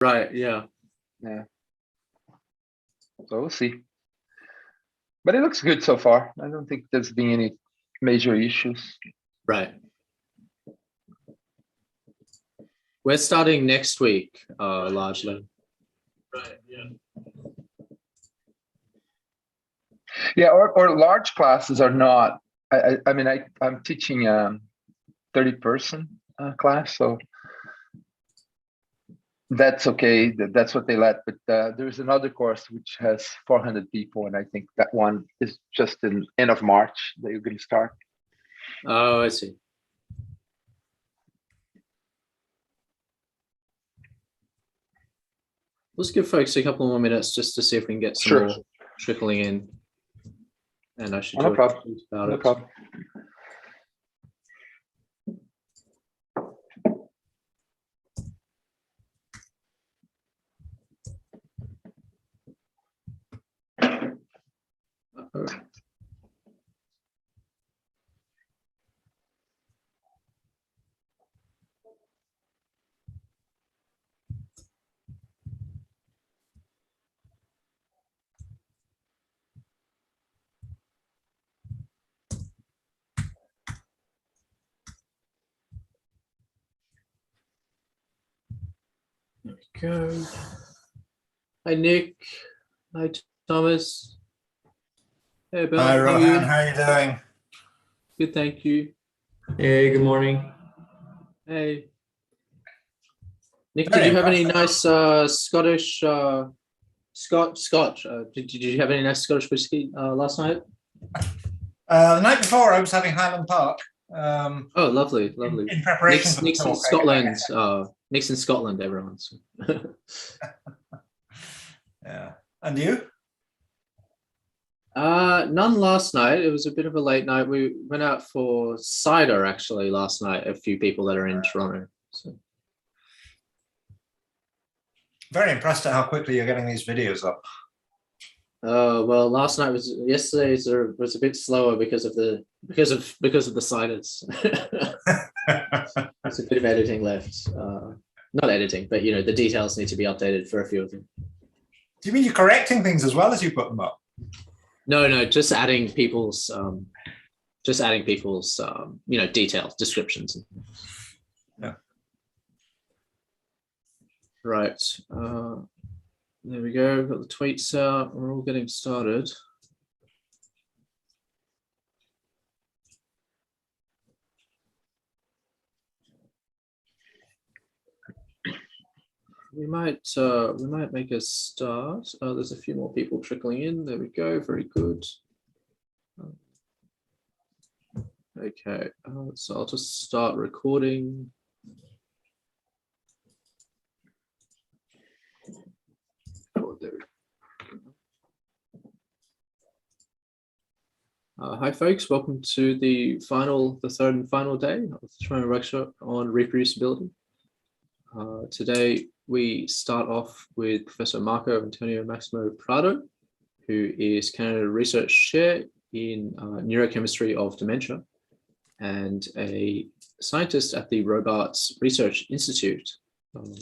Right. Yeah. Yeah. So we'll see. But it looks good so far. I don't think there's been any major issues. Right. We're starting next week, largely. Right. Yeah. Yeah, or large classes are not. I mean, I'm teaching 30-person class, so that's okay. That's what they let. But there's another course which has 400 people, and I think that one is just in end of March that you're going to start. Oh, I see. Let's give folks a couple more minutes just to see if we can get some more trickling in. And I should talk about it. No problem. There we go. Hi, Nick. Hi, Thomas. Hey, Bill. Hi, Rohan. How are you doing? Good, thank you. Hey, good morning. Hey. Nick, did you have any nice Scottish, Scotch? Did you have any nice Scottish whiskey last night? The night before, I was having Highland Park. Oh, lovely, lovely. In preparation Nick's in Scotland. Nick's in Scotland, everyone's. Yeah. And you? None last night. It was a bit of a late night. We went out for cider actually last night. A few people that are in Toronto. So. Very impressed at how quickly you're getting these videos up. Well, yesterday's was a bit slower because of the ciders. There's a bit of editing left. Not editing, but the details need to be updated for a few of them. Do you mean you're correcting things as well as you put them up? No, just adding people's details, descriptions. Yeah. Right. There we go. We've got the tweets out. We're all getting started. We might make a start. There's a few more people trickling in. There we go. Very good. Okay, so I'll just start recording. Oh, there. Hi, folks. Welcome to the third and final day of the Toronto workshop on reproducibility. Today, we start off with Professor Marco Antonio Maximo Prado, who is Canada Research Chair in Neurochemistry of Dementia and a scientist at the Robarts Research Institute.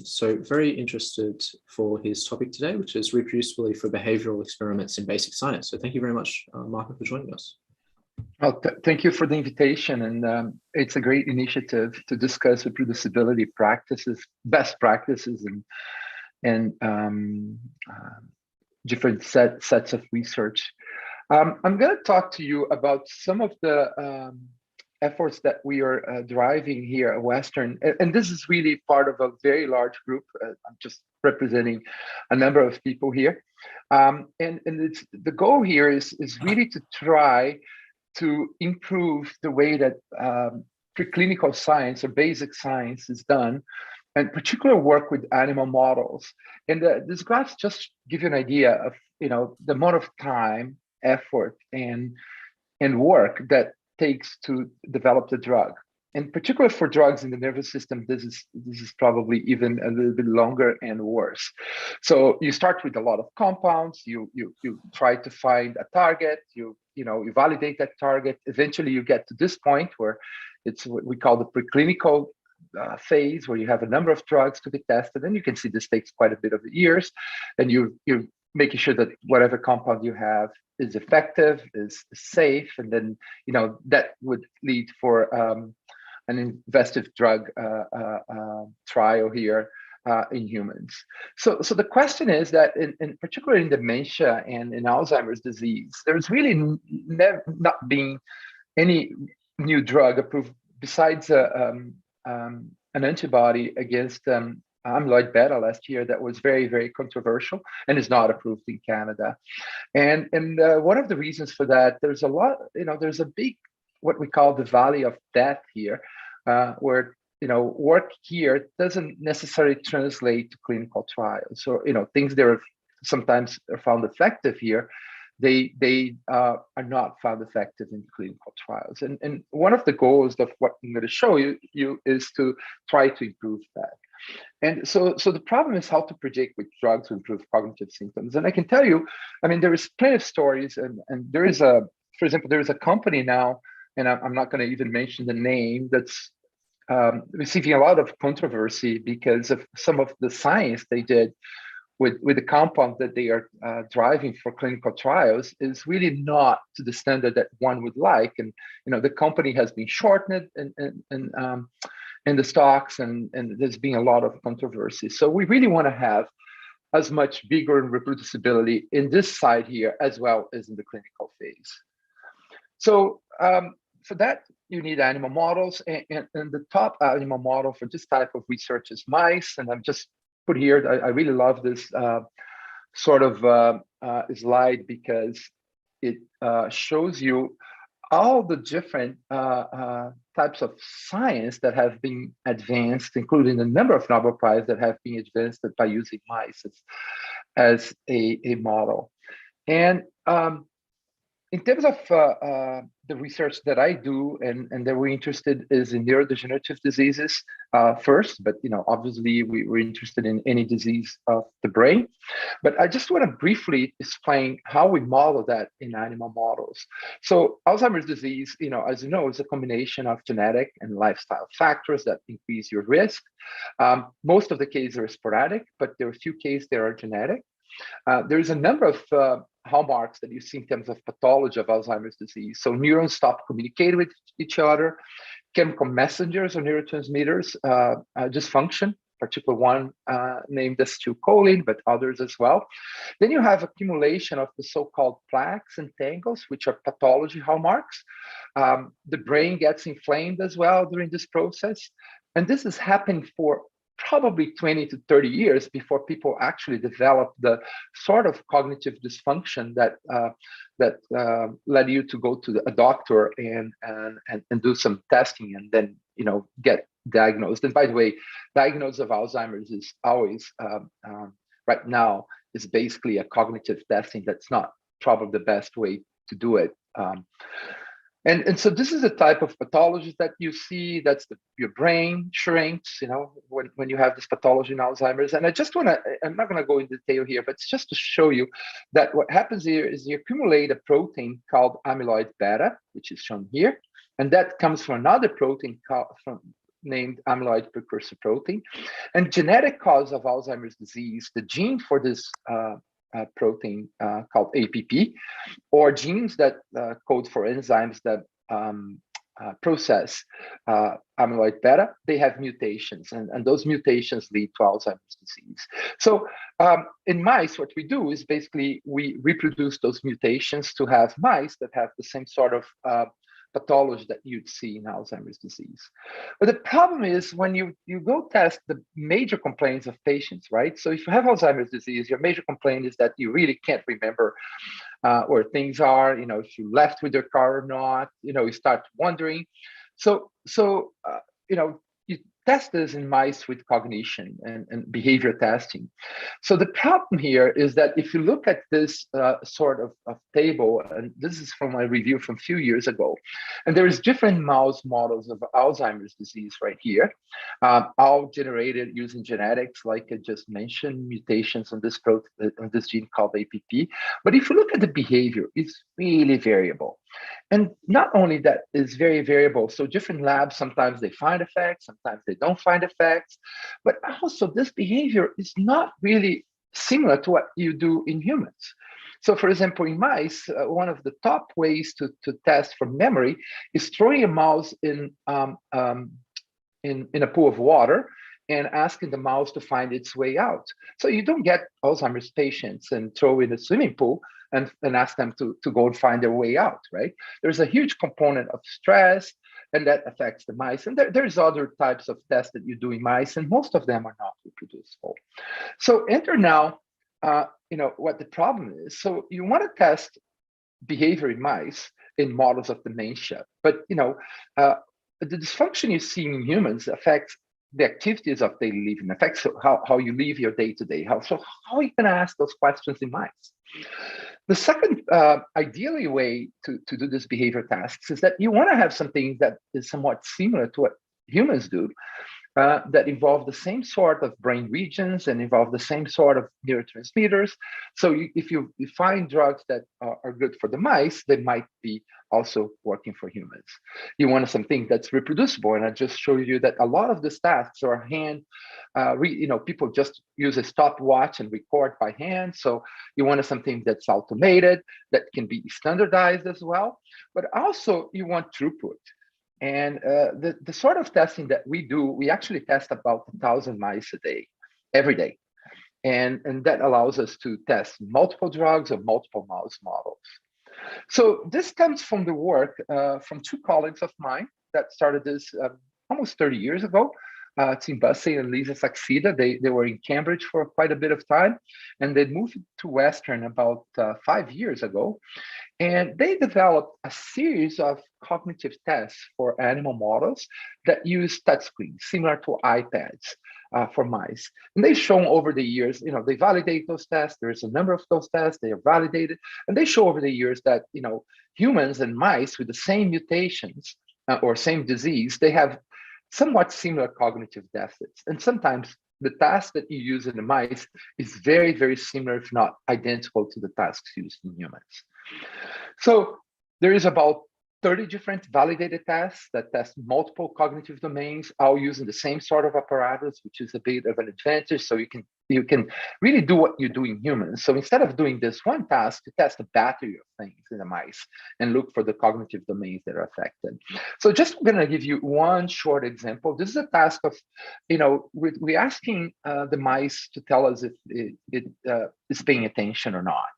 So very interested for his topic today, which is reproducibility for behavioral experiments in basic science. So thank you very much, Marco, for joining us. Well, thank you for the invitation, and it's a great initiative to discuss reproducibility practices, best practices, and different sets of research. I'm going to talk to you about some of the efforts that we are driving here at Western, and this is really part of a very large group. I'm just representing a number of people here, and the goal here is really to try to improve the way that preclinical science or basic science is done, and particular work with animal models. And this graph just give you an idea of the amount of time, effort, and work that takes to develop the drug. In particular for drugs in the nervous system, this is probably even a little bit longer and worse. So you start with a lot of compounds, you try to find a target, you validate that target. Eventually you get to this point where it's what we call the preclinical phase where you have a number of drugs to be tested, and you can see this takes quite a bit of years, and you're making sure that whatever compound you have is effective, is safe, and then that would lead for an investigative drug trial here in humans. So the question is that in particular in dementia and in Alzheimer's disease, there's really not been any new drug approved besides an antibody against amyloid beta last year that was very, very controversial and is not approved in Canada. And one of the reasons for that, there's a big, what we call the valley of death here, where work here doesn't necessarily translate to clinical trials. So things that are sometimes are found effective here, they are not found effective in clinical trials. And one of the goals of what I'm going to show you is to try to improve that. And so the problem is how to predict which drugs will improve cognitive symptoms. And I can tell you, I mean, there is plenty of stories, and there is for example, there is a company now, and I'm not going to even mention the name, that's receiving a lot of controversy because of some of the science they did with the compound that they are driving for clinical trials is really not to the standard that one would like. And the company has been shortened in the stocks, and there's been a lot of controversy. So we really want to have as much vigor and reproducibility in this side here as well as in the clinical phase. So for that, you need animal models, and the top animal model for this type of research is mice. And I've just put here, I really love this sort of slide because it shows you all the different types of science that have been advanced, including the number of Nobel Prizes that have been advanced by using mice as a model. And in terms of the research that I do and that we're interested is in neurodegenerative diseases first, but obviously we're interested in any disease of the brain. But I just want to briefly explain how we model that in animal models. So Alzheimer's disease, as you know, is a combination of genetic and lifestyle factors that increase your risk. Most of the cases are sporadic, but there are a few cases that are genetic. There's a number of hallmarks that you see in terms of pathology of Alzheimer's disease. So neurons stop communicating with each other, chemical messengers or neurotransmitters dysfunction, particular one named acetylcholine, but others as well. Then you have accumulation of the so-called plaques and tangles, which are pathology hallmarks. The brain gets inflamed as well during this process. And this is happening for probably 20 to 30 years before people actually develop the sort of cognitive dysfunction that led you to go to a doctor and do some testing and then get diagnosed. And by the way, diagnosis of Alzheimer's is always right now is basically a cognitive testing. That's not probably the best way to do it. And so this is a type of pathology that you see. That's your brain shrinks, when you have this pathology in Alzheimer's. And I'm not going to go in detail here, but it's just to show you that what happens here is you accumulate a protein called amyloid beta, which is shown here. And that comes from another protein named amyloid precursor protein. And genetic cause of Alzheimer's disease, the gene for this protein called APP, or genes that code for enzymes that process amyloid beta, they have mutations, and those mutations lead to Alzheimer's disease. So in mice, what we do is basically we reproduce those mutations to have mice that have the same sort of pathology that you'd see in Alzheimer's disease. But the problem is when you go test the major complaints of patients, right? So if you have Alzheimer's disease, your major complaint is that you really can't remember where things are, if you left with your car or not, you start wondering. So you test this in mice with cognition and behavior testing. So the problem here is that if you look at this sort of table, and this is from my review from a few years ago, and there is different mouse models of Alzheimer's disease right here, all generated using genetics, like I just mentioned, mutations on this gene called APP. But if you look at the behavior, it's really variable. And not only that is very variable. So different labs, sometimes they find effects, sometimes they don't find effects. But also this behavior is not really similar to what you do in humans. So for example, in mice, one of the top ways to test for memory is throwing a mouse in a pool of water and asking the mouse to find its way out. So you don't get Alzheimer's patients and throw in a swimming pool and ask them to go and find their way out, right? There's a huge component of stress, and that affects the mice. And there's other types of tests that you do in mice, and most of them are not reproducible. So enter now, what the problem is. So you want to test behavior in mice in models of dementia, but the dysfunction you see in humans affects the activities of daily living, affects how you live your day-to-day. So how are you going to ask those questions in mice? The second ideally way to do this behavior tasks is that you want to have something that is somewhat similar to what humans do, that involve the same sort of brain regions and involve the same sort of neurotransmitters. So if you find drugs that are good for the mice, they might be also working for humans. You want something that's reproducible, and I just showed you that a lot of these tasks are people just use a stopwatch and record by hand. So you want something that's automated, that can be standardized as well, but also you want throughput. And the sort of testing that we do, we actually test about 1,000 mice a day, every day. And that allows us to test multiple drugs or multiple mouse models. So this comes from the work from two colleagues of mine that started this almost 30 years ago. Tim Bussey and Lisa Saxida, they were in Cambridge for quite a bit of time, and they moved to Western about 5 years ago. And they developed a series of cognitive tests for animal models that use touchscreens, similar to iPads for mice. And they've shown over the years, they validate those tests. There's a number of those tests, they are validated. And they show over the years that, humans and mice with the same mutations or same disease, they have somewhat similar cognitive deficits. And sometimes the task that you use in the mice is very, very similar, if not identical, to the tasks used in humans. So there is about 30 different validated tests that test multiple cognitive domains, all using the same sort of apparatus, which is a bit of an advantage. So you can really do what you do in humans. So instead of doing this one task, you test a battery of things in the mice and look for the cognitive domains that are affected. So just going to give you one short example. This is a task of, we're asking the mice to tell us if it is paying attention or not.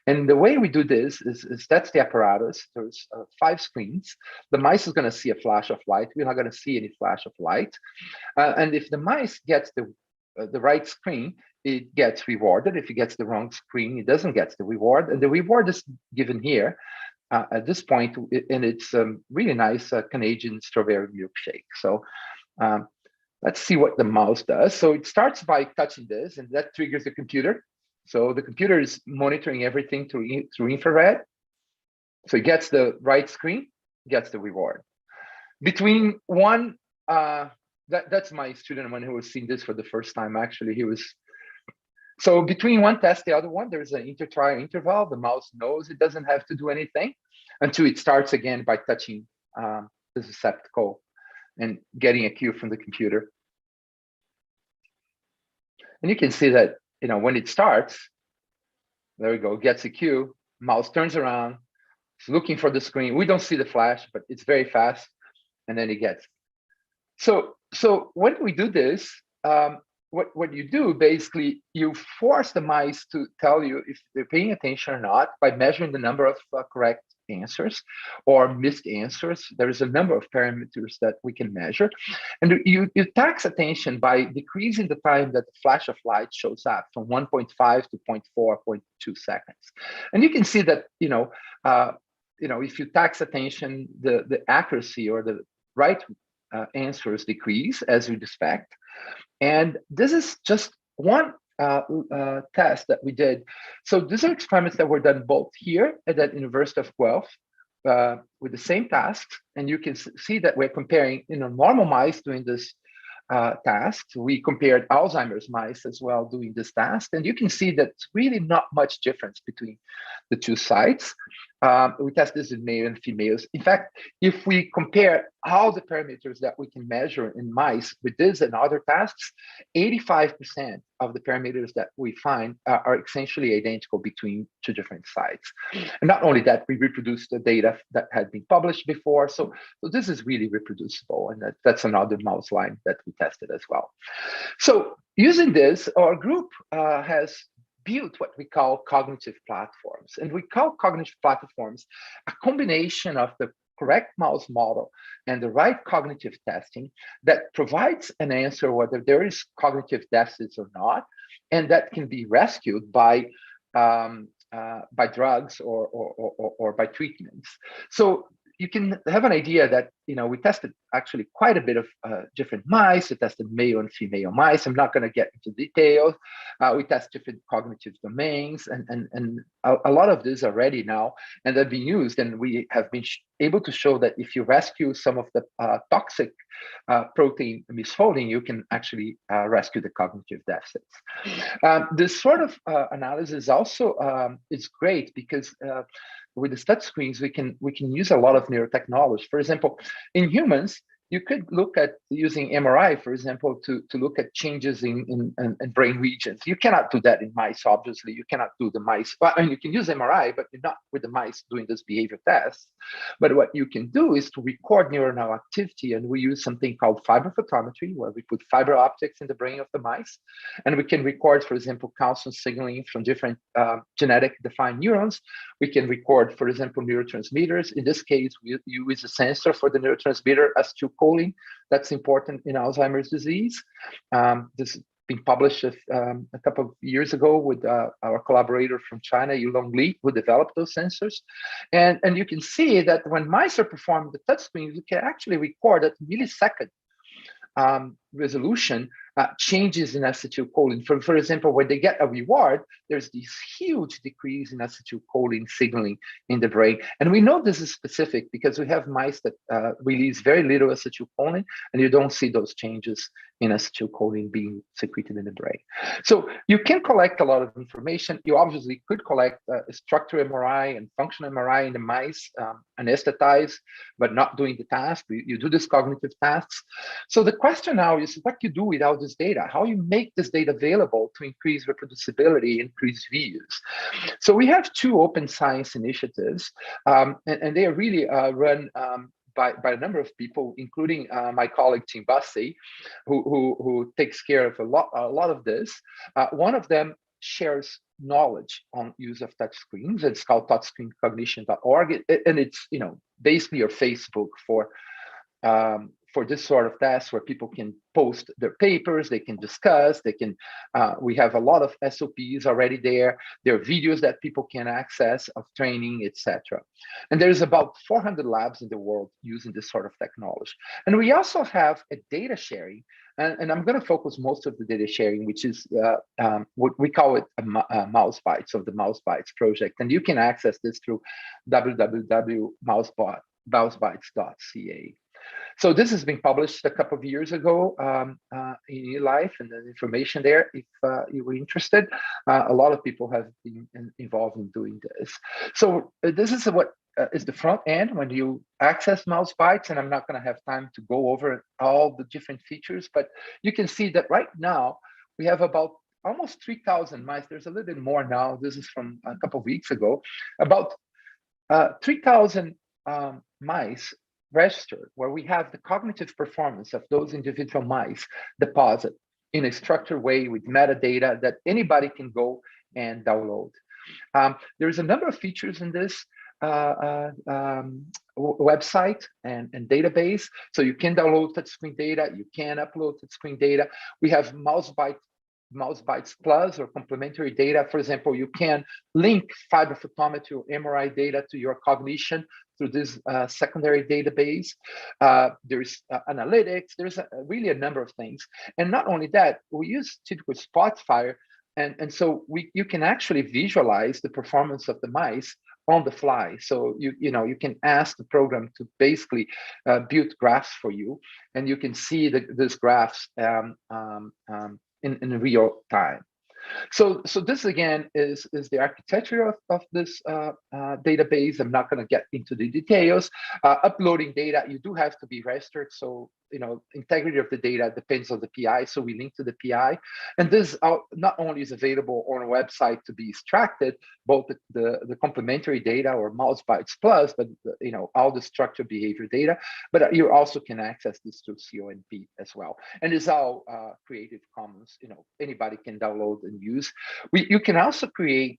And the way we do this is that's the apparatus. There's 5 screens. The mice is going to see a flash of light. We're not going to see any flash of light. And if the mice gets the right screen, it gets rewarded. If it gets the wrong screen, it doesn't get the reward. And the reward is given here at this point, and it's really nice Canadian strawberry milkshake. So let's see what the mouse does. So it starts by touching this, and that triggers the computer. So the computer is monitoring everything through infrared. So it gets the right screen, gets the reward. Between one, that's my student when he was seeing this for the first time. Actually, so between one test, the other one, there's an intertrial interval. The mouse knows it doesn't have to do anything until it starts again by touching the receptacle and getting a cue from the computer. And you can see that, when it starts, there we go, gets a cue, mouse turns around, it's looking for the screen. We don't see the flash, but it's very fast, and then it gets. So when we do this, what you do, basically, you force the mice to tell you if they're paying attention or not by measuring the number of correct answers or missed answers. There is a number of parameters that we can measure. And you tax attention by decreasing the time that the flash of light shows up from 1.5 to 0.4, 0.2 seconds. And you can see that, if you tax attention, the accuracy or the right answers decrease as you'd expect. And this is just one test that we did. So these are experiments that were done both here at the University of Guelph with the same tasks. And you can see that we're comparing, normal mice doing this task. We compared Alzheimer's mice as well doing this task. And you can see that it's really not much difference between the two sites. We test this in male and females. In fact, if we compare all the parameters that we can measure in mice with this and other tasks, 85% of the parameters that we find are essentially identical between two different sites. And not only that, we reproduce the data that had been published before. So this is really reproducible. And that's another mouse line that we tested as well. So using this, our group has built what we call cognitive platforms. And we call cognitive platforms a combination of the correct mouse model and the right cognitive testing that provides an answer whether there is cognitive deficits or not, and that can be rescued by drugs or by treatments. So you can have an idea that, we tested actually quite a bit of different mice. We tested male and female mice. I'm not going to get into details. We test different cognitive domains, and a lot of this already now, and they've been used. And we have been able to show that if you rescue some of the toxic protein misfolding, you can actually rescue the cognitive deficits. This sort of analysis also is great because with the touch screens, we can use a lot of neurotechnology. For example, in humans, you could look at using MRI, for example, to look at changes in brain regions. You cannot do that in mice, obviously. You cannot do the mice. Well, I mean, you can use MRI, but you're not with the mice doing this behavior test. But what you can do is to record neuronal activity, and we use something called fiber photometry, where we put fiber optics in the brain of the mice, and we can record, for example, calcium signaling from different genetic defined neurons. We can record, for example, neurotransmitters. In this case, we use a sensor for the neurotransmitter acetylcholine. That's important in Alzheimer's disease. This has been published a couple of years ago with our collaborator from China, Yulong Li, who developed those sensors. And you can see that when mice are performing the touchscreen, you can actually record at millisecond resolution changes in acetylcholine. For example, when they get a reward, there's this huge decrease in acetylcholine signaling in the brain. And we know this is specific because we have mice that release very little acetylcholine, and you don't see those changes in acetylcholine being secreted in the brain. So you can collect a lot of information. You obviously could collect structure MRI and function MRI in the mice, anesthetize, but not doing the task. You do these cognitive tasks. So the question now is what you do with all this data, how you make this data available to increase reproducibility, increase views. So we have two open science initiatives, and they are really run by a number of people, including my colleague Tim Bussey, who takes care of a lot of this. One of them shares knowledge on use of touchscreens. It's called touchscreencognition.org, and it's basically your Facebook for this sort of tasks where people can post their papers, they can discuss, we have a lot of SOPs already there. There are videos that people can access of training, etc. And there's about 400 labs in the world using this sort of technology. And we also have a data sharing, and I'm going to focus most of the data sharing, which is what we call it a Mouse Bytes, of the Mouse Bytes project. And you can access this through www.mousebytes.ca. So this has been published a couple of years ago in eLife, and the information there, if you were interested. A lot of people have been involved in doing this. So this is what is the front end when you access Mouse Bytes, and I'm not going to have time to go over all the different features, but you can see that right now we have about almost 3,000 mice. There's a little bit more now. This is from a couple of weeks ago. About 3,000 mice registered, where we have the cognitive performance of those individual mice deposit in a structured way with metadata that anybody can go and download. There's a number of features in this website and database. So you can download touchscreen data, you can upload touchscreen data. We have Mouse Bytes Plus or complementary data. For example, you can link fiber photometry or MRI data to your cognition through this secondary database. There's analytics. There's really a number of things. And not only that, we use typical Spotfire, and so you can actually visualize the performance of the mice on the fly. So you can ask the program to basically build graphs for you, and you can see these graphs in real time. So this again is the architecture of this database. I'm not going to get into the details. Uploading data, you do have to be registered. So integrity of the data depends on the PI. So we link to the PI, and this not only is available on a website to be extracted, both the complementary data or mouse bytes plus, but all the structured behavior data. But you also can access this through CONP as well, and it's all Creative Commons. Anybody can download and use. You can also create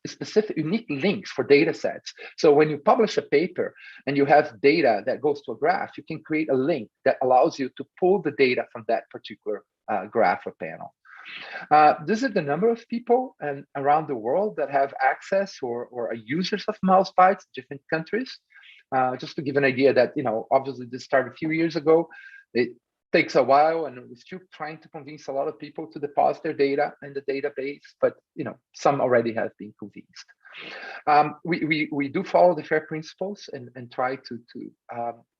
specific unique links for data sets. So when you publish a paper and you have data that goes to a graph, you can create a link that allows you to pull the data from that particular graph or panel. This is the number of people and around the world that have access or are users of mouse bytes in different countries. Just to give an idea that, obviously this started a few years ago. It takes a while, and we're still trying to convince a lot of people to deposit their data in the database, but some already have been convinced. We do follow the FAIR principles and try to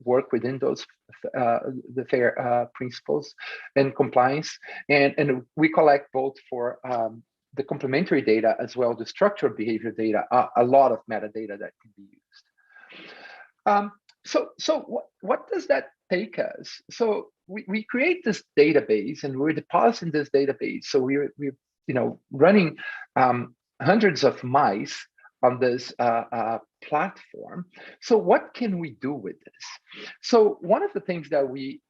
work within those the FAIR principles and compliance, and we collect both for the complementary data as well the structured behavior data, a lot of metadata that can be used. So what does that take us? So we create this database, and we're depositing this database. So we're running hundreds of mice on this platform. So what can we do with this? So one of the things that we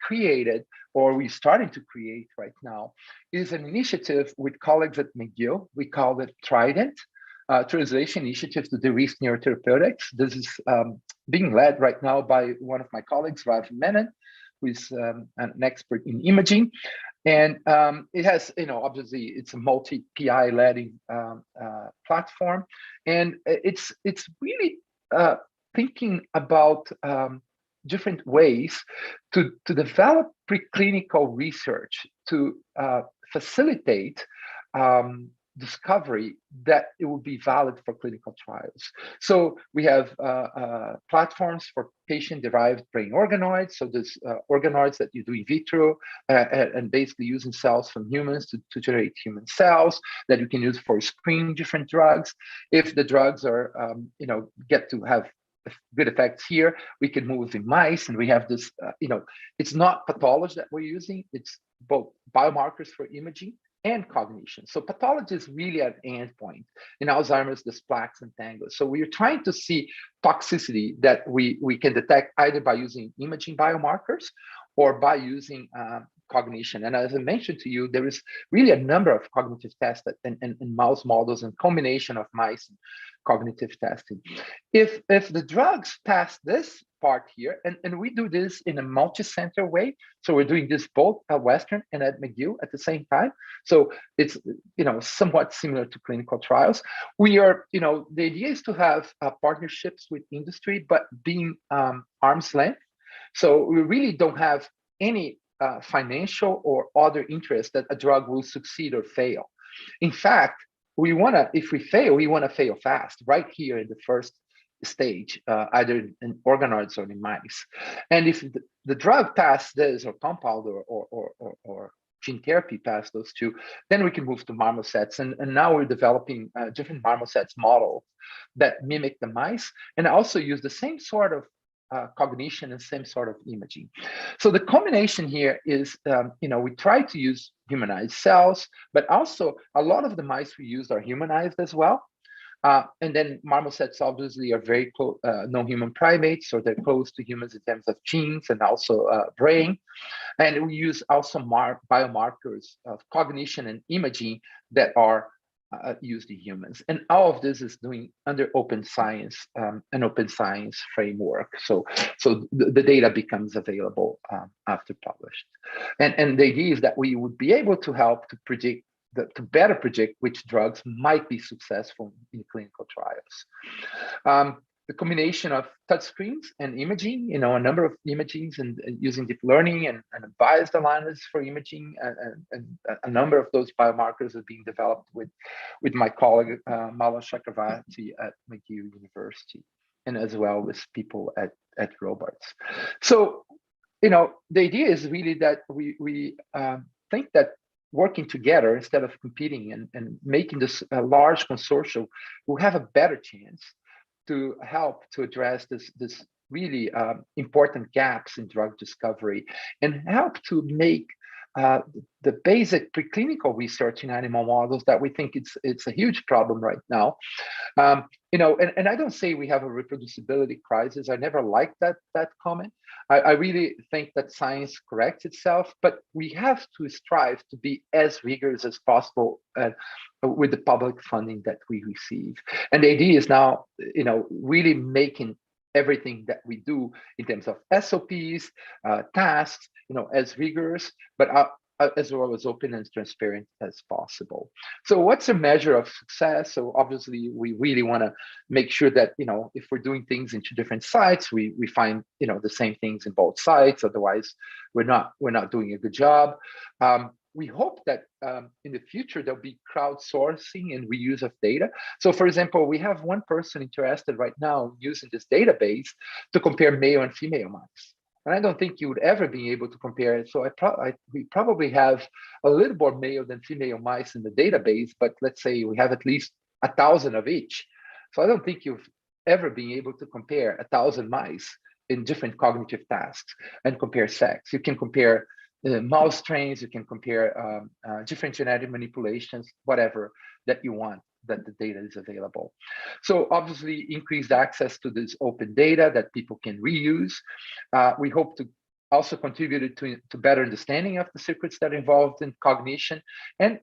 created, or we started to create right now, is an initiative with colleagues at McGill. We call it Trident. Translation Initiative to De-risk Neurotherapeutics. This is being led right now by one of my colleagues, Ravi Menon, who is an expert in imaging. And it has, obviously, it's a multi-PI led platform. And it's really thinking about different ways to develop preclinical research to facilitate discovery that it will be valid for clinical trials. So we have platforms for patient-derived brain organoids. So there's organoids that you do in vitro and basically using cells from humans to generate human cells that you can use for screening different drugs. If the drugs are, get to have good effects here, we can move in mice, and we have this, it's not pathology that we're using, it's both biomarkers for imaging and cognition. So pathology is really an endpoint. In Alzheimer's, there's plaques and tangles. So we're trying to see toxicity that we can detect either by using imaging biomarkers or by using cognition. And as I mentioned to you, there is really a number of cognitive tests in mouse models and combination of mice and cognitive testing. If the drugs pass this part here, and we do this in a multi-center way, so we're doing this both at Western and at McGill at the same time. So it's somewhat similar to clinical trials. We are, the idea is to have partnerships with industry, but being arm's length. So we really don't have any financial or other interest that a drug will succeed or fail. In fact, we want to, if we fail, we want to fail fast, right here in the first stage, either in organoids or in mice. And if the drug passed this, or compound or gene therapy past those two, then we can move to marmosets. And now we're developing different marmosets models that mimic the mice and also use the same sort of cognition and same sort of imaging. So the combination here is, we try to use humanized cells, but also a lot of the mice we used are humanized as well. And then marmosets obviously are very close, non-human primates, so they're close to humans in terms of genes and also brain. And we use also biomarkers of cognition and imaging that are used in humans. And all of this is doing under open science, an open science framework. So the data becomes available after published. And the idea is that we would be able to help to predict, to better predict which drugs might be successful in clinical trials. The combination of touchscreens and imaging, a number of imagings and using deep learning and biased aligners for imaging, and a number of those biomarkers are being developed with my colleague Mala Chakravarti at McGill University, and as well with people at Robarts. So, the idea is really that we think that working together instead of competing and making this a large consortium will have a better chance to help to address this really important gaps in drug discovery and help to make the basic preclinical research in animal models that we think it's a huge problem right now. And I don't say we have a reproducibility crisis. I never liked that comment. I really think that science corrects itself, but we have to strive to be as rigorous as possible with the public funding that we receive. And the idea is now, really making everything that we do in terms of SOPs, tasks, as rigorous, but as well as open and transparent as possible. So what's a measure of success? So obviously we really want to make sure that, if we're doing things in two different sites, we find, the same things in both sites. Otherwise we're not doing a good job. We hope that in the future there'll be crowdsourcing and reuse of data. So for example, we have one person interested right now using this database to compare male and female mice. And I don't think you would ever be able to compare it. So we probably have a little more male than female mice in the database, but let's say we have at least 1,000 of each. So I don't think you've ever been able to compare 1,000 mice in different cognitive tasks and compare sex. You can compare mouse strains, you can compare different genetic manipulations, whatever that you want, that the data is available. So obviously increased access to this open data that people can reuse. We hope to also contribute to better understanding of the circuits that are involved in cognition and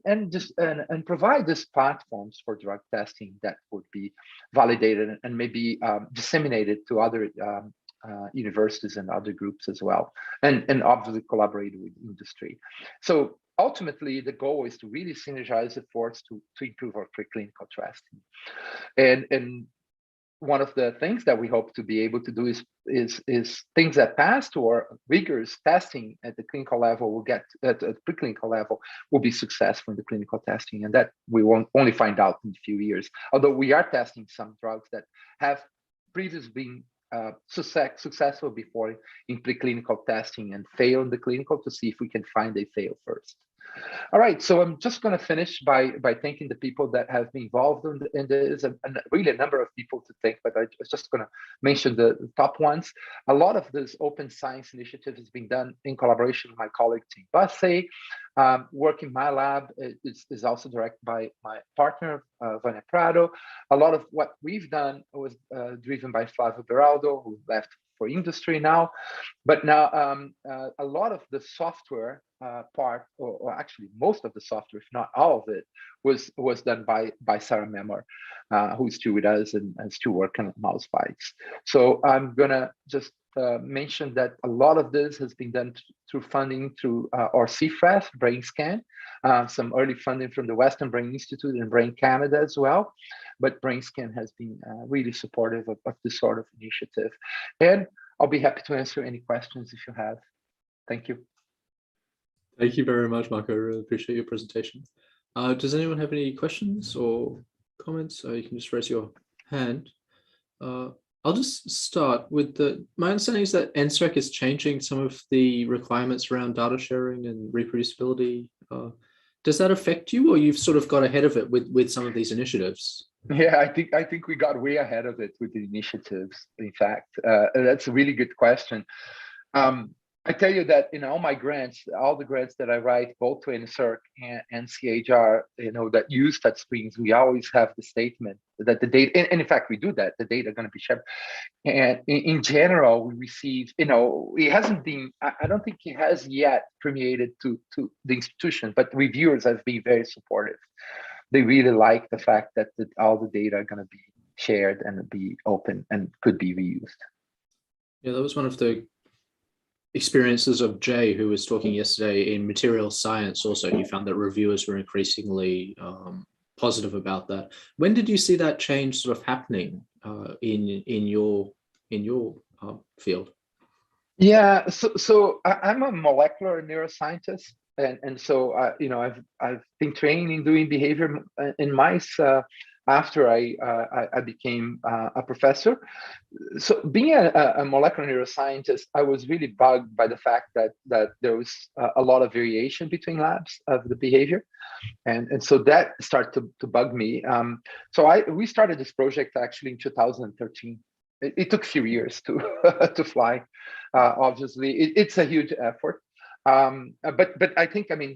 provide these platforms for drug testing that would be validated and maybe disseminated to other universities and other groups as well, and obviously collaborate with industry. So ultimately, the goal is to really synergize efforts to improve our preclinical testing. And one of the things that we hope to be able to do is things that pass to our rigorous testing at the clinical level will get at the preclinical level will be successful in the clinical testing, and that we won't only find out in a few years. Although we are testing some drugs that have previously been successful before in preclinical testing and fail in the clinical to see if we can find they fail first. All right, so I'm just going to finish by thanking the people that have been involved in this, and really a number of people to thank, but I was just going to mention the top ones. A lot of this open science initiative has been done in collaboration with my colleague Tim Bussey. Work in my lab is also directed by my partner, Vania Prado. A lot of what we've done was driven by Flavio Beraldo, who left for industry now. But now a lot of the software part, or actually most of the software, if not all of it, was done by Sarah Memor, who's still with us and still working on mouse bites. So I'm gonna just mention that a lot of this has been done through funding through our CFREF Brain Scan, some early funding from the Western Brain Institute and Brain Canada as well. But BrainScan has been really supportive of this sort of initiative. And I'll be happy to answer any questions if you have. Thank you. Thank you very much, Marco. I really appreciate your presentation. Does anyone have any questions or comments? You can just raise your hand. I'll just start with my understanding is that NSERC is changing some of the requirements around data sharing and reproducibility. Does that affect you, or you've sort of got ahead of it with some of these initiatives? Yeah, I think we got way ahead of it with the initiatives. In fact, that's a really good question. I tell you that in all my grants, all the grants that I write, both to NSERC and CHR, that use touchscreens, we always have the statement that the data, and in fact, we do that, the data are going to be shared. And in general, we receive, it hasn't been, I don't think it has yet permeated to the institution, but reviewers have been very supportive. They really like the fact that all the data are going to be shared and be open and could be reused. Yeah, that was one of the experiences of Jay, who was talking yesterday in material science. Also, he found that reviewers were increasingly positive about that. When did you see that change sort of happening in your field? Yeah, so I'm a molecular neuroscientist, and so I've been trained in doing behavior in mice after I became a professor. So being a molecular neuroscientist, I was really bugged by the fact that there was a lot of variation between labs of the behavior. And so that started to bug me. So we started this project actually in 2013. It took a few years to to fly. Obviously, it's a huge effort. But I think, I mean,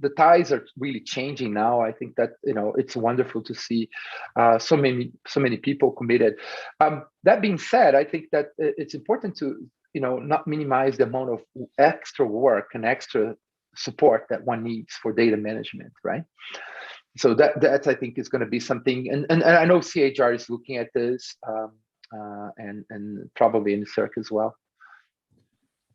the ties are really changing now. I think that, you know, it's wonderful to see so many people committed. That being said, I think that it's important to, you know, not minimize the amount of extra work and extra support that one needs for data management, right? So that I think is going to be something, and I know CHR is looking at this, and probably in CERC as well.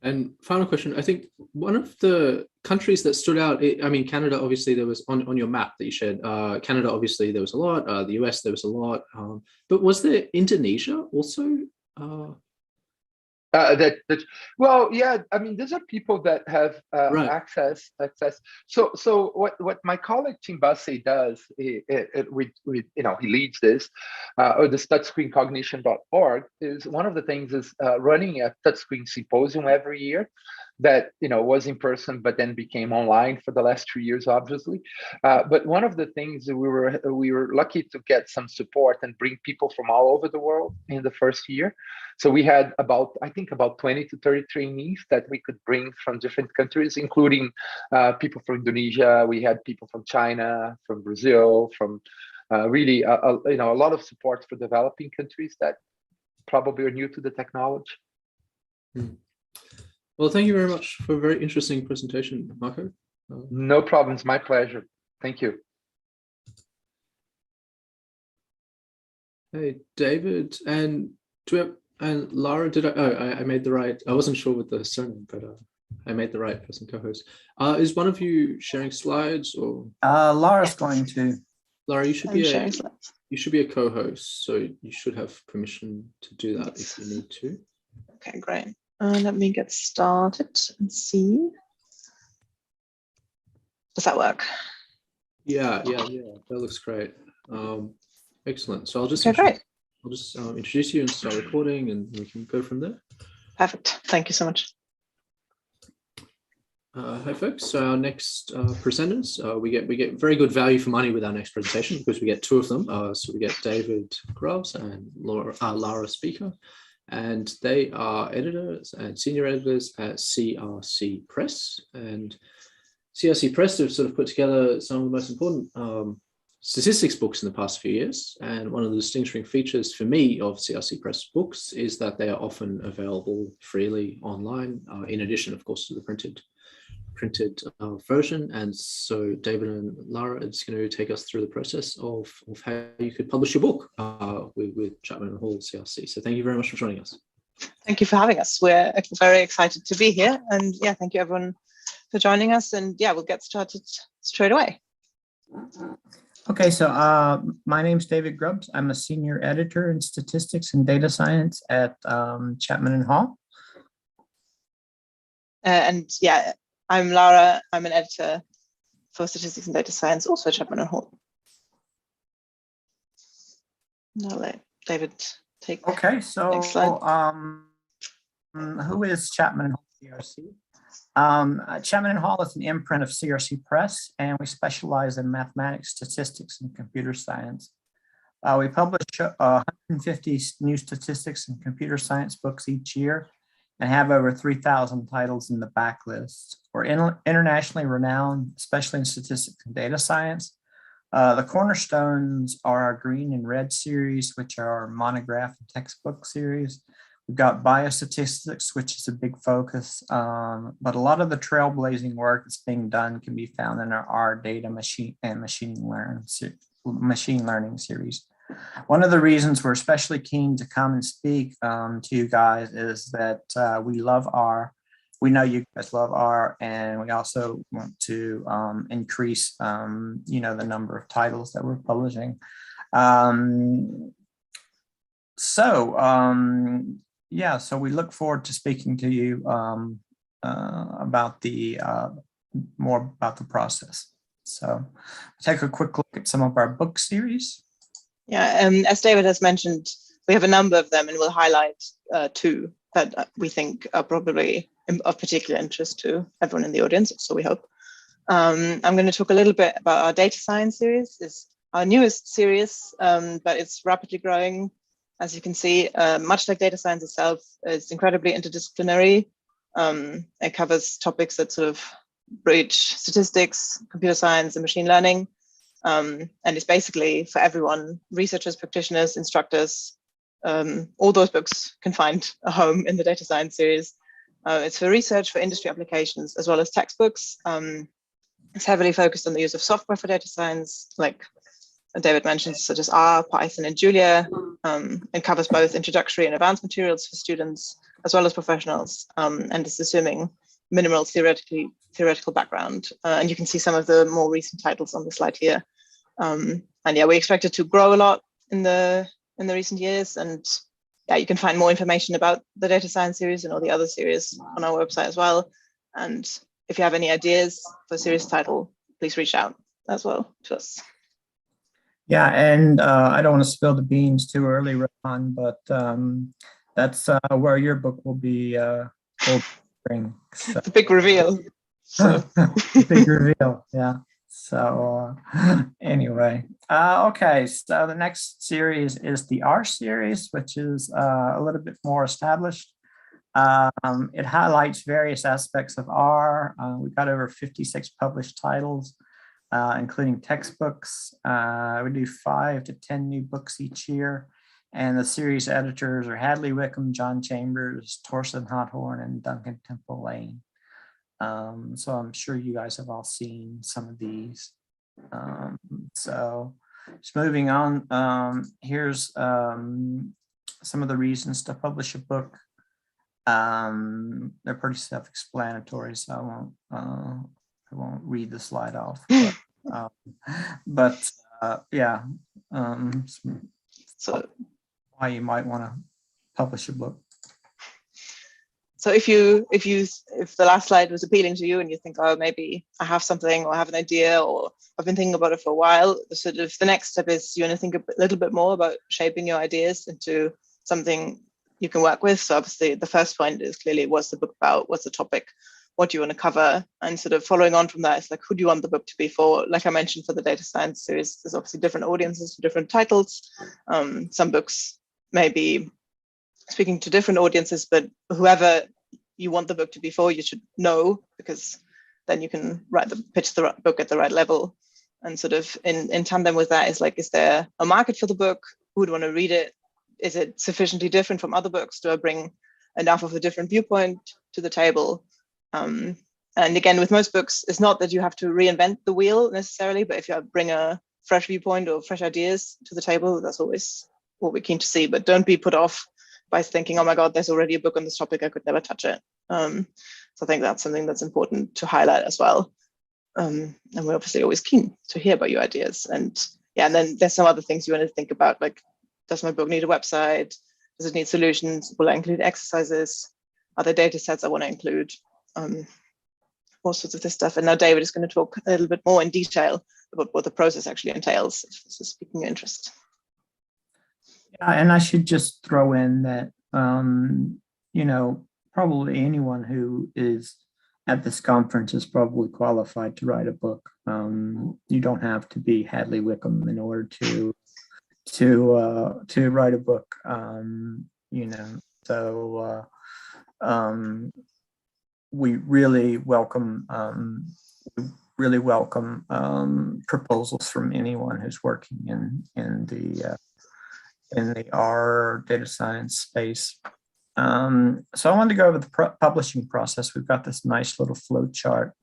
And final question, I think one of the countries that stood out, I mean, Canada, obviously there was on your map that you shared, Canada, obviously there was a lot, the US, there was a lot, but was there Indonesia also? Well, yeah, I mean, these are people that have Right. access. So what my colleague Tim Bussey does, he leads this, or this touchscreencognition.org, is one of the things is running a touchscreen symposium every year that, you know, was in person but then became online for the last 2 years, obviously. But one of the things that we were lucky to get some support and bring people from all over the world in the first year. So we had about 20 to 30 trainees that we could bring from different countries, including people from Indonesia. We had people from China, from Brazil, from really a lot of support for developing countries that probably are new to the technology. Well, thank you very much for a very interesting presentation, Marco. No problems, my pleasure. Thank you. Hey, David, and Lara, did I made the right, I wasn't sure with the surname, but I made the right person co-host. Is one of you sharing slides, or? Lara's going to. Lara, you should be a co-host, so you should have permission to do that if you need to. Okay, great. Let me get started and see. Does that work? Yeah, that looks great. Excellent. So I'll just introduce you and start recording, and we can go from there. Perfect. Thank you so much. Hi folks. So our next presenters, we get very good value for money with our next presentation because we get two of them. So we get David Grubbs and Lara Speaker, and they are editors and senior editors at CRC Press. And CRC Press have sort of put together some of the most important statistics books in the past few years. And one of the distinguishing features for me of CRC Press books is that they are often available freely online, in addition, of course, to the printed version. And so David and Lara is going to take us through the process of how you could publish your book with Chapman and Hall CRC. So thank you very much for joining us. Thank you for having us. We're very excited to be here. And yeah, thank you everyone for joining us. And yeah, we'll get started straight away. Okay, so my name's David Grubbs. I'm a senior editor in statistics and data science at Chapman and Hall. And yeah, I'm Lara. I'm an editor for statistics and data science, also at Chapman and Hall. Now let David take. Okay, so next slide. Who is Chapman and Hall CRC? Chapman and Hall is an imprint of CRC Press, and we specialize in mathematics, statistics, and computer science. We publish 150 new statistics and computer science books each year, and have over 3,000 titles in the backlist. We're internationally renowned, especially in statistics and data science. The cornerstones are our green and red series, which are our monograph and textbook series. We've got biostatistics, which is a big focus, but a lot of the trailblazing work that's being done can be found in our data machine learning series. One of the reasons we're especially keen to come and speak to you guys is that we know you guys love R, and we also want to increase, the number of titles that we're publishing. So we look forward to speaking to you about more about the process. So take a quick look at some of our book series. Yeah, as David has mentioned, we have a number of them, and we'll highlight two that we think are probably of particular interest to everyone in the audience, so we hope. I'm going to talk a little bit about our data science series. It's our newest series, but it's rapidly growing. As you can see, much like data science itself, it's incredibly interdisciplinary. It covers topics that sort of bridge statistics, computer science, and machine learning. And it's basically for everyone, researchers, practitioners, instructors. All those books can find a home in the data science series. It's for research, for industry applications, as well as textbooks. It's heavily focused on the use of software for data science, like David mentioned, such as R, Python, and Julia. It covers both introductory and advanced materials for students, as well as professionals, and is assuming minimal theoretical background. And you can see some of the more recent titles on the slide here. And yeah, we expect it to grow a lot in the recent years. And yeah, you can find more information about the data science series and all the other series on our website as well. And if you have any ideas for a series title, please reach out as well to us. Yeah, and I don't want to spill the beans too early, Rohan, but that's where your book will be. So. The big reveal. So. Big reveal, yeah. So anyway, okay, so the next series is the R series, which is a little bit more established. It highlights various aspects of R. We've got over 56 published titles, including textbooks. We do 5 to 10 new books each year. And the series editors are Hadley Wickham, John Chambers, Torsten Hothorn, and Duncan Temple Lane. So I'm sure you guys have all seen some of these. So just moving on, here's some of the reasons to publish a book. They're pretty self-explanatory, so I won't read the slide off. But yeah, so why you might want to publish a book. So if the last slide was appealing to you and you think, oh, maybe I have something or I have an idea or I've been thinking about it for a while, the next step is you want to think a little bit more about shaping your ideas into something you can work with. So obviously the first point is clearly, what's the book about? What's the topic? What do you want to cover? And sort of following on from that, it's like, who do you want the book to be for? Like I mentioned, for the data science series, there's obviously different audiences for different titles. Some books may be speaking to different audiences, but whoever you want the book to be for, you should know, because then you can pitch the book at the right level. And sort of in tandem with that is like, is there a market for the book? Who would want to read it? Is it sufficiently different from other books? Do I bring enough of a different viewpoint to the table? And again, with most books, it's not that you have to reinvent the wheel necessarily, but if you bring a fresh viewpoint or fresh ideas to the table, that's always what we're keen to see. But don't be put off by thinking, oh my God, there's already a book on this topic, I could never touch it. So I think that's something that's important to highlight as well. And we're obviously always keen to hear about your ideas. And yeah, and then there's some other things you want to think about, like, does my book need a website? Does it need solutions? Will I include exercises? Are there data sets I want to include? All sorts of this stuff. And now David is going to talk a little bit more in detail about what the process actually entails, if this is piquing your interest. Yeah, and I should just throw in that, you know, probably anyone who is at this conference is probably qualified to write a book. You don't have to be Hadley Wickham in order to write a book. You know, so we really welcome proposals from anyone who's working in the R data science space. So I wanted to go over the publishing process. We've got this nice little flow chart.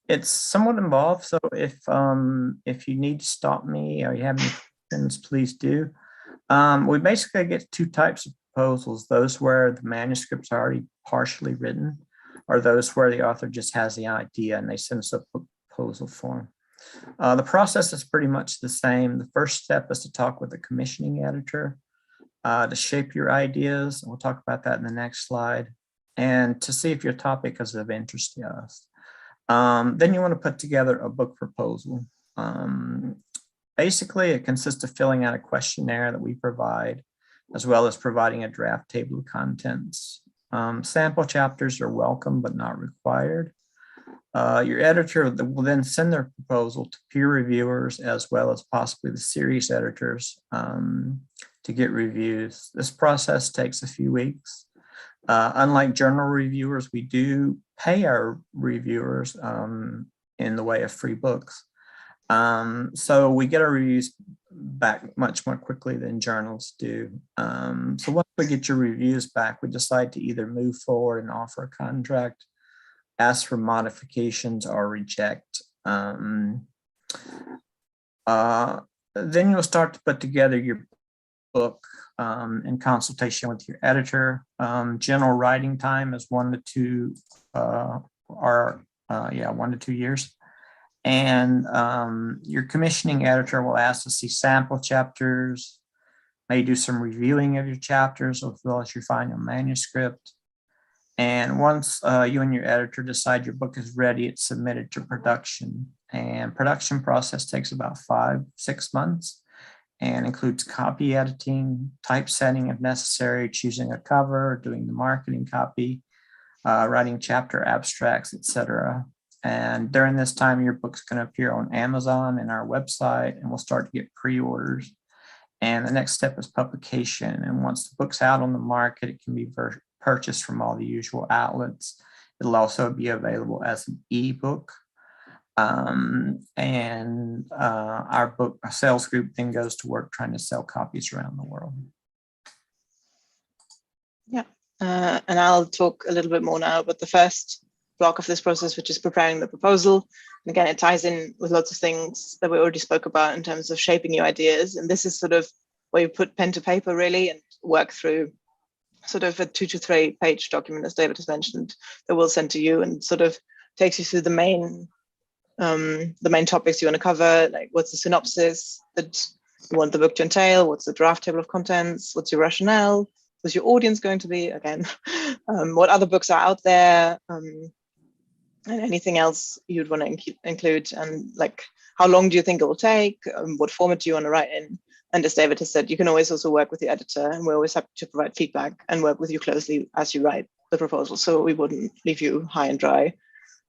It's somewhat involved, so if you need to stop me or you have any questions, please do. We basically get 2 types of proposals: those where the manuscript's already partially written, or those where the author just has the idea and they send us a proposal form. The process is pretty much the same. The first step is to talk with the commissioning editor to shape your ideas. We'll talk about that in the next slide, and to see if your topic is of interest to us. Then you want to put together a book proposal. Basically, it consists of filling out a questionnaire that we provide, as well as providing a draft table of contents. Sample chapters are welcome but not required. Your editor will then send their proposal to peer reviewers, as well as possibly the series editors, to get reviews. This process takes a few weeks. Unlike journal reviewers, we do pay our reviewers in the way of free books. So we get our reviews back much more quickly than journals do. So once we get your reviews back, we decide to either move forward and offer a contract, ask for modifications, or reject. Then you'll start to put together your book in consultation with your editor. General writing time is 1 to 2 years. And your commissioning editor will ask to see sample chapters, may do some reviewing of your chapters, as well as your final manuscript. And once you and your editor decide your book is ready, it's submitted to production. And production process takes about 5-6 months and includes copy editing, typesetting if necessary, choosing a cover, doing the marketing copy, writing chapter abstracts, etc. And during this time, your book's going to appear on Amazon and our website, and we'll start to get pre-orders. And the next step is publication. And once the book's out on the market, it can be purchased from all the usual outlets. It'll also be available as an ebook. Our book sales group then goes to work trying to sell copies around the world. Yeah, and I'll talk a little bit more now about the first block of this process, which is preparing the proposal. And again, it ties in with lots of things that we already spoke about in terms of shaping your ideas. And this is sort of where you put pen to paper really and work through sort of a 2 to 3 page document, as David has mentioned, that we'll send to you and sort of takes you through the main topics you want to cover, like what's the synopsis that you want the book to entail, what's the draft table of contents, what's your rationale, who's your audience going to be, again, what other books are out there, and anything else you'd want to include, and like how long do you think it will take, what format do you want to write in. And as David has said, you can always also work with the editor, and we're always happy to provide feedback and work with you closely as you write the proposal, so we wouldn't leave you high and dry.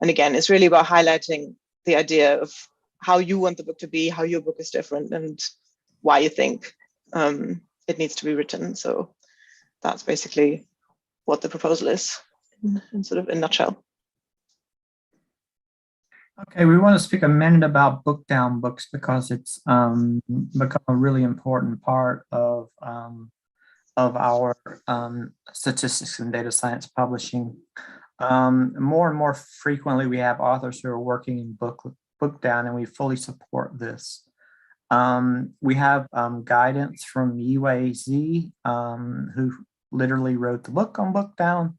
And again, it's really about highlighting the idea of how you want the book to be, how your book is different, and why you think it needs to be written. So that's basically what the proposal is in sort of a nutshell. Okay, we want to speak a minute about book down books because it's become a really important part of our statistics and data science publishing. More and more frequently, we have authors who are working in book down, and we fully support this. We have guidance from UAZ, who literally wrote the book on book down.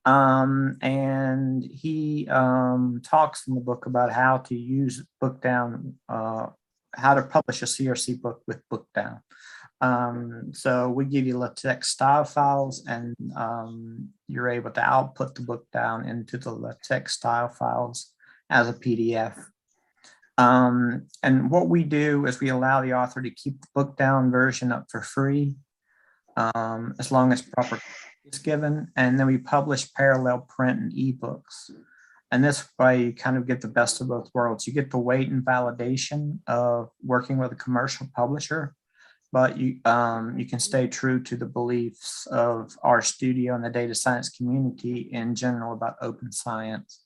And he talks in the book about how to use book down, how to publish a CRC book with book down. So we give you LaTeX style files, and you're able to output the book down into the LaTeX style files as a PDF. And what we do is we allow the author to keep the book down version up for free, as long as proper is given, and then we publish parallel print and ebooks. And this way you kind of get the best of both worlds. You get the weight and validation of working with a commercial publisher, but you can stay true to the beliefs of our studio and the data science community in general about open science.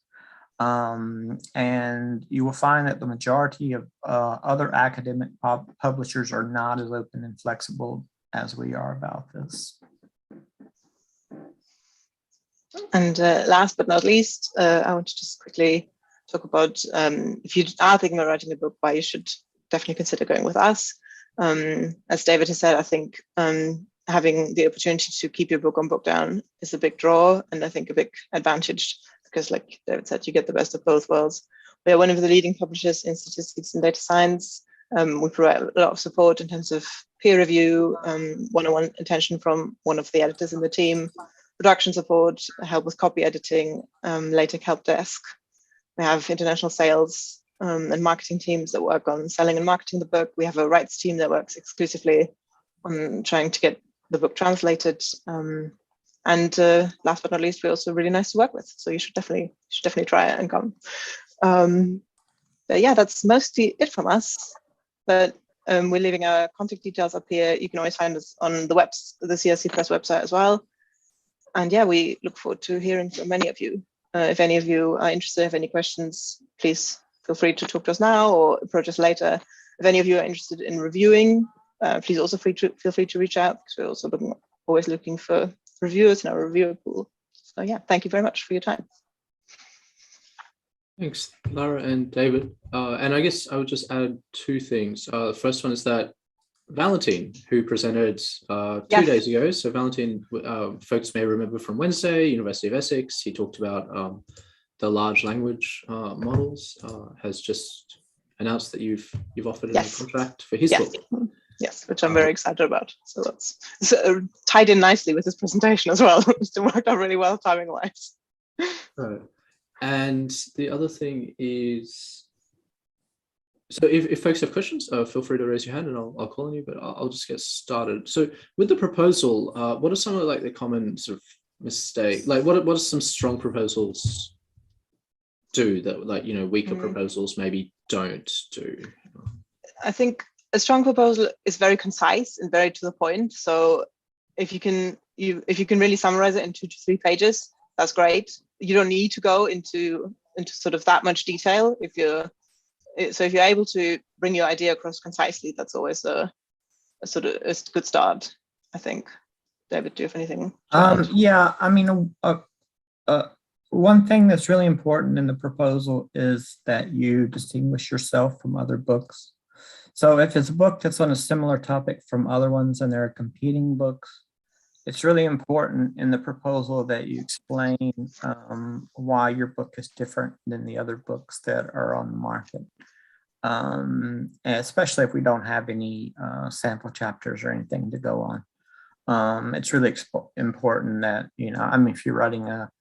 And you will find that the majority of other academic publishers are not as open and flexible as we are about this. And last but not least, I want to just quickly talk about if you are thinking of writing a book, why you should definitely consider going with us. As David has said, I think having the opportunity to keep your book on book down is a big draw, and I think a big advantage, because like David said, you get the best of both worlds. We are one of the leading publishers in statistics and data science. We provide a lot of support in terms of peer review, one-on-one attention from one of the editors in the team, production support, help with copy editing, LaTeX help desk, We have international sales and marketing teams that work on selling and marketing the book. We have a rights team that works exclusively on trying to get the book translated. And last but not least, we're also really nice to work with. So you should definitely try it and come. But yeah, that's mostly it from us. But we're leaving our contact details up here. You can always find us on the CRC Press website as well. And yeah, we look forward to hearing from many of you. If any of you are interested, have any questions, please feel free to talk to us now or approach us later. If any of you are interested in reviewing, please also feel free to reach out, because we're also always looking for reviewers in our reviewer pool. So yeah, thank you very much for your time. Thanks, Lara and David. And I guess I would just add two things. The first one is that Valentin, who presented 2 days ago. So Valentin, folks may remember from Wednesday, University of Essex. He talked about the large language models. Has just announced that you've offered a contract for his book. Yes, which I'm very excited about. So that's tied in nicely with this presentation as well. It's worked out really well timing-wise. Right. And the other thing is, so if folks have questions, feel free to raise your hand and I'll call on you, but I'll just get started. So with the proposal, what are some of like the common sort of mistake? Like what are some strong proposals do that, like, you know, weaker proposals maybe don't do? I think a strong proposal is very concise and very to the point. So if you can really summarize it in 2 to 3 pages, that's great. You don't need to go into sort of that much detail. If you're able to bring your idea across concisely, that's always a good start, I think. David, do you have anything? Yeah, I mean, one thing that's really important in the proposal is that you distinguish yourself from other books. So if it's a book that's on a similar topic from other ones and there are competing books, it's really important in the proposal that you explain why your book is different than the other books that are on the market. Especially if we don't have any sample chapters or anything to go on. It's really important that, you know, I mean, if you're writing a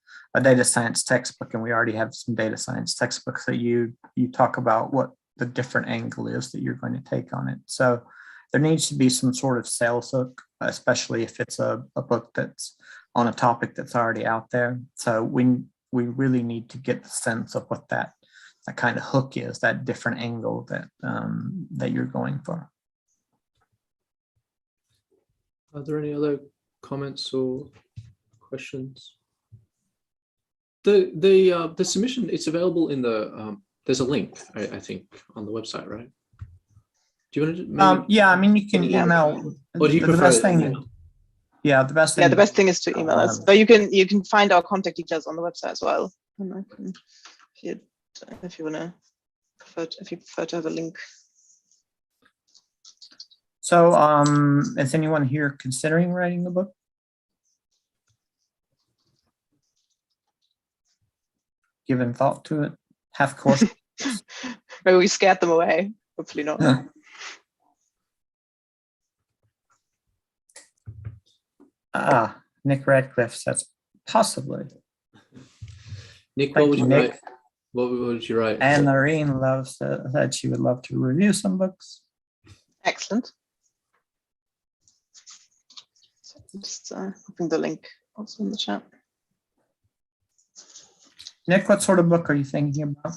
data science textbook, and we already have some data science textbooks, that you talk about what the different angle is that you're going to take on it. So there needs to be some sort of sales hook, especially if it's a book that's on a topic that's already out there. So we really need to get the sense of what that kind of hook is, that different angle that you're going for. Are there any other comments or questions? The submission, it's available in the there's a link, I think, on the website, right? Do you want to maybe, yeah, I mean, you can email. Or do you prefer the best thing? Yeah, the best thing. Yeah, the best thing is to email us. But you can find our contact details on the website as well. And I can, if you prefer to have a link. So, is anyone here considering writing a book? Given thought to it, have course. Maybe we scared them away. Hopefully not. Nick Radcliffe says possibly. Nick, what would you write? What would you write? And Lorraine said she would love to review some books. Excellent. So just putting the link also in the chat. Nick, what sort of book are you thinking about?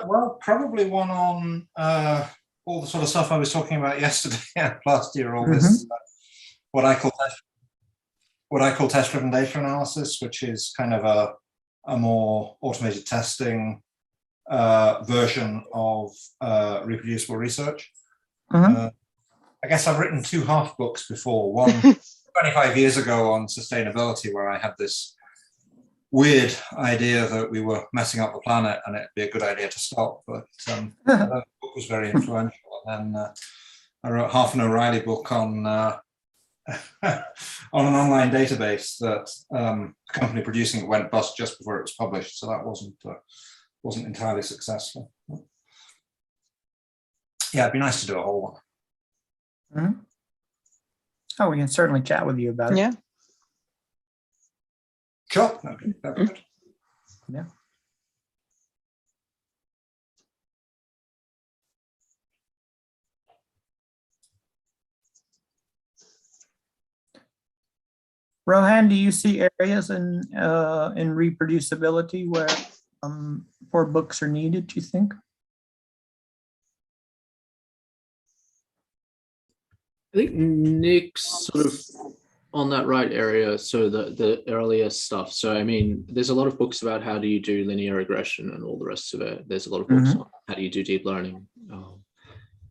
Well, probably one on all the sort of stuff I was talking about yesterday and last year. All this what I call test-driven data analysis, which is kind of a more automated testing version of reproducible research. I guess I've written 2 half books before. One 25 years ago on sustainability, where I had this weird idea that we were messing up the planet and it'd be a good idea to stop. But that book was very influential. And then I wrote half an O'Reilly book on on an online database that the company producing it went bust just before it was published. So that wasn't entirely successful. Yeah, it'd be nice to do a whole one. Oh, we can certainly chat with you about it. Yeah. Sure. Okay. That'd be good. Yeah. Rohan, do you see areas in reproducibility where more books are needed, do you think? I think Nick's sort of on that right area. So the earlier stuff. So I mean, there's a lot of books about how do you do linear regression and all the rest of it. There's a lot of books on how do you do deep learning.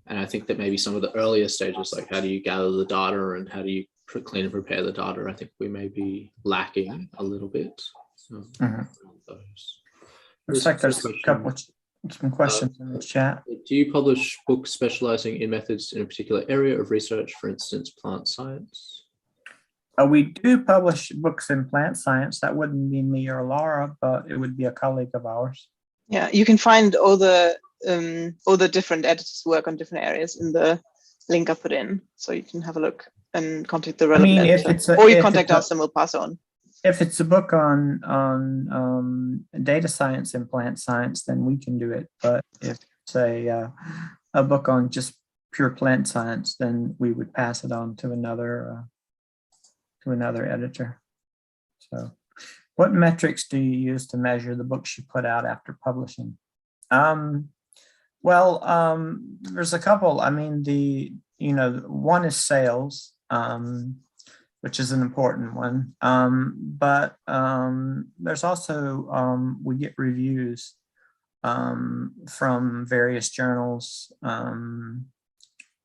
And I think that maybe some of the earlier stages, like how do you gather the data and how do you clean and prepare the data, I think we may be lacking a little bit. So, Looks like there's a couple of some questions in the chat. Do you publish books specializing in methods in a particular area of research, for instance, plant science? We do publish books in plant science. That wouldn't be me or Laura, but it would be a colleague of ours. Yeah, you can find all the different editors who work on different areas in the link I put in, so you can have a look and contact the relevant editor. Or you contact us and we'll pass on. If it's a book on data science and plant science, then we can do it. But if it's a book on just pure plant science, then we would pass it on to another editor. So, what metrics do you use to measure the books you put out after publishing? There's a couple. I mean, one is sales, which is an important one. But there's also, we get reviews from various journals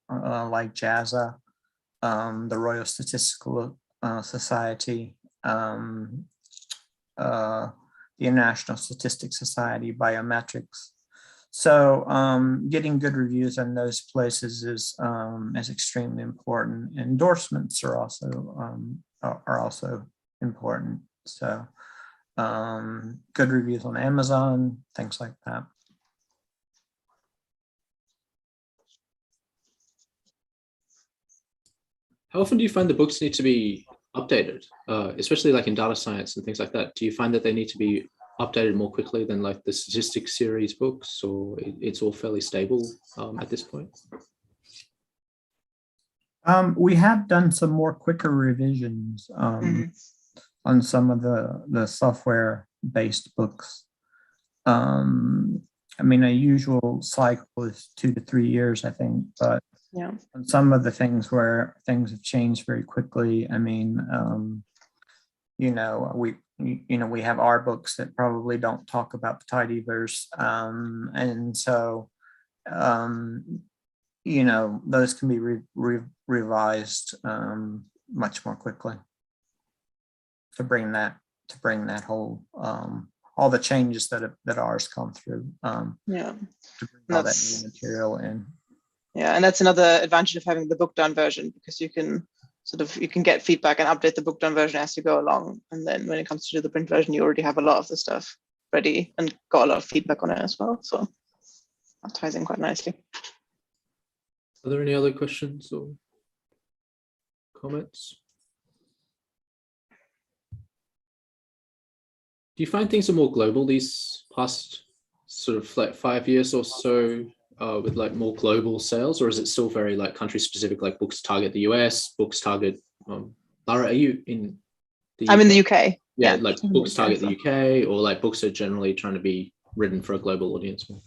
like JASA, the Royal Statistical Society, the International Statistics Society, Biometrics. So getting good reviews in those places is extremely important. Endorsements are also important. So good reviews on Amazon, things like that. How often do you find the books need to be updated, especially like in data science and things like that? Do you find that they need to be updated more quickly than like the statistics series books, or it's all fairly stable at this point? We have done some more quicker revisions on some of the software-based books. I mean, a usual cycle is 2 to 3 years, I think, but yeah, on some of the things where things have changed very quickly, I mean, we have our books that probably don't talk about the tidyverse, and so those can be revised much more quickly to bring that whole all the changes that ours come through. To bring all that new material in. Yeah, and that's another advantage of having the book done version, because you can get feedback and update the book done version as you go along. And then when it comes to the print version, you already have a lot of the stuff ready and got a lot of feedback on it as well. So that ties in quite nicely. Are there any other questions or comments? Do you find things are more global these past sort of like 5 years or so? With like more global sales, or is it still very like country specific, like books target the US, books target Lara, are you in the UK? I'm in the UK. Yeah, like books target the UK, or like books are generally trying to be written for a global audience more?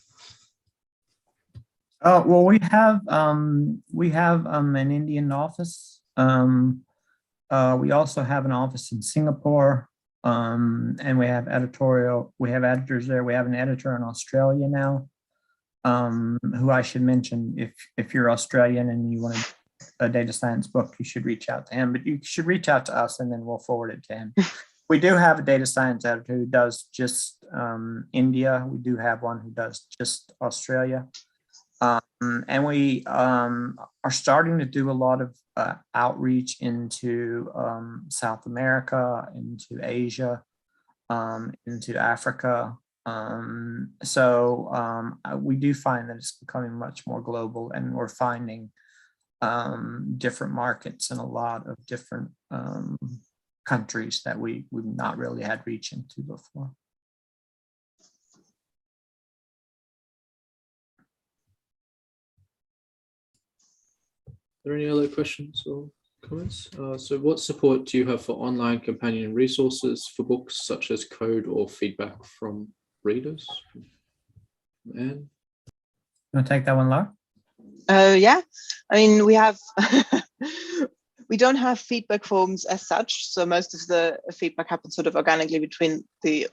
Well, we have an Indian office. We also have an office in Singapore, and we have editors there. We have an editor in Australia now, who I should mention. If you're Australian and you want a data science book, you should reach out to him, but you should reach out to us and then we'll forward it to him. We do have a data science editor who does just India. We do have one who does just Australia. And we are starting to do a lot of outreach into South America, into Asia, into Africa. We do find that it's becoming much more global, and we're finding different markets in a lot of different countries that we've not really had reach into before. Are there any other questions or comments? So what support do you have for online companion resources for books such as code or feedback from readers? Anne? You want to take that one, Laura? Yeah, I mean, we have, we don't have feedback forms as such. So most of the feedback happens sort of organically between the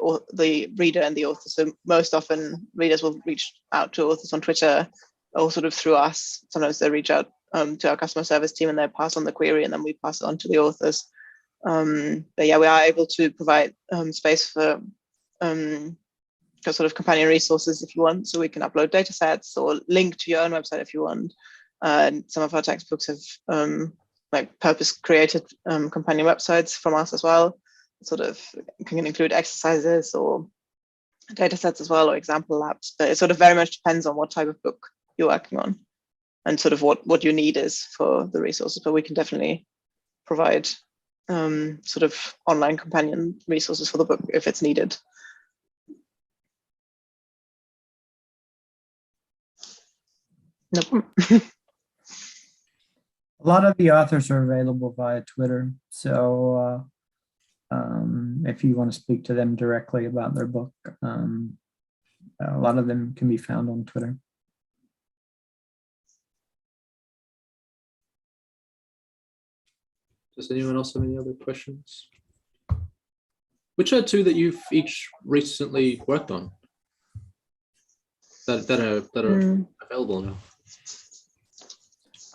reader and the author. So most often readers will reach out to authors on Twitter or sort of through us. Sometimes they reach out to our customer service team and they pass on the query and then we pass it on to the authors. But yeah, we are able to provide space for sort of companion resources if you want. So we can upload data sets or link to your own website if you want. And some of our textbooks have like purpose created companion websites from us as well. Sort of can include exercises or data sets as well, or example labs. But it sort of very much depends on what type of book you're working on and sort of what your need is for the resources. But we can definitely provide sort of online companion resources for the book if it's needed. Nope. A lot of the authors are available via Twitter. So if you want to speak to them directly about their book, a lot of them can be found on Twitter. Does anyone else have any other questions? Which are two that you've each recently worked on that are available now?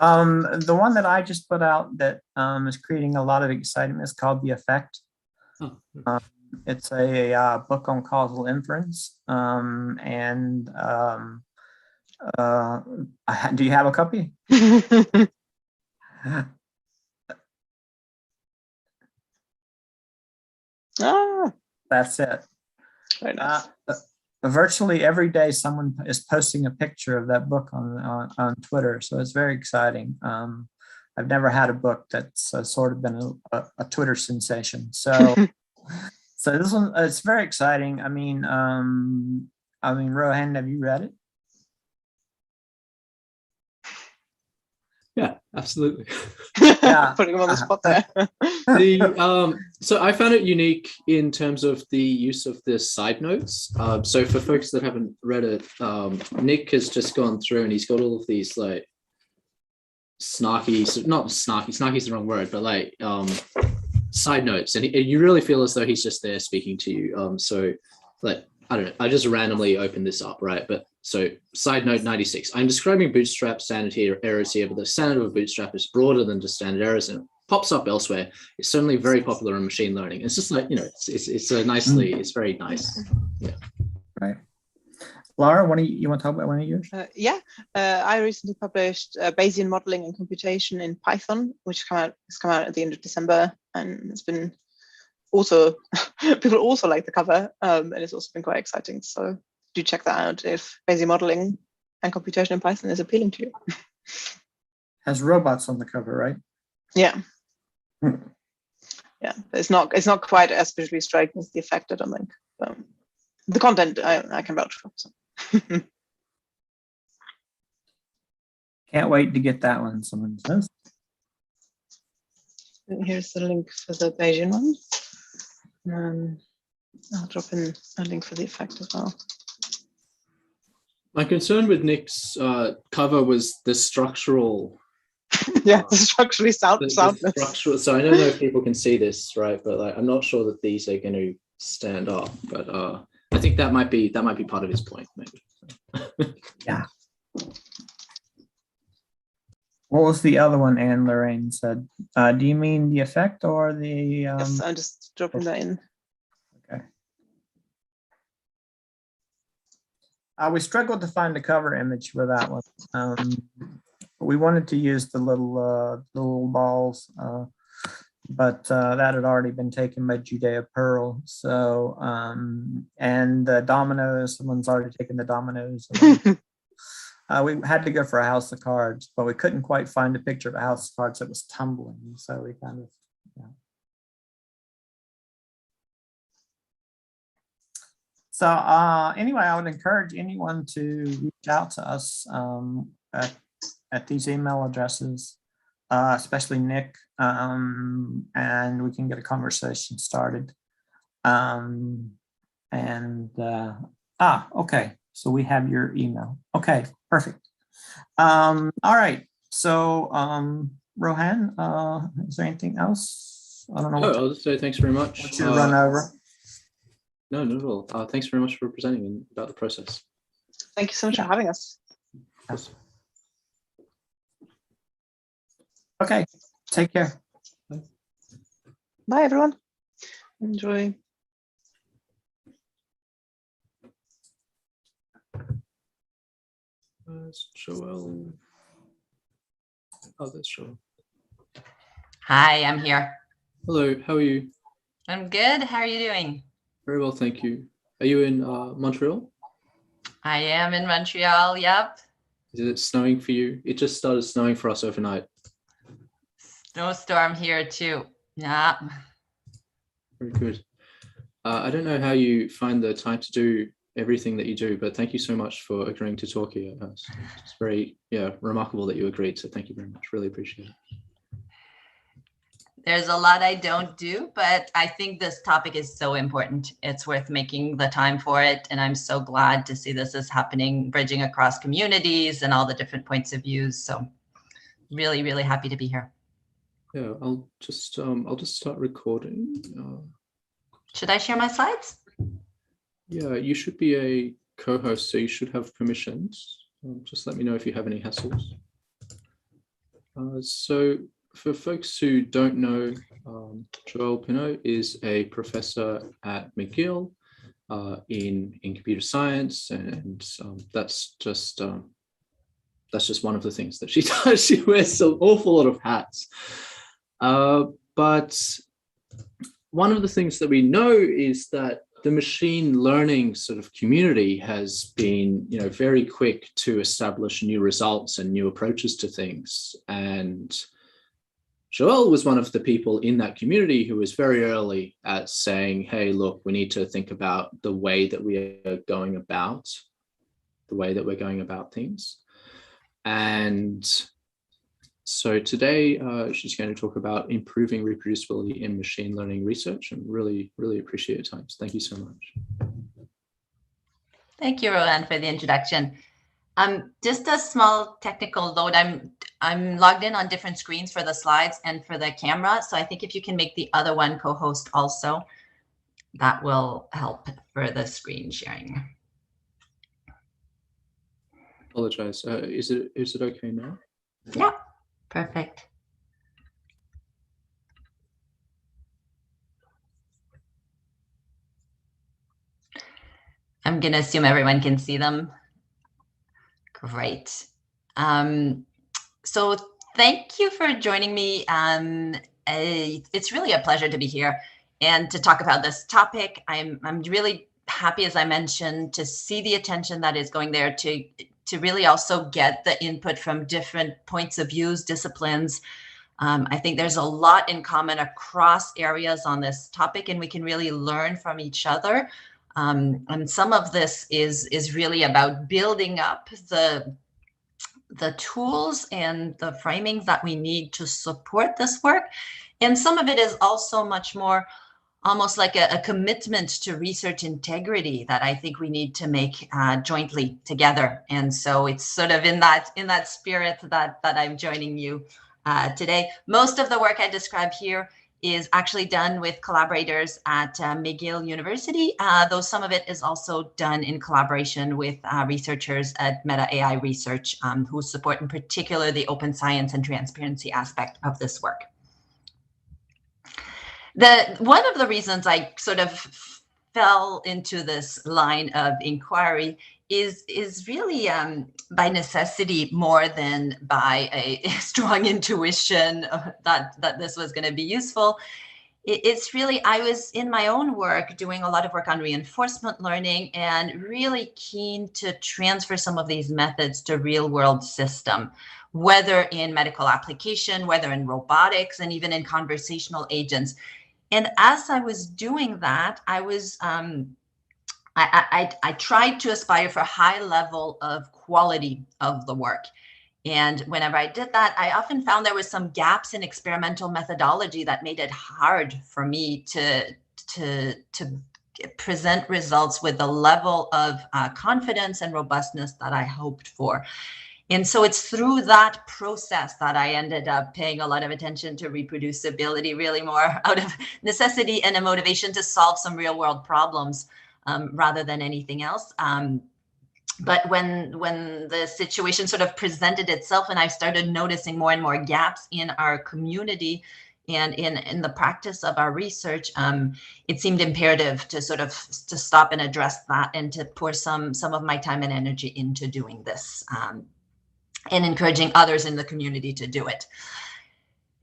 The one that I just put out that is creating a lot of excitement is called The Effect. Oh. It's a book on causal inference. Do you have a copy? That's it. Very nice. Virtually every day someone is posting a picture of that book on Twitter, so it's very exciting. I've never had a book that's sort of been a Twitter sensation, so so this one, it's very exciting. I mean Rohan, have you read it? Yeah, absolutely. Yeah. Putting him on the spot there. So I found it unique in terms of the use of the side notes. So for folks that haven't read it, Nick has just gone through and he's got all of these like not snarky is the wrong word, but like side notes, and you really feel as though he's just there speaking to you. So like, I don't know, I just randomly opened this up, right? But so side note 96, I'm describing bootstrap standard errors here, but the standard of a bootstrap is broader than just standard errors and it pops up elsewhere. It's certainly very popular in machine learning. It's just like, you know, it's very nice. Yeah. Right. Laura, you want to talk about one of yours? I recently published Bayesian modeling and computation in Python, which has come out at the end of December, and it's been also people also like the cover, and it's also been quite exciting. So do check that out if Bayesian modeling and computation in Python is appealing to you. Has robots on the cover, right? Yeah. Yeah, it's not quite as visually striking as The Effect, I don't think. The content I can vouch for. So. Can't wait to get that one, someone says. Here's the link for the Bayesian one. I'll drop in a link for The Effect as well. My concern with Nick's cover was the structural. Yeah, the structurally soundness. Structural. So I don't know if people can see this, right? But like, I'm not sure that these are going to stand up. But I think that might be part of his point, maybe. Yeah. What was the other one Anne Lorraine said? Do you mean The Effect or the... Yes, I'm just dropping that in. Okay. We struggled to find the cover image for that one. We wanted to use the little balls, but that had already been taken by Judea Pearl. So, and the dominoes, someone's already taken the dominoes. We had to go for a house of cards, but we couldn't quite find a picture of a house of cards that was tumbling. So we kind of, So anyway, I would encourage anyone to reach out to us at these email addresses, especially Nick, and we can get a conversation started. Okay. So we have your email. Okay, perfect. All right. So Rohan, is there anything else? I don't know. No, I'll just say thanks very much. Want you to run over? No, not at all. Thanks very much for presenting about the process. Thank you so much for having us. Okay, take care. Bye, everyone. Enjoy. Joelle. Oh, that's Joelle. Hi, I'm here. Hello, how are you? I'm good. How are you doing? Very well, thank you. Are you in Montreal? I am in Montreal. Yep. Is it snowing for you? It just started snowing for us overnight. Snowstorm here too. Yeah. Very good. I don't know how you find the time to do everything that you do, but thank you so much for agreeing to talk here. It's very, remarkable that you agreed. So thank you very much. Really appreciate it. There's a lot I don't do, but I think this topic is so important. It's worth making the time for it. And I'm so glad to see this is happening, bridging across communities and all the different points of views. So really, really happy to be here. Yeah, I'll just start recording. Should I share my slides? Yeah, you should be a co-host, so you should have permissions. Just let me know if you have any hassles. So for folks who don't know, Joelle Pineau is a professor at McGill in computer science, and that's just one of the things that she does. She wears an awful lot of hats. But one of the things that we know is that the machine learning sort of community has been, very quick to establish new results and new approaches to things. And Joelle was one of the people in that community who was very early at saying, hey, look, we need to think about the way that we're going about things. And so today she's going to talk about improving reproducibility in machine learning research, and really, really appreciate your time. So thank you so much. Thank you, Roland, for the introduction. Just a small technical note. I'm logged in on different screens for the slides and for the camera. So I think if you can make the other one co-host also, that will help for the screen sharing. Apologize. Is it okay now? Yeah, perfect. I'm going to assume everyone can see them. Great. So thank you for joining me. It's really a pleasure to be here and to talk about this topic. I'm really happy, as I mentioned, to see the attention that is going there, to really also get the input from different points of views, disciplines. I think there's a lot in common across areas on this topic, and we can really learn from each other. And some of this is really about building up the tools and the framings that we need to support this work. And some of it is also much more almost like a commitment to research integrity that I think we need to make jointly together. And so it's sort of in that spirit that I'm joining you today. Most of the work I describe here is actually done with collaborators at McGill University, though some of it is also done in collaboration with researchers at Meta AI Research, who support in particular the open science and transparency aspect of this work. One of the reasons I sort of fell into this line of inquiry is really by necessity more than by a strong intuition that this was going to be useful. It's really, I was in my own work doing a lot of work on reinforcement learning and really keen to transfer some of these methods to real world system, whether in medical application, whether in robotics, and even in conversational agents. And as I was doing that, I was I tried to aspire for a high level of quality of the work. And whenever I did that, I often found there was some gaps in experimental methodology that made it hard for me to present results with the level of confidence and robustness that I hoped for. And so it's through that process that I ended up paying a lot of attention to reproducibility, really more out of necessity and a motivation to solve some real world problems rather than anything else. But when the situation sort of presented itself and I started noticing more and more gaps in our community and in the practice of our research, it seemed imperative to sort of to stop and address that and to pour some of my time and energy into doing this and encouraging others in the community to do it.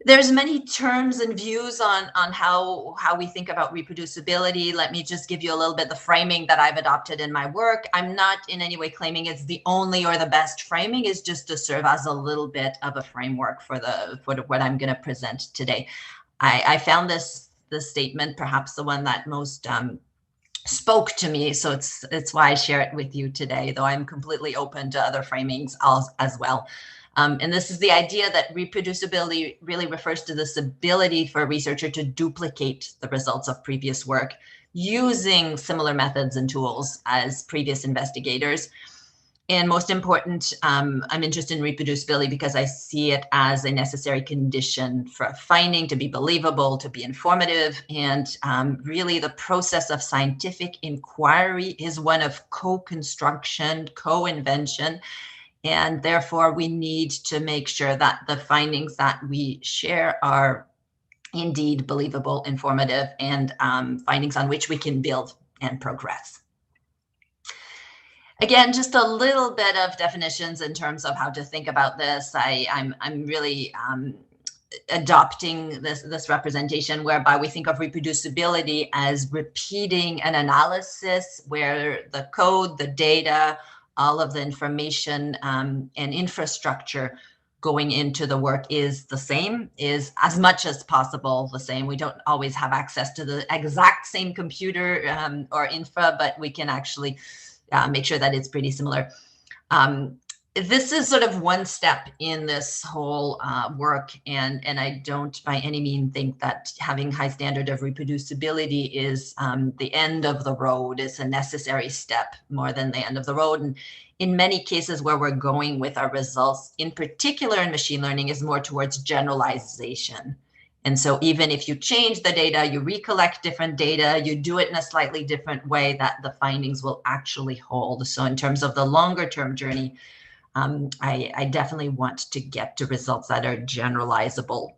There's many terms and views on how we think about reproducibility. Let me just give you a little bit the framing that I've adopted in my work. I'm not in any way claiming it's the only or the best framing. It's just to serve as a little bit of a framework for what I'm going to present today. I found this statement perhaps the one that most spoke to me, so it's why I share it with you today, though I'm completely open to other framings as well. And this is the idea that reproducibility really refers to this ability for a researcher to duplicate the results of previous work using similar methods and tools as previous investigators. And most important, I'm interested in reproducibility because I see it as a necessary condition for a finding to be believable, to be informative. And really the process of scientific inquiry is one of co-construction, co-invention. And therefore, we need to make sure that the findings that we share are indeed believable, informative, and findings on which we can build and progress. Again, just a little bit of definitions in terms of how to think about this. I'm really adopting this representation whereby we think of reproducibility as repeating an analysis where the code, the data, all of the information and infrastructure going into the work is the same, is as much as possible the same. We don't always have access to the exact same computer or infra, but we can actually make sure that it's pretty similar. This is sort of one step in this whole work, and I don't by any means think that having high standard of reproducibility is the end of the road. It's a necessary step more than the end of the road. And in many cases where we're going with our results, in particular in machine learning, is more towards generalization. And so even if you change the data, you recollect different data, you do it in a slightly different way, that the findings will actually hold. So in terms of the longer term journey, I definitely want to get to results that are generalizable.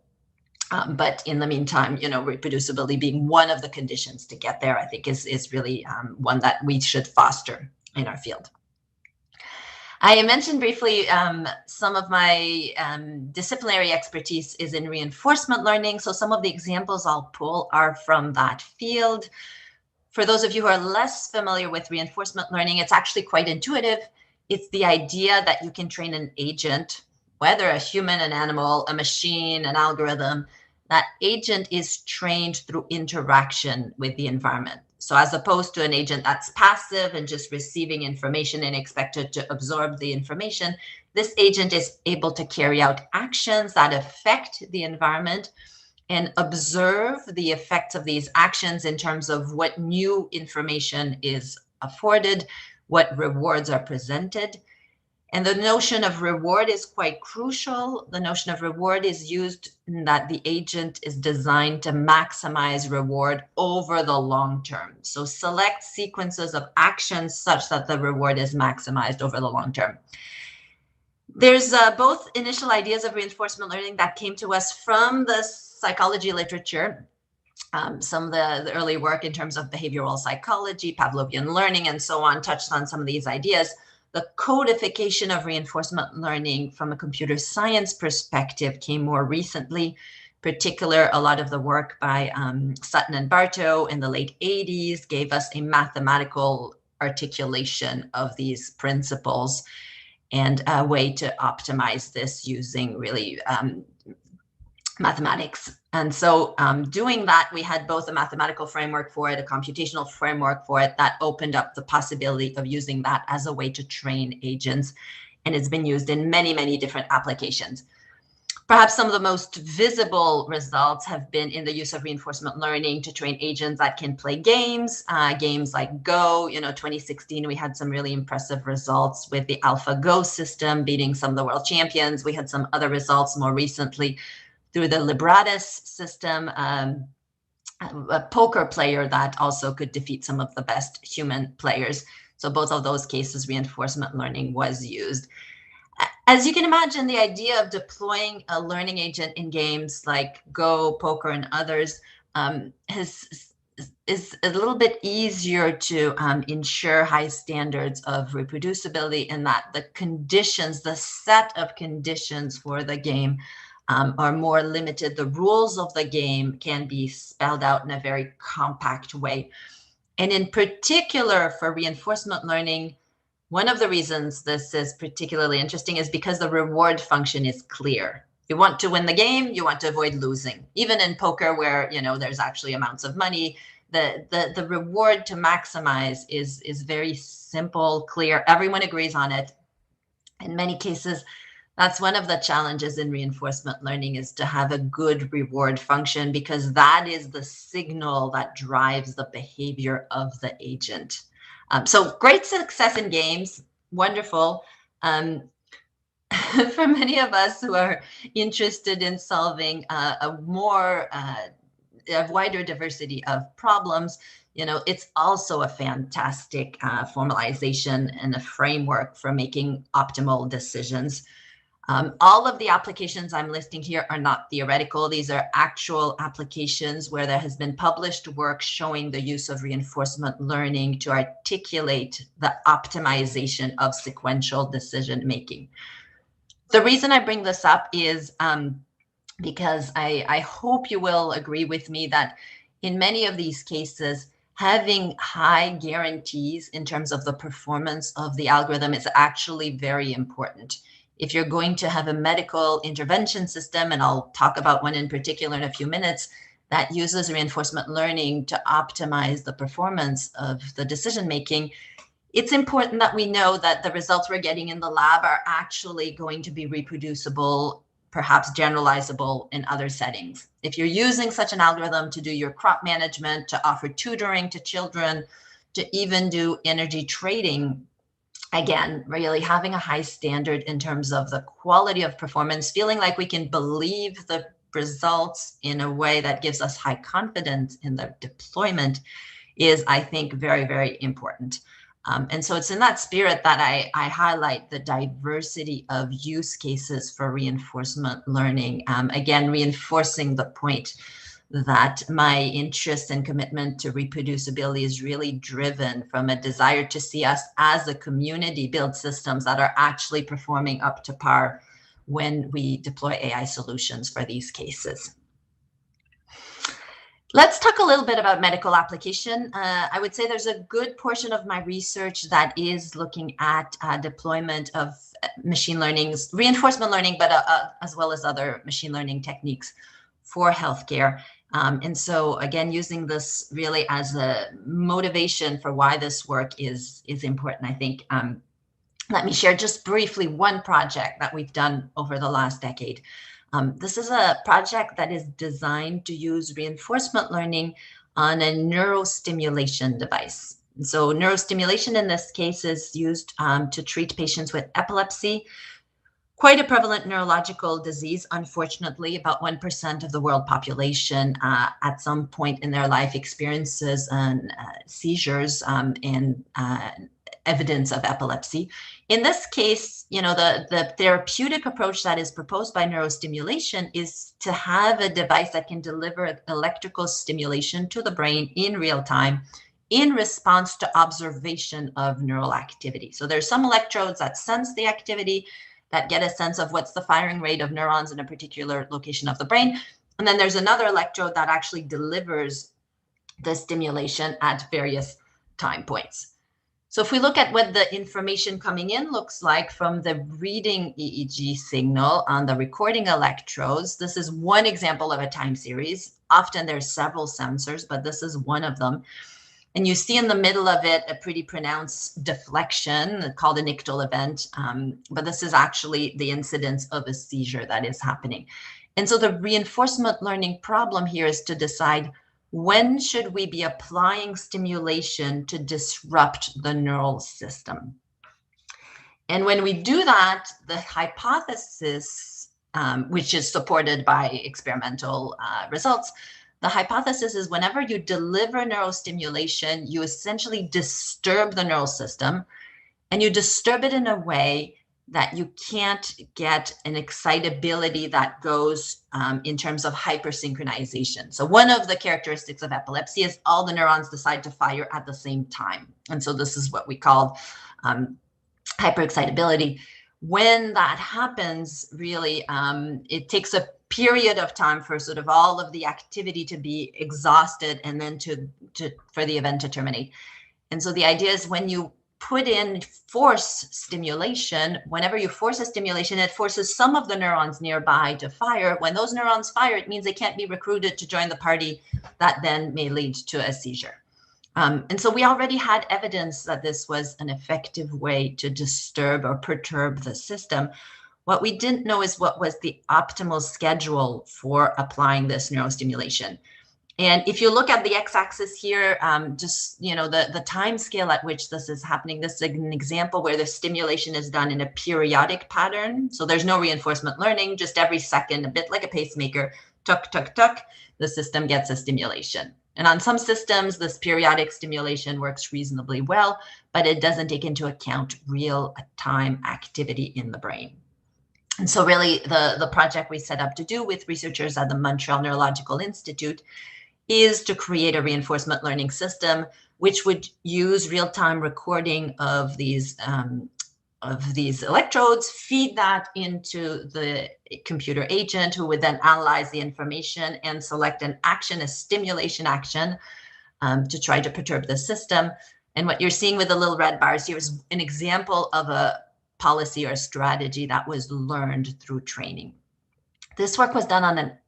But in the meantime, reproducibility being one of the conditions to get there, I think is really one that we should foster in our field. I mentioned briefly some of my disciplinary expertise is in reinforcement learning. So some of the examples I'll pull are from that field. For those of you who are less familiar with reinforcement learning, it's actually quite intuitive. It's the idea that you can train an agent, whether a human, an animal, a machine, an algorithm. That agent is trained through interaction with the environment. So as opposed to an agent that's passive and just receiving information and expected to absorb the information, this agent is able to carry out actions that affect the environment and observe the effects of these actions in terms of what new information is afforded, what rewards are presented. And the notion of reward is quite crucial. The notion of reward is used in that the agent is designed to maximize reward over the long term. So select sequences of actions such that the reward is maximized over the long term. There's both initial ideas of reinforcement learning that came to us from the psychology literature, some of the early work in terms of behavioral psychology, Pavlovian learning, and so on, touched on some of these ideas. The codification of reinforcement learning from a computer science perspective came more recently. Particular, a lot of the work by Sutton and Bartow in the late 80s gave us a mathematical articulation of these principles and a way to optimize this using really mathematics. And so doing that, we had both a mathematical framework for it, a computational framework for it that opened up the possibility of using that as a way to train agents. And it's been used in many, many different applications. Perhaps some of the most visible results have been in the use of reinforcement learning to train agents that can play games, games like Go. 2016, we had some really impressive results with the AlphaGo system, beating some of the world champions. We had some other results more recently through the Libratus system, a poker player that also could defeat some of the best human players. So both of those cases, reinforcement learning was used. As you can imagine, the idea of deploying a learning agent in games like Go, poker, and others is a little bit easier to ensure high standards of reproducibility, in that the conditions, the set of conditions for the game are more limited. The rules of the game can be spelled out in a very compact way. And in particular for reinforcement learning, one of the reasons this is particularly interesting is because the reward function is clear. You want to win the game, you want to avoid losing. Even in poker, where there's actually amounts of money, the reward to maximize is very simple, clear. Everyone agrees on it. In many cases, that's one of the challenges in reinforcement learning, is to have a good reward function, because that is the signal that drives the behavior of the agent. So great success in games, wonderful. For many of us who are interested in solving a wider diversity of problems, it's also a fantastic formalization and a framework for making optimal decisions. All of the applications I'm listing here are not theoretical. These are actual applications where there has been published work showing the use of reinforcement learning to articulate the optimization of sequential decision making. The reason I bring this up is because I hope you will agree with me that in many of these cases, having high guarantees in terms of the performance of the algorithm is actually very important. If you're going to have a medical intervention system, and I'll talk about one in particular in a few minutes, that uses reinforcement learning to optimize the performance of the decision making, it's important that we know that the results we're getting in the lab are actually going to be reproducible, perhaps generalizable in other settings. If you're using such an algorithm to do your crop management, to offer tutoring to children, to even do energy trading, again, really having a high standard in terms of the quality of performance, feeling like we can believe the results in a way that gives us high confidence in the deployment is, I think, very, very important. And so it's in that spirit that I highlight the diversity of use cases for reinforcement learning. Again, reinforcing the point that my interest and commitment to reproducibility is really driven from a desire to see us as a community build systems that are actually performing up to par when we deploy AI solutions for these cases. Let's talk a little bit about medical application. I would say there's a good portion of my research that is looking at deployment of machine learning, reinforcement learning, but as well as other machine learning techniques for healthcare. And so again, using this really as a motivation for why this work is important, I think. Let me share just briefly one project that we've done over the last decade. This is a project that is designed to use reinforcement learning on a neurostimulation device. And so neurostimulation in this case is used to treat patients with epilepsy. Quite a prevalent neurological disease. Unfortunately, about 1% of the world population at some point in their life experiences seizures and evidence of epilepsy. In this case, the therapeutic approach that is proposed by neurostimulation is to have a device that can deliver electrical stimulation to the brain in real time in response to observation of neural activity. So there's some electrodes that sense the activity, that get a sense of what's the firing rate of neurons in a particular location of the brain. And then there's another electrode that actually delivers the stimulation at various time points. So if we look at what the information coming in looks like from the reading EEG signal on the recording electrodes, this is one example of a time series. Often there's several sensors, but this is one of them. And you see in the middle of it a pretty pronounced deflection called a nictal event. But this is actually the incidence of a seizure that is happening. And so the reinforcement learning problem here is to decide, when should we be applying stimulation to disrupt the neural system? And when we do that, the hypothesis, which is supported by experimental results, the hypothesis is whenever you deliver neurostimulation, you essentially disturb the neural system, and you disturb it in a way that you can't get an excitability that goes in terms of hypersynchronization. So one of the characteristics of epilepsy is all the neurons decide to fire at the same time. And so this is what we call hyperexcitability. When that happens, really, it takes a period of time for sort of all of the activity to be exhausted and then for the event to terminate. And so the idea is when you put in force stimulation, whenever you force a stimulation, it forces some of the neurons nearby to fire. When those neurons fire, it means they can't be recruited to join the party. That then may lead to a seizure. And so we already had evidence that this was an effective way to disturb or perturb the system. What we didn't know is what was the optimal schedule for applying this neurostimulation. And if you look at the x-axis here, just, the time scale at which this is happening, this is an example where the stimulation is done in a periodic pattern. So there's no reinforcement learning, just every second, a bit like a pacemaker, tuck, tuck, tuck, the system gets a stimulation. And on some systems, this periodic stimulation works reasonably well, but it doesn't take into account real-time activity in the brain. And so really the project we set up to do with researchers at the Montreal Neurological Institute is to create a reinforcement learning system which would use real-time recording of these electrodes, feed that into the computer agent, who would then analyze the information and select an action, a stimulation action, to try to perturb the system. And what you're seeing with the little red bars here is an example of a policy or strategy that was learned through training. This work was done on an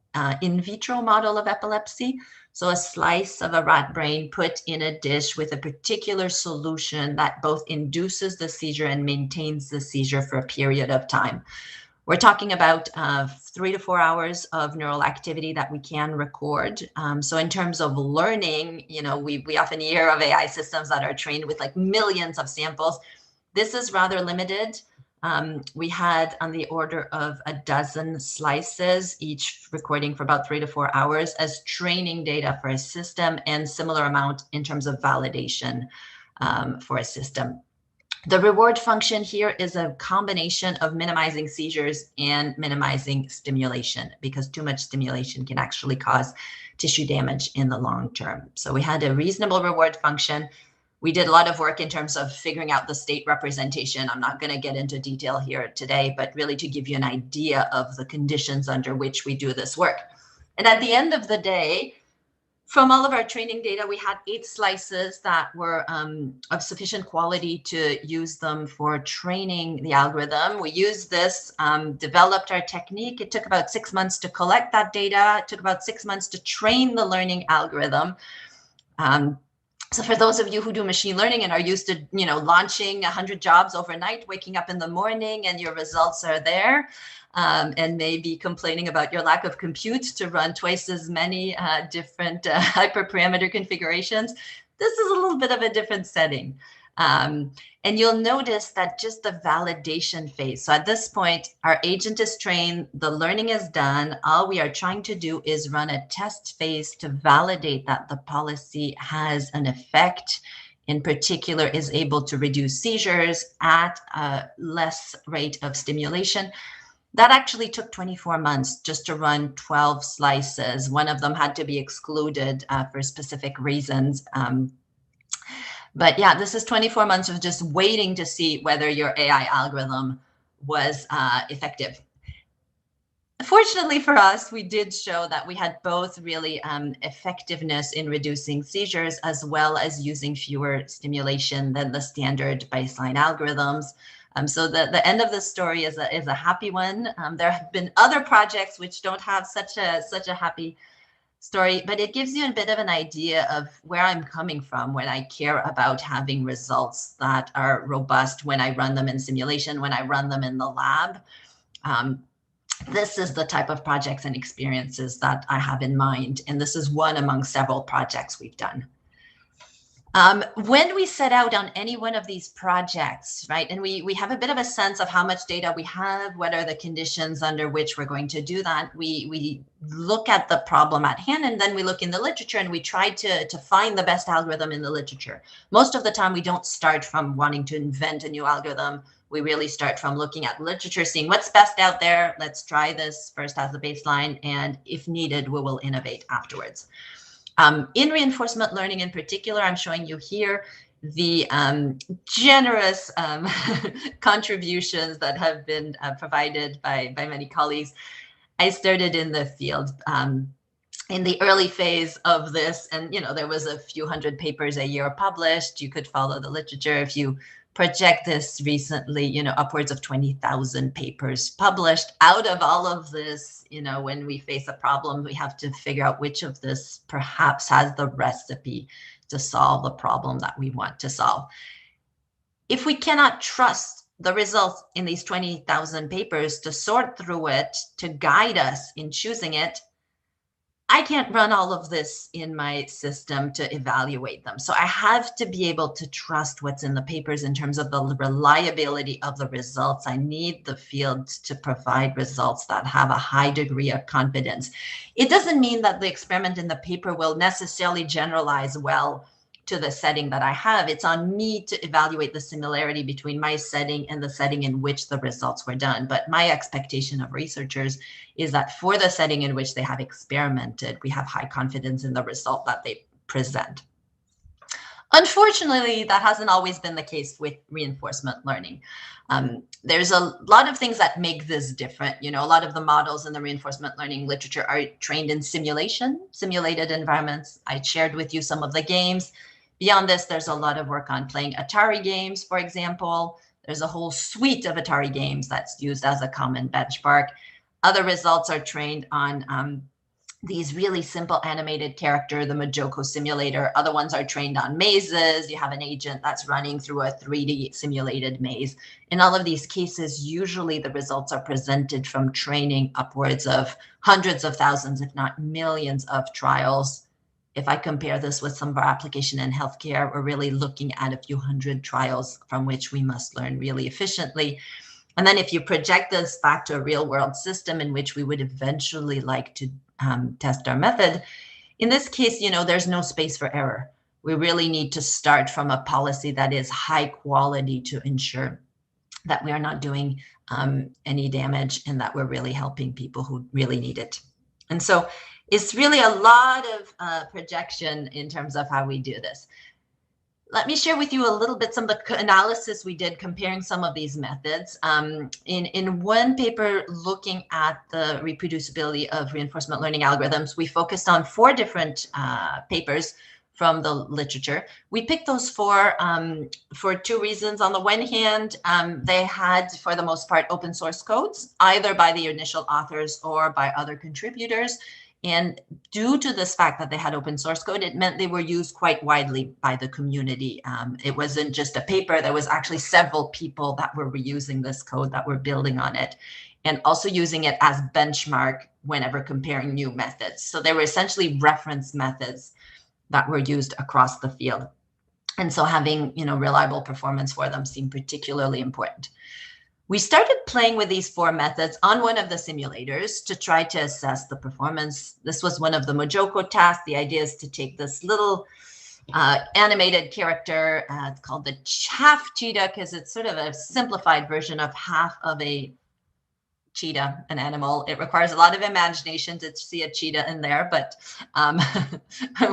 in vitro model of epilepsy. So a slice of a rat brain put in a dish with a particular solution that both induces the seizure and maintains the seizure for a period of time. We're talking about 3 to 4 hours of neural activity that we can record. So in terms of learning, we often hear of AI systems that are trained with like millions of samples. This is rather limited. We had on the order of a dozen slices, each recording for about 3 to 4 hours as training data for a system, and similar amount in terms of validation for a system. The reward function here is a combination of minimizing seizures and minimizing stimulation, because too much stimulation can actually cause tissue damage in the long term. So we had a reasonable reward function. We did a lot of work in terms of figuring out the state representation. I'm not going to get into detail here today, but really to give you an idea of the conditions under which we do this work. And at the end of the day, from all of our training data, we had 8 slices that were of sufficient quality to use them for training the algorithm. We used this, developed our technique. It took about 6 months to collect that data. It took about 6 months to train the learning algorithm. So for those of you who do machine learning and are used to, launching 100 jobs overnight, waking up in the morning and your results are there, and maybe complaining about your lack of compute to run twice as many different hyperparameter configurations, this is a little bit of a different setting. And you'll notice that just the validation phase. So at this point, our agent is trained, the learning is done. All we are trying to do is run a test phase to validate that the policy has an effect, in particular is able to reduce seizures at a less rate of stimulation. That actually took 24 months just to run 12 slices. One of them had to be excluded for specific reasons. But yeah, this is 24 months of just waiting to see whether your AI algorithm was effective. Fortunately for us, we did show that we had both really effectiveness in reducing seizures as well as using fewer stimulation than the standard baseline algorithms. So the end of the story is a happy one. There have been other projects which don't have such a happy story, but it gives you a bit of an idea of where I'm coming from when I care about having results that are robust when I run them in simulation, when I run them in the lab. This is the type of projects and experiences that I have in mind, and this is one among several projects we've done. When we set out on any one of these projects, right, and we have a bit of a sense of how much data we have, what are the conditions under which we're going to do that, we look at the problem at hand, and then we look in the literature and we try to find the best algorithm in the literature. Most of the time, we don't start from wanting to invent a new algorithm. We really start from looking at literature, seeing what's best out there. Let's try this first as a baseline, and if needed, we will innovate afterwards. In reinforcement learning in particular, I'm showing you here the generous contributions that have been provided by many colleagues. I started in the field in the early phase of this, and there was a few hundred papers a year published. You could follow the literature. If you project this recently, upwards of 20,000 papers published. Out of all of this, when we face a problem, we have to figure out which of this perhaps has the recipe to solve the problem that we want to solve. If we cannot trust the results in these 20,000 papers to sort through it, to guide us in choosing it, I can't run all of this in my system to evaluate them. So I have to be able to trust what's in the papers in terms of the reliability of the results. I need the field to provide results that have a high degree of confidence. It doesn't mean that the experiment in the paper will necessarily generalize well to the setting that I have. It's on me to evaluate the similarity between my setting and the setting in which the results were done. But my expectation of researchers is that for the setting in which they have experimented, we have high confidence in the result that they present. Unfortunately, that hasn't always been the case with reinforcement learning. There's a lot of things that make this different. A lot of the models in the reinforcement learning literature are trained in simulated environments. I shared with you some of the games. Beyond this, there's a lot of work on playing Atari games, for example. There's a whole suite of Atari games that's used as a common benchmark. Other results are trained on these really simple animated character, the Majoko simulator. Other ones are trained on mazes. You have an agent that's running through a 3D simulated maze. In all of these cases, usually the results are presented from training upwards of hundreds of thousands, if not millions of trials. If I compare this with some of our application in healthcare, we're really looking at a few hundred trials from which we must learn really efficiently. And then if you project this back to a real world system in which we would eventually like to test our method, in this case, there's no space for error. We really need to start from a policy that is high quality to ensure that we are not doing any damage and that we're really helping people who really need it. And so it's really a lot of projection in terms of how we do this. Let me share with you a little bit some of the analysis we did comparing some of these methods. In one paper looking at the reproducibility of reinforcement learning algorithms, we focused on 4 different papers from the literature. We picked those for 2 reasons. On the one hand, they had, for the most part, open source codes, either by the initial authors or by other contributors. And due to this fact that they had open source code, it meant they were used quite widely by the community. It wasn't just a paper. There was actually several people that were reusing this code, that were building on it, and also using it as benchmark whenever comparing new methods. So they were essentially reference methods that were used across the field. And so having, reliable performance for them seemed particularly important. We started playing with these 4 methods on one of the simulators to try to assess the performance. This was one of the Majoko tasks. The idea is to take this little animated character, it's called the half cheetah because it's sort of a simplified version of half of a cheetah, an animal. It requires a lot of imagination to see a cheetah in there, but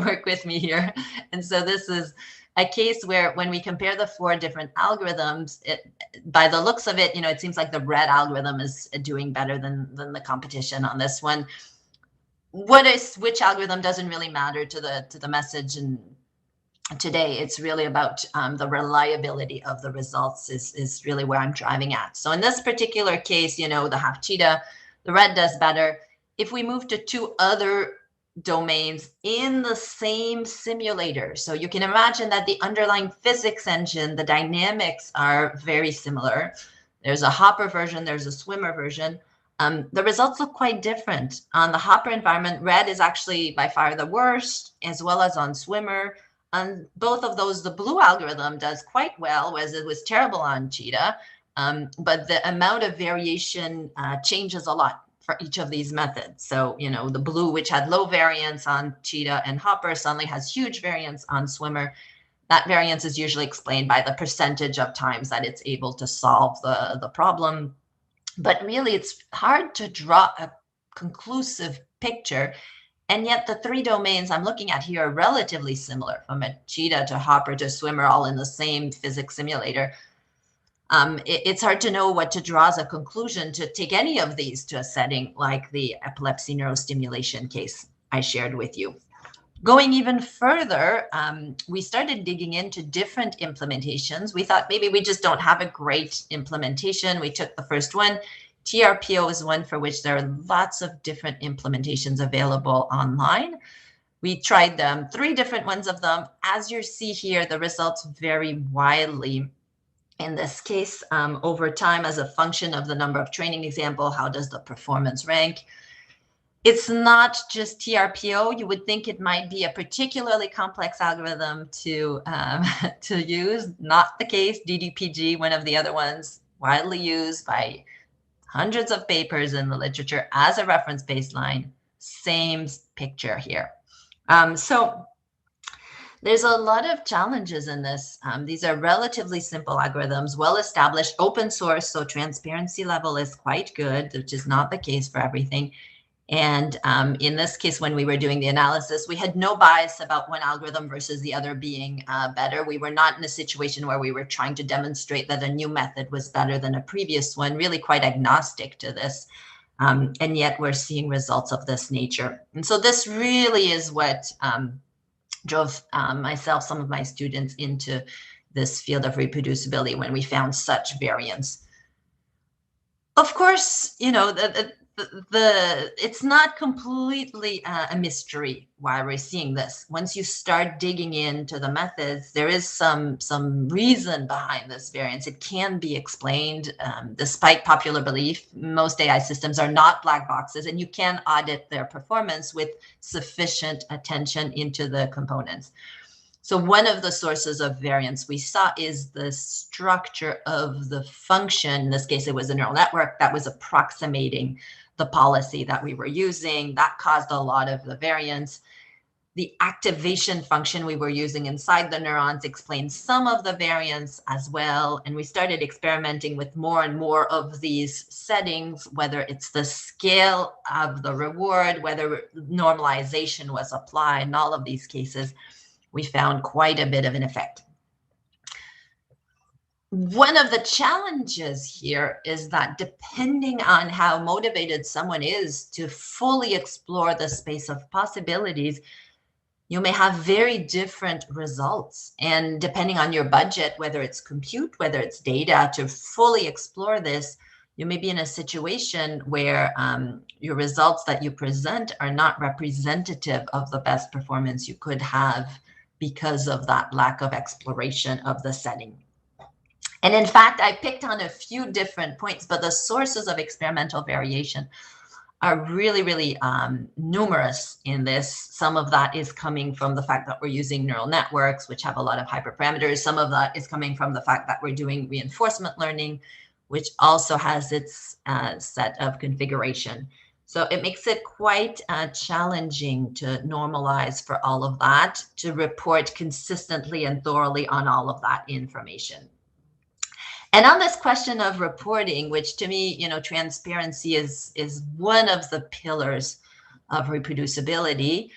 work with me here. And so this is a case where when we compare the 4 different algorithms, by the looks of it, it seems like the red algorithm is doing better than the competition on this one. Which algorithm doesn't really matter to the message, and today it's really about the reliability of the results is really where I'm driving at. So in this particular case, the half cheetah, the red does better. If we move to 2 other domains in the same simulator, so you can imagine that the underlying physics engine, the dynamics are very similar. There's a hopper version, there's a swimmer version. The results look quite different. On the hopper environment, red is actually by far the worst, as well as on swimmer. On both of those, the blue algorithm does quite well, whereas it was terrible on cheetah. But the amount of variation changes a lot for each of these methods. So, the blue, which had low variance on cheetah and hopper, suddenly has huge variance on swimmer. That variance is usually explained by the percentage of times that it's able to solve the problem. But really, it's hard to draw a conclusive picture. And yet the 3 domains I'm looking at here are relatively similar, from a cheetah to hopper to swimmer, all in the same physics simulator. It's hard to know what to draw as a conclusion to take any of these to a setting like the epilepsy neurostimulation case I shared with you. Going even further, we started digging into different implementations. We thought maybe we just don't have a great implementation. We took the first one. TRPO is one for which there are lots of different implementations available online. We tried 3 different ones of them. As you see here, the results vary widely. In this case, over time, as a function of the number of training example, how does the performance rank? It's not just TRPO. You would think it might be a particularly complex algorithm to use. Not the case. DDPG, one of the other ones, widely used by hundreds of papers in the literature as a reference baseline. Same picture here. So there's a lot of challenges in this. These are relatively simple algorithms, well-established, open source, so transparency level is quite good, which is not the case for everything. And in this case, when we were doing the analysis, we had no bias about one algorithm versus the other being better. We were not in a situation where we were trying to demonstrate that a new method was better than a previous one, really quite agnostic to this. And yet we're seeing results of this nature. And so this really is what drove myself, some of my students into this field of reproducibility when we found such variance. Of course, it's not completely a mystery why we're seeing this. Once you start digging into the methods, there is some reason behind this variance. It can be explained. Despite popular belief, most AI systems are not black boxes, and you can audit their performance with sufficient attention into the components. So one of the sources of variance we saw is the structure of the function. In this case, it was a neural network that was approximating the policy that we were using. That caused a lot of the variance. The activation function we were using inside the neurons explains some of the variance as well. And we started experimenting with more and more of these settings, whether it's the scale of the reward, whether normalization was applied. In all of these cases, we found quite a bit of an effect. One of the challenges here is that depending on how motivated someone is to fully explore the space of possibilities, you may have very different results. And depending on your budget, whether it's compute, whether it's data, to fully explore this, you may be in a situation where your results that you present are not representative of the best performance you could have because of that lack of exploration of the setting. And in fact, I picked on a few different points, but the sources of experimental variation are really, really numerous in this. Some of that is coming from the fact that we're using neural networks, which have a lot of hyperparameters. Some of that is coming from the fact that we're doing reinforcement learning, which also has its set of configuration. So it makes it quite challenging to normalize for all of that, to report consistently and thoroughly on all of that information. And on this question of reporting, which to me, transparency is one of the pillars of reproducibility.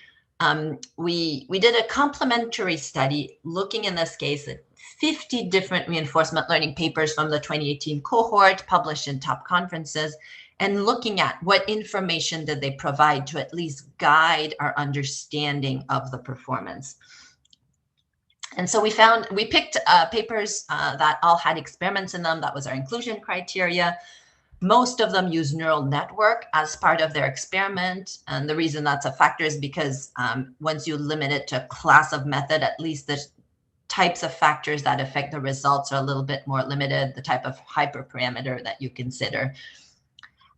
We did a complementary study looking in this case at 50 different reinforcement learning papers from the 2018 cohort published in top conferences, and looking at what information did they provide to at least guide our understanding of the performance. And so we picked papers that all had experiments in them. That was our inclusion criteria. Most of them use neural network as part of their experiment. And the reason that's a factor is because once you limit it to a class of method, at least the types of factors that affect the results are a little bit more limited, the type of hyperparameter that you consider.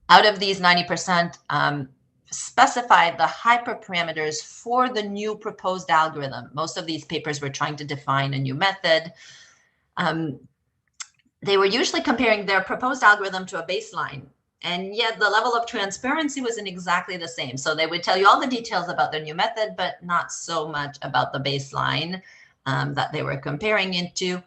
Out of these 90%, specified the hyperparameters for the new proposed algorithm. Most of these papers were trying to define a new method. They were usually comparing their proposed algorithm to a baseline, and yet the level of transparency wasn't exactly the same. So they would tell you all the details about their new method, but not so much about the baseline that they were comparing into.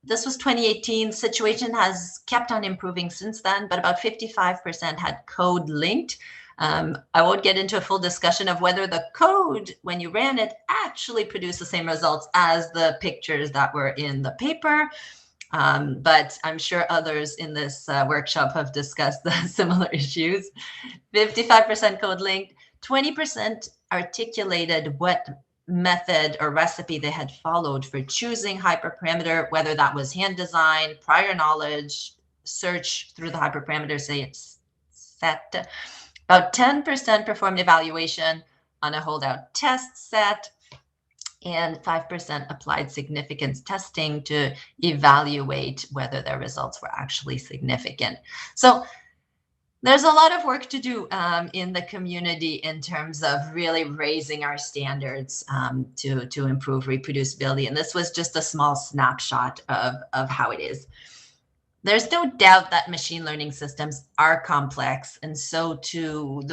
This was 2018. Situation has kept on improving since then, but about 55% had code linked. I won't get into a full discussion of whether the code, when you ran it, actually produced the same results as the pictures that were in the paper. But I'm sure others in this workshop have discussed the similar issues. 55% code linked, 20% articulated what method or recipe they had followed for choosing hyperparameter, whether that was hand design, prior knowledge, search through the hyperparameter set. About 10% performed evaluation on a holdout test set, and 5% applied significance testing to evaluate whether their results were actually significant. So there's a lot of work to do in the community in terms of really raising our standards to improve reproducibility. And this was just a small snapshot of how it is. There's no doubt that machine learning systems are complex. And so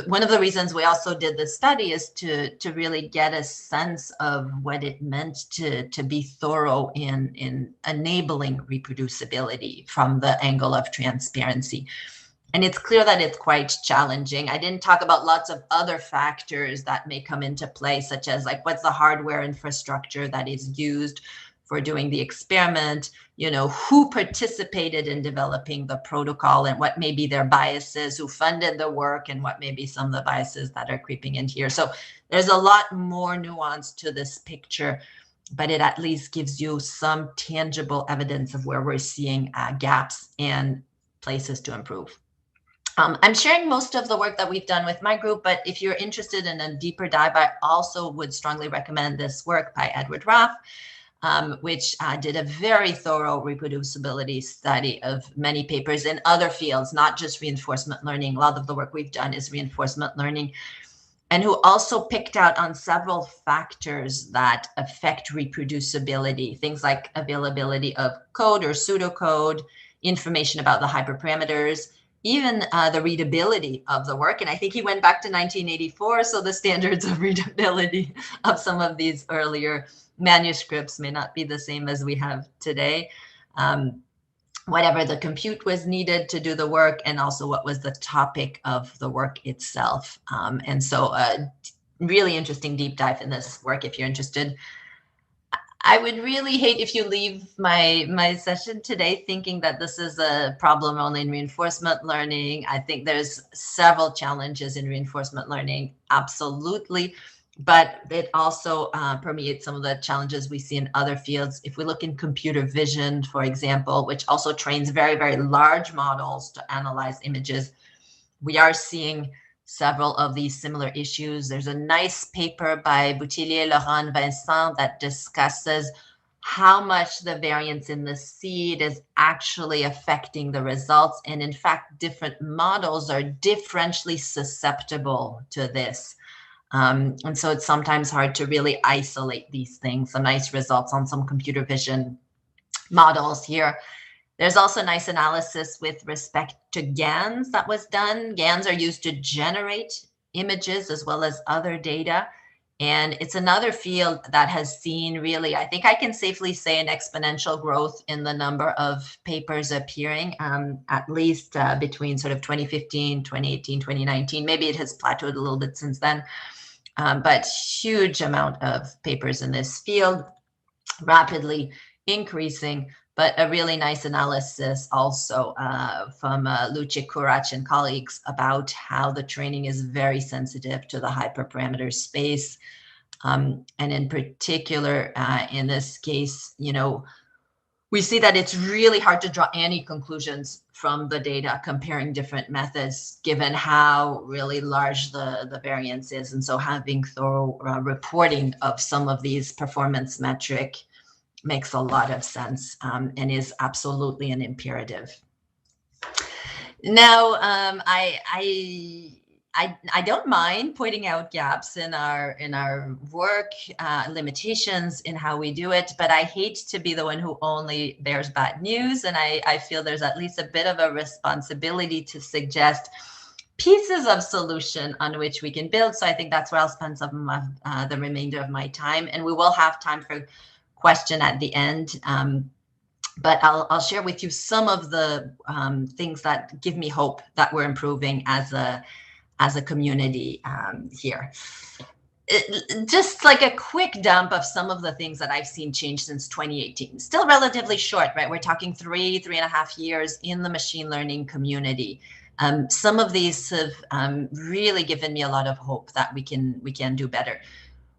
one of the reasons we also did this study is to really get a sense of what it meant to be thorough in enabling reproducibility from the angle of transparency. And it's clear that it's quite challenging. I didn't talk about lots of other factors that may come into play, such as like what's the hardware infrastructure that is used for doing the experiment, who participated in developing the protocol and what may be their biases, who funded the work, and what may be some of the biases that are creeping in here. So there's a lot more nuance to this picture, but it at least gives you some tangible evidence of where we're seeing gaps and places to improve. I'm sharing most of the work that we've done with my group, but if you're interested in a deeper dive, I also would strongly recommend this work by Edward Raff, which did a very thorough reproducibility study of many papers in other fields, not just reinforcement learning. A lot of the work we've done is reinforcement learning, and who also picked out on several factors that affect reproducibility, things like availability of code or pseudocode, information about the hyperparameters, even the readability of the work. And I think he went back to 1984, so the standards of readability of some of these earlier manuscripts may not be the same as we have today. Whatever the compute was needed to do the work, and also what was the topic of the work itself. And so a really interesting deep dive in this work if you're interested. I would really hate if you leave my session today thinking that this is a problem only in reinforcement learning. I think there's several challenges in reinforcement learning, absolutely, but it also permeates some of the challenges we see in other fields. If we look in computer vision, for example, which also trains very, very large models to analyze images, we are seeing several of these similar issues. There's a nice paper by Boutillier, Laurent, Vincent that discusses how much the variance in the seed is actually affecting the results. And in fact, different models are differentially susceptible to this. And so it's sometimes hard to really isolate these things. Some nice results on some computer vision models here. There's also nice analysis with respect to GANs that was done. GANs are used to generate images as well as other data. And it's another field that has seen really, I think I can safely say, an exponential growth in the number of papers appearing, at least between sort of 2015, 2018, 2019. Maybe it has plateaued a little bit since then. but huge amount of papers in this field, rapidly increasing, but a really nice analysis also from Luce Kurac and colleagues about how the training is very sensitive to the hyperparameter space. And in particular, in this case, we see that it's really hard to draw any conclusions from the data comparing different methods, given how really large the variance is. And so having thorough reporting of some of these performance metric makes a lot of sense, and is absolutely an imperative. Now, I don't mind pointing out gaps in our work, limitations in how we do it, but I hate to be the one who only bears bad news. And I feel there's at least a bit of a responsibility to suggest pieces of solution on which we can build. So I think that's where I'll spend some of the remainder of my time, and we will have time for question at the end. But I'll share with you some of the things that give me hope that we're improving as a community here. Just like a quick dump of some of the things that I've seen change since 2018. Still relatively short, right? We're talking 3.5 years in the machine learning community. Some of these have really given me a lot of hope that we can do better.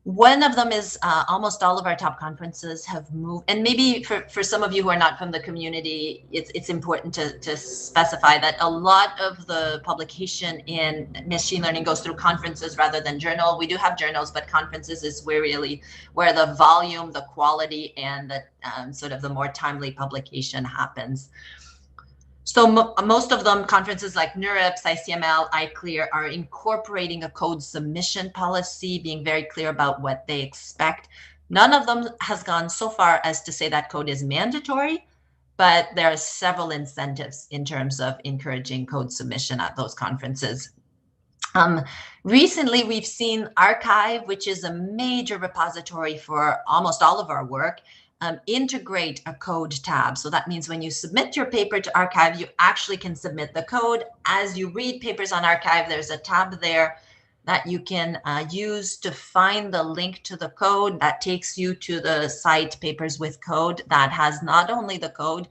One of them is almost all of our top conferences have moved, and maybe for some of you who are not from the community, it's important to specify that a lot of the publication in machine learning goes through conferences rather than journal. We do have journals, but conferences is where the volume, the quality, and the sort of the more timely publication happens. So most of them, conferences like NeurIPS, ICML, iClear, are incorporating a code submission policy, being very clear about what they expect. None of them has gone so far as to say that code is mandatory, but there are several incentives in terms of encouraging code submission at those conferences. Recently, we've seen arXiv, which is a major repository for almost all of our work, integrate a code tab. So that means when you submit your paper to arXiv, you actually can submit the code. As you read papers on arXiv, there's a tab there that you can use to find the link to the code that takes you to the site Papers with Code that has not only the code,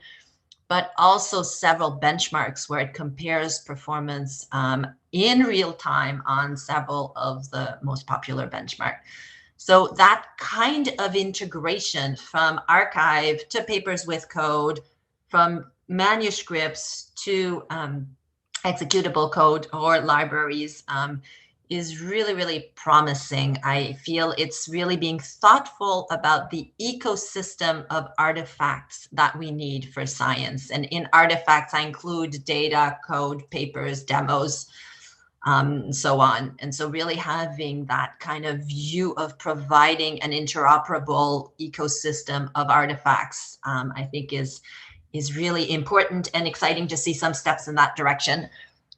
but also several benchmarks where it compares performance in real time on several of the most popular benchmarks. So that kind of integration from arXiv to Papers with Code, from manuscripts to executable code or libraries is really, really promising. I feel it's really being thoughtful about the ecosystem of artifacts that we need for science. And in artifacts, I include data, code, papers, demos, and so on. And so really having that kind of view of providing an interoperable ecosystem of artifacts, I think is really important and exciting to see some steps in that direction.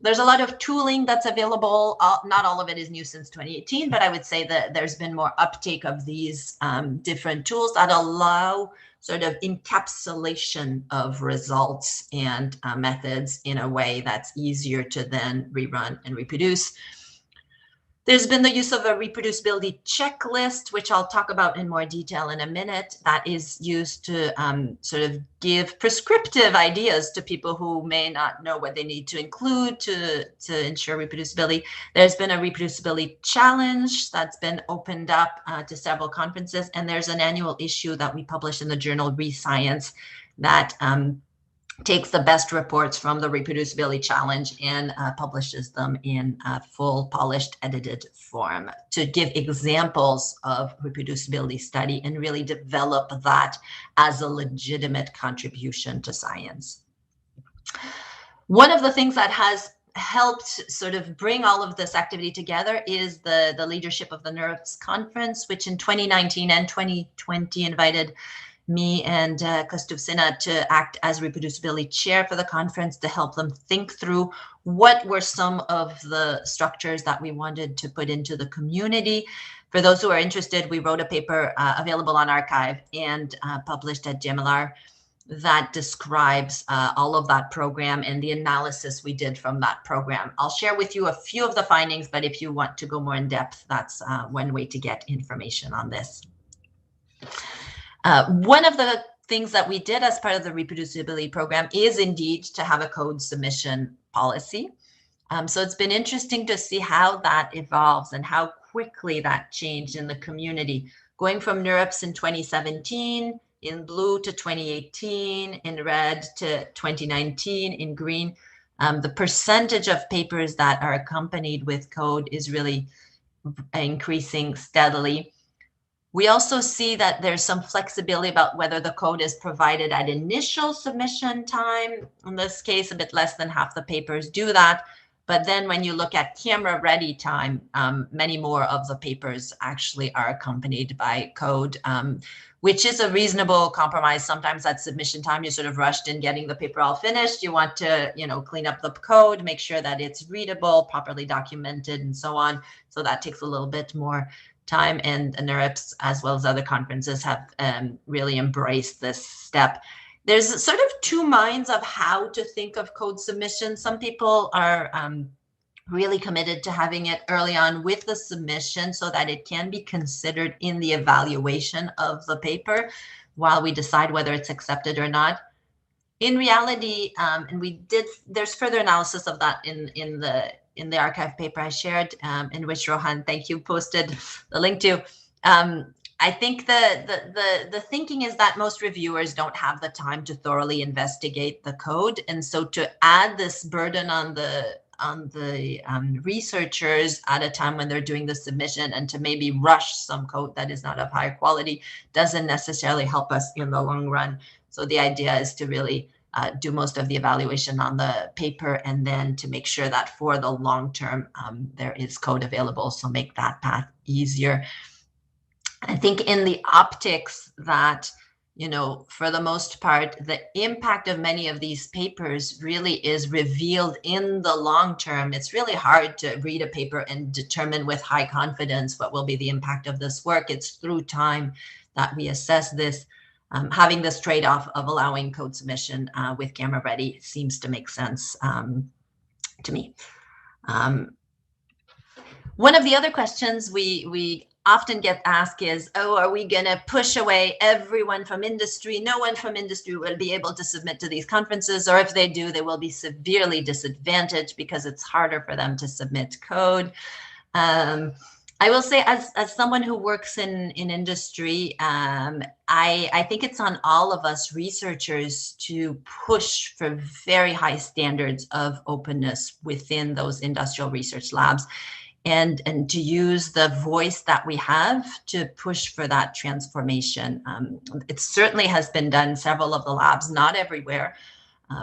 There's a lot of tooling that's available. Not all of it is new since 2018, but I would say that there's been more uptake of these different tools that allow sort of encapsulation of results and methods in a way that's easier to then rerun and reproduce. There's been the use of a reproducibility checklist, which I'll talk about in more detail in a minute, that is used to sort of give prescriptive ideas to people who may not know what they need to include to ensure reproducibility. There's been a reproducibility challenge that's been opened up to several conferences, and there's an annual issue that we publish in the journal Rescience that takes the best reports from the reproducibility challenge and publishes them in a full polished edited form to give examples of reproducibility study and really develop that as a legitimate contribution to science. One of the things that has helped sort of bring all of this activity together is the leadership of the NeurIPS conference, which in 2019 and 2020 invited me and Kostov Sinha to act as reproducibility chair for the conference to help them think through what were some of the structures that we wanted to put into the community. For those who are interested, we wrote a paper available on arXiv and published at GMLR that describes all of that program and the analysis we did from that program. I'll share with you a few of the findings, but if you want to go more in depth, that's one way to get information on this. One of the things that we did as part of the reproducibility program is indeed to have a code submission policy. So it's been interesting to see how that evolves and how quickly that changed in the community, going from NeurIPS in 2017, in blue to 2018, in red to 2019, in green. The percentage of papers that are accompanied with code is really increasing steadily. We also see that there's some flexibility about whether the code is provided at initial submission time. In this case, a bit less than half the papers do that. But then when you look at camera ready time, many more of the papers actually are accompanied by code, which is a reasonable compromise. Sometimes at submission time, you're sort of rushed in getting the paper all finished. You want to, clean up the code, make sure that it's readable, properly documented, and so on. So that takes a little bit more time, and NeurIPS, as well as other conferences, have really embraced this step. There's sort of two minds of how to think of code submission. Some people are really committed to having it early on with the submission so that it can be considered in the evaluation of the paper while we decide whether it's accepted or not. In reality, and there's further analysis of that in the archive paper I shared, in which Rohan, thank you, posted the link to. I think the thinking is that most reviewers don't have the time to thoroughly investigate the code, and so to add this burden on the researchers at a time when they're doing the submission and to maybe rush some code that is not of high quality doesn't necessarily help us in the long run. So the idea is to really do most of the evaluation on the paper, and then to make sure that for the long term there is code available, so make that path easier. I think in the optics that, for the most part, the impact of many of these papers really is revealed in the long term. It's really hard to read a paper and determine with high confidence what will be the impact of this work. It's through time that we assess this. Having this trade-off of allowing code submission with camera ready seems to make sense to me. One of the other questions we often get asked is, are we going to push away everyone from industry? No one from industry will be able to submit to these conferences, or if they do, they will be severely disadvantaged because it's harder for them to submit code. I will say, as someone who works in industry, I think it's on all of us researchers to push for very high standards of openness within those industrial research labs, and to use the voice that we have to push for that transformation. It certainly has been done in several of the labs, not everywhere,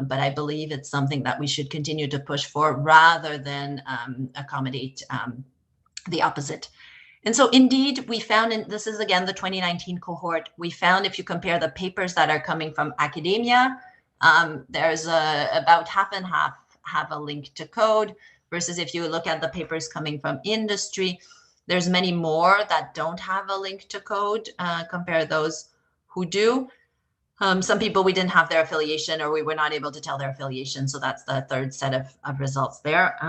but I believe it's something that we should continue to push for rather than accommodate the opposite. And so indeed, we found, and this is again the 2019 cohort, we found if you compare the papers that are coming from academia, there's about half and half have a link to code, versus if you look at the papers coming from industry, there's many more that don't have a link to code, compare those who do. Some people, we didn't have their affiliation, or we were not able to tell their affiliation, so that's the third set of results there.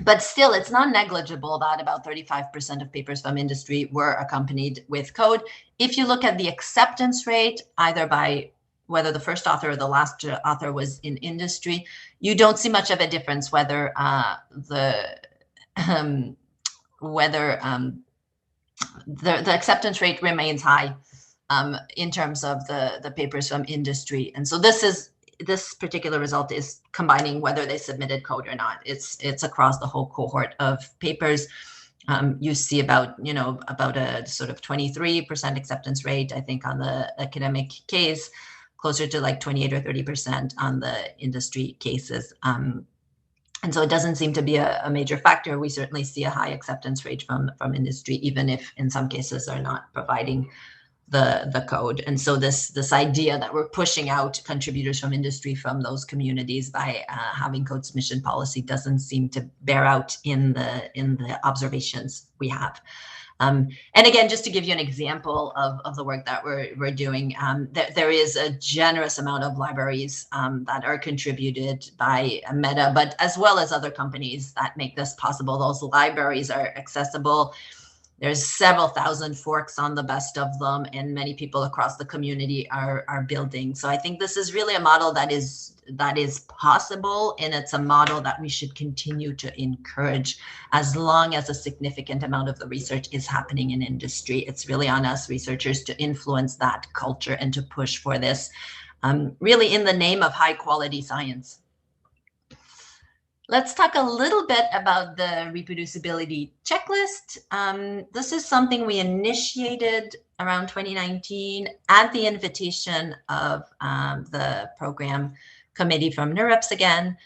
But still, it's not negligible that about 35% of papers from industry were accompanied with code. If you look at the acceptance rate, either by whether the first author or the last author was in industry, you don't see much of a difference whether the acceptance rate remains high in terms of the papers from industry. And so this particular result is combining whether they submitted code or not. It's across the whole cohort of papers. You see about a sort of 23% acceptance rate, I think, on the academic case, closer to like 28 or 30% on the industry cases. And so it doesn't seem to be a major factor. We certainly see a high acceptance rate from industry, even if in some cases they're not providing the code. And so this idea that we're pushing out contributors from industry from those communities by having code submission policy doesn't seem to bear out in the observations we have. And again, just to give you an example of the work that we're doing, there is a generous amount of libraries that are contributed by Meta, but as well as other companies that make this possible. Those libraries are accessible. There's several thousand forks on the best of them, and many people across the community are building. So I think this is really a model that is possible, and it's a model that we should continue to encourage as long as a significant amount of the research is happening in industry. It's really on us researchers to influence that culture and to push for this, really in the name of high quality science. Let's talk a little bit about the reproducibility checklist. This is something we initiated around 2019 at the invitation of the program committee from NeurIPS again.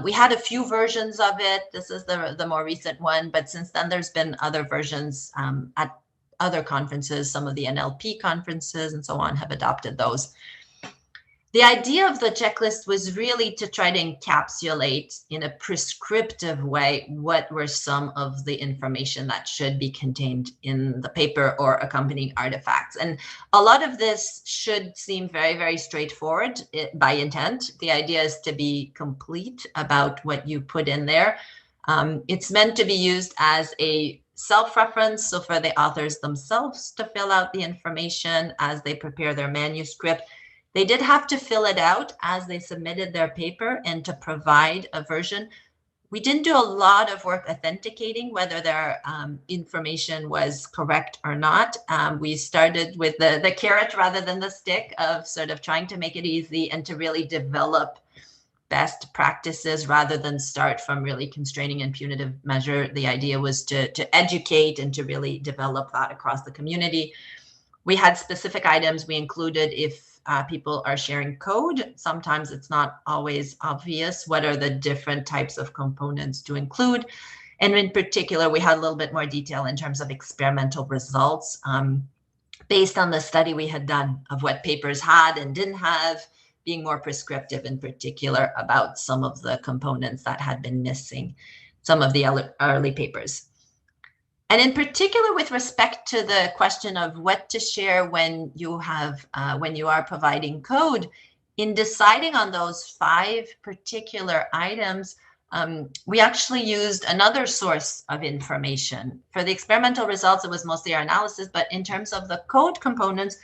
We had a few versions of it. This is the more recent one, but since then there's been other versions at other conferences. Some of the NLP conferences and so on have adopted those. The idea of the checklist was really to try to encapsulate in a prescriptive way what were some of the information that should be contained in the paper or accompanying artifacts. And a lot of this should seem very, very straightforward by intent. The idea is to be complete about what you put in there. It's meant to be used as a self-reference, so for the authors themselves to fill out the information as they prepare their manuscript. They did have to fill it out as they submitted their paper and to provide a version. We didn't do a lot of work authenticating whether their information was correct or not. We started with the carrot rather than the stick of sort of trying to make it easy and to really develop best practices rather than start from really constraining and punitive measure. The idea was to educate and to really develop that across the community. We had specific items we included if people are sharing code. Sometimes it's not always obvious what are the different types of components to include. And in particular, we had a little bit more detail in terms of experimental results based on the study we had done of what papers had and didn't have, being more prescriptive in particular about some of the components that had been missing, some of the early papers. And in particular, with respect to the question of what to share when you are providing code, in deciding on those 5 particular items, we actually used another source of information. For the experimental results, it was mostly our analysis, but in terms of the code components,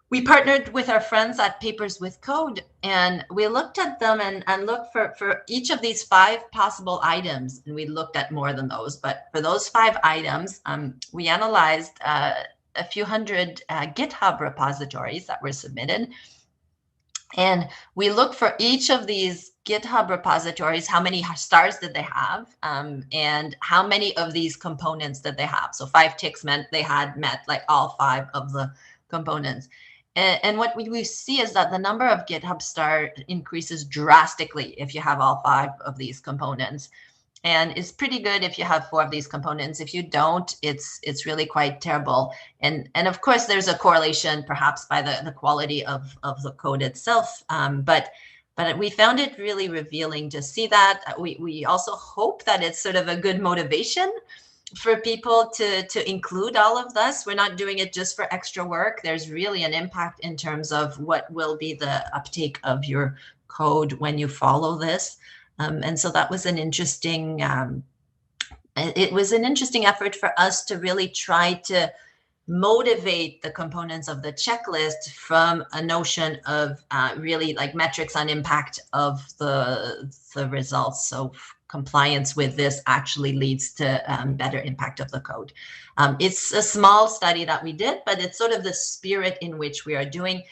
we partnered with our friends at Papers with Code, and we looked at them and looked for each of these 5 possible items. And we looked at more than those, but for those 5 items, we analyzed a few hundred GitHub repositories that were submitted. And we looked for each of these GitHub repositories, how many stars did they have, and how many of these components did they have. So 5 ticks meant they had met like all 5 of the components. And what we see is that the number of GitHub star increases drastically if you have all 5 of these components. And it's pretty good if you have 4 of these components. If you don't, it's really quite terrible. And of course, there's a correlation perhaps by the quality of the code itself. But we found it really revealing to see that. We also hope that it's sort of a good motivation for people to include all of this. We're not doing it just for extra work. There's really an impact in terms of what will be the uptake of your code when you follow this. And so that was an interesting, it was an interesting effort for us to really try to motivate the components of the checklist from a notion of really like metrics on impact of the results. So compliance with this actually leads to better impact of the code. It's a small study that we did, but it's sort of the spirit in which we are doing.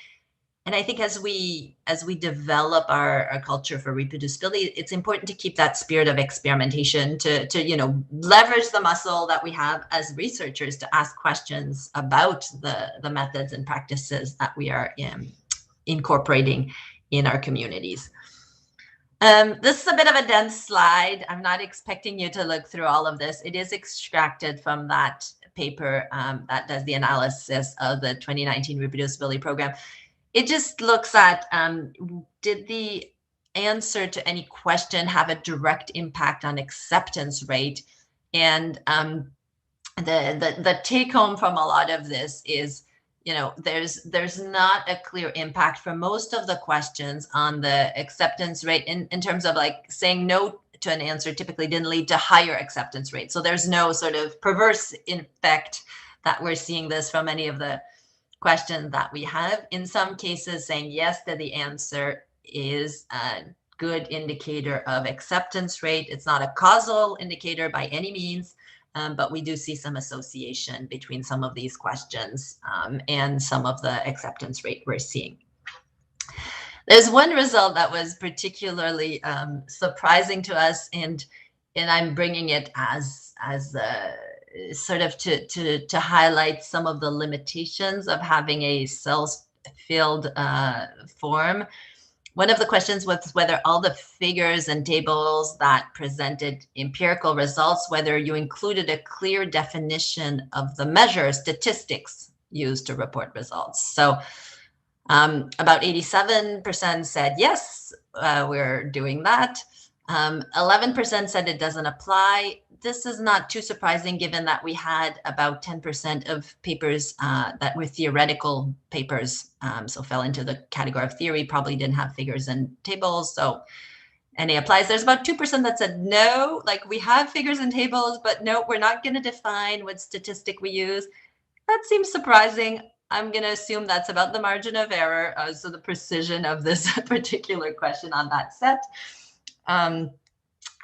And I think as we develop our culture for reproducibility, it's important to keep that spirit of experimentation, to leverage the muscle that we have as researchers to ask questions about the methods and practices that we are incorporating in our communities. This is a bit of a dense slide. I'm not expecting you to look through all of this. It is extracted from that paper that does the analysis of the 2019 reproducibility program. It just looks at, did the answer to any question have a direct impact on acceptance rate? And the take home from a lot of this is, there's not a clear impact for most of the questions on the acceptance rate in terms of like saying no to an answer typically didn't lead to higher acceptance rate. So there's no sort of perverse effect that we're seeing this from any of the questions that we have. In some cases, saying yes to the answer is a good indicator of acceptance rate. It's not a causal indicator by any means, but we do see some association between some of these questions and some of the acceptance rate we're seeing. There's one result that was particularly surprising to us, and I'm bringing it as sort of to highlight some of the limitations of having a self-filled form. One of the questions was whether all the figures and tables that presented empirical results, whether you included a clear definition of the measure statistics used to report results. So about 87% said yes, we're doing that. 11% said it doesn't apply. This is not too surprising given that we had about 10% of papers that were theoretical papers, so fell into the category of theory, probably didn't have figures and tables, so NA applies. There's about 2% that said no, like we have figures and tables, but no, we're not going to define what statistic we use. That seems surprising. I'm going to assume that's about the margin of error, so the precision of this particular question on that set.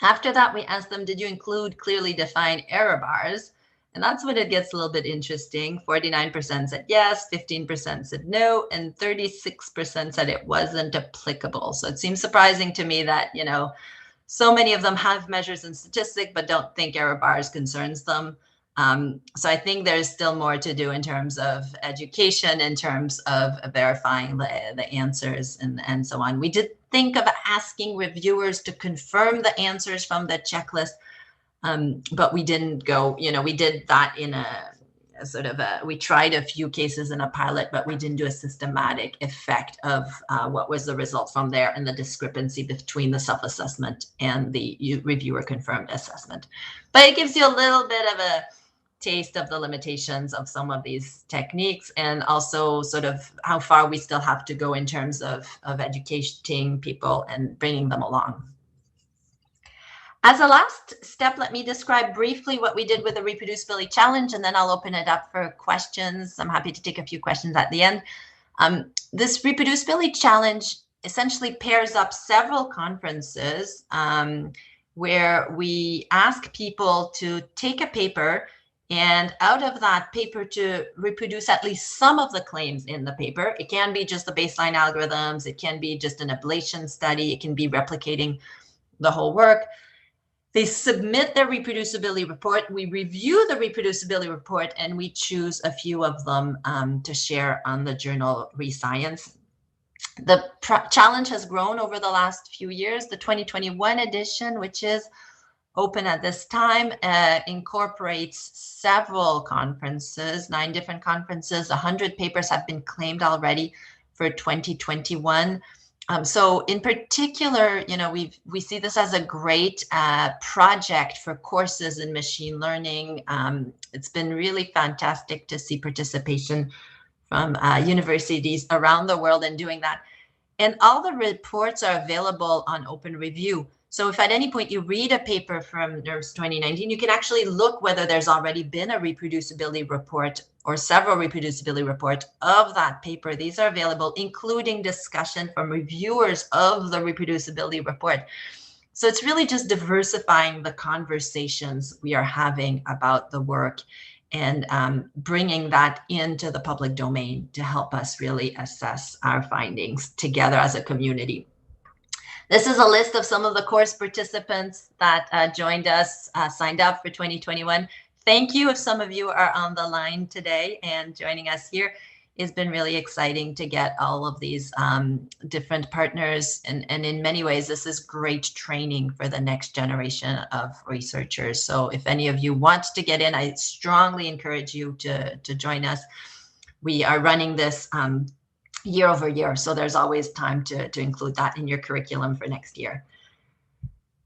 After that, we asked them, did you include clearly defined error bars? And that's when it gets a little bit interesting. 49% said yes, 15% said no, and 36% said it wasn't applicable. So it seems surprising to me that, so many of them have measures in statistics, but don't think error bars concerns them. So I think there's still more to do in terms of education, in terms of verifying the answers and so on. We did think of asking reviewers to confirm the answers from the checklist, but we didn't go, we did that in a sort of we tried a few cases in a pilot, but we didn't do a systematic effect of what was the result from there and the discrepancy between the self-assessment and the reviewer confirmed assessment. But it gives you a little bit of a taste of the limitations of some of these techniques, and also sort of how far we still have to go in terms of educating people and bringing them along. As a last step, let me describe briefly what we did with the reproducibility challenge, and then I'll open it up for questions. I'm happy to take a few questions at the end. This reproducibility challenge essentially pairs up several conferences where we ask people to take a paper, and out of that paper to reproduce at least some of the claims in the paper. It can be just the baseline algorithms. It can be just an ablation study. It can be replicating the whole work. They submit their reproducibility report. We review the reproducibility report, and we choose a few of them to share on the journal Rescience. The challenge has grown over the last few years. The 2021 edition, which is open at this time, incorporates several conferences, 9 different conferences. 100 papers have been claimed already for 2021. So in particular, we see this as a great project for courses in machine learning. It's been really fantastic to see participation from universities around the world in doing that. And all the reports are available on Open Review. So if at any point you read a paper from NERVS 2019, you can actually look whether there's already been a reproducibility report or several reproducibility reports of that paper. These are available, including discussion from reviewers of the reproducibility report. So it's really just diversifying the conversations we are having about the work and bringing that into the public domain to help us really assess our findings together as a community. This is a list of some of the course participants that joined us, signed up for 2021. Thank you if some of you are on the line today and joining us here. It's been really exciting to get all of these different partners. And in many ways, this is great training for the next generation of researchers. So if any of you want to get in, I strongly encourage you to join us. We are running this year over year. So there's always time to include that in your curriculum for next year.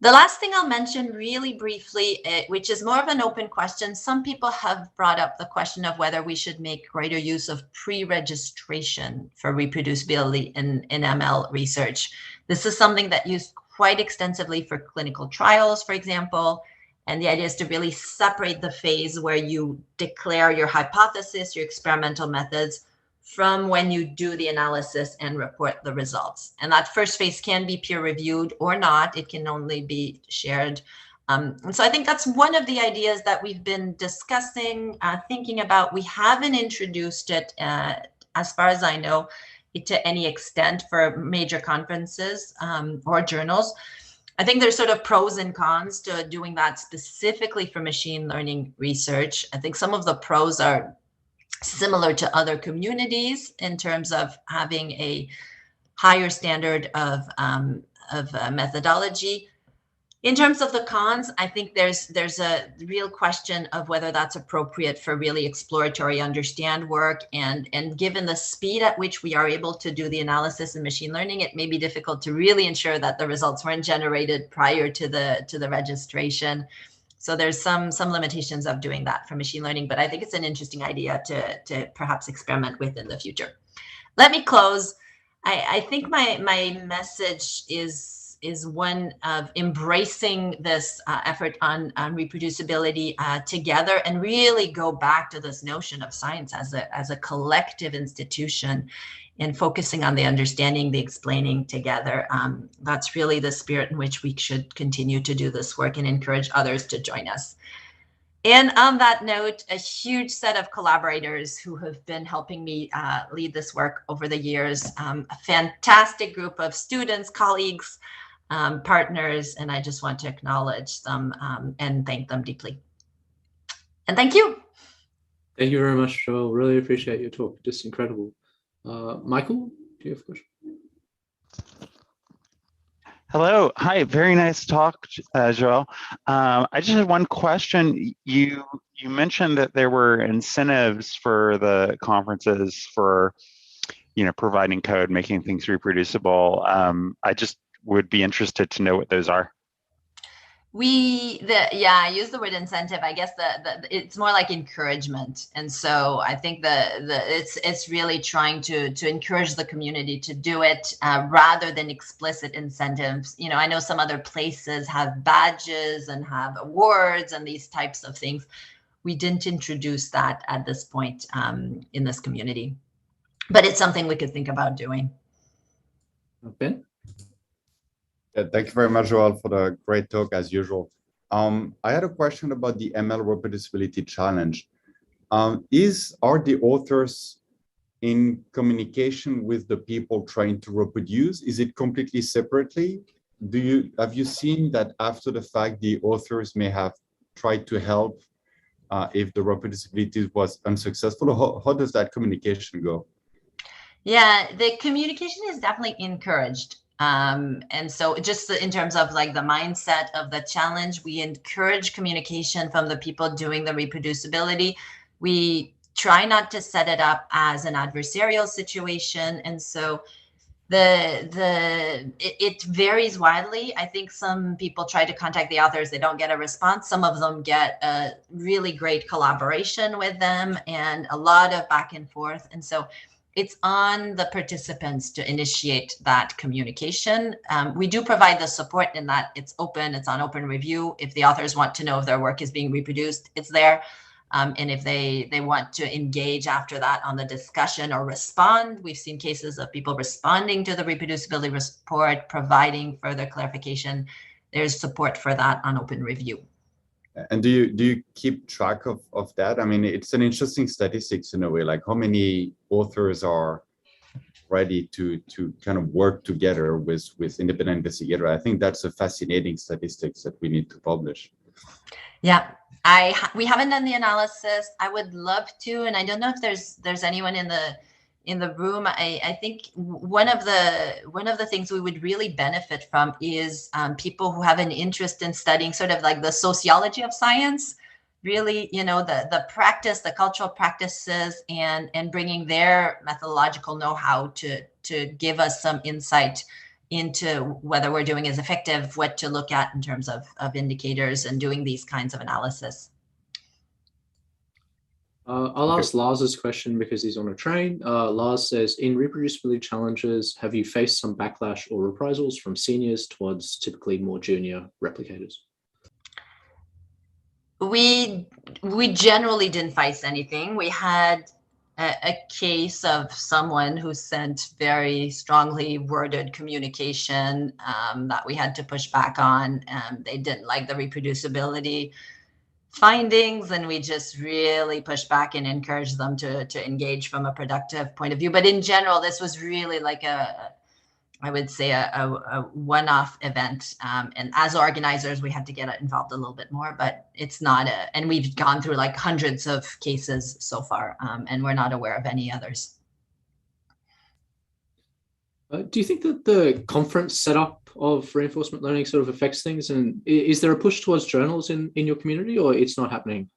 The last thing I'll mention really briefly, which is more of an open question, some people have brought up the question of whether we should make greater use of pre-registration for reproducibility in ML research. This is something that used quite extensively for clinical trials, for example, and the idea is to really separate the phase where you declare your hypothesis, your experimental methods, from when you do the analysis and report the results. And that first phase can be peer reviewed or not. It can only be shared. And so I think that's one of the ideas that we've been discussing, thinking about. We haven't introduced it, as far as I know, to any extent for major conferences or journals. I think there's sort of pros and cons to doing that specifically for machine learning research. I think some of the pros are similar to other communities in terms of having a higher standard of methodology. In terms of the cons, I think there's a real question of whether that's appropriate for really exploratory understand work, and given the speed at which we are able to do the analysis in machine learning, it may be difficult to really ensure that the results weren't generated prior to the registration. So there's some limitations of doing that for machine learning, but I think it's an interesting idea to perhaps experiment with in the future. Let me close. I think my message is one of embracing this effort on reproducibility together, and really go back to this notion of science as a collective institution, and focusing on the understanding, the explaining together. That's really the spirit in which we should continue to do this work and encourage others to join us. And on that note, a huge set of collaborators who have been helping me lead this work over the years, a fantastic group of students, colleagues, partners, and I just want to acknowledge them and thank them deeply. And thank you. Thank you very much, Joel. Really appreciate your talk. Just incredible. Michael, do you have a question? Hello. Hi. Very nice talk, Joel. I just had one question. You mentioned that there were incentives for the conferences for, providing code, making things reproducible. I just would be interested to know what those are. I use the word incentive. I guess it's more like encouragement, and so I think it's really trying to encourage the community to do it rather than explicit incentives. I know some other places have badges and have awards and these types of things. We didn't introduce that at this point in this community, but it's something we could think about doing. Ben? Thank you very much, Joel, for the great talk as usual. I had a question about the ML reproducibility challenge. Are the authors in communication with the people trying to reproduce? Is it completely separately? Have you seen that after the fact the authors may have tried to help if the reproducibility was unsuccessful? How does that communication go? Yeah, the communication is definitely encouraged. And so just in terms of like the mindset of the challenge, we encourage communication from the people doing the reproducibility. We try not to set it up as an adversarial situation. And so it varies widely. I think some people try to contact the authors, they don't get a response. Some of them get a really great collaboration with them and a lot of back and forth. And so it's on the participants to initiate that communication. We do provide the support in that it's open, it's on open review. If the authors want to know if their work is being reproduced, it's there. And if they want to engage after that on the discussion or respond, we've seen cases of people responding to the reproducibility report, providing further clarification. There's support for that on open review. And do you keep track of that? I mean, it's an interesting statistics in a way, like how many authors are ready to kind of work together with independent investigators. I think that's a fascinating statistics that we need to publish. Yeah, we haven't done the analysis. I would love to, and I don't know if there's anyone in the room. I think one of the things we would really benefit from is people who have an interest in studying sort of like the sociology of science, really, the practice, the cultural practices, and bringing their methodological know-how to give us some insight into whether we're doing is effective, what to look at in terms of indicators and doing these kinds of analysis. I'll ask Lars's question because he's on a train. Lars says, in reproducibility challenges, have you faced some backlash or reprisals from seniors towards typically more junior replicators? We generally didn't face anything. We had a case of someone who sent very strongly worded communication that we had to push back on. They didn't like the reproducibility findings, and we just really pushed back and encouraged them to engage from a productive point of view. But in general, this was really like I would say a one-off event. And as organizers, we had to get involved a little bit more, but it's not and we've gone through like hundreds of cases so far, and we're not aware of any others. Do you think that the conference setup of reinforcement learning sort of affects things? And is there a push towards journals in your community, or it's not happening?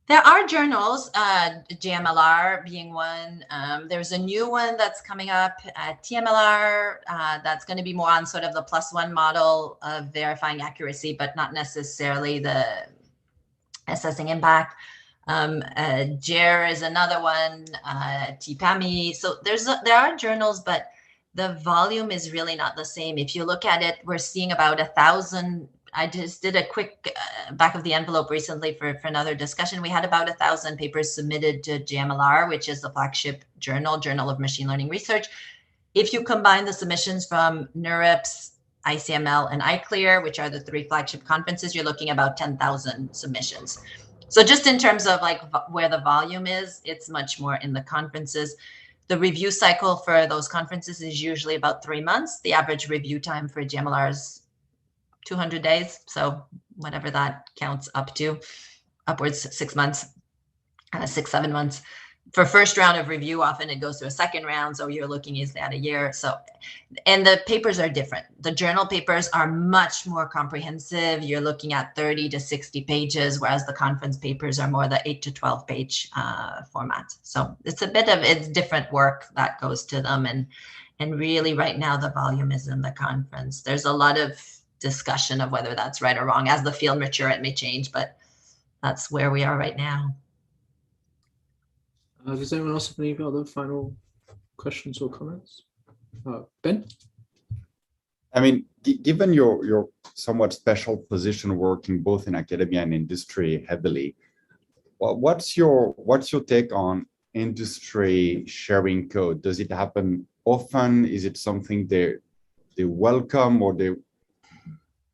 There are journals, JMLR being one. There's a new one that's coming up at TMLR that's going to be more on sort of the +1 model of verifying accuracy, but not necessarily the assessing impact. JER is another one, TPAMI. So there are journals, but the volume is really not the same. If you look at it, we're seeing about 1,000. I just did a quick back of the envelope recently for another discussion. We had about 1,000 papers submitted to JMLR, which is the flagship Journal of Machine Learning Research. If you combine the submissions from NeurIPS, ICML, and ICLR, which are the 3 flagship conferences, you're looking about 10,000 submissions. So just in terms of like where the volume is, it's much more in the conferences. The review cycle for those conferences is usually about 3 months. The average review time for JMLR is 200 days. So whatever that counts up to, upwards 6 months, 6-7 months. For first round of review, often it goes to a second round. So you're looking easily at a year. So, and the papers are different. The journal papers are much more comprehensive. You're looking at 30 to 60 pages, whereas the conference papers are more the 8 to 12 page format. So it's it's different work that goes to them. And really right now the volume is in the conference. There's a lot of discussion of whether that's right or wrong. As the field mature, it may change, but that's where we are right now. Does anyone else have any other final questions or comments? Ben? I mean, given your somewhat special position working both in academia and industry heavily, what's your take on industry sharing code? Does it happen often? Is it something they welcome, or they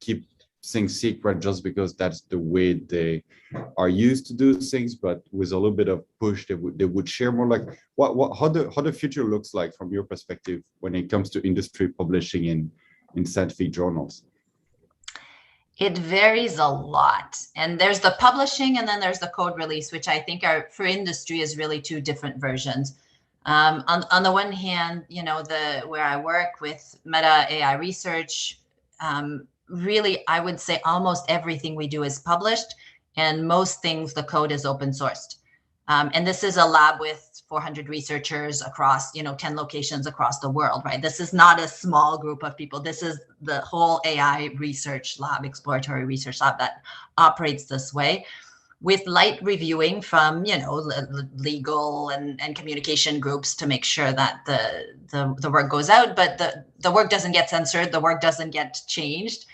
keep things secret just because that's the way they are used to do things, but with a little bit of push they would share more? Like how the future looks like from your perspective when it comes to industry publishing in scientific journals? It varies a lot, and there's the publishing and then there's the code release, which I think are for industry is really 2 different versions. On the one hand, you know, where I work with Meta AI research, really, I would say almost everything we do is published, and most things, the code is open sourced. And this is a lab with 400 researchers across, 10 locations across the world, right? This is not a small group of people. This is the whole AI research lab, exploratory research lab that operates this way, with light reviewing from, legal and communication groups to make sure that the work goes out, but the work doesn't get censored, the work doesn't get changed.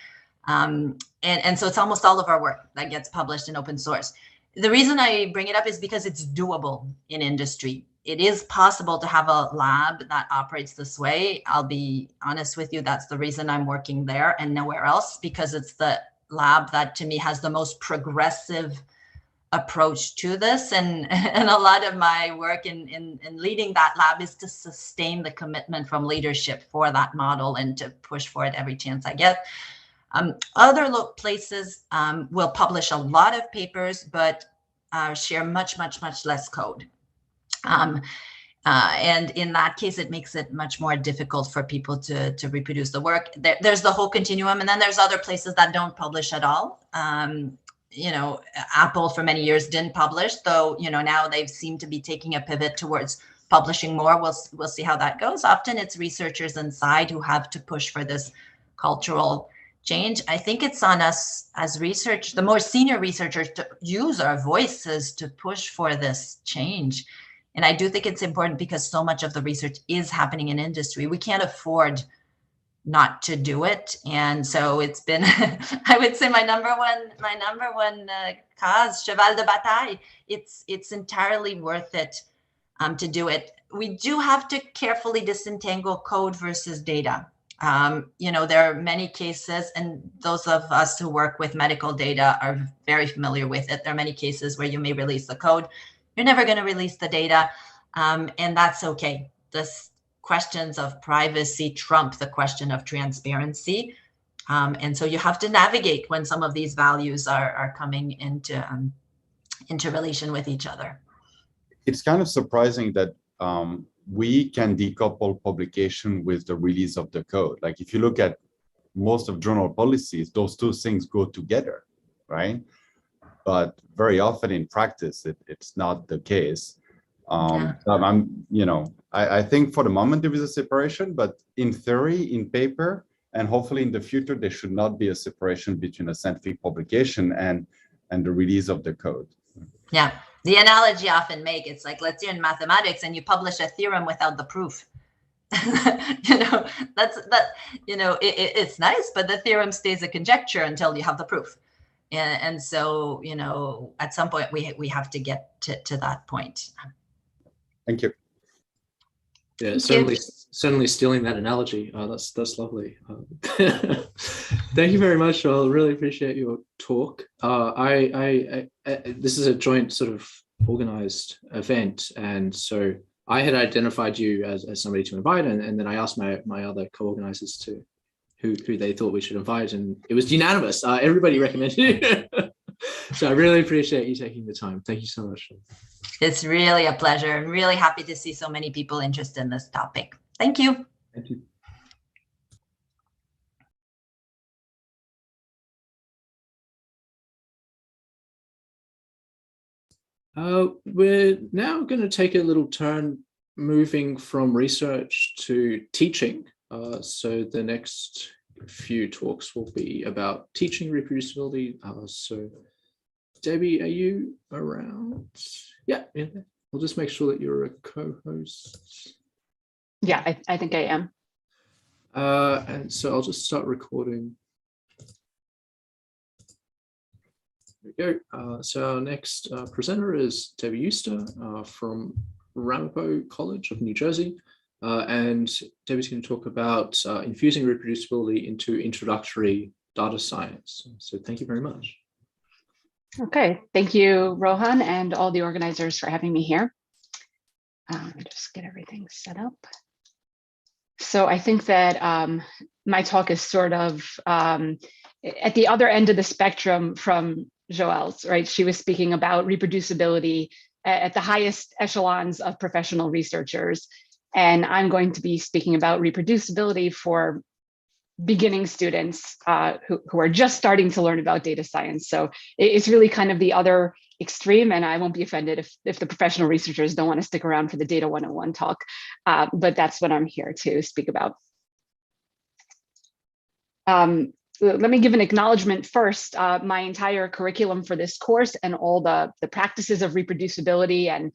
And so it's almost all of our work that gets published in open source. The reason I bring it up is because it's doable in industry. It is possible to have a lab that operates this way. I'll be honest with you, that's the reason I'm working there and nowhere else, because it's the lab that to me has the most progressive approach to this. And a lot of my work in leading that lab is to sustain the commitment from leadership for that model and to push for it every chance I get. Other places will publish a lot of papers, but share much less code. And in that case, it makes it much more difficult for people to reproduce the work. There's the whole continuum, and then there's other places that don't publish at all. Apple for many years didn't publish, though, now they've seemed to be taking a pivot towards publishing more. We'll see how that goes. Often it's researchers inside who have to push for this cultural change. I think it's on us as the more senior researchers, to use our voices to push for this change. And I do think it's important because so much of the research is happening in industry. We can't afford not to do it. And so it's been, I would say my number one cause, cheval de bataille. It's entirely worth it to do it. We do have to carefully disentangle code versus data. There are many cases, and those of us who work with medical data are very familiar with it. There are many cases where you may release the code. You're never going to release the data, and that's okay. The questions of privacy trump the question of transparency. And so you have to navigate when some of these values are coming into relation with each other. It's kind of surprising that we can decouple publication with the release of the code. Like if you look at most of journal policies, those two things go together, right? But very often in practice, it's not the case. I think for the moment there is a separation, but in theory, in paper, and hopefully in the future, there should not be a separation between a scientific publication and the release of the code. Yeah, the analogy I often make, it's like, let's say in mathematics and you publish a theorem without the proof. It's nice, but the theorem stays a conjecture until you have the proof. And so, at some point we have to get to that point. Thank you. Yeah, certainly stealing that analogy. That's lovely. Thank you very much. I really appreciate your talk. This is a joint sort of organized event, and so I had identified you as somebody to invite, and then I asked my other co-organizers to who they thought we should invite, and it was unanimous. Everybody recommended you. So I really appreciate you taking the time. Thank you so much. It's really a pleasure. I'm really happy to see so many people interested in this topic. Thank you. Thank you. We're now going to take a little turn moving from research to teaching. So the next few talks will be about teaching reproducibility. So Debbie, are you around? Yeah, we'll just make sure that you're a co-host. Yeah, I think I am. And so I'll just start recording. There we go. So our next presenter is Debbie Euster from Ramapo College of New Jersey. And Debbie's going to talk about infusing reproducibility into introductory data science. So thank you very much. Okay, thank you, Rohan, and all the organizers for having me here. Just get everything set up. So I think that my talk is sort of at the other end of the spectrum from Joelle's, right? She was speaking about reproducibility at the highest echelons of professional researchers. And I'm going to be speaking about reproducibility for beginning students who are just starting to learn about data science. So it's really kind of the other extreme, and I won't be offended if the professional researchers don't want to stick around for the Data 101 talk, but that's what I'm here to speak about. Let me give an acknowledgement first. My entire curriculum for this course and all the practices of reproducibility and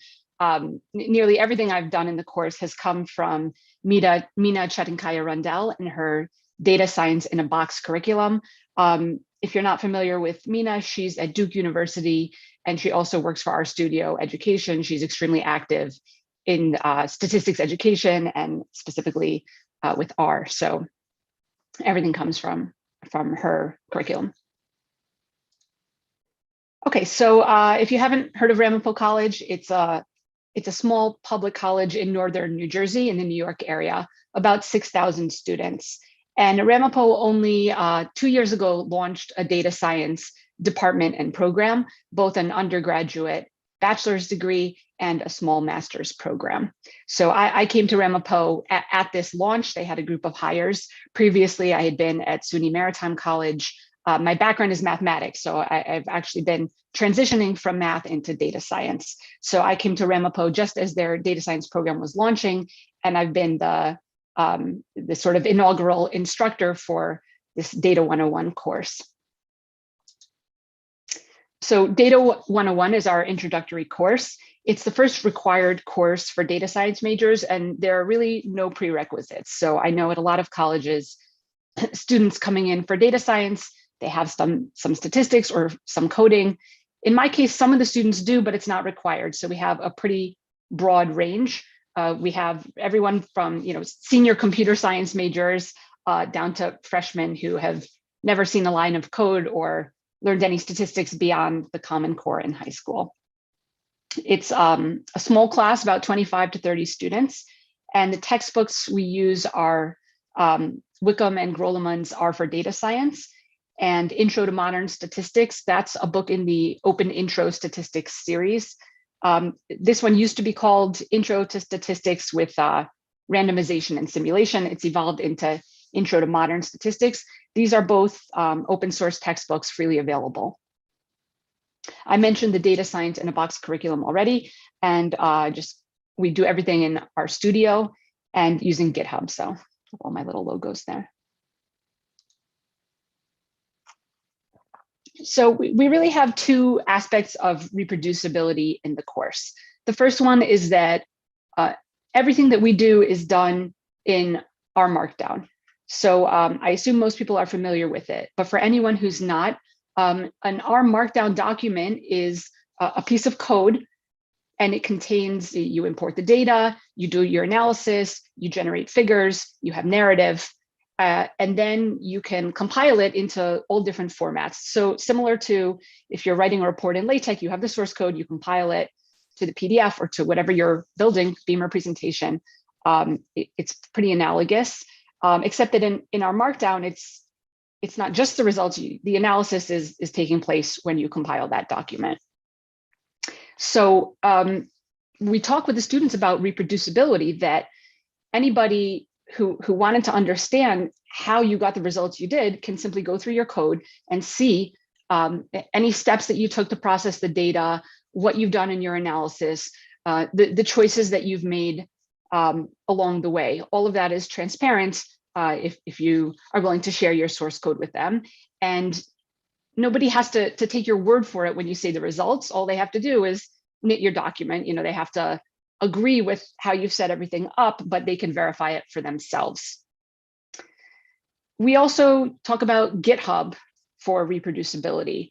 nearly everything I've done in the course has come from Mina Chetinkaya-Rundell and her Data Science in a Box curriculum. If you're not familiar with Mina, she's at Duke University, and she also works for RStudio Education. She's extremely active in statistics education and specifically with R. So everything comes from her curriculum. Okay, so if you haven't heard of Ramapo College, it's a small public college in northern New Jersey in the New York area, about 6,000 students. And Ramapo only 2 years ago launched a data science department and program, both an undergraduate bachelor's degree and a small master's program. So I came to Ramapo at this launch. They had a group of hires. Previously, I had been at SUNY Maritime College My background is mathematics, so I've actually been transitioning from math into data science. So I came to Ramapo just as their data science program was launching, and I've been the sort of inaugural instructor for this Data 101 course. So Data 101 is our introductory course. It's the first required course for data science majors, and there are really no prerequisites. So I know at a lot of colleges, students coming in for data science, they have some statistics or some coding. In my case, some of the students do, but it's not required. So we have a pretty broad range. We have everyone from senior computer science majors down to freshmen who have never seen a line of code or learned any statistics beyond the Common Core in high school. It's a small class, about 25 to 30 students. And the textbooks we use are Wickham and Grolemann's are for data science, and Intro to Modern Statistics. That's a book in the Open Intro Statistics series. This one used to be called Intro to Statistics with Randomization and Simulation. It's evolved into Intro to Modern Statistics. These are both open source textbooks freely available. I mentioned the data science in a box curriculum already, and we do everything in our studio and using GitHub. So all my little logos there. So we really have two aspects of reproducibility in the course. The first one is that everything that we do is done in R Markdown. So I assume most people are familiar with it, but for anyone who's not, an R Markdown document is a piece of code, and it contains, you import the data, you do your analysis, you generate figures, you have narrative, and then you can compile it into all different formats. So similar to if you're writing a report in LaTeX, you have the source code, you compile it to the PDF or to whatever you're building, Beamer presentation. It's pretty analogous. Except that in our Markdown, it's not just the results. The analysis is taking place when you compile that document. So we talk with the students about reproducibility, that anybody who wanted to understand how you got the results you did can simply go through your code and see any steps that you took to process the data, what you've done in your analysis, the choices that you've made along the way. All of that is transparent if you are willing to share your source code with them. And nobody has to take your word for it when you say the results. All they have to do is knit your document. They have to agree with how you've set everything up, but they can verify it for themselves. We also talk about GitHub for reproducibility,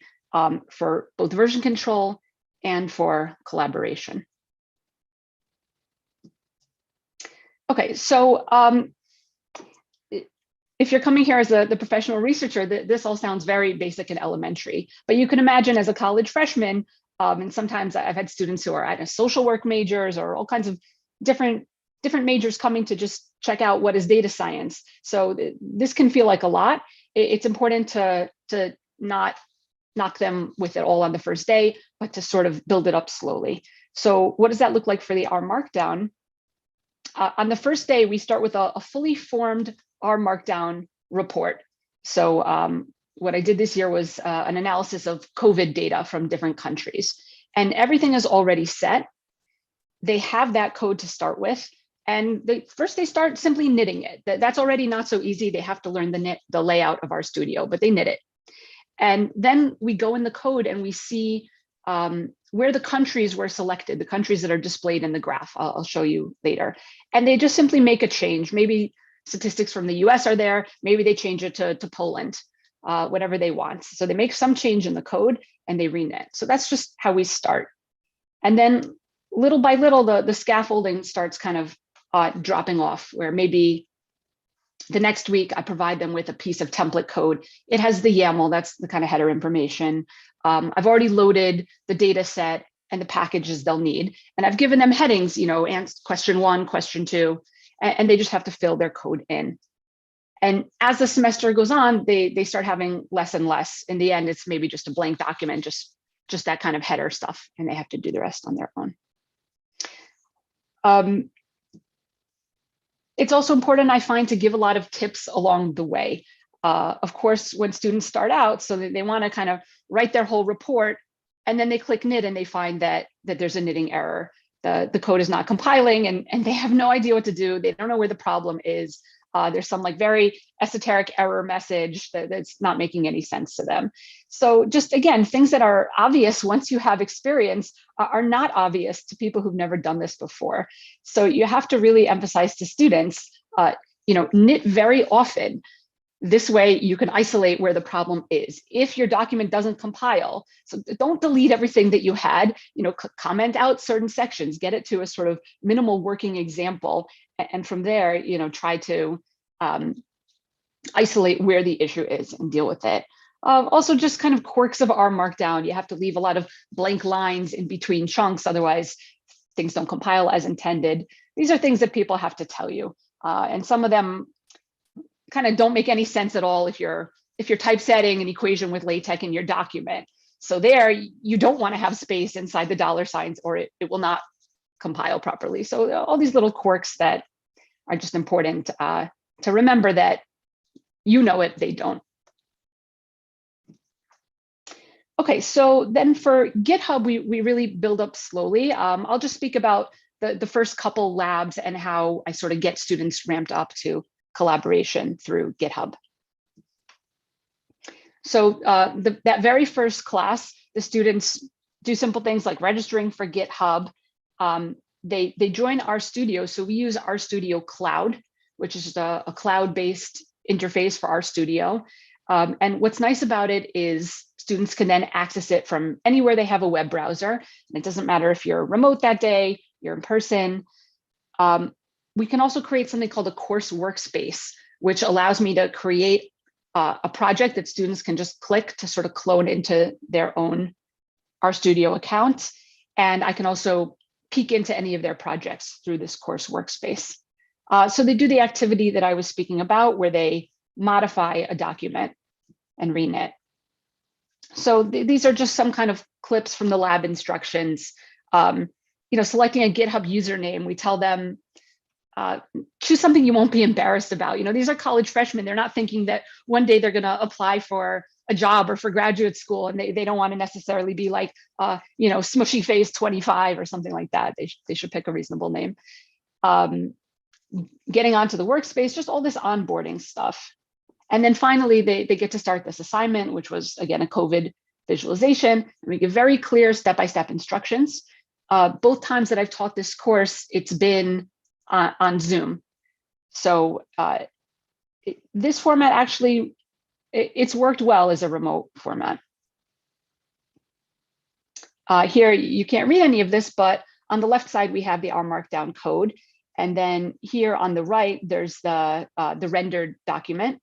for both version control and for collaboration. Okay, so if you're coming here as the professional researcher, this all sounds very basic and elementary, but you can imagine as a college freshman, and sometimes I've had students who are at social work majors or all kinds of different majors coming to just check out what is data science. So this can feel like a lot. It's important to not knock them with it all on the first day, but to sort of build it up slowly. So what does that look like for the R Markdown? On the first day, we start with a fully formed R Markdown report. So what I did this year was an analysis of COVID data from different countries, and everything is already set. They have that code to start with, and first they start simply knitting it. That's already not so easy. They have to learn the layout of our studio, but they knit it. And then we go in the code and we see where the countries were selected, the countries that are displayed in the graph. I'll show you later. And they just simply make a change. Maybe statistics from the US are there. Maybe they change it to Poland, whatever they want. So they make some change in the code and they reknit. So that's just how we start. And then little by little, the scaffolding starts kind of dropping off, where maybe the next week I provide them with a piece of template code. It has the YAML, that's the kind of header information. I've already loaded the data set and the packages they'll need. And I've given them headings, question 1, question 2, and they just have to fill their code in. And as the semester goes on, they start having less and less. In the end, it's maybe just a blank document, just that kind of header stuff, and they have to do the rest on their own. It's also important, I find, to give a lot of tips along the way. of course, when students start out, so they want to kind of write their whole report, and then they click knit and they find that there's a knitting error. The code is not compiling, and they have no idea what to do. They don't know where the problem is. There's some like very esoteric error message that's not making any sense to them. So just again, things that are obvious once you have experience are not obvious to people who've never done this before. So you have to really emphasize to students, knit very often. This way you can isolate where the problem is. If your document doesn't compile, so don't delete everything that you had, comment out certain sections, get it to a sort of minimal working example. And from there, try to isolate where the issue is and deal with it. Also just kind of quirks of R Markdown. You have to leave a lot of blank lines in between chunks, otherwise things don't compile as intended. These are things that people have to tell you. And some of them kind of don't make any sense at all if you're typesetting an equation with LaTeX in your document. So there, you don't want to have space inside the dollar signs or it will not compile properly. So all these little quirks that are just important to remember that it, they don't. Okay, so then for GitHub, we really build up slowly. I'll just speak about the first couple labs and how I sort of get students ramped up to collaboration through GitHub. So that very first class, the students do simple things like registering for GitHub. They join RStudio. So we use RStudio Cloud, which is a cloud-based interface for RStudio. And what's nice about it is students can then access it from anywhere they have a web browser. And it doesn't matter if you're remote that day, you're in person. We can also create something called a course workspace, which allows me to create a project that students can just click to sort of clone into their own RStudio account. And I can also peek into any of their projects through this course workspace. So they do the activity that I was speaking about, where they modify a document and reknit. So these are just some kind of clips from the lab instructions. Selecting a GitHub username, we tell them, choose something you won't be embarrassed about. These are college freshmen. They're not thinking that one day they're going to apply for a job or for graduate school, and they don't want to necessarily be like, Smushy Face 25 or something like that. They should pick a reasonable name. Getting onto the workspace, just all this onboarding stuff. And then finally, they get to start this assignment, which was, again, a COVID visualization. And we give very clear step-by-step instructions. Both times that I've taught this course, it's been on Zoom. So this format actually, it's worked well as a remote format. Here, you can't read any of this, but on the left side, we have the R Markdown code. And then here on the right, there's the rendered document.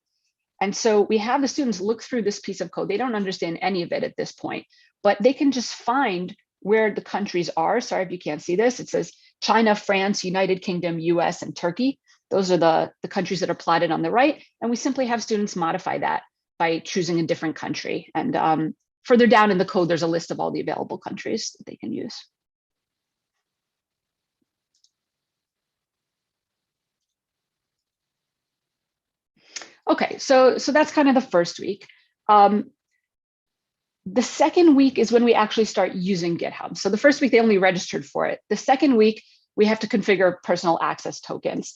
And so we have the students look through this piece of code. They don't understand any of it at this point, but they can just find where the countries are. Sorry if you can't see this. It says China, France, United Kingdom, US, and Turkey. Those are the countries that are plotted on the right. And we simply have students modify that by choosing a different country. And further down in the code, there's a list of all the available countries that they can use. Okay, so that's kind of the first week. The second week is when we actually start using GitHub. So the first week, they only registered for it. The second week, we have to configure personal access tokens.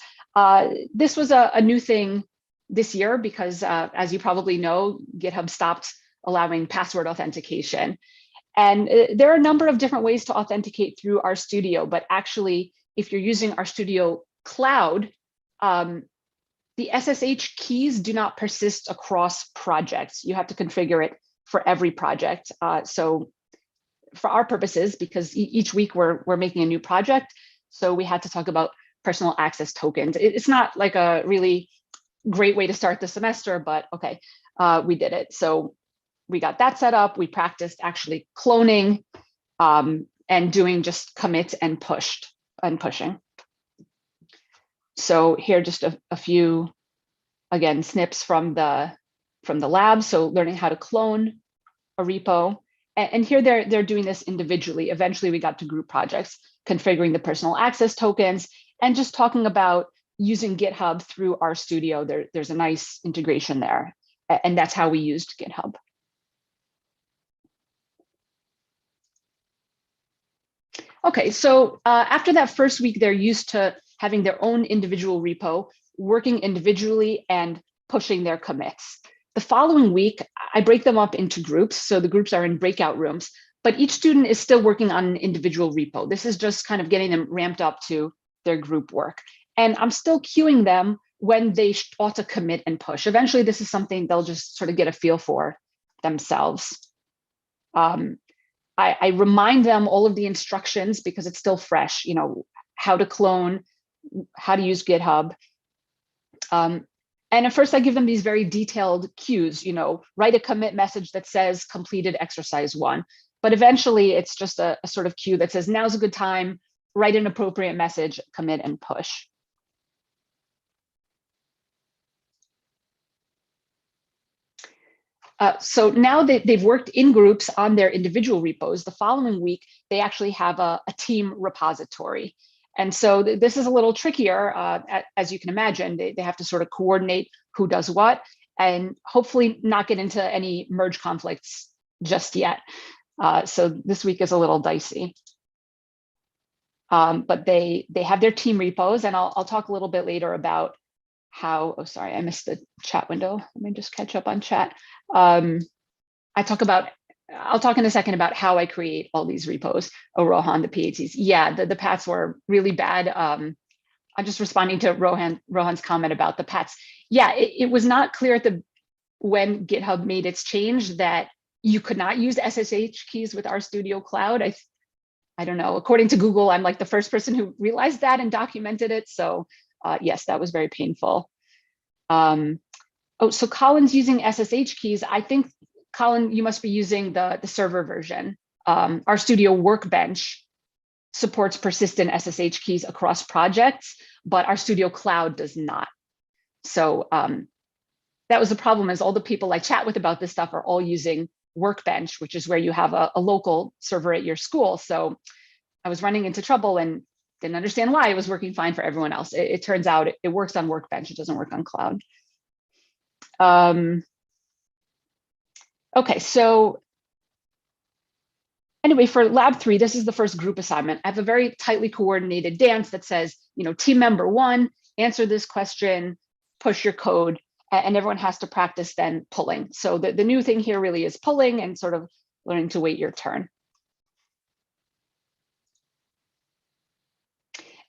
This was a new thing this year because, as you probably know, GitHub stopped allowing password authentication. And there are a number of different ways to authenticate through RStudio, but actually, if you're using RStudio Cloud, the SSH keys do not persist across projects. You have to configure it for every project. So for our purposes, because each week we're making a new project, so we had to talk about personal access tokens. It's not like a really great way to start the semester, but okay, we did it. So we got that set up. We practiced actually cloning and doing just commit and pushing. So here, just a few, again, snips from the lab. So learning how to clone a repo. And here they're doing this individually. Eventually we got to group projects, configuring the personal access tokens, and just talking about using GitHub through RStudio. There's a nice integration there. And that's how we used GitHub. Okay, so after that first week, they're used to having their own individual repo, working individually and pushing their commits. The following week, I break them up into groups. So the groups are in breakout rooms, but each student is still working on an individual repo. This is just kind of getting them ramped up to their group work. And I'm still cueing them when they ought to commit and push. Eventually, this is something they'll just sort of get a feel for themselves. I remind them all of the instructions because it's still fresh, you know, how to clone, how to use GitHub. And at first I give them these very detailed cues, you know, write a commit message that says completed exercise 1. But eventually it's just a sort of cue that says, now's a good time, write an appropriate message, commit and push. So now that they've worked in groups on their individual repos, the following week, they actually have a team repository. And so this is a little trickier, as you can imagine. They have to sort of coordinate who does what, and hopefully not get into any merge conflicts just yet. So this week is a little dicey. But they have their team repos, and I'll talk a little bit later about how, oh, sorry, I missed the chat window. Let me just catch up on chat. I'll talk in a second about how I create all these repos. Oh, Rohan, the PATs. Yeah, the paths were really bad. I'm just responding to Rohan's comment about the paths. Yeah, it was not clear when GitHub made its change that you could not use SSH keys with RStudio Cloud. I don't know, according to Google, I'm like the first person who realized that and documented it. So yes, that was very painful. Oh, so Colin's using SSH keys. I think, Colin, you must be using the server version. RStudio Workbench supports persistent SSH keys across projects, but RStudio Cloud does not. So that was the problem, is all the people I chat with about this stuff are all using Workbench, which is where you have a local server at your school. So I was running into trouble and didn't understand why it was working fine for everyone else. It turns out it works on Workbench. It doesn't work on Cloud. Okay, so anyway, for lab 3, this is the first group assignment. I have a very tightly coordinated dance that says, you know, team member 1, answer this question, push your code, and everyone has to practice then pulling. So the new thing here really is pulling and sort of learning to wait your turn.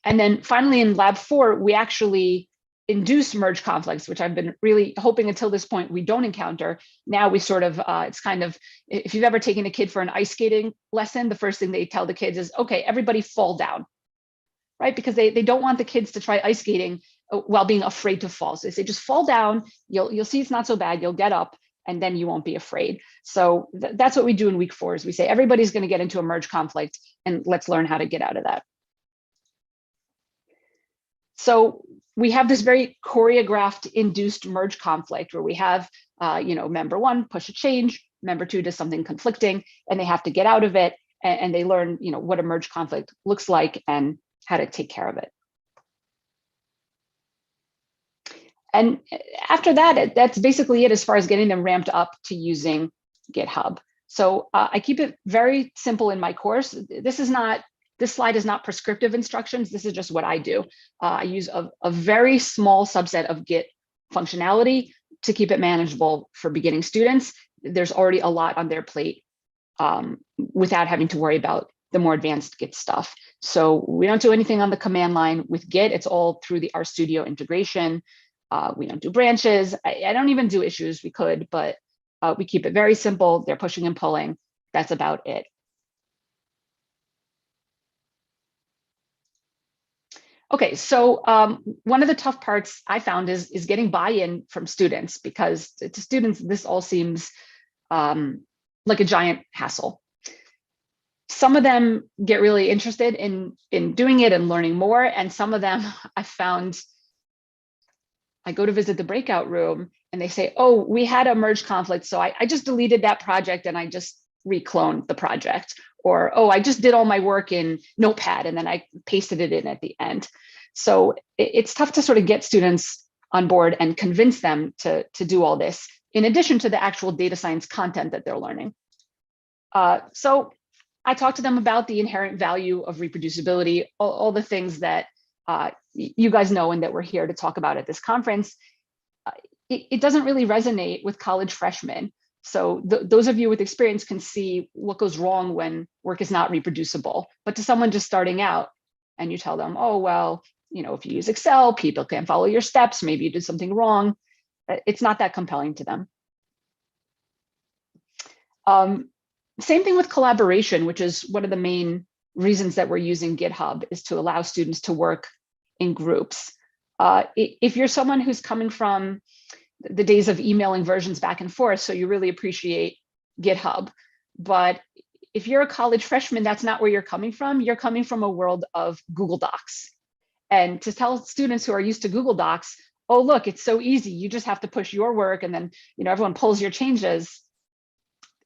And then finally in lab 4, we actually induce merge conflicts, which I've been really hoping until this point we don't encounter. Now we sort of, it's kind of, if you've ever taken a kid for an ice skating lesson, the first thing they tell the kids is, okay, everybody fall down, right? Because they don't want the kids to try ice skating while being afraid to fall. So they say, just fall down, you'll see it's not so bad, you'll get up, and then you won't be afraid. So that's what we do in week 4, is we say, everybody's gonna get into a merge conflict, and let's learn how to get out of that. So we have this very choreographed induced merge conflict where we have, you know, member 1 push a change, member 2 does something conflicting, and they have to get out of it, and they learn, you know, what a merge conflict looks like and how to take care of it. And after that, that's basically it as far as getting them ramped up to using GitHub. So I keep it very simple in my course. This slide is not prescriptive instructions. This is just what I do. I use a very small subset of Git functionality to keep it manageable for beginning students. There's already a lot on their plate without having to worry about the more advanced Git stuff. So we don't do anything on the command line with Git. It's all through the RStudio integration. We don't do branches. I don't even do issues. We could, but we keep it very simple. They're pushing and pulling. That's about it. Okay, so one of the tough parts I found is getting buy-in from students, because to students, this all seems like a giant hassle. Some of them get really interested in doing it and learning more, and some of them I found, I go to visit the breakout room and they say, oh, we had a merge conflict, so I just deleted that project and I just recloned the project. Or, oh, I just did all my work in Notepad and then I pasted it in at the end. So it's tough to sort of get students on board and convince them to do all this. in addition to the actual data science content that they're learning. So I talked to them about the inherent value of reproducibility, all the things that you guys know and that we're here to talk about at this conference. It doesn't really resonate with college freshmen. So those of you with experience can see what goes wrong when work is not reproducible. But to someone just starting out and you tell them, oh, well, you know, if you use Excel, people can follow your steps, maybe you did something wrong. It's not that compelling to them. Same thing with collaboration, which is one of the main reasons that we're using GitHub, is to allow students to work in groups. If you're someone who's coming from the days of emailing versions back and forth, so you really appreciate GitHub. But if you're a college freshman, that's not where you're coming from. You're coming from a world of Google Docs. And to tell students who are used to Google Docs, oh, look, it's so easy. You just have to push your work and then, you know, everyone pulls your changes.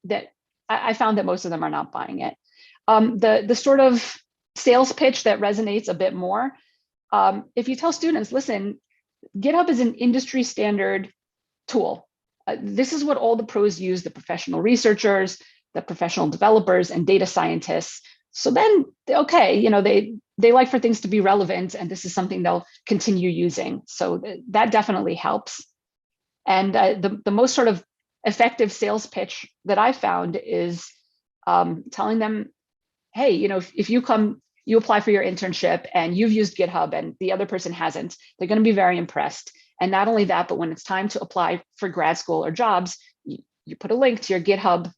That I found that most of them are not buying it. The sort of sales pitch that resonates a bit more, if you tell students, listen, GitHub is an industry standard tool. This is what all the pros use, the professional researchers, the professional developers, and data scientists. So then, okay, you know, they like for things to be relevant, and this is something they'll continue using. So that definitely helps. And the most sort of effective sales pitch that I found is telling them, hey, you know, if you come, you apply for your internship and you've used GitHub and the other person hasn't, they're going to be very impressed. And not only that, but when it's time to apply for grad school or jobs, you put a link to your GitHub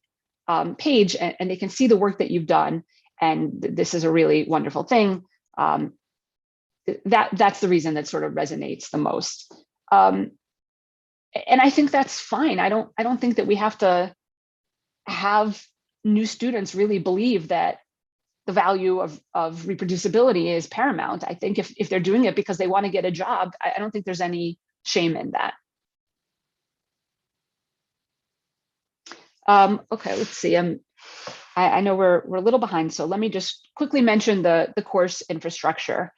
page and they can see the work that you've done. And this is a really wonderful thing. That's the reason that sort of resonates the most. And I think that's fine. I don't think that we have to have new students really believe that the value of reproducibility is paramount. I think if they're doing it because they want to get a job, I don't think there's any shame in that. Okay, let's see. I know we're a little behind, so let me just quickly mention the course infrastructure.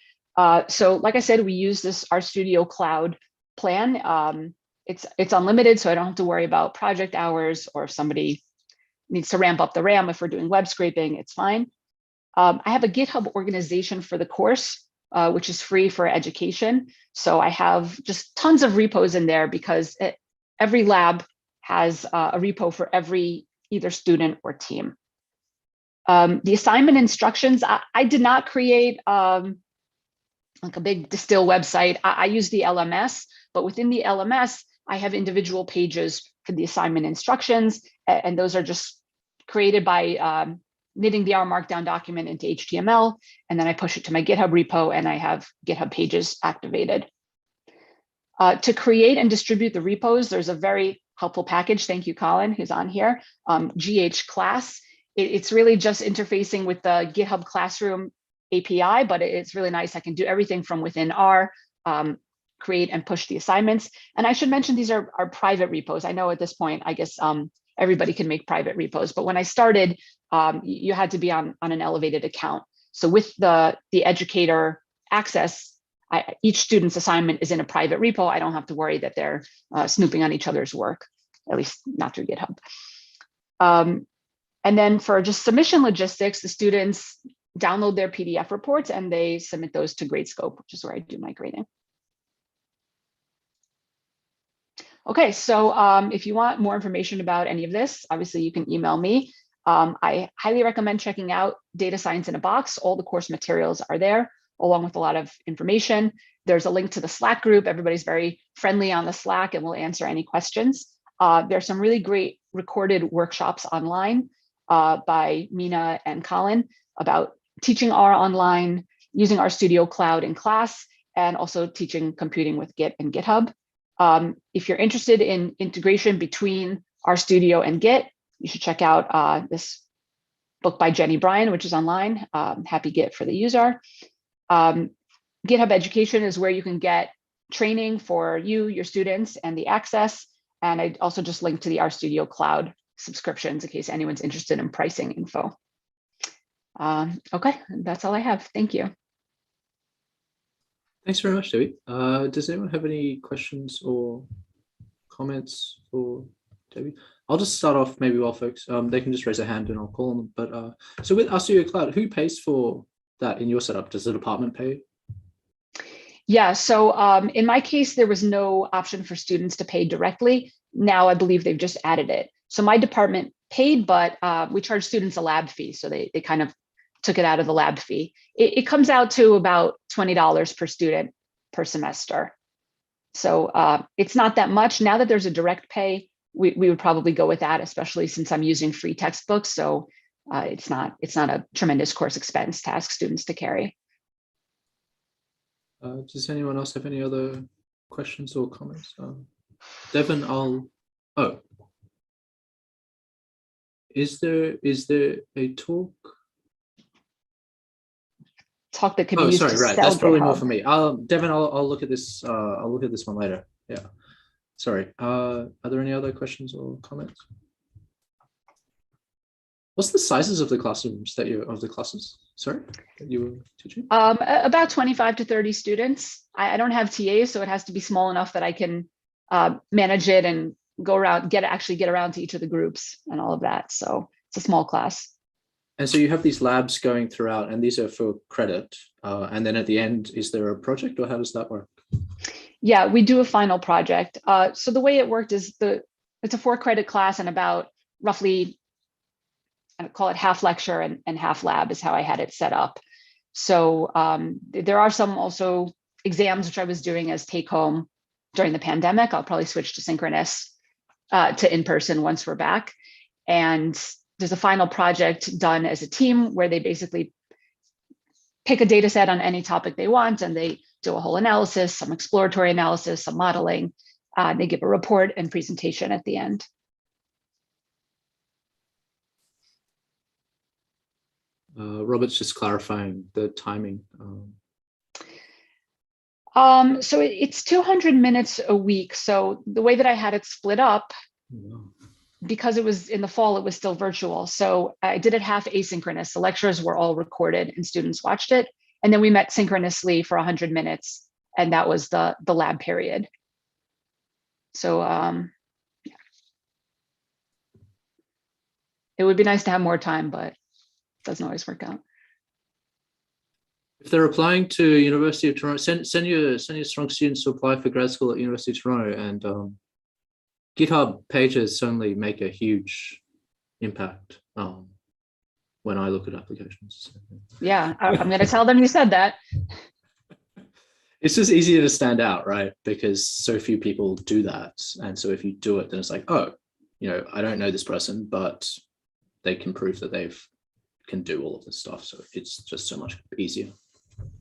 So like I said, we use this RStudio Cloud plan. It's unlimited, so I don't have to worry about project hours, or if somebody needs to ramp up the RAM if we're doing web scraping, it's fine. I have a GitHub organization for the course, which is free for education. So I have just tons of repos in there because every lab has a repo for every either student or team. The assignment instructions, I did not create like a big Distill website. I use the LMS, but within the LMS, I have individual pages for the assignment instructions, and those are just created by knitting the R Markdown document into HTML, and then I push it to my GitHub repo, and I have GitHub pages activated. To create and distribute the repos, there's a very helpful package. Thank you, Colin, who's on here, GH class. It's really just interfacing with the GitHub Classroom API, but it's really nice. I can do everything from within R, create and push the assignments. And I should mention these are private repos. I know at this point, I guess everybody can make private repos, but when I started, you had to be on an elevated account. So with the educator access, each student's assignment is in a private repo. I don't have to worry that they're snooping on each other's work, at least not through GitHub. And then for just submission logistics, the students download their PDF reports and they submit those to Gradescope, which is where I do my grading. Okay, so if you want more information about any of this, obviously you can email me. I highly recommend checking out Data Science in a Box. All the course materials are there, along with a lot of information. There's a link to the Slack group. Everybody's very friendly on the Slack and will answer any questions. There's some really great recorded workshops online by Mina and Colin about teaching R online, using RStudio Cloud in class, and also teaching computing with Git and GitHub. If you're interested in integration between RStudio and Git, you should check out this book by Jenny Bryan, which is online, Happy Git for the user. GitHub Education is where you can get training for you, your students, and the access. And I also just linked to the RStudio Cloud subscriptions in case anyone's interested in pricing info. Okay, that's all I have. Thank you. Thanks very much, Debbie. Does anyone have any questions or comments for Debbie. I'll just start off maybe while folks, they can just raise a hand and I'll call them. But so with RStudio Cloud, who pays for that in your setup? Does the department pay? Yeah, so in my case, there was no option for students to pay directly. Now I believe they've just added it. So my department paid, but we charge students a lab fee. So they kind of took it out of the lab fee. It comes out to about $20 per student per semester. So it's not that much. Now that there's a direct pay, we would probably go with that, especially since I'm using free textbooks. So it's not a tremendous course expense to ask students to carry. Does anyone else have any other questions or comments? Devin, is there a talk? Talk that could be used sorry, to right. sell That's probably GitHub. more for me. Devin, I'll look at this. I'll look at this one later. Yeah. Sorry. Are there any other questions or comments? What's the sizes of the classrooms that sorry, that you were teaching? About 25 to 30 students. I don't have TAs, so it has to be small enough that I can manage it and go around, actually get around to each of the groups and all of that. So it's a small class. And so you have these labs going throughout, and these are for credit. And then at the end, is there a project, or how does that work? Yeah, we do a final project. So the way it worked is it's a 4-credit class, and about roughly, I call it half lecture and half lab is how I had it set up. So there are some also exams which I was doing as take home during the pandemic. I'll probably switch to synchronous to in-person once we're back. And there's a final project done as a team where they basically pick a data set on any topic they want, and they do a whole analysis, some exploratory analysis, some modeling. They give a report and presentation at the end. Robert's just clarifying the timing. So it's 200 minutes a week. So the way that I had it split up, because it was in the fall, it was still virtual. So I did it half asynchronous. The lectures were all recorded and students watched it. And then we met synchronously for 100 minutes. And that was the lab period. So yeah. It would be nice to have more time, but it doesn't always work out. If they're applying to University of Toronto, send your strong students to apply for grad school at University of Toronto, and GitHub pages certainly make a huge impact when I look at applications. Yeah, I'm going to tell them you said that. It's just easier to stand out, right? Because so few people do that. And so if you do it, then it's like, oh, I don't know this person, but they can prove that can do all of this stuff. So it's just so much easier.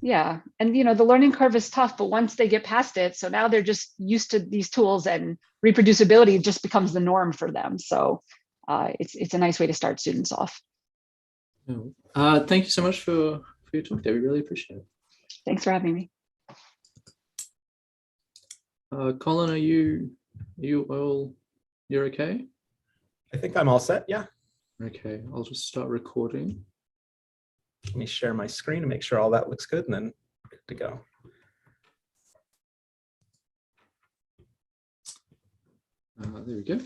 Yeah. And, the learning curve is tough, but once they get past it, so now they're just used to these tools, and reproducibility just becomes the norm for them. So it's a nice way to start students off. Thank you so much for your talk, Debbie. Really appreciate it. Thanks for having me. Colin, you're okay? I think I'm all set. Yeah. Okay, I'll just start recording. Let me share my screen and make sure all that looks good, and then good to go. There we go.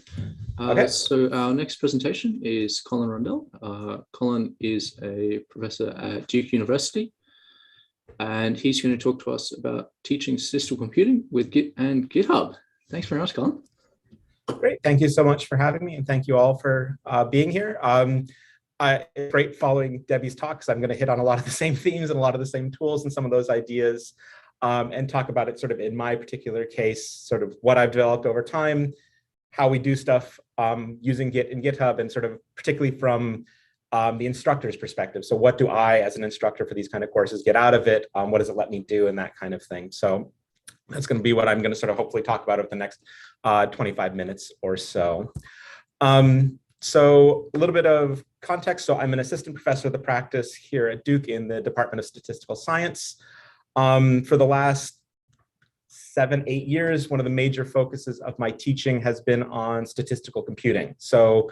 Okay. So our next presentation is Colin Rundell. Colin is a professor at Duke University, and he's going to talk to us about teaching statistical computing with Git and GitHub. Thanks very much, Colin. Great. Thank you so much for having me, and thank you all for being here. It's great following Debbie's talk, because I'm going to hit on a lot of the same themes and a lot of the same tools and some of those ideas, and talk about it sort of in my particular case, sort of what I've developed over time, how we do stuff using Git and GitHub, and sort of particularly from the instructor's perspective. So what do I, as an instructor for these kind of courses, get out of it? What does it let me do, and that kind of thing. So that's going to be what I'm going to sort of hopefully talk about over the next 25 minutes or so. So a little bit of context. So I'm an assistant professor of the practice here at Duke in the Department of Statistical Science. For the last 7-8 years, one of the major focuses of my teaching has been on statistical computing. So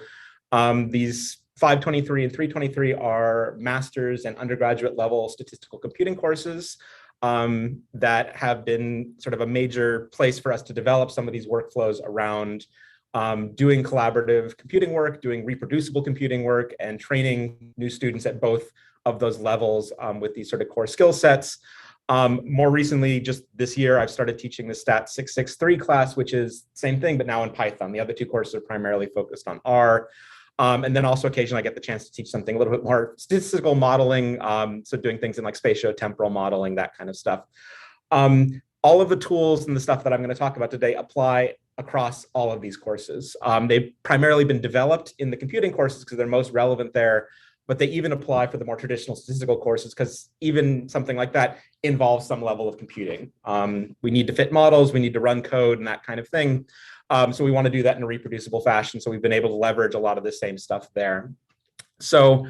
these 523 and 323 are master's and undergraduate level statistical computing courses that have been sort of a major place for us to develop some of these workflows around doing collaborative computing work, doing reproducible computing work, and training new students at both of those levels with these sort of core skill sets. More recently, just this year, I've started teaching the Stat 663 class, which is the same thing, but now in Python. The other two courses are primarily focused on R. And then also occasionally I get the chance to teach something a little bit more statistical modeling, so doing things in like spatiotemporal modeling, that kind of stuff. All of the tools and the stuff that I'm going to talk about today apply across all of these courses. They've primarily been developed in the computing courses because they're most relevant there, but they even apply for the more traditional statistical courses because even something like that involves some level of computing. We need to fit models, we need to run code and that kind of thing. So we want to do that in a reproducible fashion. So we've been able to leverage a lot of the same stuff there. So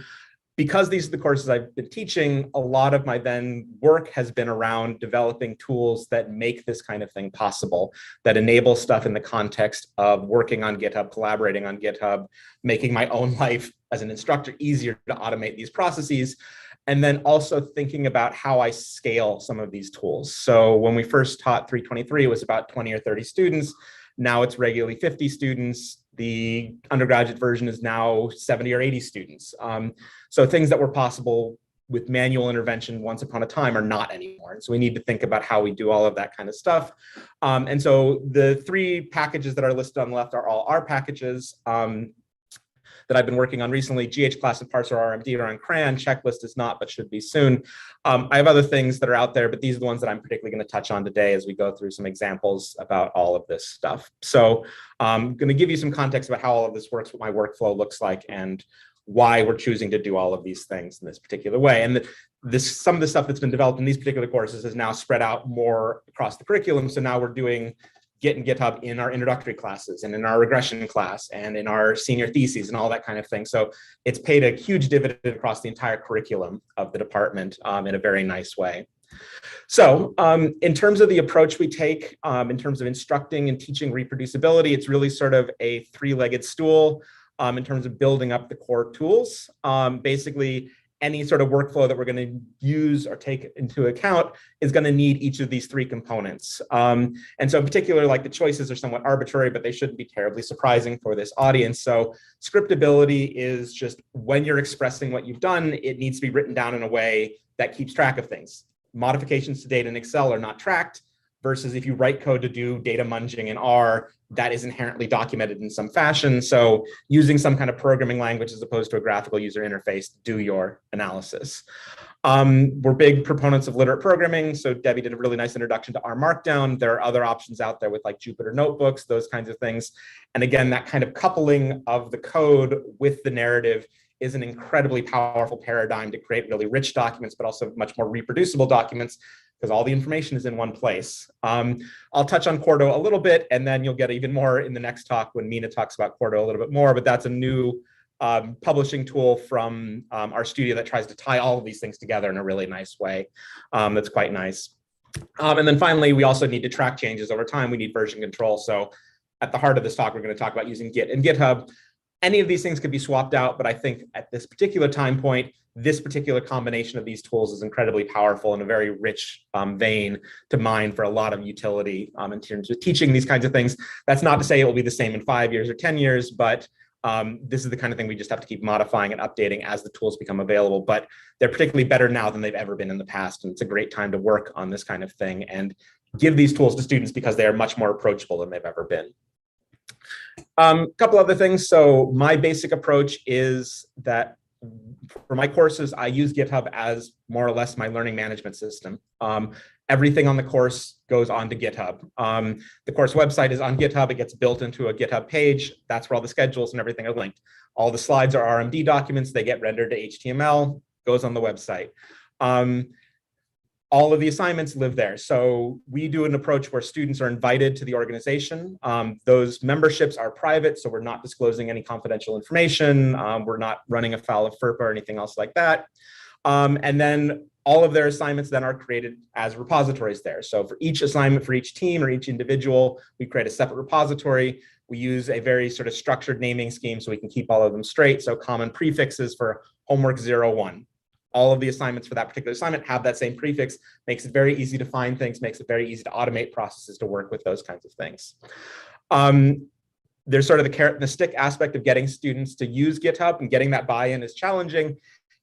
because these are the courses I've been teaching, a lot of my then work has been around developing tools that make this kind of thing possible, that enable stuff in the context of working on GitHub, collaborating on GitHub, making my own life as an instructor easier to automate these processes, and then also thinking about how I scale some of these tools. So when we first taught 323, it was about 20 or 30 students. Now it's regularly 50 students. The undergraduate version is now 70 or 80 students. So things that were possible with manual intervention once upon a time are not anymore. And so we need to think about how we do all of that kind of stuff. And so the three packages that are listed on the left are all R packages that I've been working on recently. GH class and parser RMD are on CRAN. Checklist is not, but should be soon. I have other things that are out there, but these are the ones that I'm particularly going to touch on today as we go through some examples about all of this stuff. So I'm going to give you some context about how all of this works, what my workflow looks like, and why we're choosing to do all of these things in this particular way. And some of the stuff that's been developed in these particular courses is now spread out more across the curriculum. So now we're doing Git and GitHub in our introductory classes and in our regression class and in our senior theses and all that kind of thing. So it's paid a huge dividend across the entire curriculum of the department in a very nice way. So in terms of the approach we take, in terms of instructing and teaching reproducibility, it's really sort of a three-legged stool in terms of building up the core tools. Basically, any sort of workflow that we're going to use or take into account is going to need each of these three components. And so in particular, like the choices are somewhat arbitrary, but they shouldn't be terribly surprising for this audience. So scriptability is just when you're expressing what you've done, it needs to be written down in a way that keeps track of things. Modifications to data in Excel are not tracked, versus if you write code to do data munging in R, that is inherently documented in some fashion. So using some kind of programming language as opposed to a graphical user interface to do your analysis. We're big proponents of literate programming. So Debbie did a really nice introduction to R Markdown. There are other options out there with like Jupyter Notebooks, those kinds of things. And again, that kind of coupling of the code with the narrative is an incredibly powerful paradigm to create really rich documents, but also much more reproducible documents, because all the information is in one place. I'll touch on Quarto a little bit, and then you'll get even more in the next talk when Mina talks about Quarto a little bit more, but that's a new publishing tool from our studio that tries to tie all of these things together in a really nice way. That's quite nice. And then finally, we also need to track changes over time. We need version control. So at the heart of this talk, we're going to talk about using Git and GitHub. Any of these things could be swapped out, but I think at this particular time point, this particular combination of these tools is incredibly powerful and a very rich vein to mine for a lot of utility in terms of teaching these kinds of things. That's not to say it will be the same in 5 years or 10 years, but this is the kind of thing we just have to keep modifying and updating as the tools become available. But they're particularly better now than they've ever been in the past. And it's a great time to work on this kind of thing and give these tools to students because they are much more approachable than they've ever been. A couple other things. So my basic approach is that for my courses, I use GitHub as more or less my learning management system. Everything on the course goes onto GitHub. The course website is on GitHub. It gets built into a GitHub page. That's where all the schedules and everything are linked. All the slides are RMD documents. They get rendered to HTML, goes on the website. All of the assignments live there. So we do an approach where students are invited to the organization. Those memberships are private, so we're not disclosing any confidential information. We're not running afoul of FERPA or anything else like that. And then all of their assignments then are created as repositories there. So for each assignment, for each team or each individual, we create a separate repository. We use a very sort of structured naming scheme so we can keep all of them straight. So common prefixes for homework 01. All of the assignments for that particular assignment have that same prefix, makes it very easy to find things, makes it very easy to automate processes to work with those kinds of things. there's sort of the carrot and the stick aspect of getting students to use GitHub, and getting that buy-in is challenging.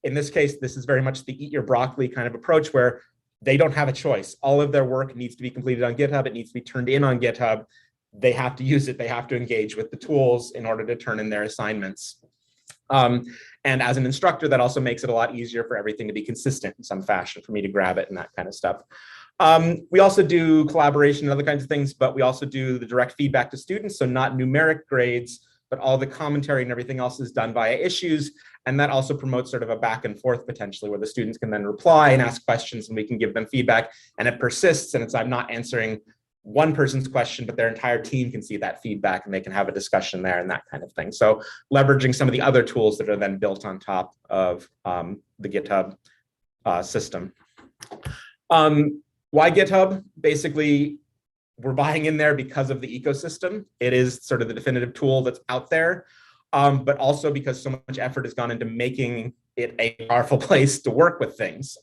In this case, this is very much the eat your broccoli kind of approach, where they don't have a choice. All of their work needs to be completed on GitHub. It needs to be turned in on GitHub. They have to use it. They have to engage with the tools in order to turn in their assignments. And as an instructor, that also makes it a lot easier for everything to be consistent in some fashion, for me to grab it and that kind of stuff. We also do collaboration and other kinds of things, but we also do the direct feedback to students. So not numeric grades, but all the commentary and everything else is done via issues. And that also promotes sort of a back and forth potentially, where the students can then reply and ask questions and we can give them feedback, and it persists. And I'm not answering one person's question, but their entire team can see that feedback and they can have a discussion there and that kind of thing. So leveraging some of the other tools that are then built on top of the GitHub system. Why GitHub? Basically, we're buying in there because of the ecosystem. It is sort of the definitive tool that's out there, but also because so much effort has gone into making it a powerful place to work with things.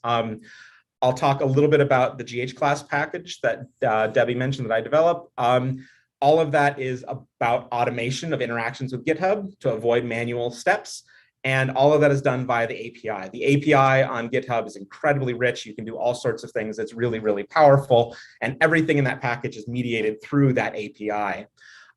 I'll talk a little bit about the GH class package that Debbie mentioned that I developed. All of that is about automation of interactions with GitHub to avoid manual steps. And all of that is done via the API. The API on GitHub is incredibly rich. You can do all sorts of things. It's really, really powerful. And everything in that package is mediated through that API.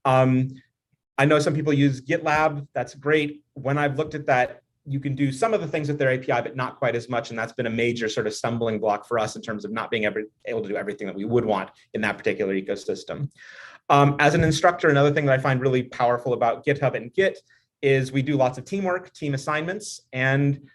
I know some people use GitLab. That's great. When I've looked at that, you can do some of the things with their API, but not quite as much. And that's been a major sort of stumbling block for us in terms of not being able to do everything that we would want in that particular ecosystem. As an instructor, another thing that I find really powerful about GitHub and Git is we do lots of teamwork, team assignments, and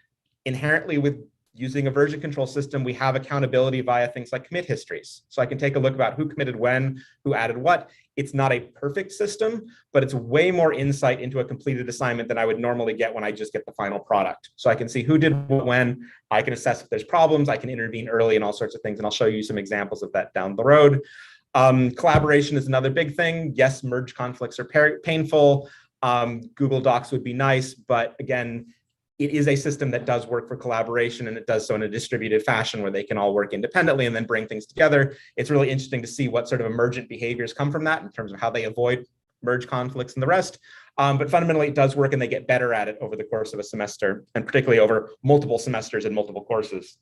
inherently with using a version control system, we have accountability via things like commit histories. So I can take a look about who committed when, who added what. It's not a perfect system, but it's way more insight into a completed assignment than I would normally get when I just get the final product. So I can see who did what when, I can assess if there's problems, I can intervene early and all sorts of things, and I'll show you some examples of that down the road. Collaboration is another big thing. Yes, merge conflicts are painful. Google Docs would be nice, but again, it is a system that does work for collaboration, and it does so in a distributed fashion where they can all work independently and then bring things together. It's really interesting to see what sort of emergent behaviors come from that in terms of how they avoid merge conflicts and the rest. But fundamentally, it does work, and they get better at it over the course of a semester, and particularly over multiple semesters and multiple courses.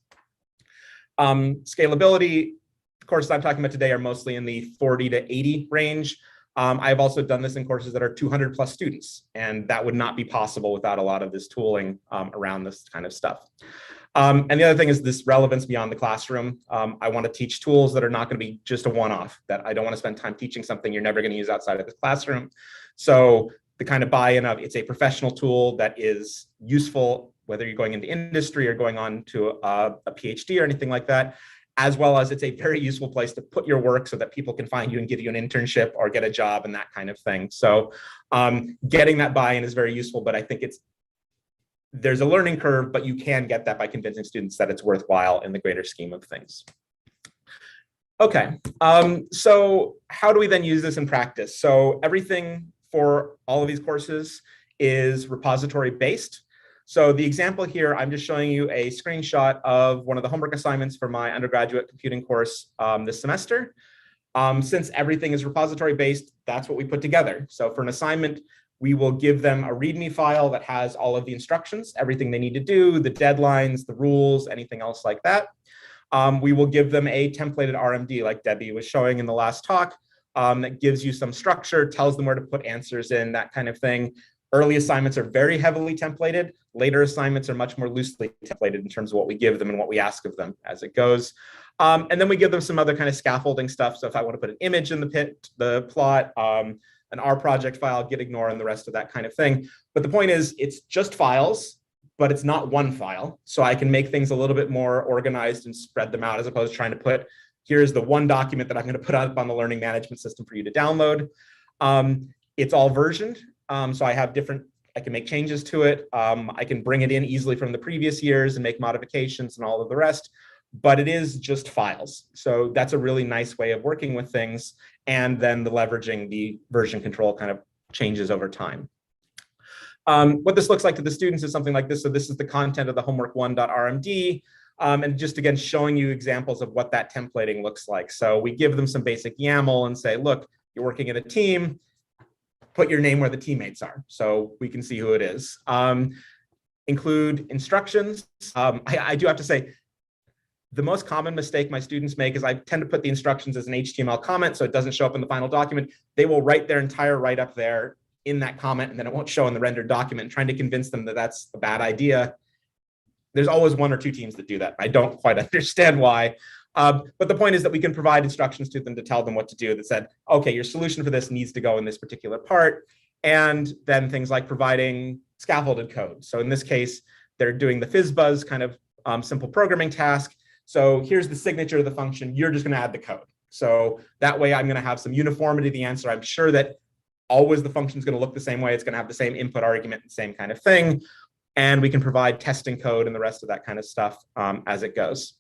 Scalability, the courses I'm talking about today are mostly in the 40 to 80 range. I've also done this in courses that are 200 plus students, and that would not be possible without a lot of this tooling around this kind of stuff. And the other thing is this relevance beyond the classroom. I want to teach tools that are not going to be just a one-off, that I don't want to spend time teaching something you're never going to use outside of the classroom. So the kind of buy-in of it's a professional tool that is useful, whether you're going into industry or going on to a PhD or anything like that, as well as it's a very useful place to put your work so that people can find you and give you an internship or get a job and that kind of thing. So getting that buy-in is very useful, but I think there's a learning curve, but you can get that by convincing students that it's worthwhile in the greater scheme of things. Okay, so how do we then use this in practice? So everything for all of these courses is repository based. So the example here, I'm just showing you a screenshot of one of the homework assignments for my undergraduate computing course this semester. Since everything is repository based, that's what we put together. So for an assignment, we will give them a README file that has all of the instructions, everything they need to do, the deadlines, the rules, anything else like that. We will give them a templated RMD like Debbie was showing in the last talk that gives you some structure, tells them where to put answers in, that kind of thing. Early assignments are very heavily templated. Later assignments are much more loosely templated in terms of what we give them and what we ask of them as it goes. And then we give them some other kind of scaffolding stuff. So if I want to put an image in the plot, an R project file, git ignore, and the rest of that kind of thing. But the point is, it's just files, but it's not one file. So I can make things a little bit more organized and spread them out, as opposed to trying to put, here's the one document that I'm going to put up on the learning management system for you to download. It's all versioned. So I have I can make changes to it. I can bring it in easily from the previous years and make modifications and all of the rest, but it is just files. So that's a really nice way of working with things. And then the leveraging the version control kind of changes over time. What this looks like to the students is something like this. So this is the content of the homework1.rmd. And just again, showing you examples of what that templating looks like. So we give them some basic YAML and say, look, you're working in a team. put your name where the teammates are so we can see who it is. Include instructions. I do have to say, the most common mistake my students make is I tend to put the instructions as an HTML comment so it doesn't show up in the final document. They will write their entire write-up there in that comment, and then it won't show in the rendered document, trying to convince them that that's a bad idea. There's always one or two teams that do that. I don't quite understand why. But the point is that we can provide instructions to them to tell them what to do that said, okay, your solution for this needs to go in this particular part. And then things like providing scaffolded code. So in this case, they're doing the FizzBuzz kind of simple programming task. So here's the signature of the function. You're just going to add the code. So that way I'm going to have some uniformity to the answer. I'm sure that always the function is going to look the same way. It's going to have the same input argument, the same kind of thing. And we can provide testing code and the rest of that kind of stuff as it goes.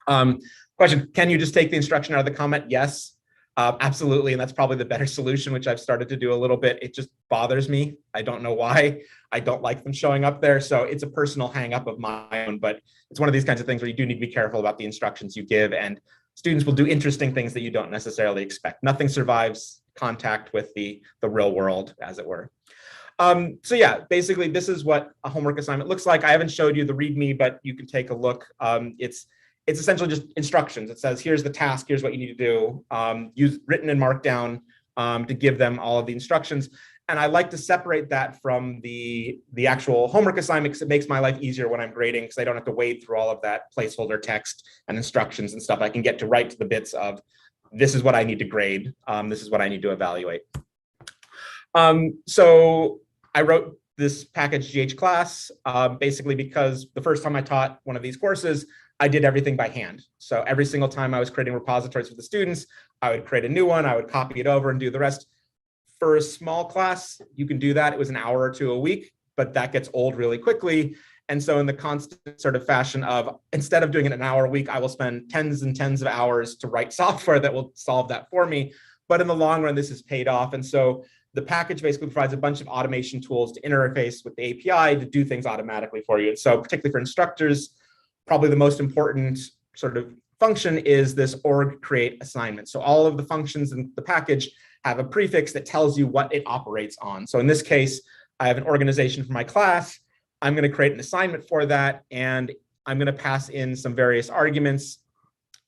Question, can you just take the instruction out of the comment? Yes, absolutely. And that's probably the better solution, which I've started to do a little bit. It just bothers me. I don't know why. I don't like them showing up there. So it's a personal hang up of my own, but it's one of these kinds of things where you do need to be careful about the instructions you give, and students will do interesting things that you don't necessarily expect. Nothing survives contact with the real world, as it were. So yeah, basically this is what a homework assignment looks like. I haven't showed you the README, but you can take a look. It's essentially just instructions. It says, here's the task, here's what you need to do, use written in Markdown to give them all of the instructions. And I like to separate that from the actual homework assignment because it makes my life easier when I'm grading, because I don't have to wade through all of that placeholder text and instructions and stuff. I can get to right to the bits of, this is what I need to grade, this is what I need to evaluate. So I wrote this package GH class basically because the first time I taught one of these courses, I did everything by hand. So every single time I was creating repositories for the students, I would create a new one, I would copy it over and do the rest. For a small class, you can do that. It was an hour or two a week, but that gets old really quickly. And so in the constant sort of fashion of, instead of doing it an hour a week, I will spend tens and tens of hours to write software that will solve that for me. But in the long run, this has paid off. And so the package basically provides a bunch of automation tools to interface with the API to do things automatically for you. And so particularly for instructors, probably the most important sort of function is this org create assignment. So all of the functions in the package have a prefix that tells you what it operates on. So in this case, I have an organization for my class. I'm going to create an assignment for that, and I'm going to pass in some various arguments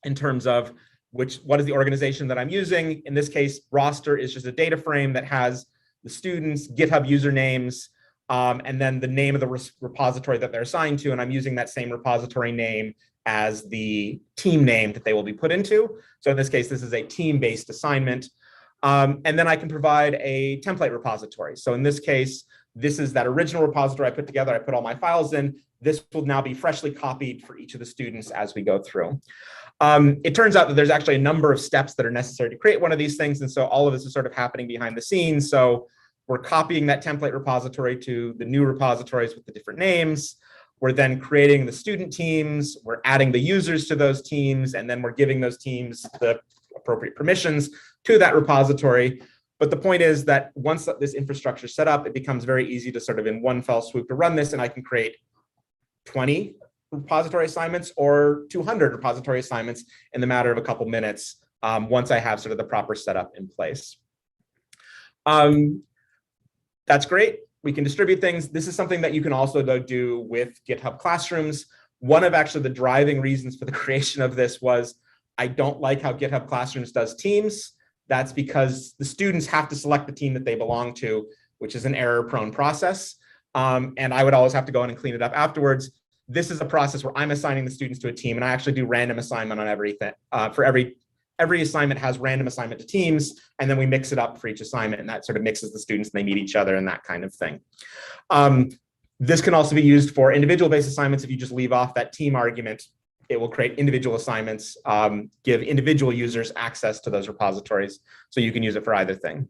in terms of what is the organization that I'm using. In this case, roster is just a data frame that has the students' GitHub usernames, and then the name of the repository that they're assigned to, and I'm using that same repository name as the team name that they will be put into. So in this case, this is a team-based assignment. And then I can provide a template repository. So in this case, this is that original repository I put together. I put all my files in. This will now be freshly copied for each of the students as we go through. It turns out that there's actually a number of steps that are necessary to create one of these things. And so all of this is sort of happening behind the scenes. So we're copying that template repository to the new repositories with the different names. We're then creating the student teams. We're adding the users to those teams. And then we're giving those teams the appropriate permissions to that repository. But the point is that once this infrastructure is set up, it becomes very easy to sort of in one fell swoop to run this, and I can create 20 repository assignments or 200 repository assignments in the matter of a couple minutes once I have sort of the proper setup in place. That's great. We can distribute things. This is something that you can also do with GitHub Classrooms. One of actually the driving reasons for the creation of this was I don't like how GitHub Classrooms does teams. That's because the students have to select the team that they belong to, which is an error-prone process. And I would always have to go in and clean it up afterwards. This is a process where I'm assigning the students to a team, and I actually do random assignment on everything. For every assignment has random assignment to teams, and then we mix it up for each assignment, and that sort of mixes the students and they meet each other and that kind of thing. This can also be used for individual-based assignments. If you just leave off that team argument, it will create individual assignments, give individual users access to those repositories, so you can use it for either thing.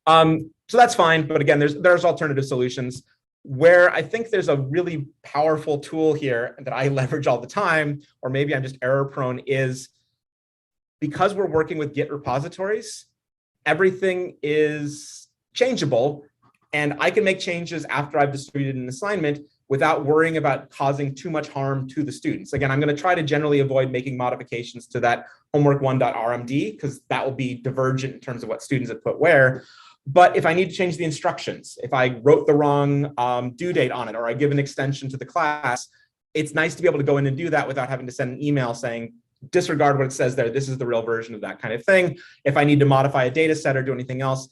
So that's fine, but again, there's alternative solutions. Where I think there's a really powerful tool here that I leverage all the time, or maybe I'm just error prone, is because we're working with Git repositories, everything is changeable, and I can make changes after I've distributed an assignment without worrying about causing too much harm to the students. Again, I'm going to try to generally avoid making modifications to that homework1.rmd because that will be divergent in terms of what students have put where. But if I need to change the instructions, if I wrote the wrong due date on it, or I give an extension to the class, it's nice to be able to go in and do that without having to send an email saying, disregard what it says there, this is the real version of that kind of thing. If I need to modify a data set or do anything else.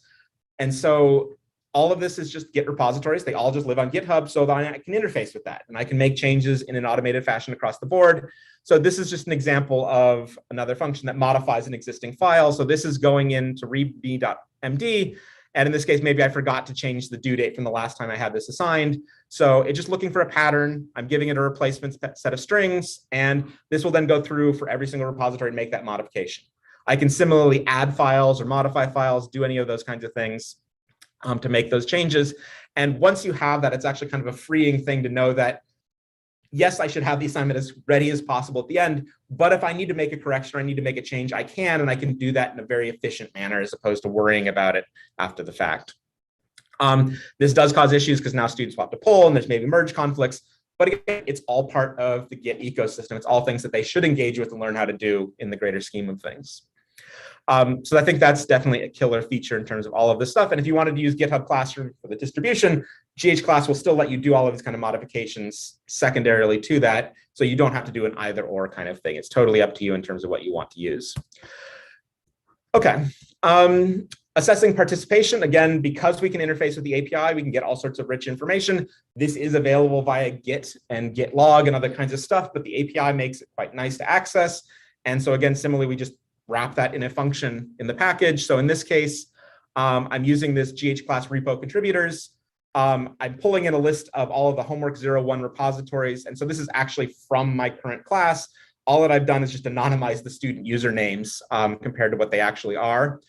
And so all of this is just Git repositories. They all just live on GitHub, so that I can interface with that and I can make changes in an automated fashion across the board. So this is just an example of another function that modifies an existing file. So this is going into readme.md. And in this case, maybe I forgot to change the due date from the last time I had this assigned. So it's just looking for a pattern. I'm giving it a replacement set of strings, and this will then go through for every single repository and make that modification. I can similarly add files or modify files, do any of those kinds of things to make those changes. And once you have that, it's actually kind of a freeing thing to know that, yes, I should have the assignment as ready as possible at the end, but if I need to make a correction or I need to make a change, I can, and I can do that in a very efficient manner as opposed to worrying about it after the fact. This does cause issues because now students will have to pull and there's maybe merge conflicts, but again, it's all part of the Git ecosystem. It's all things that they should engage with and learn how to do in the greater scheme of things. So I think that's definitely a killer feature in terms of all of this stuff. And if you wanted to use GitHub Classroom for the distribution, GH class will still let you do all of these kind of modifications secondarily to that. So you don't have to do an either or kind of thing. It's totally up to you in terms of what you want to use. Okay. Assessing participation, again, because we can interface with the API, we can get all sorts of rich information. This is available via Git and Git log and other kinds of stuff, but the API makes it quite nice to access. And so again, similarly, we just wrap that in a function in the package. So in this case, I'm using this GH class repo contributors. I'm pulling in a list of all of the homework 01 repositories. And so this is actually from my current class. All that I've done is just anonymize the student usernames compared to what they actually are.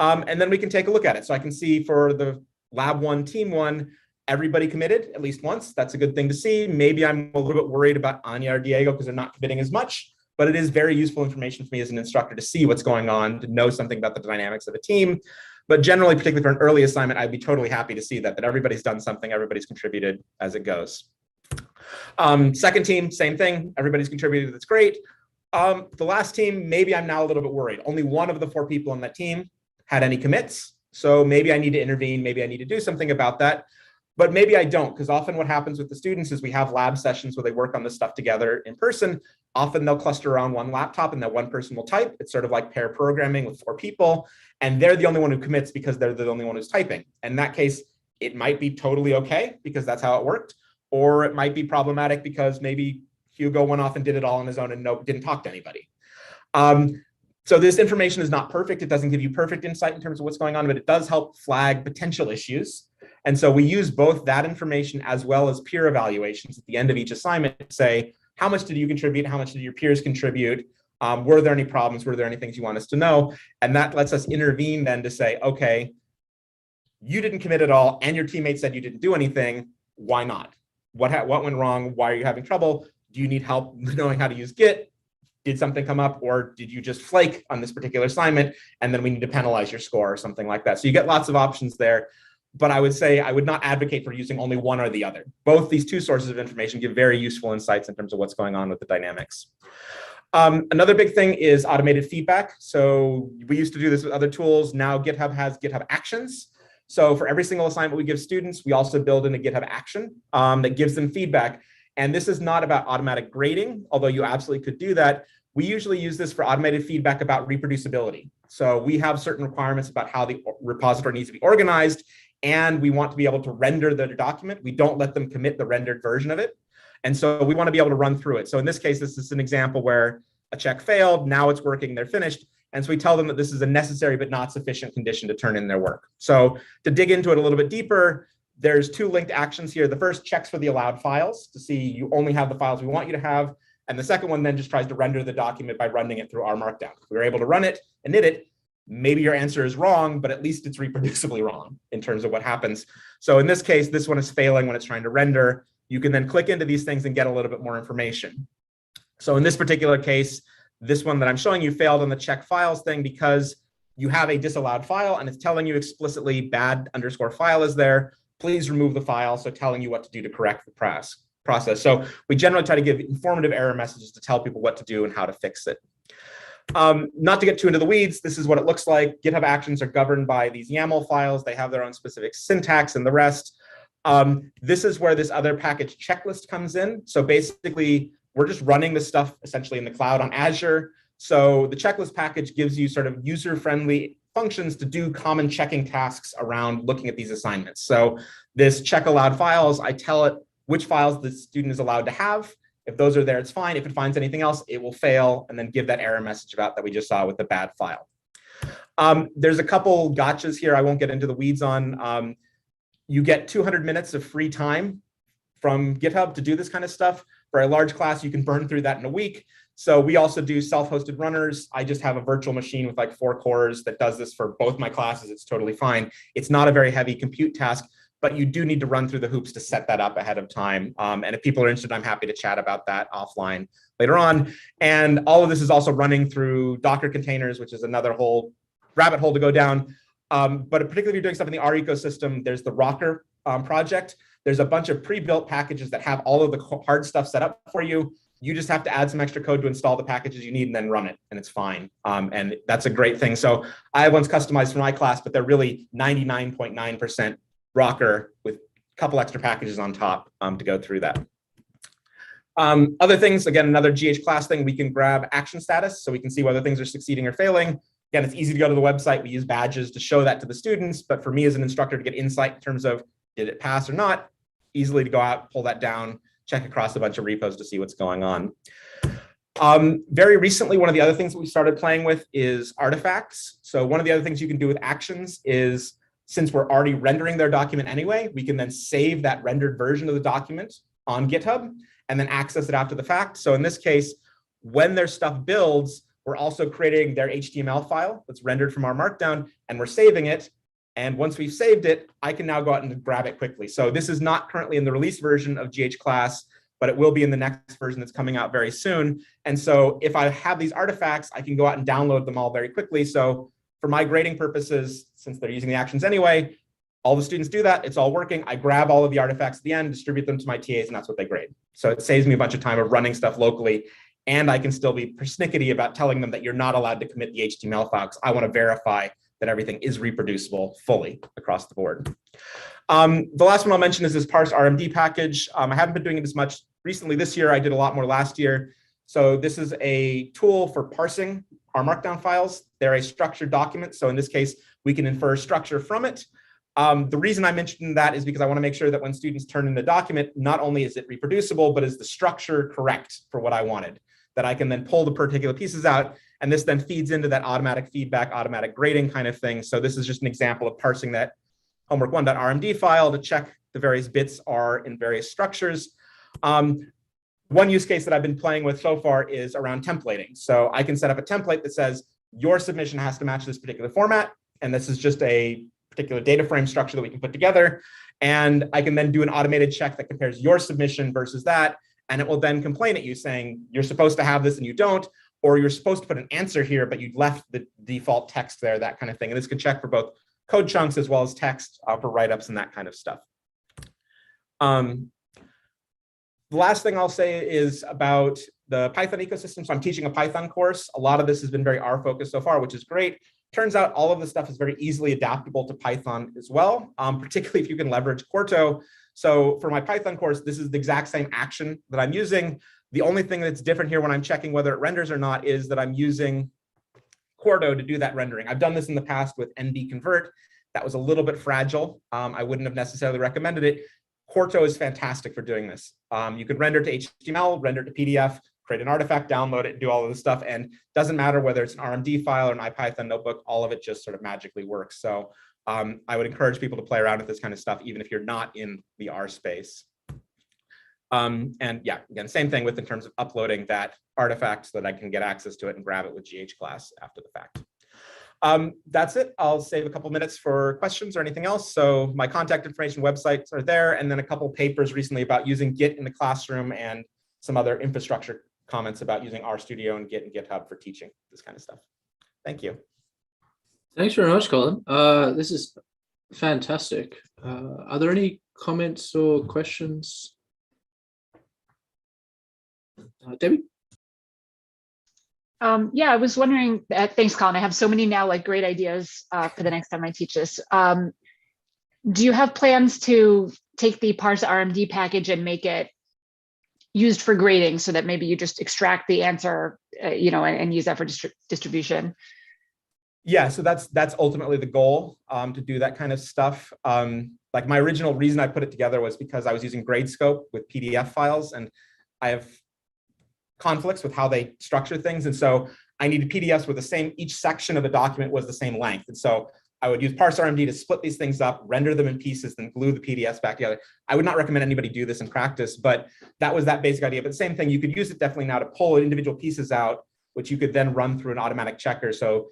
And then we can take a look at it. So I can see for the lab 1, team 1, everybody committed at least once. That's a good thing to see. Maybe I'm a little bit worried about Anya or Diego because they're not committing as much. But it is very useful information for me as an instructor to see what's going on, to know something about the dynamics of a team. But generally, particularly for an early assignment, I'd be totally happy to see that everybody's done something, everybody's contributed as it goes. Second team, same thing, everybody's contributed, that's great. The last team, maybe I'm now a little bit worried. Only one of the 4 people on that team had any commits. So maybe I need to intervene, maybe I need to do something about that. But maybe I don't, because often what happens with the students is we have lab sessions where they work on this stuff together in person. Often they'll cluster around one laptop and that one person will type. It's sort of like pair programming with 4 people. And they're the only one who commits because they're the only one who's typing. In that case, it might be totally okay because that's how it worked. Or it might be problematic because maybe Hugo went off and did it all on his own and didn't talk to anybody. So this information is not perfect. It doesn't give you perfect insight in terms of what's going on, but it does help flag potential issues. And so we use both that information as well as peer evaluations at the end of each assignment to say, how much did you contribute? How much did your peers contribute? Were there any problems? Were there any things you want us to know? And that lets us intervene then to say, okay, you didn't commit at all and your teammates said you didn't do anything. Why not? What went wrong? Why are you having trouble? Do you need help knowing how to use Git? Did something come up, or did you just flake on this particular assignment and then we need to penalize your score or something like that? So you get lots of options there. But I would say I would not advocate for using only one or the other. Both these 2 sources of information give very useful insights in terms of what's going on with the dynamics. Another big thing is automated feedback. So we used to do this with other tools. Now GitHub has GitHub Actions. So for every single assignment we give students, we also build in a GitHub action that gives them feedback. And this is not about automatic grading, although you absolutely could do that. We usually use this for automated feedback about reproducibility. So we have certain requirements about how the repository needs to be organized, and we want to be able to render the document. We don't let them commit the rendered version of it. And so we want to be able to run through it. So in this case, this is an example where a check failed, now it's working, they're finished. And so we tell them that this is a necessary but not sufficient condition to turn in their work. So to dig into it a little bit deeper, there's 2 linked actions here. The first checks for the allowed files to see you only have the files we want you to have. And the second one then just tries to render the document by running it through our markdown. If we were able to run it and knit it, maybe your answer is wrong, but at least it's reproducibly wrong in terms of what happens. So in this case, this one is failing when it's trying to render. You can then click into these things and get a little bit more information. So in this particular case, this one that I'm showing you failed on the check files thing because you have a disallowed file and it's telling you explicitly bad_file is there. Please remove the file. So telling you what to do to correct the process. So we generally try to give informative error messages to tell people what to do and how to fix it. Not to get too into the weeds, this is what it looks like. GitHub Actions are governed by these YAML files. They have their own specific syntax and the rest. This is where this other package checklist comes in. So basically, we're just running this stuff essentially in the cloud on Azure. So the checklist package gives you sort of user-friendly functions to do common checking tasks around looking at these assignments. So this check allowed files, I tell it which files the student is allowed to have. If those are there, it's fine. If it finds anything else, it will fail and then give that error message about that we just saw with the bad file. There's a couple gotchas here I won't get into the weeds on. You get 200 minutes of free time from GitHub to do this kind of stuff. For a large class, you can burn through that in a week. So we also do self-hosted runners. I just have a virtual machine with like 4 cores that does this for both my classes. It's totally fine. It's not a very heavy compute task, but you do need to run through the hoops to set that up ahead of time. And if people are interested, I'm happy to chat about that offline later on. And all of this is also running through Docker containers, which is another whole rabbit hole to go down. But particularly if you're doing stuff in the R ecosystem, there's the Rocker project. There's a bunch of pre-built packages that have all of the hard stuff set up for you. You just have to add some extra code to install the packages you need and then run it, and it's fine. And that's a great thing. So I have ones customized for my class, but they're really 99.9% Rocker with a couple extra packages on top to go through that. Other things, again, another GH class thing, we can grab action status so we can see whether things are succeeding or failing. Again, it's easy to go to the website. We use badges to show that to the students, but for me as an instructor to get insight in terms of did it pass or not, easily to go out, pull that down, check across a bunch of repos to see what's going on. Very recently, one of the other things that we started playing with is artifacts. So one of the other things you can do with actions is, since we're already rendering their document anyway, we can then save that rendered version of the document on GitHub and then access it after the fact. So in this case, when their stuff builds, we're also creating their HTML file that's rendered from our Markdown, and we're saving it. And once we've saved it, I can now go out and grab it quickly. So this is not currently in the release version of GH class, but it will be in the next version that's coming out very soon. And so if I have these artifacts, I can go out and download them all very quickly. So for my grading purposes, since they're using the actions anyway, all the students do that, it's all working. I grab all of the artifacts at the end, distribute them to my TAs, and that's what they grade. So it saves me a bunch of time of running stuff locally. And I can still be persnickety about telling them that you're not allowed to commit the HTML file because I want to verify that everything is reproducible fully across the board. The last one I'll mention is this parse RMD package. I haven't been doing it as much recently this year. I did a lot more last year. So this is a tool for parsing our Markdown files. They're a structured document. So in this case, we can infer structure from it. The reason I mentioned that is because I want to make sure that when students turn in the document, not only is it reproducible, but is the structure correct for what I wanted, that I can then pull the particular pieces out. And this then feeds into that automatic feedback, automatic grading kind of thing. So this is just an example of parsing that homework1.rmd file to check the various bits are in various structures. One use case that I've been playing with so far is around templating. So I can set up a template that says your submission has to match this particular format. And this is just a particular data frame structure that we can put together. And I can then do an automated check that compares your submission versus that. And it will then complain at you saying, you're supposed to have this and you don't, or you're supposed to put an answer here, but you left the default text there, that kind of thing. And this can check for both code chunks as well as text for write-ups and that kind of stuff. The last thing I'll say is about the Python ecosystem. So I'm teaching a Python course. A lot of this has been very R-focused so far, which is great. Turns out all of this stuff is very easily adaptable to Python as well, particularly if you can leverage Quarto. So for my Python course, this is the exact same action that I'm using. The only thing that's different here when I'm checking whether it renders or not is that I'm using Quarto to do that rendering. I've done this in the past with ND convert. That was a little bit fragile. I wouldn't have necessarily recommended it. Quarto is fantastic for doing this. You could render to HTML, render to PDF, create an artifact, download it, do all of this stuff. And doesn't matter whether it's an RMD file or an IPython notebook, all of it just sort of magically works. So I would encourage people to play around with this kind of stuff, even if you're not in the R space. And yeah, again, same thing with in terms of uploading that artifact so that I can get access to it and grab it with GH class after the fact. That's it. I'll save a couple minutes for questions or anything else. So my contact information, websites are there, and then a couple papers recently about using Git in the classroom and some other infrastructure comments about using RStudio and Git and GitHub for teaching this kind of stuff. Thank you. Thanks very much, Colin. This is fantastic. Are there any comments or questions? Debbie? Yeah, I was wondering, thanks, Colin. I have so many now, like great ideas for the next time I teach this. Do you have plans to take the parse RMD package and make it used for grading so that maybe you just extract the answer, and use that for distribution? Yeah, so that's ultimately the goal, to do that kind of stuff. Like my original reason I put it together was because I was using Gradescope with PDF files, and I have conflicts with how they structure things. And so I needed PDFs with the same, each section of the document was the same length. And so I would use parse RMD to split these things up, render them in pieces, then glue the PDFs back together. I would not recommend anybody do this in practice, but that was that basic idea. But the same thing, you could use it definitely now to pull individual pieces out, which you could then run through an automatic checker. So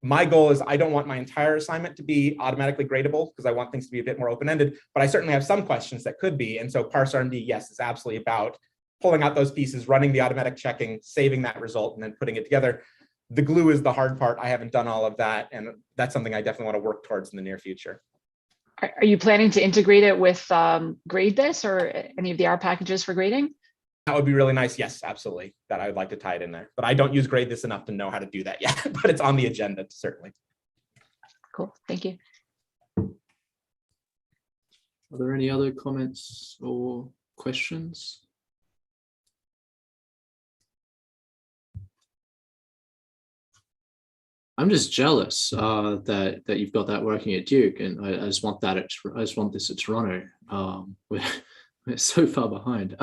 my goal is I don't want my entire assignment to be automatically gradable because I want things to be a bit more open-ended, but I certainly have some questions that could be. And so parse RMD, yes, is absolutely about pulling out those pieces, running the automatic checking, saving that result, and then putting it together. The glue is the hard part. I haven't done all of that, and that's something I definitely want to work towards in the near future. Are you planning to integrate it with GradeThis or any of the R packages for grading? That would be really nice. Yes, absolutely. That I would like to tie it in there, but I don't use GradeThis enough to know how to do that yet, but it's on the agenda, certainly. Cool, thank you. Are there any other comments or questions? I'm just jealous that you've got that working at Duke, and I just want that. I just want this at Toronto. We're so far behind.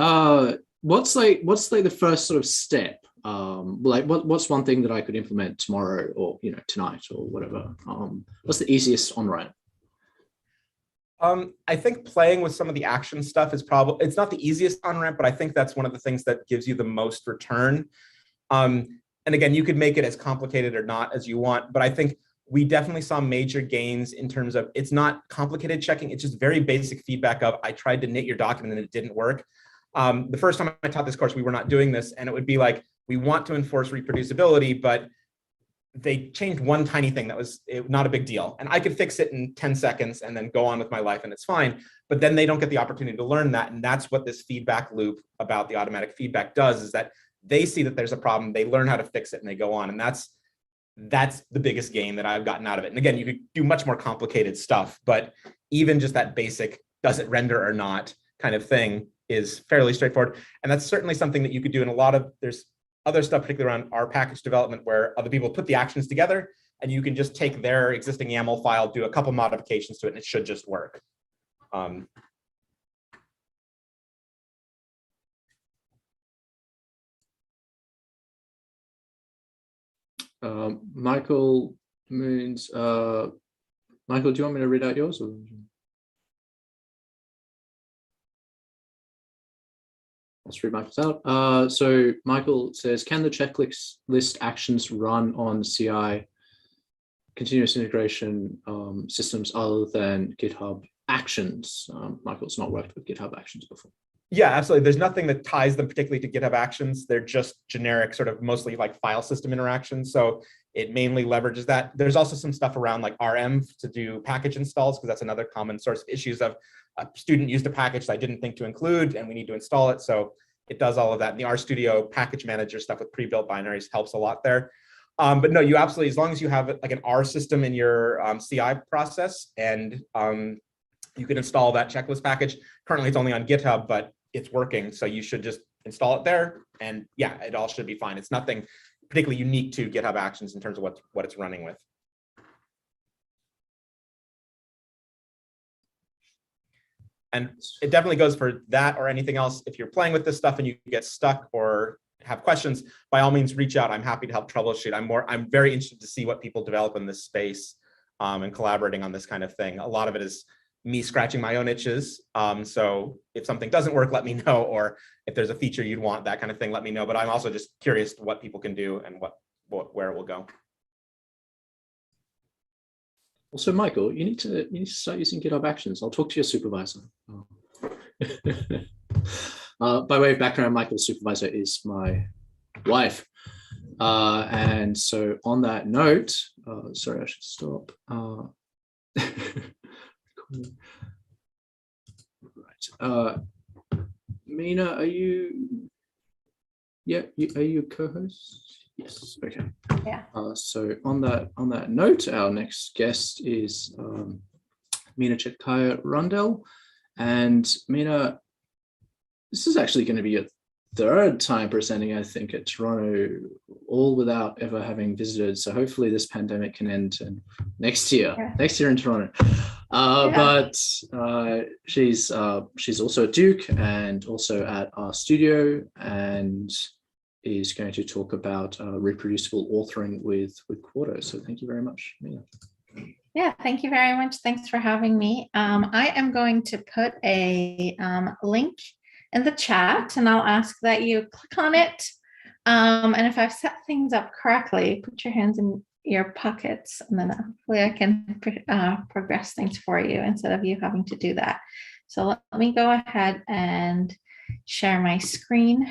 What's like the first sort of step? Like what's one thing that I could implement tomorrow, or tonight, or whatever? What's the easiest on ramp? I think playing with some of the action stuff is probably, it's not the easiest on ramp, but I think that's one of the things that gives you the most return. And again, you could make it as complicated or not as you want, but I think we definitely saw major gains in terms of, it's not complicated checking, it's just very basic feedback of, I tried to knit your document and it didn't work. The first time I taught this course, we were not doing this, and it would be like, we want to enforce reproducibility, but they changed one tiny thing that was not a big deal. And I could fix it in 10 seconds and then go on with my life and it's fine. But then they don't get the opportunity to learn that. And that's what this feedback loop about the automatic feedback does, is that they see that there's a problem, they learn how to fix it, and they go on. And that's the biggest gain that I've gotten out of it. And again, you could do much more complicated stuff, but even just that basic, does it render or not kind of thing is fairly straightforward. And that's certainly something that you could do in a lot of, there's other stuff, particularly around our package development, where other people put the actions together and you can just take their existing YAML file, do a couple modifications to it, and it should just work. Michael Moons, Michael, do you want me to read out yours? Or? Let's read Michael's out. So Michael says, can the checklist list actions run on CI continuous integration systems other than GitHub Actions? Michael's not worked with GitHub Actions before. Yeah, absolutely. There's nothing that ties them particularly to GitHub Actions. They're just generic, sort of mostly like file system interactions. So it mainly leverages that. There's also some stuff around like RM to do package installs, because that's another common source of issues of a student used a package that I didn't think to include and we need to install it. So it does all of that. And the RStudio package manager stuff with pre-built binaries helps a lot there. But no, you absolutely, as long as you have like an R system in your CI process, and you can install that checklist package. Currently it's only on GitHub, but it's working. So you should just install it there, and yeah, it all should be fine. It's nothing particularly unique to GitHub Actions in terms of what it's running with. And it definitely goes for that or anything else. If you're playing with this stuff and you get stuck or have questions, by all means, reach out. I'm happy to help troubleshoot. I'm very interested to see what people develop in this space and collaborating on this kind of thing. A lot of it is me scratching my own itches. So if something doesn't work, let me know, or if there's a feature you'd want, that kind of thing, let me know. But I'm also just curious what people can do and where it will go. Also, Michael, you need to start using GitHub Actions. I'll talk to your supervisor. By way of background, Michael's supervisor is my wife. And so on that note, sorry, I should stop. Right. Mina, are you? Yeah, are you a co-host? Yes. Okay. Yeah. So on that note, our next guest is Mina Chetkaya Rundell, and Mina, this is actually going to be your third time presenting, I think, at Toronto, all without ever having visited. So hopefully this pandemic can end next year in Toronto. But she's also at Duke and also at our studio, and is going to talk about reproducible authoring with Quarto. So thank you very much, Mina. Yeah, thank you very much. Thanks for having me. I am going to put a link in the chat, and I'll ask that you click on it. And if I've set things up correctly, put your hands in your pockets, and then hopefully I can progress things for you instead of you having to do that. So let me go ahead and share my screen.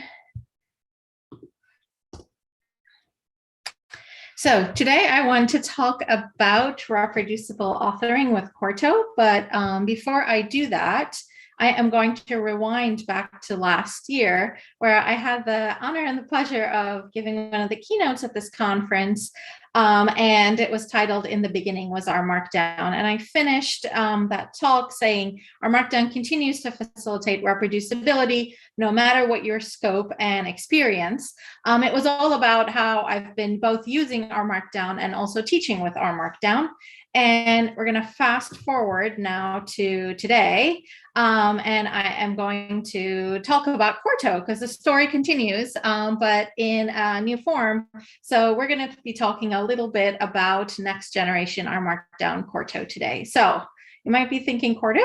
So today I want to talk about reproducible authoring with Quarto, but before I do that, I am going to rewind back to last year, where I had the honor and the pleasure of giving one of the keynotes at this conference, and it was titled "In the Beginning Was Our Markdown." And I finished that talk saying, our Markdown continues to facilitate reproducibility, no matter what your scope and experience. It was all about how I've been both using our Markdown and also teaching with our Markdown. And we're going to fast forward now to today. And I am going to talk about Quarto because the story continues, but in a new form. So we're going to be talking a little bit about next generation our Markdown Quarto today. So you might be thinking Quarto.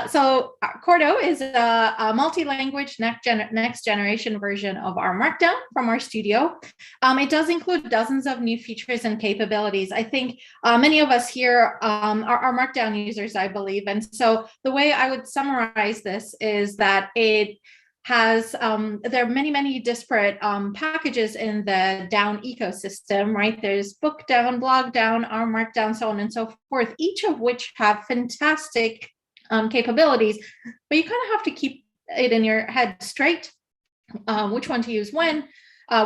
So Quarto is a multi-language next generation version of our Markdown from our studio. It does include dozens of new features and capabilities. I think many of us here are Markdown users, I believe. And so the way I would summarize this is that it has, there are many disparate packages in the Down ecosystem, right? There's Book Down, Blog Down, our Markdown, so on and so forth, each of which have fantastic capabilities, but you kind of have to keep it in your head straight, which one to use when,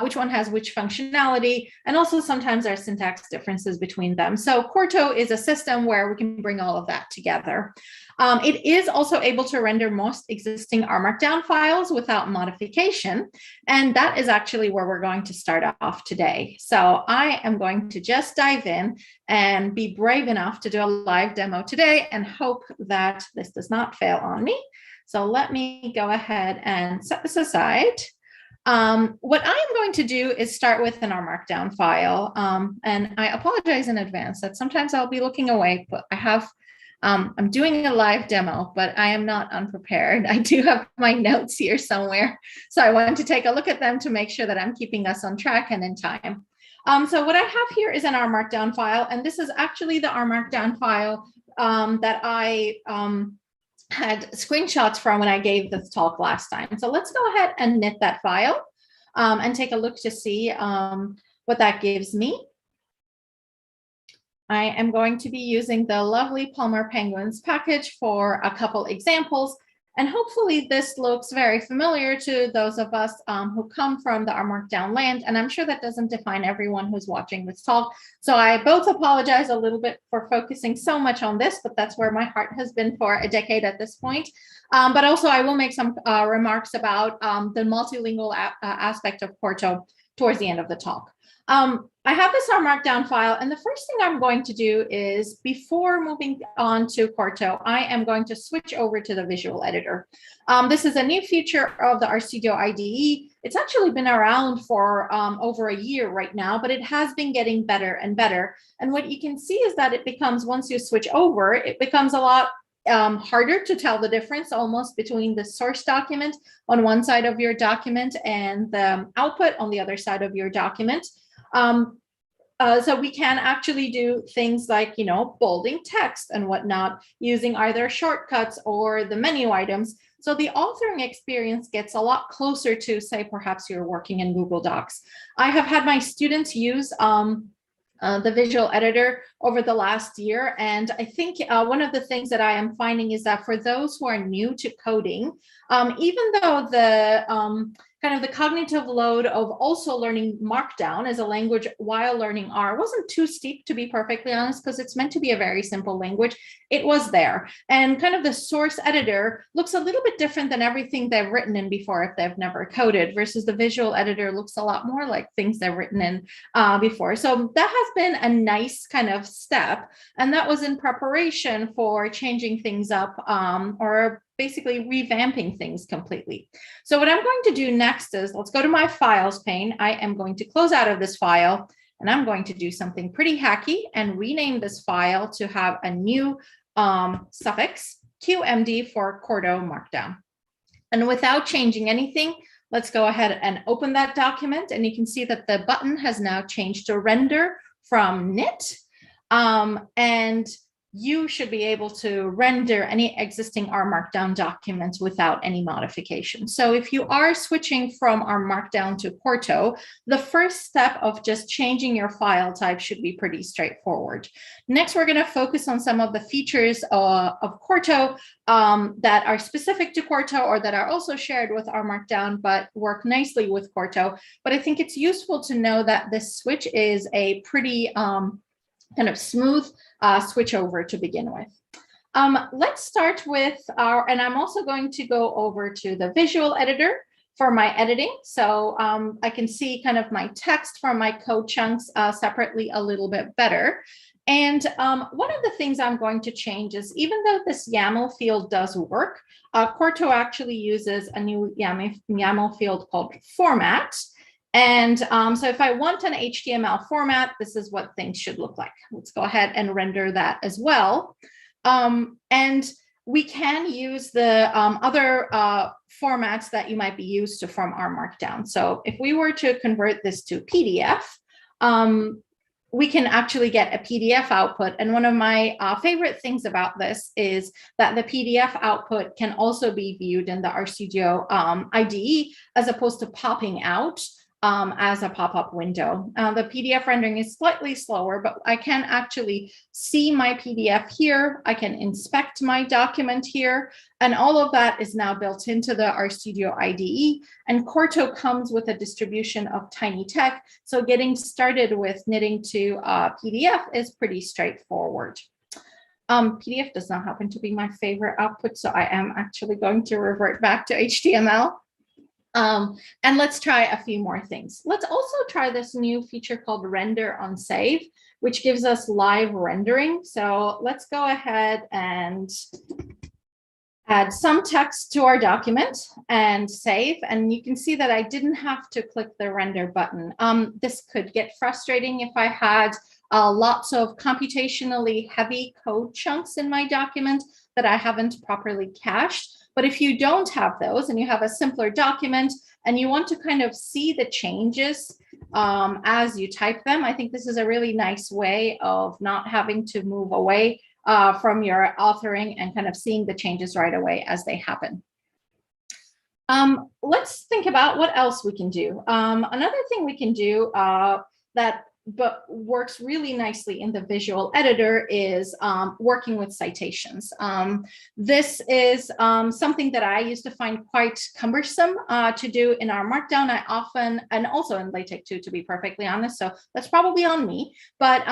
which one has which functionality, and also sometimes there are syntax differences between them. So Quarto is a system where we can bring all of that together. It is also able to render most existing R Markdown files without modification, and that is actually where we're going to start off today. So I am going to just dive in and be brave enough to do a live demo today and hope that this does not fail on me. So let me go ahead and set this aside. What I am going to do is start with an R Markdown file, and I apologize in advance that sometimes I'll be looking away, but I have I'm doing a live demo, but I am not unprepared. I do have my notes here somewhere, so I want to take a look at them to make sure that I'm keeping us on track and in time. So what I have here is an R Markdown file, and this is actually the R Markdown file that I had screenshots from when I gave this talk last time. So let's go ahead and knit that file and take a look to see what that gives me. I am going to be using the lovely Palmer Penguins package for a couple examples, and hopefully this looks very familiar to those of us who come from the R Markdown land, and I'm sure that doesn't define everyone who's watching this talk. So I both apologize a little bit for focusing so much on this, but that's where my heart has been for a decade at this point. But also I will make some remarks about the multilingual aspect of Quarto towards the end of the talk. I have this R Markdown file, and the first thing I'm going to do is, before moving on to Quarto, I am going to switch over to the visual editor. This is a new feature of the RStudio IDE. It's actually been around for over a year right now, but it has been getting better and better. And what you can see is that it becomes, once you switch over, it becomes a lot harder to tell the difference almost between the source document on one side of your document and the output on the other side of your document. So we can actually do things like, you know, bolding text and whatnot using either shortcuts or the menu items. So the authoring experience gets a lot closer to, say, perhaps you're working in Google Docs. I have had my students use the visual editor over the last year. And I think one of the things that I am finding is that for those who are new to coding, even though the kind of the cognitive load of also learning Markdown as a language while learning R wasn't too steep, to be perfectly honest, because it's meant to be a very simple language. It was there. And kind of the source editor looks a little bit different than everything they've written in before if they've never coded, versus the visual editor looks a lot more like things they've written in before. So that has been a nice kind of step. And that was in preparation for changing things up or basically revamping things completely. So what I'm going to do next is, let's go to my files pane. I am going to close out of this file, and I'm going to do something pretty hacky and rename this file to have a new suffix, QMD for Corto Markdown. And without changing anything, let's go ahead and open that document. And you can see that the button has now changed to render from knit. And you should be able to render any existing R Markdown documents without any modification. So if you are switching from R Markdown to Corto, the first step of just changing your file type should be pretty straightforward. Next, we're going to focus on some of the features of Corto that are specific to Corto or that are also shared with R Markdown but work nicely with Corto. But I think it's useful to know that this switch is a pretty kind of smooth switch over to begin with. Let's start with our, and I'm also going to go over to the visual editor for my editing. So I can see kind of my text from my code chunks separately a little bit better. And one of the things I'm going to change is, even though this YAML field does work, Corto actually uses a new YAML field called format. And so if I want an HTML format, this is what things should look like. Let's go ahead and render that as well. And we can use the other formats that you might be used to from R Markdown. So if we were to convert this to PDF, we can actually get a PDF output. And one of my favorite things about this is that the PDF output can also be viewed in the RStudio IDE as opposed to popping out as a pop-up window. The PDF rendering is slightly slower, but I can actually see my PDF here. I can inspect my document here, and all of that is now built into the RStudio IDE. And Corto comes with a distribution of Tiny Tech, so getting started with knitting to PDF is pretty straightforward. PDF does not happen to be my favorite output, so I am actually going to revert back to HTML. And let's try a few more things. Let's also try this new feature called render on save, which gives us live rendering. So let's go ahead and add some text to our document and save. And you can see that I didn't have to click the render button. This could get frustrating if I had lots of computationally heavy code chunks in my document that I haven't properly cached. But if you don't have those and you have a simpler document and you want to kind of see the changes as you type them, I think this is a really nice way of not having to move away from your authoring and kind of seeing the changes right away as they happen. Let's think about what else we can do. Another thing we can do but works really nicely in the visual editor is working with citations. This is something that I used to find quite cumbersome to do in R Markdown. I often, and also in LaTeX too, to be perfectly honest, so that's probably on me, but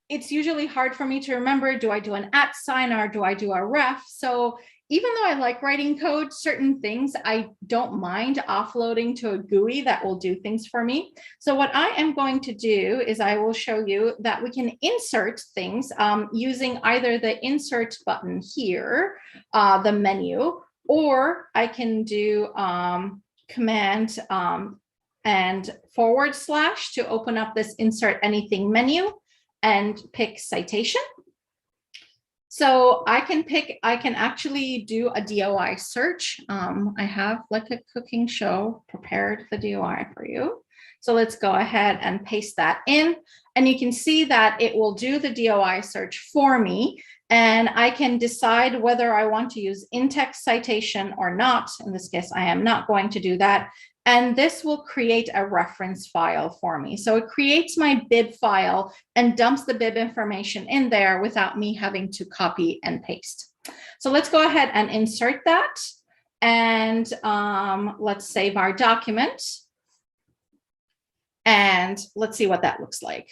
it's usually hard for me to remember, do I do an @ sign or do I do a ref? So even though I like writing code, certain things I don't mind offloading to a GUI that will do things for me. So what I am going to do is I will show you that we can insert things using either the insert button here, the menu, or I can do command and / to open up this insert anything menu and pick citation. So I can actually do a DOI search. I have, like a cooking show, prepared the DOI for you. So let's go ahead and paste that in. And you can see that it will do the DOI search for me. And I can decide whether I want to use in-text citation or not. In this case, I am not going to do that. And this will create a reference file for me. So it creates my bib file and dumps the bib information in there without me having to copy and paste. So let's go ahead and insert that. And let's save our document. And let's see what that looks like.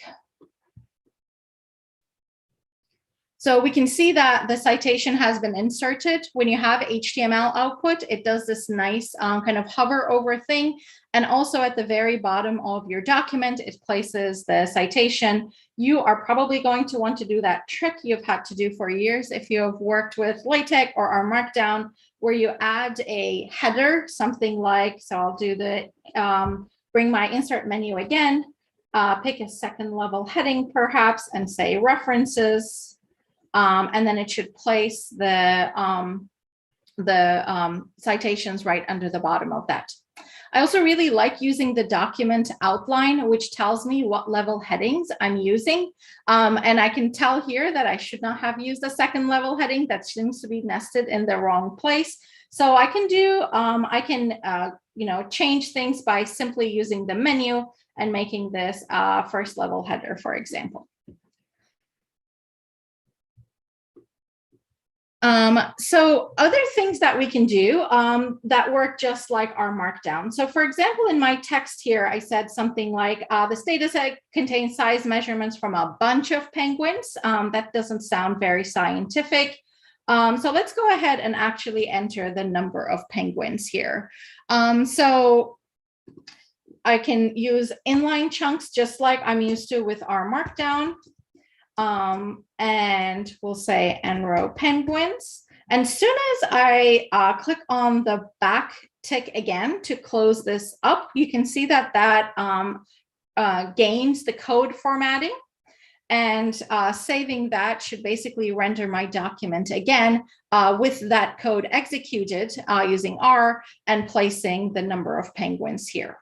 So we can see that the citation has been inserted. When you have HTML output, it does this nice kind of hover over thing. And also at the very bottom of your document, it places the citation. You are probably going to want to do that trick you've had to do for years if you have worked with LaTeX or R Markdown, where you add a header, something like, so I'll do the, bring my insert menu again, pick a second level heading perhaps and say references. And then it should place the citations right under the bottom of that. I also really like using the document outline, which tells me what level headings I'm using. And I can tell here that I should not have used a second level heading. That seems to be nested in the wrong place. So I can do, change things by simply using the menu and making this first level header, for example. So other things that we can do that work just like our Markdown. So for example, in my text here, I said something like this data set contains size measurements from a bunch of penguins. That doesn't sound very scientific. So let's go ahead and actually enter the number of penguins here. So I can use inline chunks just like I'm used to with our Markdown. And we'll say nrow penguins. And as soon as I click on the back tick again to close this up, you can see that gains the code formatting. And saving that should basically render my document again with that code executed using R and placing the number of penguins here.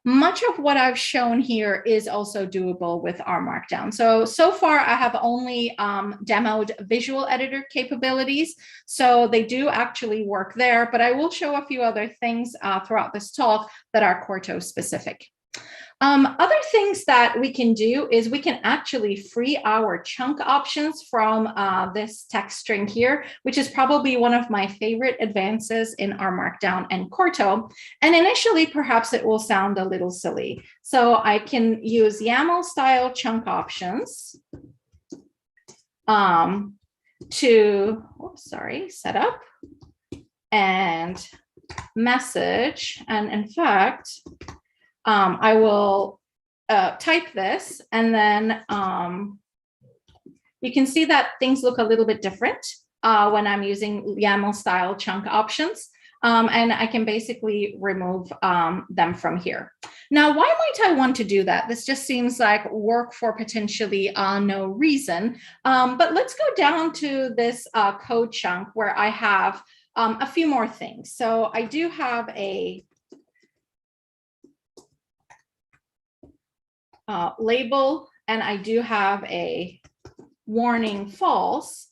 Much of what I've shown here is also doable with R Markdown. So far, I have only demoed visual editor capabilities, so they do actually work there, but I will show a few other things throughout this talk that are Corto specific. Other things that we can do is we can actually free our chunk options from this text string here, which is probably one of my favorite advances in R Markdown and Corto. And initially, perhaps it will sound a little silly. So I can use YAML style chunk options set up and message. And in fact, I will type this, and then you can see that things look a little bit different when I'm using YAML style chunk options. And I can basically remove them from here. Now, why might I want to do that? This just seems like work for potentially no reason. But let's go down to this code chunk where I have a few more things. So I do have a label, and I do have a warning false.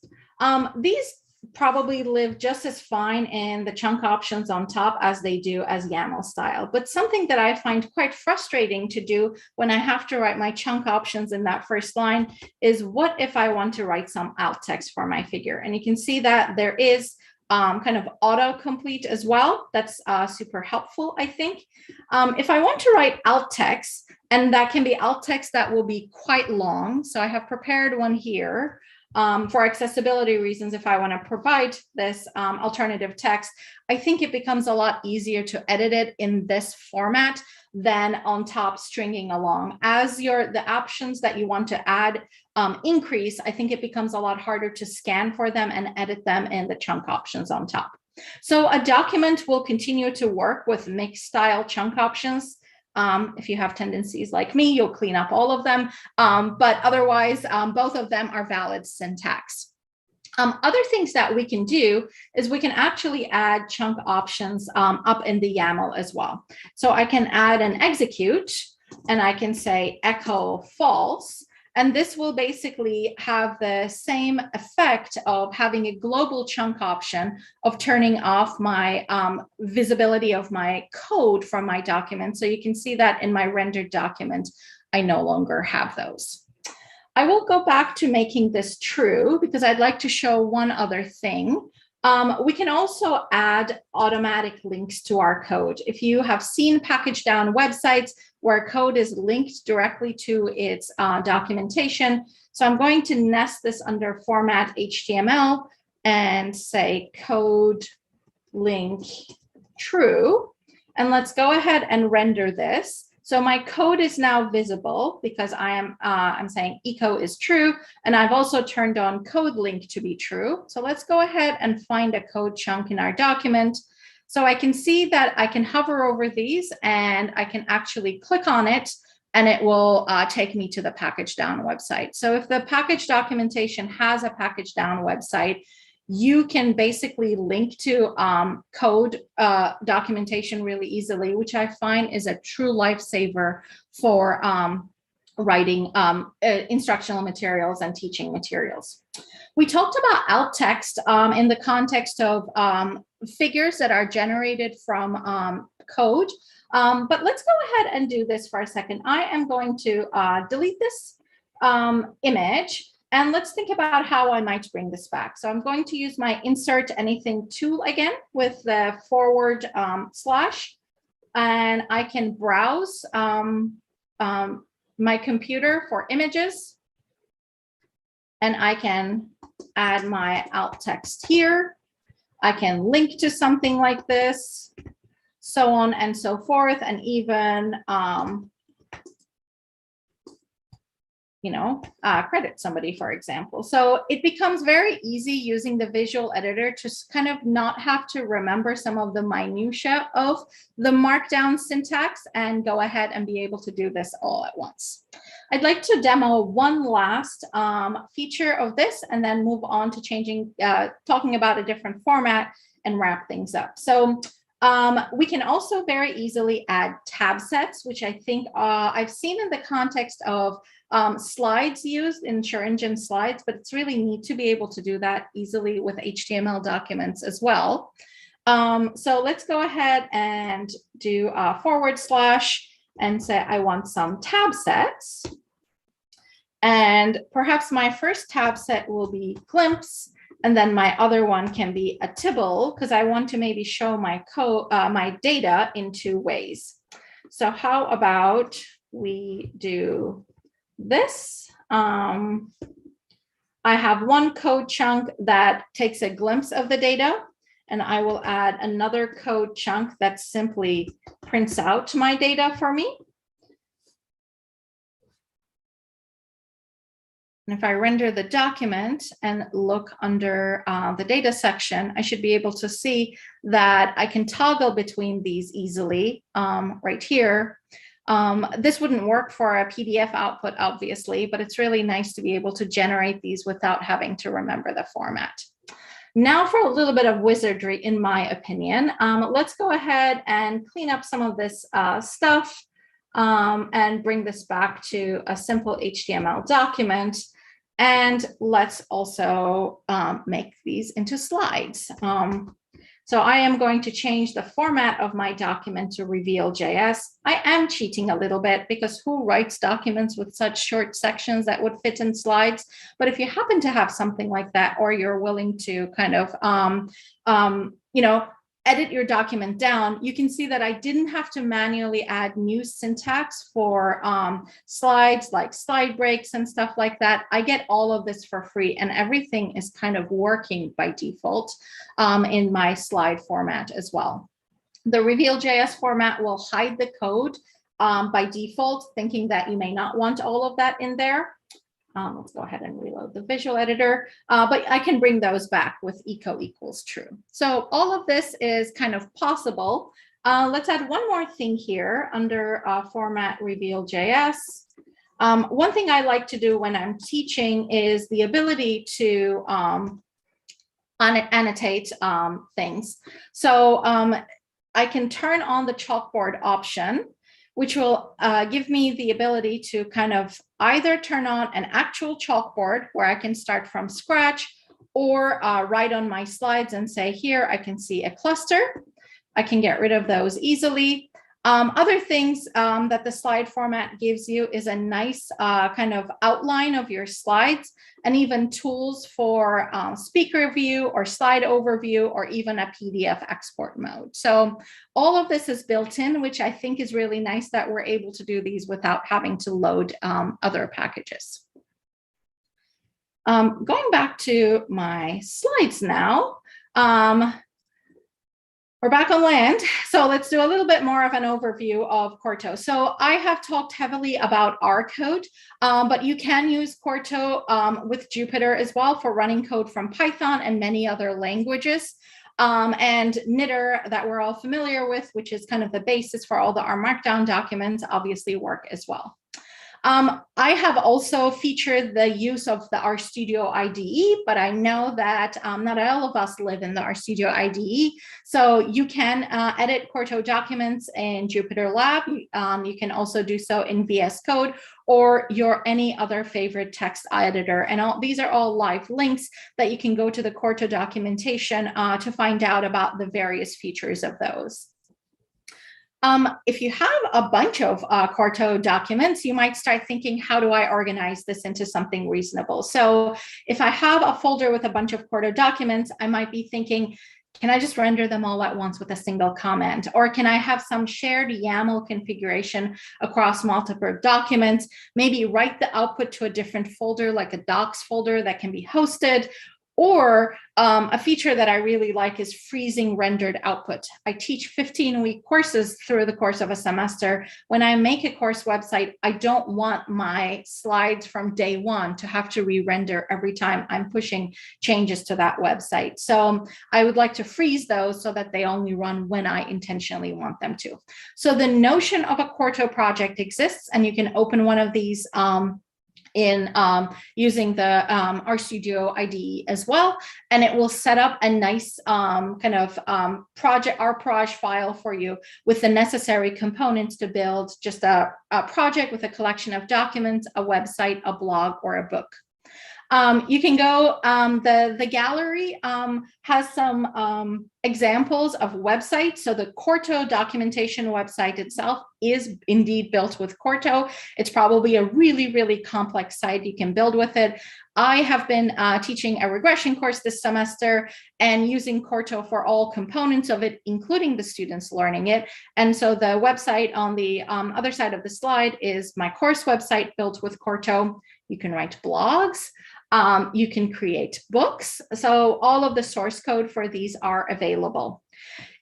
These probably live just as fine in the chunk options on top as they do as YAML style. But something that I find quite frustrating to do when I have to write my chunk options in that first line is what if I want to write some alt text for my figure? And you can see that there is kind of autocomplete as well. That's super helpful, I think. If I want to write alt text, and that can be alt text that will be quite long. So I have prepared one here for accessibility reasons. If I want to provide this alternative text, I think it becomes a lot easier to edit it in this format than on top stringing along. As the options that you want to add increase, I think it becomes a lot harder to scan for them and edit them in the chunk options on top. So a document will continue to work with mixed style chunk options. If you have tendencies like me, you'll clean up all of them. But otherwise, both of them are valid syntax. Other things that we can do is we can actually add chunk options up in the YAML as well. So I can add an execute, and I can say echo false. And this will basically have the same effect of having a global chunk option of turning off my visibility of my code from my document. So you can see that in my rendered document, I no longer have those. I will go back to making this true because I'd like to show one other thing. We can also add automatic links to our code. If you have seen package down websites where code is linked directly to its documentation. So I'm going to nest this under format HTML and say code link true. And let's go ahead and render this. So my code is now visible because I'm saying echo is true, and I've also turned on code link to be true. So let's go ahead and find a code chunk in our document. So I can see that I can hover over these and I can actually click on it and it will take me to the package down website. So if the package documentation has a package down website, you can basically link to code documentation really easily, which I find is a true lifesaver for writing instructional materials and teaching materials. We talked about alt text in the context of figures that are generated from code, but let's go ahead and do this for a second. I am going to delete this image. And let's think about how I might bring this back. So I'm going to use my insert anything tool again with the forward slash, and I can browse my computer for images, and I can add my alt text here. I can link to something like this, so on and so forth, and even credit somebody, for example. So it becomes very easy using the visual editor to kind of not have to remember some of the minutia of the markdown syntax and go ahead and be able to do this all at once. I'd like to demo one last feature of this and then move on to talking about a different format and wrap things up. So we can also very easily add tab sets, which I think I've seen in the context of slides used in SureEngine slides, but it's really neat to be able to do that easily with HTML documents as well. So let's go ahead and do a forward slash and say I want some tab sets. And perhaps my first tab set will be glimpse, and then my other one can be a tibble because I want to maybe show my code, my data in two ways. So how about we do this? I have one code chunk that takes a glimpse of the data, and I will add another code chunk that simply prints out my data for me. And if I render the document and look under the data section, I should be able to see that I can toggle between these easily right here. This wouldn't work for a PDF output, obviously, but it's really nice to be able to generate these without having to remember the format. Now for a little bit of wizardry, in my opinion, let's go ahead and clean up some of this stuff and bring this back to a simple HTML document. And let's also make these into slides. So I am going to change the format of my document to Reveal.js. I am cheating a little bit because who writes documents with such short sections that would fit in slides? But if you happen to have something like that, or you're willing to kind of, edit your document down, you can see that I didn't have to manually add new syntax for slides like slide breaks and stuff like that. I get all of this for free, and everything is kind of working by default in my slide format as well. The Reveal.js format will hide the code by default, thinking that you may not want all of that in there. Let's go ahead and reload the visual editor, but I can bring those back with echo equals true. So all of this is kind of possible. Let's add one more thing here under format Reveal.js. One thing I like to do when I'm teaching is the ability to annotate things. So I can turn on the chalkboard option, which will give me the ability to kind of either turn on an actual chalkboard where I can start from scratch, or write on my slides and say, here I can see a cluster. I can get rid of those easily. Other things that the slide format gives you is a nice kind of outline of your slides, and even tools for speaker view or slide overview, or even a PDF export mode. So all of this is built in, which I think is really nice that we're able to do these without having to load other packages. Going back to my slides now. We're back on land, so let's do a little bit more of an overview of Quarto. So I have talked heavily about R code, but you can use Quarto with Jupyter as well for running code from Python and many other languages. And knitr that we're all familiar with, which is kind of the basis for all the R Markdown documents, obviously work as well. I have also featured the use of the RStudio IDE, but I know that not all of us live in the RStudio IDE. So you can edit Quarto documents in Jupyter Lab. You can also do so in VS Code or your any other favorite text editor. And these are all live links that you can go to the Quarto documentation to find out about the various features of those. If you have a bunch of Quarto documents, you might start thinking, how do I organize this into something reasonable? So if I have a folder with a bunch of Quarto documents, I might be thinking, can I just render them all at once with a single comment? Or can I have some shared YAML configuration across multiple documents, maybe write the output to a different folder, like a docs folder that can be hosted? Or a feature that I really like is freezing rendered output. I teach 15-week courses through the course of a semester. When I make a course website, I don't want my slides from day one to have to re-render every time I'm pushing changes to that website. So I would like to freeze those so that they only run when I intentionally want them to. So the notion of a Quarto project exists, and you can open one of these in using the RStudio IDE as well, and it will set up a nice kind of project RProj file for you with the necessary components to build just a project with a collection of documents, a website, a blog, or a book. You can go, the gallery has some examples of websites. So the Quarto documentation website itself is indeed built with Quarto. It's probably a really, really complex site. You can build with it. I have been teaching a regression course this semester and using Quarto for all components of it, including the students learning it. And so the website on the other side of the slide is my course website built with Quarto. You can write blogs. You can create books. So all of the source code for these are available.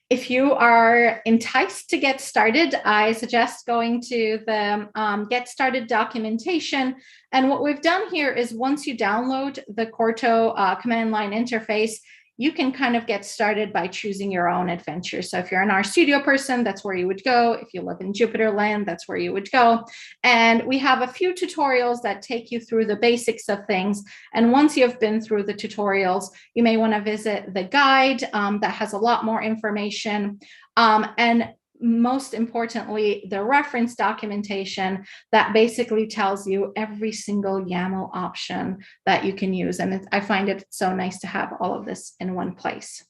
If you are enticed to get started, I suggest going to the Get Started documentation. And what we've done here is once you download the Quarto command line interface, you can kind of get started by choosing your own adventure. So if you're an RStudio person, that's where you would go. If you live in Jupyter land, that's where you would go. And we have a few tutorials that take you through the basics of things. And once you've been through the tutorials, you may want to visit the guide that has a lot more information. And most importantly, the reference documentation that basically tells you every single YAML option that you can use. And I find it so nice to have all of this in one place.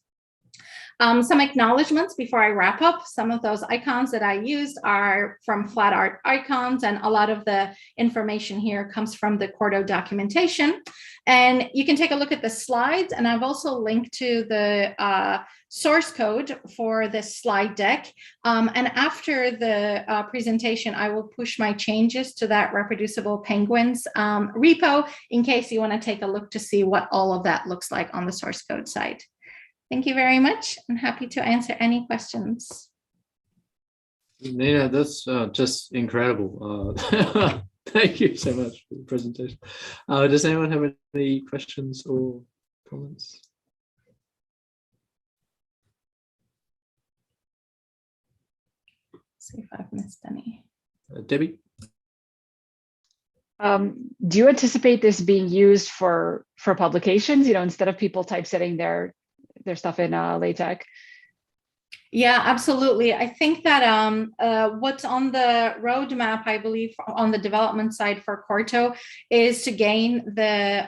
Some acknowledgements before I wrap up. Some of those icons that I used are from Flat Art Icons, and a lot of the information here comes from the Quarto documentation. And you can take a look at the slides, and I've also linked to the source code for this slide deck. And after the presentation, I will push my changes to that Reproducible Penguins repo in case you want to take a look to see what all of that looks like on the source code side. Thank you very much. I'm happy to answer any questions. Nina, that's just incredible. Thank you so much for the presentation. Does anyone have any questions or comments? See if I've missed any. Debbie? Do you anticipate this being used for publications, instead of people typesetting their stuff in LaTeX? Yeah, absolutely. I think that what's on the roadmap, I believe, on the development side for Quarto is to gain the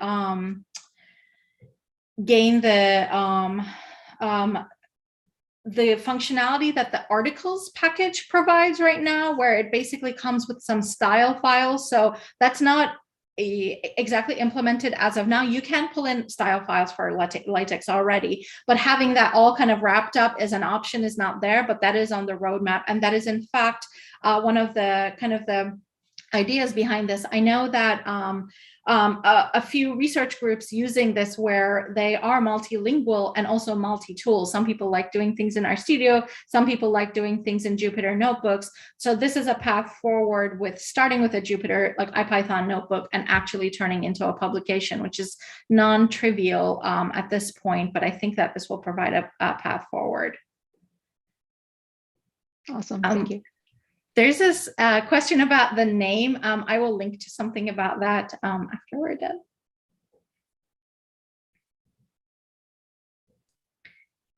functionality that the articles package provides right now, where it basically comes with some style files. So that's not exactly implemented as of now. You can pull in style files for LaTeX already, but having that all kind of wrapped up as an option is not there, but that is on the roadmap. And that is in fact one of the kind of the ideas behind this. I know that a few research groups using this where they are multilingual and also multi-tool. Some people like doing things in RStudio, some people like doing things in Jupyter notebooks. So this is a path forward with starting with a Jupyter, like IPython notebook, and actually turning into a publication, which is non-trivial at this point, but I think that this will provide a path forward. Awesome, thank you. There's this question about the name. I will link to something about that after we're done.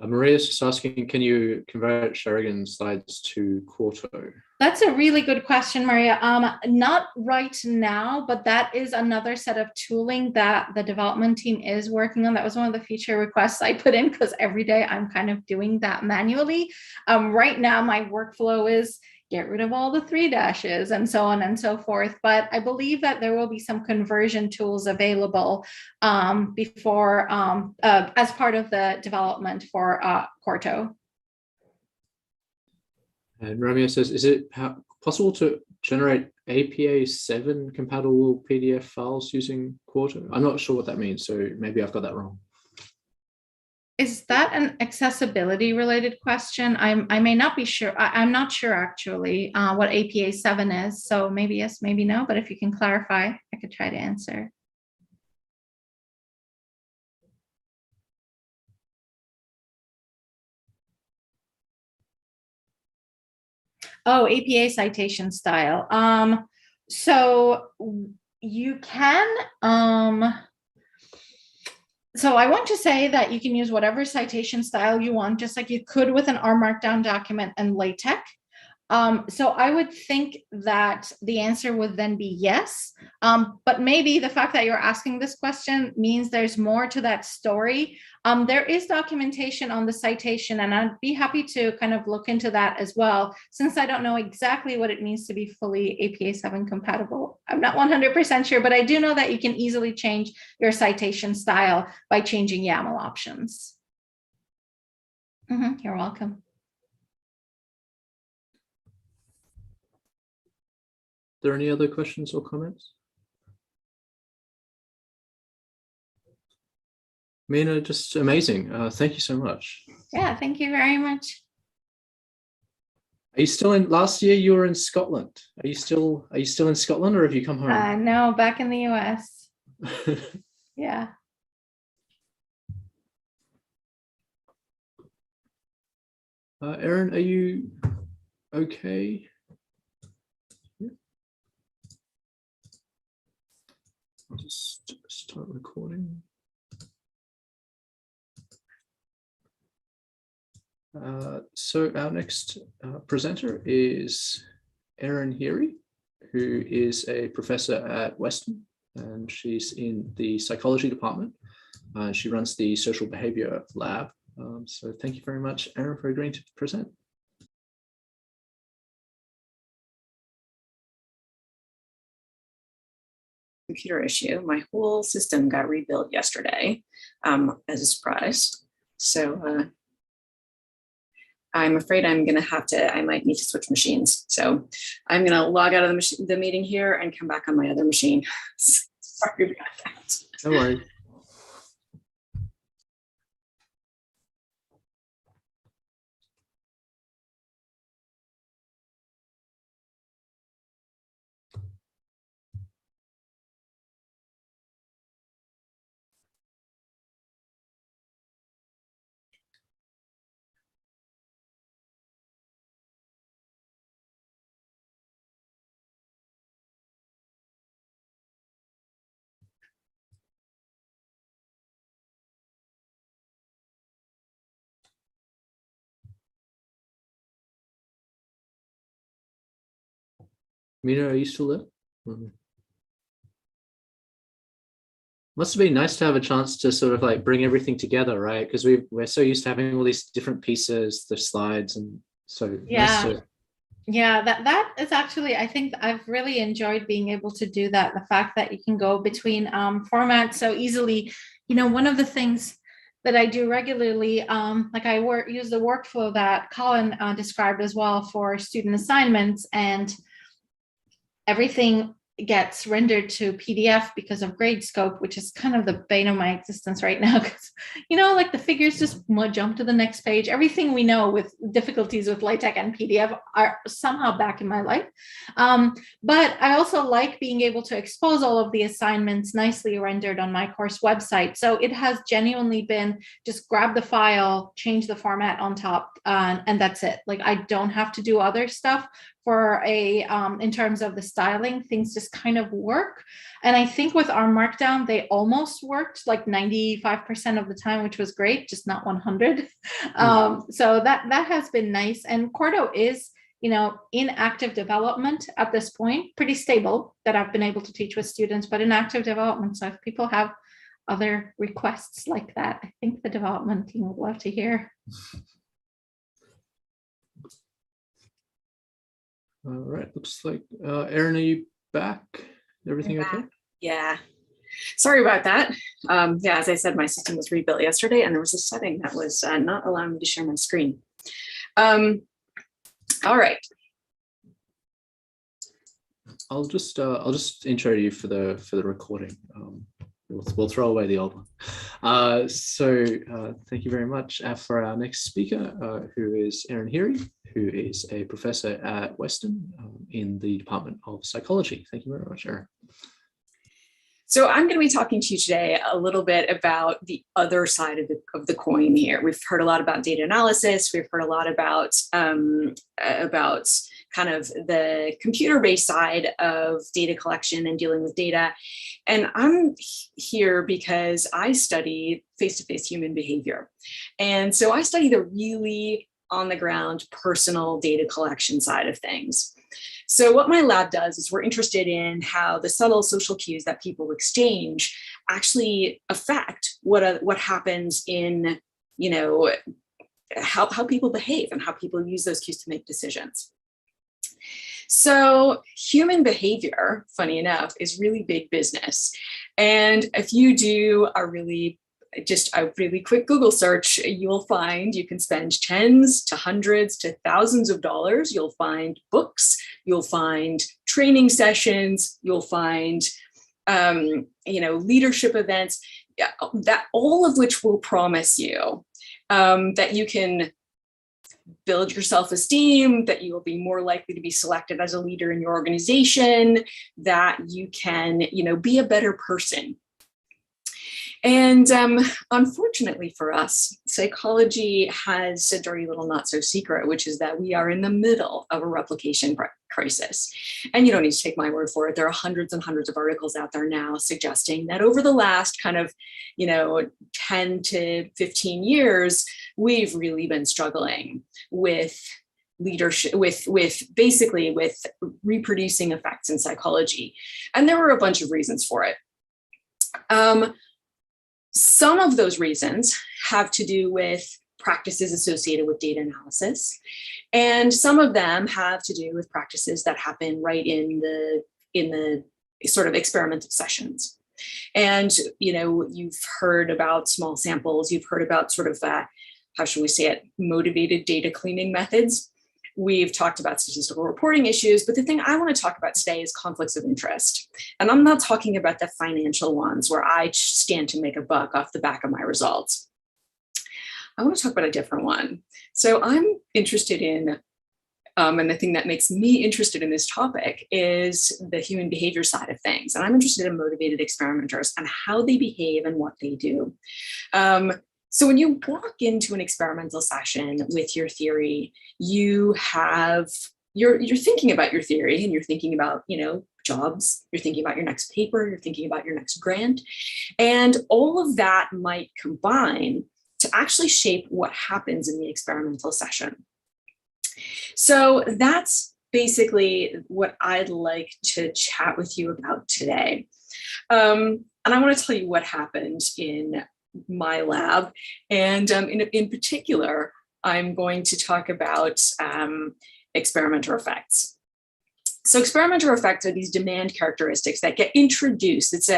Maria's just asking, can you convert Sheridan's slides to Quarto? That's a really good question, Maria. Not right now, but that is another set of tooling that the development team is working on. That was one of the feature requests I put in because every day I'm kind of doing that manually. Right now, my workflow is get rid of all the 3 dashes and so on and so forth. But I believe that there will be some conversion tools available before as part of the development for Quarto. And Romeo says, is it possible to generate APA 7 compatible PDF files using Quarto? I'm not sure what that means, so maybe I've got that wrong. Is that an accessibility related question? I may not be sure. I'm not sure actually what APA 7 is. So maybe yes, maybe no, but if you can clarify, I could try to answer. Oh, APA citation style. So you can, so I want to say that you can use whatever citation style you want, just like you could with an R Markdown document and LaTeX. So I would think that the answer would then be yes, but maybe the fact that you're asking this question means there's more to that story. There is documentation on the citation, and I'd be happy to kind of look into that as well, since I don't know exactly what it means to be fully APA 7 compatible. I'm not 100% sure, but I do know that you can easily change your citation style by changing YAML options. You're welcome. Are there any other questions or comments? Mina, just amazing. Thank you so much. Yeah, thank you very much. Are you still in? Last year you were in Scotland. Are you still in Scotland, or have you come home? No, back in the US. Yeah. Erin, are you okay? I'll just start recording. So our next presenter is Erin Heary, who is a professor at Western, and she's in the psychology department. She runs the social behavior lab. So thank you very much, Erin, for agreeing to present. Computer issue. My whole system got rebuilt yesterday as a surprise. So I'm afraid I'm going to have to, I might need to switch machines. So I'm going to log out of the meeting here and come back on my other machine. Sorry about that. No worries. Mina, are you still there? Must have been nice to have a chance to sort of like bring everything together, right? Because we're so used to having all these different pieces, the slides, and so nice to. Yeah, that is actually, I think I've really enjoyed being able to do that. The fact that you can go between formats so easily. You know, one of the things that I do regularly, like I use the workflow that Colin described as well for student assignments, and everything gets rendered to PDF because of Gradescope, which is kind of the bane of my existence right now, because, you know, like the figures just jump to the next page. Everything we know with difficulties with LaTeX and PDF are somehow back in my life. But I also like being able to expose all of the assignments nicely rendered on my course website. So it has genuinely been just grab the file, change the format on top, and that's it. Like I don't have to do other stuff for in terms of the styling. Things just kind of work. And I think with our Markdown, they almost worked like 95% of the time, which was great, just not 100. So that has been nice. And Quarto is, you know, in active development at this point, pretty stable, that I've been able to teach with students, but in active development. So if people have other requests like that, I think the development team would love to hear. All right, looks like Erin, are you back? Everything okay? Yeah. Sorry about that. Yeah, as I said, my system was rebuilt yesterday, and there was a setting that was not allowing me to share my screen. All right. I'll just intro you for the recording. We'll throw away the old one. So thank you very much for our next speaker, who is Erin Heary, who is a professor at Western in the Department of Psychology. Thank you very much, Erin. So I'm going to be talking to you today a little bit about the other side of the coin here. We've heard a lot about data analysis. We've heard a lot about kind of the computer-based side of data collection and dealing with data. And I'm here because I study face-to-face human behavior. And so I study the really on-the-ground personal data collection side of things. So what my lab does is we're interested in how the subtle social cues that people exchange actually affect what happens in, you know, how people behave and how people use those cues to make decisions. So human behavior, funny enough, is really big business. And if you do a really quick Google search, you'll find you can spend tens to hundreds to thousands of dollars. You'll find books, you'll find training sessions, you'll find leadership events, that all of which will promise you that you can build your self-esteem, that you will be more likely to be selected as a leader in your organization, that you can, be a better person. And unfortunately for us, psychology has a dirty little not so secret, which is that we are in the middle of a replication crisis. And you don't need to take my word for it. There are hundreds and hundreds of articles out there now suggesting that over the last kind of, 10 to 15 years, we've really been struggling with leadership, with reproducing effects in psychology. And there were a bunch of reasons for it. Some of those reasons have to do with practices associated with data analysis, and some of them have to do with practices that happen right in the sort of experimental sessions. And you've heard about small samples. You've heard about sort of how should we say it, motivated data cleaning methods. We've talked about statistical reporting issues, but the thing I want to talk about today is conflicts of interest. And I'm not talking about the financial ones where I stand to make a buck off the back of my results. I want to talk about a different one. So I'm interested in, and the thing that makes me interested in this topic is the human behavior side of things. And I'm interested in motivated experimenters and how they behave and what they do. So when you walk into an experimental session with your theory, you're thinking about your theory, and you're thinking about, jobs, you're thinking about your next paper, you're thinking about your next grant, and all of that might combine to actually shape what happens in the experimental session. So that's basically what I'd like to chat with you about today. And I want to tell you what happened in my lab. And in particular, I'm going to talk about experimenter effects. So experimenter effects are these demand characteristics that get introduced. It's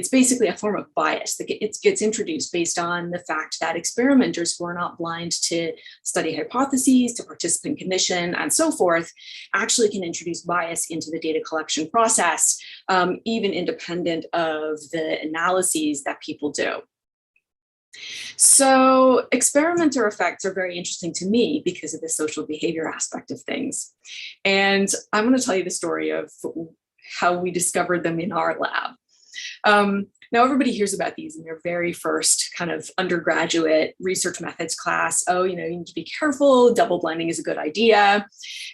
basically a form of bias that gets introduced based on the fact that experimenters who are not blind to study hypotheses, to participant condition, and so forth, actually can introduce bias into the data collection process, even independent of the analyses that people do. So experimenter effects are very interesting to me because of the social behavior aspect of things. And I'm going to tell you the story of how we discovered them in our lab. Now, everybody hears about these in their very first kind of undergraduate research methods class. Oh, you need to be careful. Double blinding is a good idea.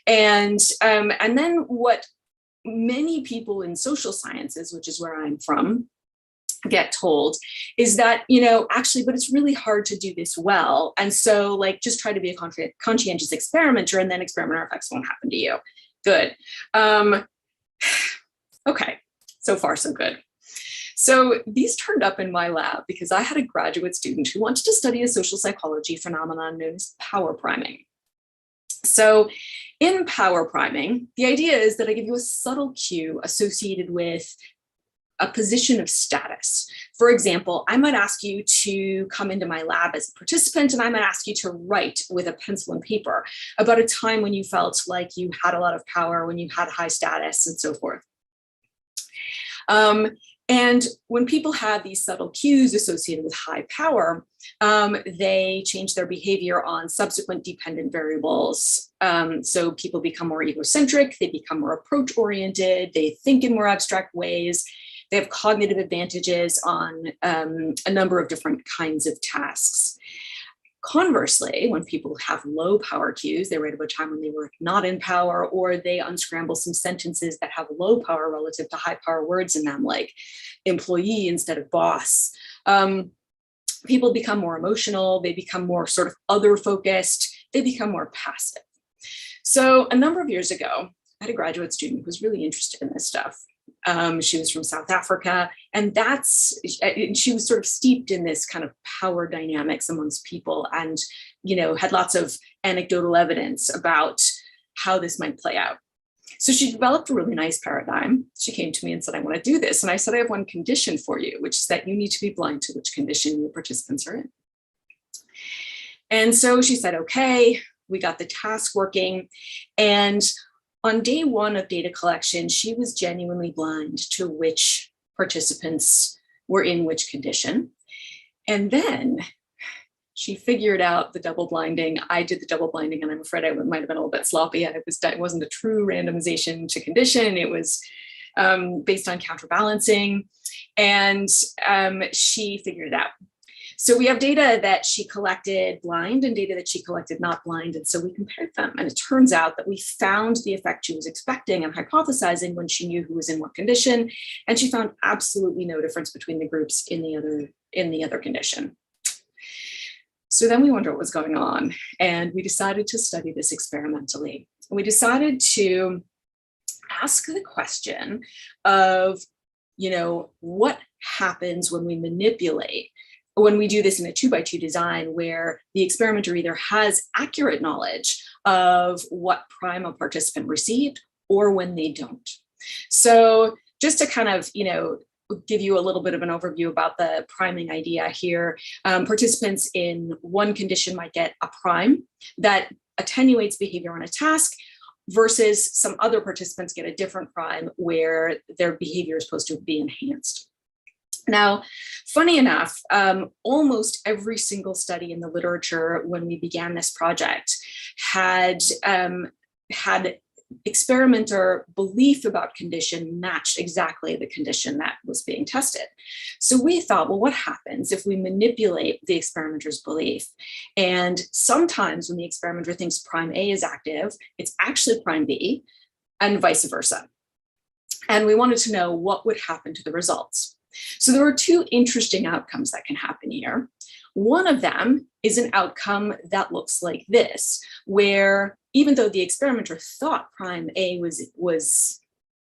And then what many people in social sciences, which is where I'm from, get told is that, actually, but it's really hard to do this well. And so just try to be a conscientious experimenter and then experimenter effects won't happen to you. Good. Okay, so far so good. So these turned up in my lab because I had a graduate student who wanted to study a social psychology phenomenon known as power priming. So in power priming, the idea is that I give you a subtle cue associated with a position of status. For example, I might ask you to come into my lab as a participant, and I might ask you to write with a pencil and paper about a time when you felt like you had a lot of power, when you had high status, and so forth. And when people have these subtle cues associated with high power, they change their behavior on subsequent dependent variables. So people become more egocentric, they become more approach-oriented, they think in more abstract ways, they have cognitive advantages on a number of different kinds of tasks. Conversely, when people have low power cues, they write about a time when they were not in power, or they unscramble some sentences that have low power relative to high power words in them, like employee instead of boss. People become more emotional, they become more sort of other focused, they become more passive. So a number of years ago, I had a graduate student who was really interested in this stuff. She was from South Africa, and she was sort of steeped in this kind of power dynamics amongst people, and had lots of anecdotal evidence about how this might play out. So she developed a really nice paradigm. She came to me and said, I want to do this. And I said, I have one condition for you, which is that you need to be blind to which condition your participants are in. And so she said, okay, we got the task working. And on day one of data collection, she was genuinely blind to which participants were in which condition. And then she figured out the double blinding. I did the double blinding, and I'm afraid I might have been a little bit sloppy. It wasn't a true randomization to condition. It was based on counterbalancing. And she figured it out. So we have data that she collected blind and data that she collected not blind. And so we compared them. And it turns out that we found the effect she was expecting and hypothesizing when she knew who was in what condition. And she found absolutely no difference between the groups in the other condition. So then we wondered what was going on. And we decided to study this experimentally. And we decided to ask the question of, what happens when we manipulate, when we do this in a 2x2 design, where the experimenter either has accurate knowledge of what prime a participant received or when they don't. So just to kind of, give you a little bit of an overview about the priming idea here, participants in one condition might get a prime that attenuates behavior on a task, versus some other participants get a different prime where their behavior is supposed to be enhanced. Now, funny enough, almost every single study in the literature when we began this project had experimenter belief about condition matched exactly the condition that was being tested. So we thought, well, what happens if we manipulate the experimenter's belief? And sometimes when the experimenter thinks prime A is active, it's actually prime B, and vice versa. And we wanted to know what would happen to the results. So there are two interesting outcomes that can happen here. One of them is an outcome that looks like this, where even though the experimenter thought prime A was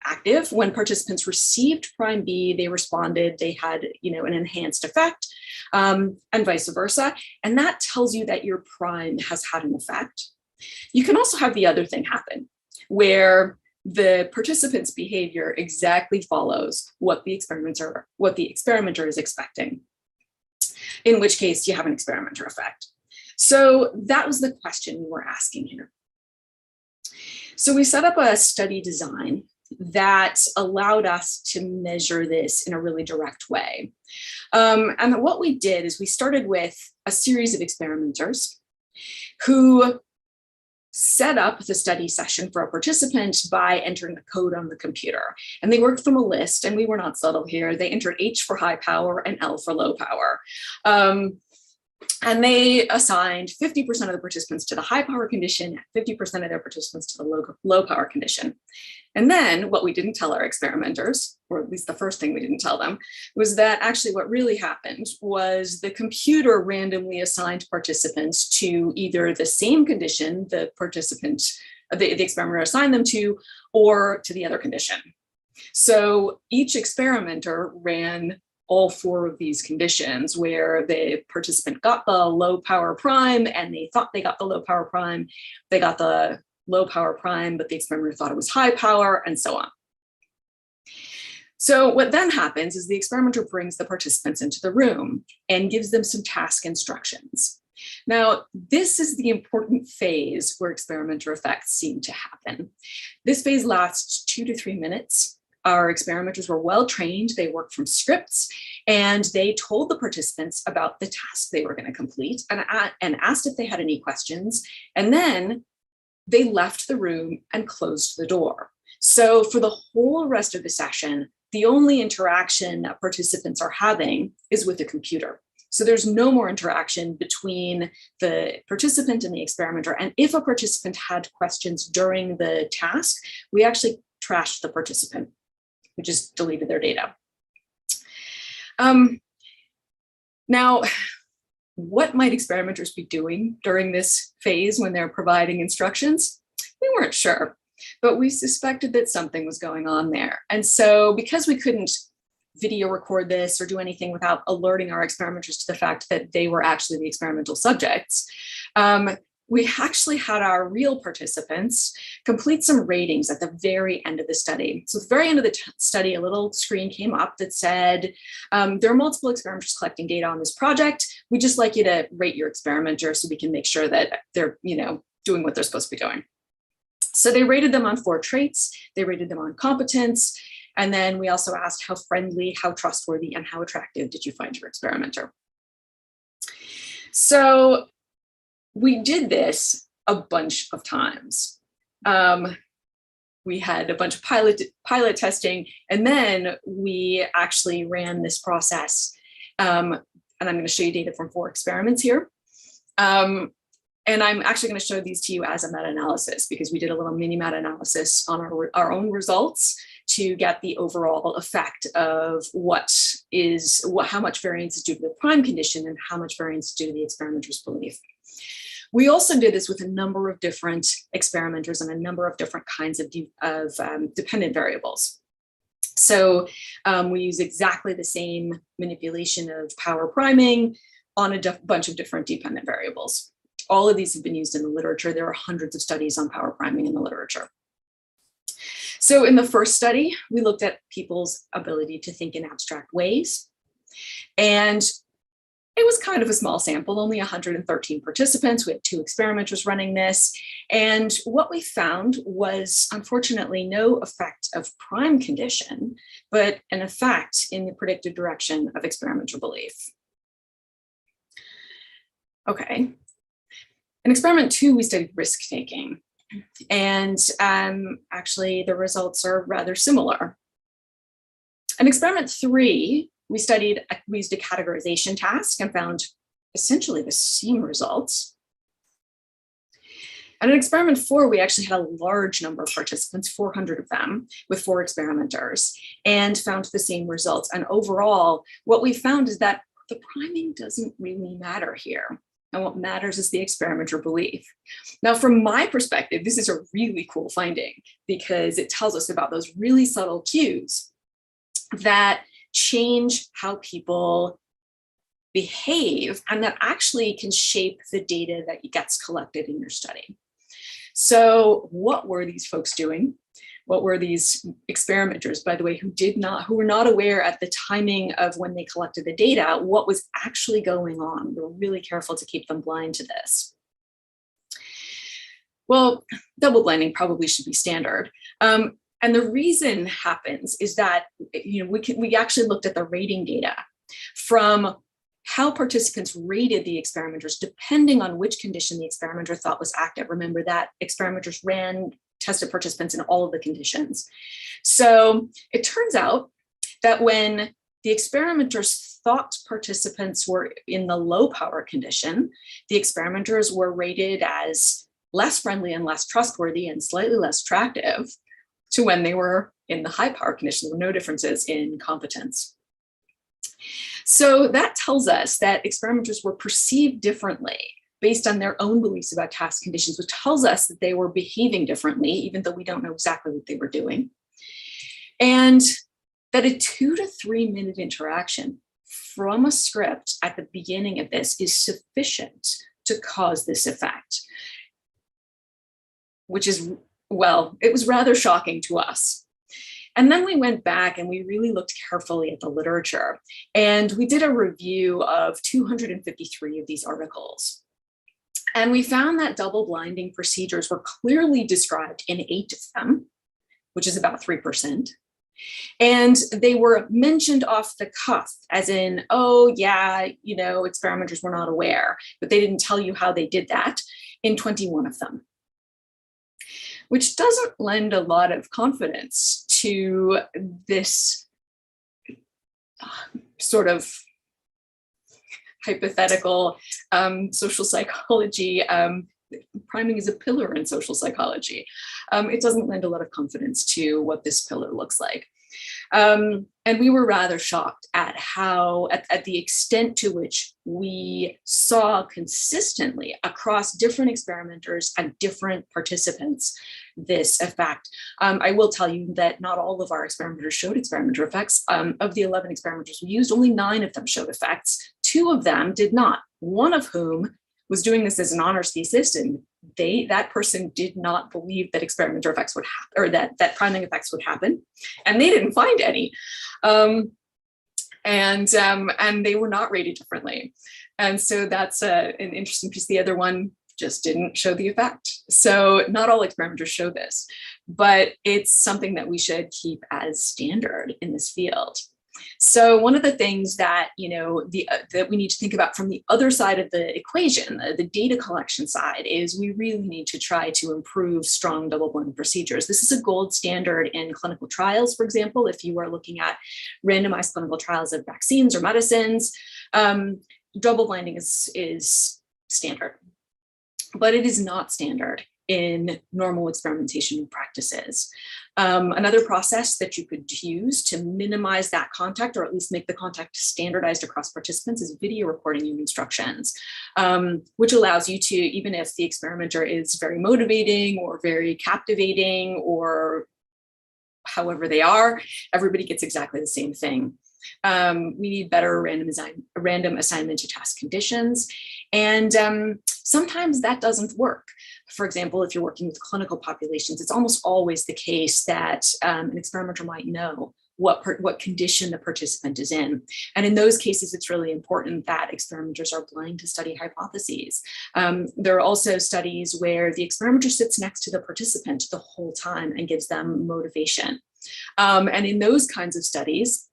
active, when participants received prime B, they responded, they had, an enhanced effect, and vice versa. And that tells you that your prime has had an effect. You can also have the other thing happen, where the participant's behavior exactly follows what the experimenter is expecting, in which case you have an experimenter effect. So that was the question we were asking here. So we set up a study design that allowed us to measure this in a really direct way. And what we did is we started with a series of experimenters who set up the study session for a participant by entering the code on the computer. And they worked from a list, and we were not subtle here. They entered H for high power and L for low power. And they assigned 50% of the participants to the high power condition, 50% of their participants to the low power condition. And then what we didn't tell our experimenters, or at least the first thing we didn't tell them, was that actually what really happened was the computer randomly assigned participants to either the same condition the experimenter assigned them to, or to the other condition. So each experimenter ran all 4 of these conditions where the participant got the low power prime and they thought they got the low power prime. They got the low power prime, but the experimenter thought it was high power, and so on. So what then happens is the experimenter brings the participants into the room and gives them some task instructions. Now, this is the important phase where experimenter effects seem to happen. This phase lasts 2 to 3 minutes. Our experimenters were well trained, they worked from scripts, and they told the participants about the task they were going to complete and asked if they had any questions. And then they left the room and closed the door. So for the whole rest of the session, the only interaction that participants are having is with the computer. So there's no more interaction between the participant and the experimenter. And if a participant had questions during the task, we actually trashed the participant. We just deleted their data. Now, what might experimenters be doing during this phase when they're providing instructions? We weren't sure, but we suspected that something was going on there. And so because we couldn't video record this or do anything without alerting our experimenters to the fact that they were actually the experimental subjects, we actually had our real participants complete some ratings at the very end of the study. So at the very end of the study, a little screen came up that said, there are multiple experimenters collecting data on this project. We'd just like you to rate your experimenter so we can make sure that they're doing what they're supposed to be doing. So they rated them on 4 traits. They rated them on competence. And then we also asked how friendly, how trustworthy, and how attractive did you find your experimenter? So we did this a bunch of times. We had a bunch of pilot testing, and then we actually ran this process. And I'm going to show you data from 4 experiments here. And I'm actually going to show these to you as a meta-analysis because we did a little mini meta-analysis on our own results to get the overall effect of how much variance is due to the prime condition and how much variance is due to the experimenter's belief. We also did this with a number of different experimenters and a number of different kinds of dependent variables. So we use exactly the same manipulation of power priming on a bunch of different dependent variables. All of these have been used in the literature. There are hundreds of studies on power priming in the literature. So in the first study, we looked at people's ability to think in abstract ways. And it was kind of a small sample, only 113 participants. We had 2 experimenters running this. And what we found was, unfortunately, no effect of prime condition, but an effect in the predicted direction of experimenter belief. Okay. In experiment 2, we studied risk-taking. And actually, the results are rather similar. In experiment 3, we used a categorization task and found essentially the same results. And in experiment 4, we actually had a large number of participants, 400 of them, with 4 experimenters, and found the same results. And overall, what we found is that the priming doesn't really matter here. And what matters is the experimenter belief. Now, from my perspective, this is a really cool finding because it tells us about those really subtle cues that change how people behave and that actually can shape the data that gets collected in your study. So what were these folks doing? What were these experimenters, by the way, who were not aware at the timing of when they collected the data, what was actually going on? We were really careful to keep them blind to this. Well, double blinding probably should be standard. And the reason happens is that we actually looked at the rating data from how participants rated the experimenters depending on which condition the experimenter thought was active. Remember that experimenters tested participants in all of the conditions. So it turns out that when the experimenters thought participants were in the low power condition, the experimenters were rated as less friendly and less trustworthy and slightly less attractive to when they were in the high power condition. There were no differences in competence. So that tells us that experimenters were perceived differently based on their own beliefs about task conditions, which tells us that they were behaving differently, even though we don't know exactly what they were doing. And that a 2 to 3 minute interaction from a script at the beginning of this is sufficient to cause this effect, which is, well, it was rather shocking to us. And then we went back and we really looked carefully at the literature. And we did a review of 253 of these articles. And we found that double blinding procedures were clearly described in 8 of them, which is about 3%. And they were mentioned off the cuff, as in, oh yeah, experimenters were not aware, but they didn't tell you how they did that in 21 of them, which doesn't lend a lot of confidence to this sort of hypothetical social psychology. Priming is a pillar in social psychology. It doesn't lend a lot of confidence to what this pillar looks like. And we were rather shocked at at the extent to which we saw consistently across different experimenters and different participants this effect. I will tell you that not all of our experimenters showed experimenter effects. Of the 11 experimenters we used, only 9 of them showed effects. 2 of them did not, one of whom was doing this as an honors thesis, and that person did not believe that experimenter effects would happen, or that priming effects would happen, and they didn't find any. And they were not rated differently. And so that's an interesting piece. The other one just didn't show the effect. So not all experimenters show this, but it's something that we should keep as standard in this field. So one of the things that, that we need to think about from the other side of the equation, the data collection side, is we really need to try to improve strong double-blind procedures. This is a gold standard in clinical trials, for example. If you are looking at randomized clinical trials of vaccines or medicines, double-blinding is standard, but it is not standard in normal experimentation practices. Another process that you could use to minimize that contact, or at least make the contact standardized across participants, is video recording your instructions, which allows you to, even if the experimenter is very motivating or very captivating or however they are, everybody gets exactly the same thing. We need better random assignment to task conditions. And sometimes that doesn't work. For example, if you're working with clinical populations, it's almost always the case that an experimenter might know what condition the participant is in. And in those cases, it's really important that experimenters are blind to study hypotheses. There are also studies where the experimenter sits next to the participant the whole time and gives them motivation. And in those kinds of studies,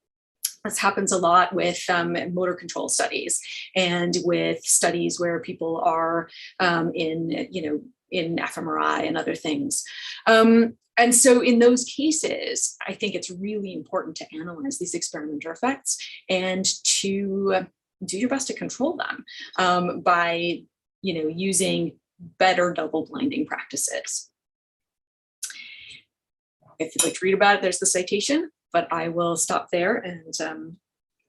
this happens a lot with motor control studies and with studies where people are in fMRI and other things. And so in those cases, I think it's really important to analyze these experimenter effects and to do your best to control them by using better double blinding practices. If you'd like to read about it, there's the citation, but I will stop there and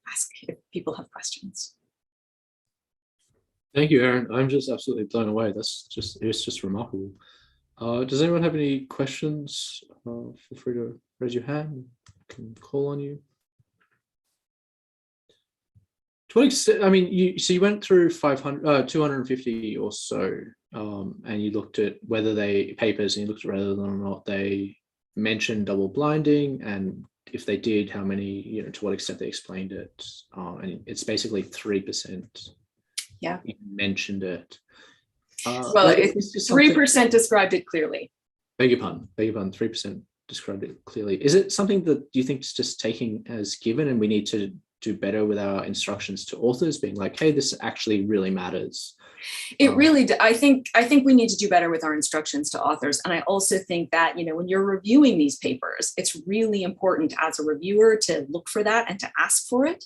ask if people have questions. Thank you, Aaron. I'm just absolutely blown away. It's just remarkable. Does anyone have any questions? Feel free to raise your hand. I can call on you. To what extent, I mean, you went through 250 or so, and you looked at whether papers, and you looked at whether or not they mentioned double blinding, and if they did, how many, to what extent they explained it. And it's basically 3%. Yeah. You mentioned it. Well, 3% described it clearly. Beg your pardon, 3% described it clearly. Is it something that you think is just taking as given, and we need to do better with our instructions to authors, being like, hey, this actually really matters? It really, I think we need to do better with our instructions to authors. And I also think that, when you're reviewing these papers, it's really important as a reviewer to look for that and to ask for it.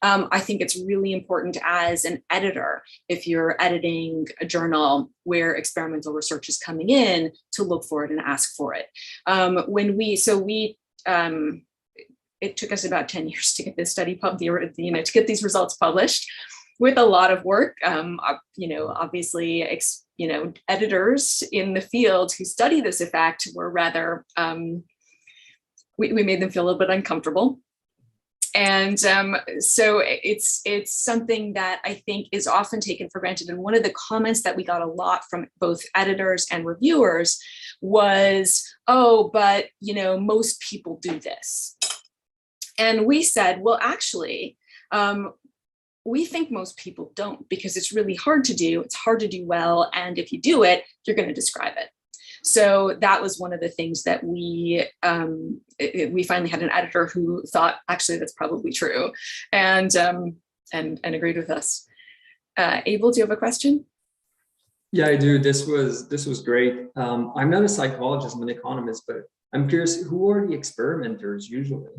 I think it's really important as an editor, if you're editing a journal where experimental research is coming in, to look for it and ask for it. It took us about 10 years to get this study to get these results published, with a lot of work. Obviously, editors in the field who study this effect were rather, we made them feel a little bit uncomfortable. And so it's something that I think is often taken for granted. And one of the comments that we got a lot from both editors and reviewers was, oh, but most people do this. And we said, well, actually, we think most people don't, because it's really hard to do. It's hard to do well. And if you do it, you're going to describe it. So that was one of the things that we finally had an editor who thought, actually, that's probably true, and agreed with us. Abel, do you have a question? Yeah, I do. This was great. I'm not a psychologist, I'm an economist, but I'm curious, who are the experimenters usually?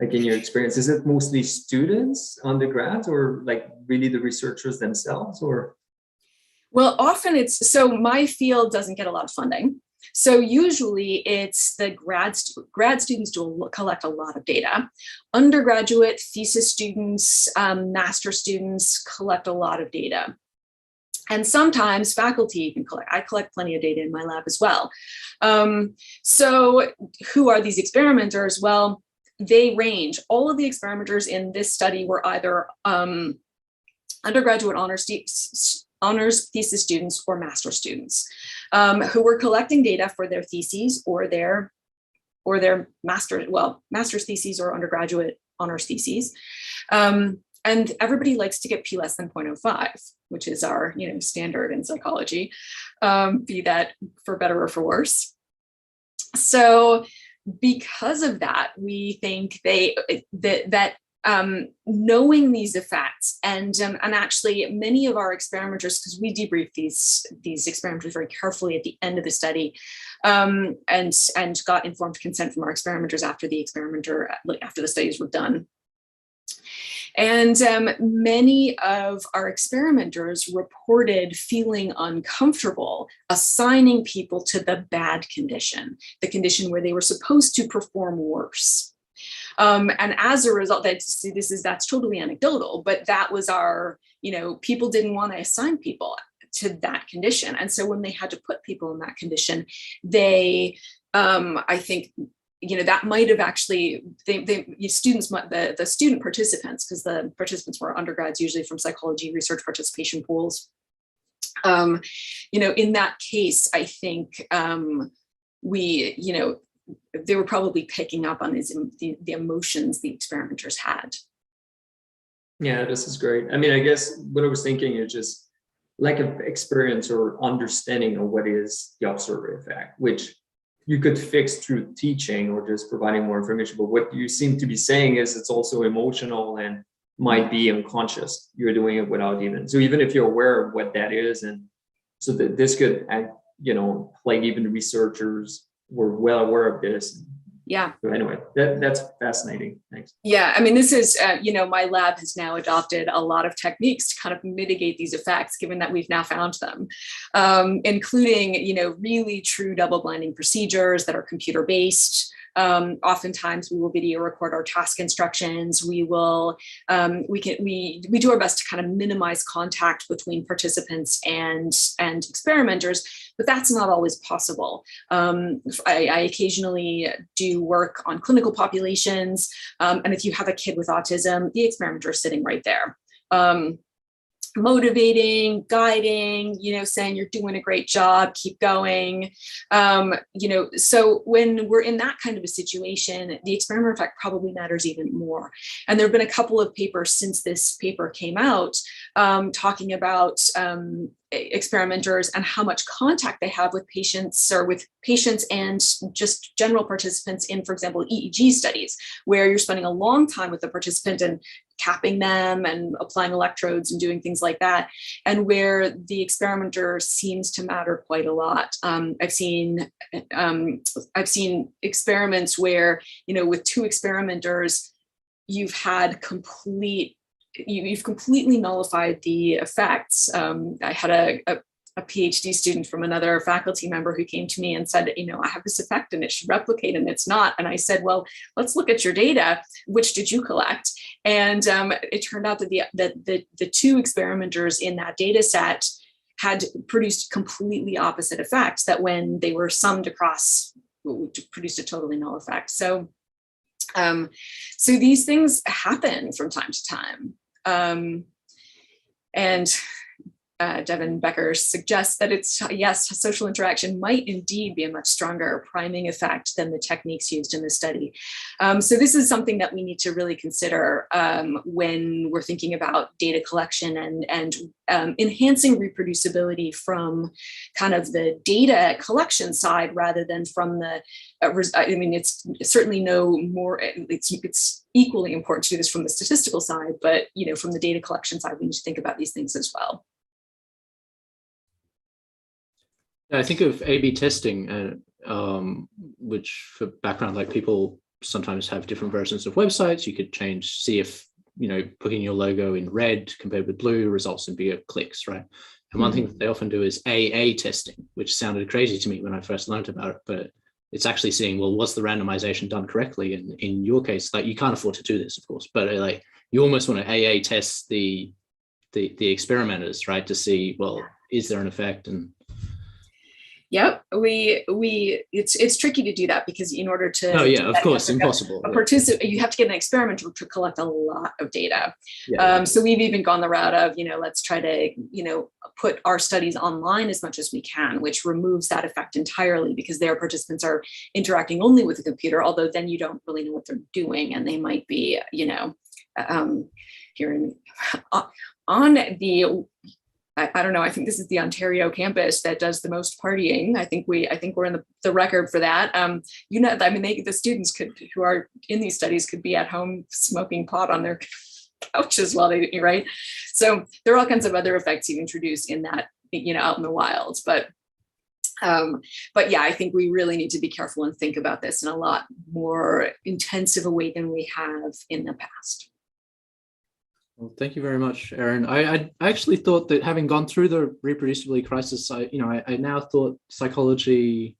Like, in your experience, is it mostly students, undergrads, or like really the researchers themselves, or? Well, often so my field doesn't get a lot of funding. So usually it's the grad students collect a lot of data. Undergraduate thesis students, master students collect a lot of data. And sometimes faculty can collect. I collect plenty of data in my lab as well. So who are these experimenters? Well, they range. All of the experimenters in this study were either undergraduate honors thesis students or master students who were collecting data for their theses or their master's theses or undergraduate honors theses. And everybody likes to get P less than 0.05, which is our standard in psychology, be that for better or for worse. So because of that, we think that knowing these effects and actually many of our experimenters, because we debrief these experimenters very carefully at the end of the study, and got informed consent from our experimenters after the studies were done. And many of our experimenters reported feeling uncomfortable assigning people to the bad condition, the condition where they were supposed to perform worse. And as a result, that's totally anecdotal, but that was our, people didn't want to assign people to that condition. And so when they had to put people in that condition, they, I think, that might have actually, the student participants, because the participants were undergrads, usually from psychology research participation pools. In that case, I think they were probably picking up on the emotions the experimenters had. Yeah, this is great. I mean, I guess what I was thinking is just lack of experience or understanding of what is the observer effect, which you could fix through teaching or just providing more information. But what you seem to be saying is it's also emotional and might be unconscious. You're doing it without even. So even if you're aware of what that is, and so that this could, like even researchers were well aware of this, Yeah. So anyway, that's fascinating. Thanks. Yeah, I mean, this is, my lab has now adopted a lot of techniques to kind of mitigate these effects, given that we've now found them, including, really true double-blinding procedures that are computer-based. Oftentimes we will video record our task instructions. We will, we do our best to kind of minimize contact between participants and experimenters, but that's not always possible. I occasionally do work on clinical populations. And if you have a kid with autism, the experimenter is sitting right there. Motivating, guiding, saying you're doing a great job, keep going. So when we're in that kind of a situation, the experiment effect probably matters even more. And there have been a couple of papers since this paper came out talking about experimenters and how much contact they have with patients and just general participants in, for example, EEG studies, where you're spending a long time with the participant and capping them and applying electrodes and doing things like that, and where the experimenter seems to matter quite a lot. I've seen experiments where, with 2 experimenters, you've completely nullified the effects. I had a PhD student from another faculty member who came to me and said, I have this effect and it should replicate, and it's not. And I said, well, let's look at your data. Which did you collect? And it turned out that the 2 experimenters in that data set had produced completely opposite effects, that when they were summed across, produced a totally null effect. So these things happen from time to time. And Devin Becker suggests that yes, social interaction might indeed be a much stronger priming effect than the techniques used in the study. So this is something that we need to really consider when we're thinking about data collection and enhancing reproducibility from kind of the data collection side rather than from the, it's certainly no more, it's equally important to do this from the statistical side, but from the data collection side, we need to think about these things as well. I think of A/B testing, which for background, like people sometimes have different versions of websites. You could see if, putting your logo in red compared with blue results in bigger clicks, right? And one thing that they often do is AA testing, which sounded crazy to me when I first learned about it, but it's actually seeing, well, was the randomization done correctly? And in your case, like, you can't afford to do this, of course, but like you almost want to AA test the experimenters, right? To see, well, is there an effect? And yep, it's tricky to do that because in order to, oh yeah, of course, impossible. You have to get an experimenter to collect a lot of data. Yeah. So we've even gone the route of, let's try to, put our studies online as much as we can, which removes that effect entirely because their participants are interacting only with the computer, although then you don't really know what they're doing, and they might be, here on the. I don't know. I think this is the Ontario campus that does the most partying. I think we're in the record for that. The students who are in these studies could be at home smoking pot on their couches while they, right? So there are all kinds of other effects you introduce in that, out in the wild. But yeah, I think we really need to be careful and think about this in a lot more intensive a way than we have in the past. Well, thank you very much, Erin. I actually thought that, having gone through the reproducibility crisis, I now thought psychology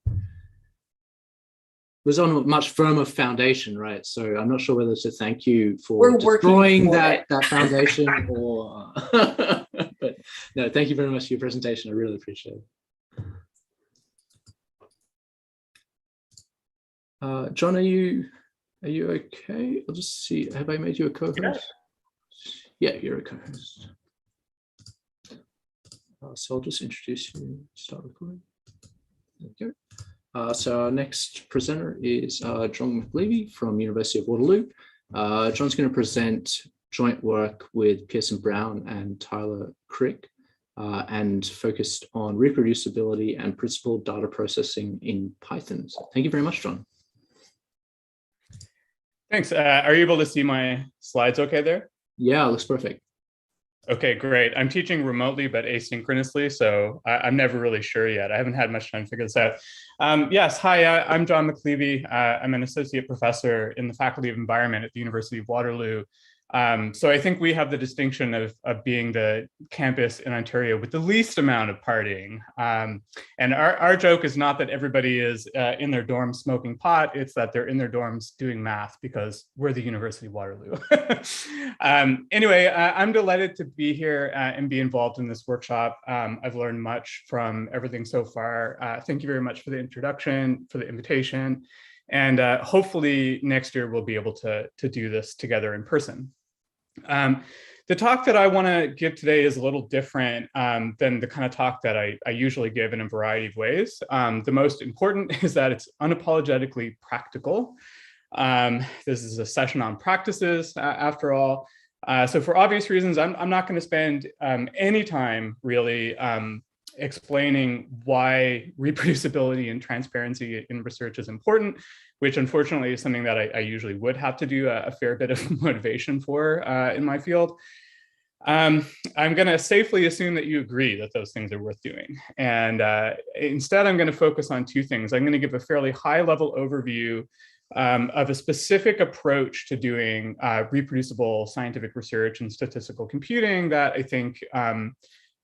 was on a much firmer foundation, right? So I'm not sure whether to thank you for destroying that foundation or, but no, thank you very much for your presentation. I really appreciate it. John, are you okay? I'll just see. Have I made you a co-host? Yeah, you're a co-host. So I'll just introduce you, start recording. There we go. So our next presenter is John McLevy from University of Waterloo. John's going to present joint work with Pearson Brown and Tyler Crick, and focused on reproducibility and principled data processing in Python. So thank you very much, John. Thanks. Are you able to see my slides okay there? Yeah, it looks perfect. Okay, great. I'm teaching remotely, but asynchronously, so I'm never really sure yet. I haven't had much time to figure this out. Yes, hi, I'm John McLevy. I'm an associate professor in the Faculty of Environment at the University of Waterloo. So I think we have the distinction of being the campus in Ontario with the least amount of partying. And our joke is not that everybody is in their dorms smoking pot, it's that they're in their dorms doing math because we're the University of Waterloo. Anyway, I'm delighted to be here and be involved in this workshop. I've learned much from everything so far. Thank you very much for the introduction, for the invitation. And hopefully next year we'll be able to do this together in person. The talk that I want to give today is a little different than the kind of talk that I usually give in a variety of ways. The most important is that it's unapologetically practical. This is a session on practices, after all. So for obvious reasons, I'm not going to spend any time really explaining why reproducibility and transparency in research is important, which unfortunately is something that I usually would have to do a fair bit of motivation for in my field. I'm going to safely assume that you agree that those things are worth doing. And instead, I'm going to focus on two things. I'm going to give a fairly high-level overview of a specific approach to doing reproducible scientific research and statistical computing that I think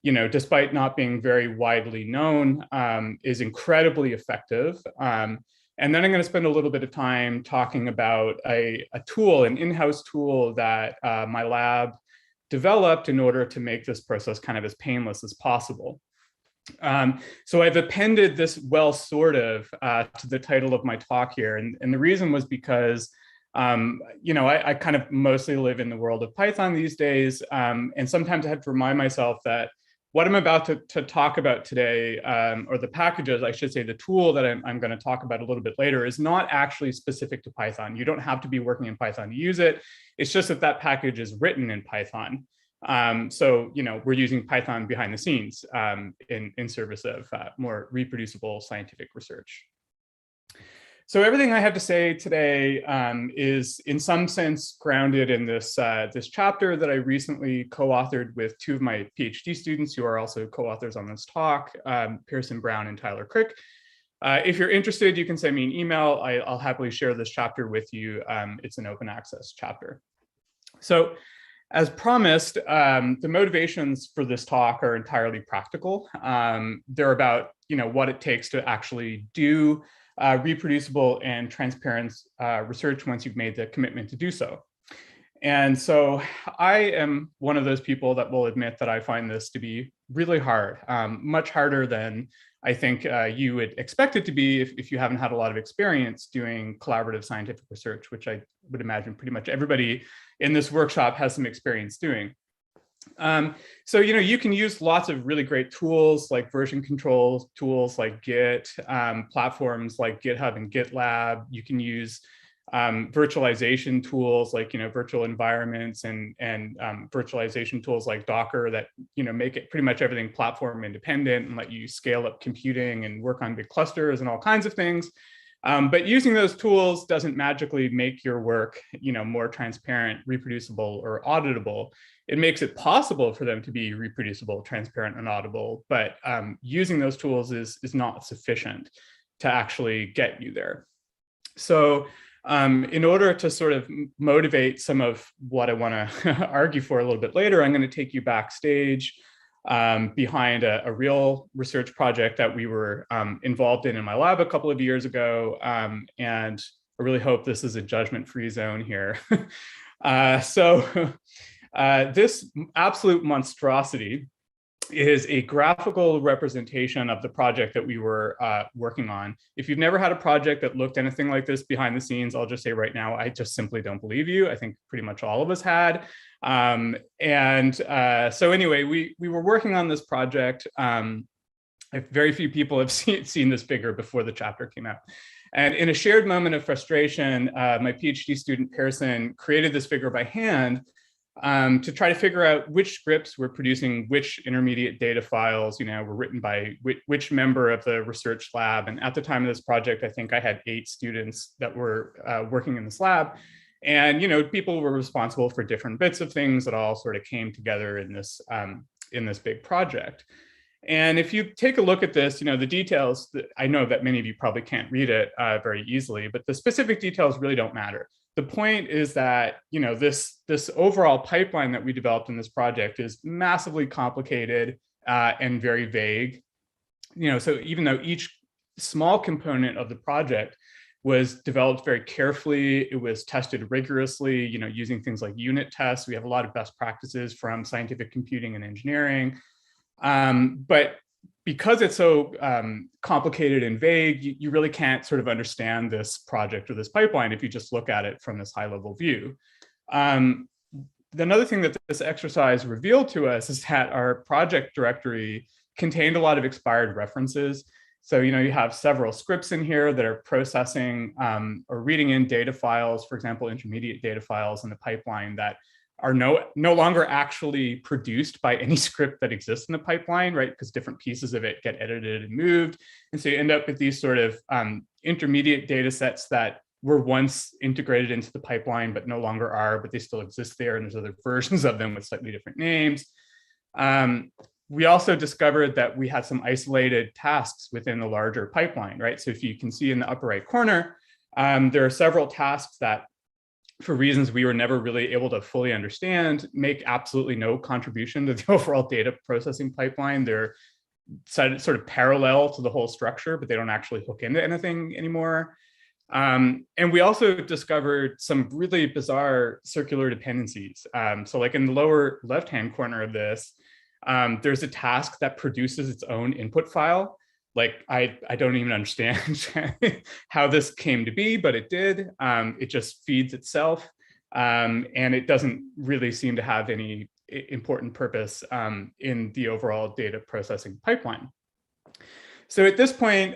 you know, despite not being very widely known, is incredibly effective. And then I'm going to spend a little bit of time talking about a tool, an in-house tool that my lab developed in order to make this process kind of as painless as possible. So I've appended this well, sort of, to the title of my talk here. And the reason was because you know, I kind of mostly live in the world of Python these days. And sometimes I have to remind myself that what I'm about to talk about today, or the packages, I should say, the tool that I'm going to talk about a little bit later is not actually specific to Python. You don't have to be working in Python to use it. It's just that that package is written in Python. So, you know, we're using Python behind the scenes in service of more reproducible scientific research. So everything I have to say today is in some sense grounded in this, this chapter that I recently co-authored with two of my PhD students who are also co-authors on this talk, Pearson Brown and Tyler Crick. If you're interested, you can send me an email. I'll happily share this chapter with you. It's an open access chapter. So as promised, the motivations for this talk are entirely practical. They're about, you know, what it takes to actually do reproducible and transparent research once you've made the commitment to do so. And so I am one of those people that will admit that I find this to be really hard, much harder than I think you would expect it to be if you haven't had a lot of experience doing collaborative scientific research, which I would imagine pretty much everybody in this workshop has some experience doing. So, you know, you can use lots of really great tools like version control tools like Git, platforms like GitHub and GitLab. You can use virtualization tools like, you know, virtual environments and virtualization tools like Docker that, you know, make it pretty much everything platform independent and let you scale up computing and work on big clusters and all kinds of things. But using those tools doesn't magically make your work, you know, more transparent, reproducible, or auditable. It makes it possible for them to be reproducible, transparent, and audible, but using those tools is not sufficient to actually get you there. So in order to sort of motivate some of what I want to argue for a little bit later, I'm going to take you backstage behind a real research project that we were involved in my lab a couple of years ago. And I really hope this is a judgment-free zone here. This absolute monstrosity is a graphical representation of the project that we were working on. If you've never had a project that looked anything like this behind the scenes, I'll just say right now, I just simply don't believe you. I think pretty much all of us had. So anyway, we were working on this project. Very few people have seen this figure before the chapter came out. And in a shared moment of frustration, my PhD student Pearson created this figure by hand to try to figure out which scripts were producing which intermediate data files, you know, were written by which member of the research lab. And at the time of this project, I think I had 8 students that were working in this lab. And, people were responsible for different bits of things that all sort of came together in this big project. And if you take a look at this, the details, I know that many of you probably can't read it very easily, but the specific details really don't matter. The point is that, this overall pipeline that we developed in this project is massively complicated and very vague. So even though each small component of the project was developed very carefully, it was tested rigorously, using things like unit tests. We have a lot of best practices from scientific computing and engineering. But because it's so complicated and vague, you really can't sort of understand this project or this pipeline if you just look at it from this high-level view. Another thing that this exercise revealed to us is that our project directory contained a lot of expired references. So, you have several scripts in here that are processing or reading in data files, for example, intermediate data files in the pipeline that are no longer actually produced by any script that exists in the pipeline, right? Because different pieces of it get edited and moved. And so you end up with these sort of intermediate data sets that were once integrated into the pipeline, but no longer are, but they still exist there. And there's other versions of them with slightly different names. We also discovered that we had some isolated tasks within the larger pipeline, right? So if you can see in the upper right corner, there are several tasks that, for reasons we were never really able to fully understand, make absolutely no contribution to the overall data processing pipeline. They're sort of parallel to the whole structure, but they don't actually hook into anything anymore. And we also discovered some really bizarre circular dependencies. So like in the lower left-hand corner of this, there's a task that produces its own input file. Like, I don't even understand how this came to be, but it did. It just feeds itself, and it doesn't really seem to have any important purpose in the overall data processing pipeline. So at this point,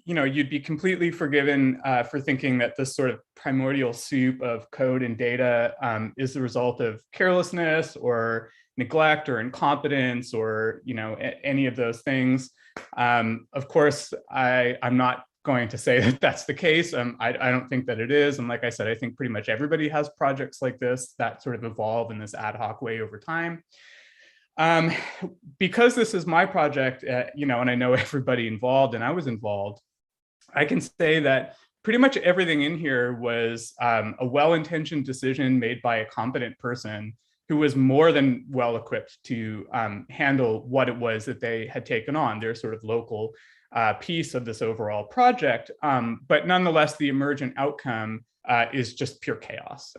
you'd be completely forgiven for thinking that this sort of primordial soup of code and data is the result of carelessness or neglect or incompetence or any of those things. Of course, I'm not going to say that that's the case. I don't think that it is. And like I said, I think pretty much everybody has projects like this that sort of evolve in this ad hoc way over time. Because this is my project, and I know everybody involved, and I was involved, I can say that pretty much everything in here was a well-intentioned decision made by a competent person who was more than well equipped to handle what it was that they had taken on, their sort of local piece of this overall project. But nonetheless, the emergent outcome is just pure chaos.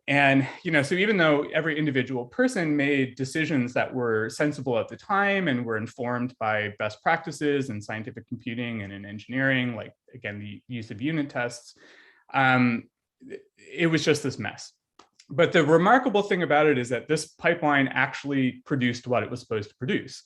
And so even though every individual person made decisions that were sensible at the time and were informed by best practices in scientific computing and in engineering, like, again, the use of unit tests, it was just this mess. But the remarkable thing about it is that this pipeline actually produced what it was supposed to produce.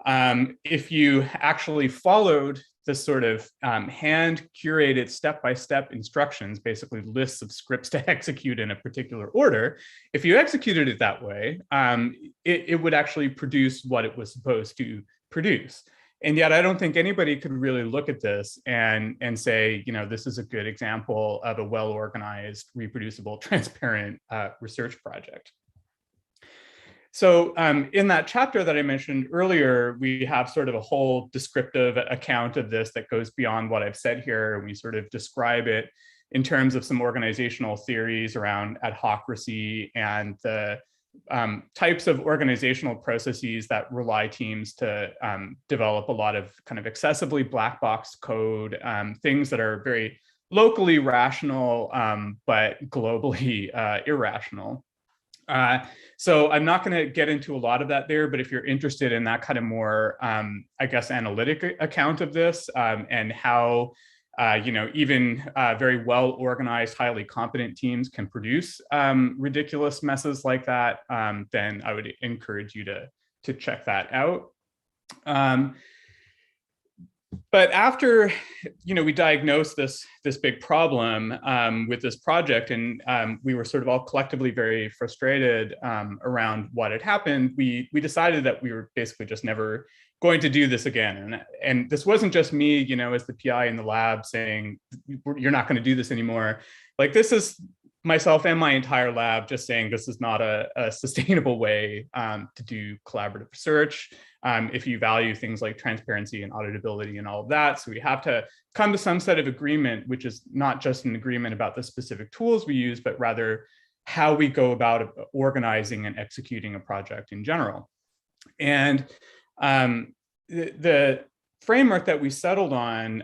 If you actually followed this sort of hand-curated step-by-step instructions, basically lists of scripts to execute in a particular order, if you executed it that way, it would actually produce what it was supposed to produce. And yet I don't think anybody could really look at this and say, this is a good example of a well-organized, reproducible, transparent research project. So in that chapter that I mentioned earlier, we have sort of a whole descriptive account of this that goes beyond what I've said here. We sort of describe it in terms of some organizational theories around adhocracy and the types of organizational processes that rely teams to develop a lot of kind of excessively black box code, things that are very locally rational, but globally irrational. So I'm not going to get into a lot of that there, but if you're interested in that kind of more, I guess, analytic account of this and how even very well-organized, highly competent teams can produce ridiculous messes like that, then I would encourage you to check that out. But after we diagnosed this big problem with this project, and we were sort of all collectively very frustrated around what had happened, we decided that we were basically just never going to do this again. And this wasn't just me, you know, as the PI in the lab saying, you're not going to do this anymore. Like, this is myself and my entire lab just saying this is not a sustainable way to do collaborative research if you value things like transparency and auditability and all of that. So we have to come to some set of agreement, which is not just an agreement about the specific tools we use, but rather how we go about organizing and executing a project in general. And the framework that we settled on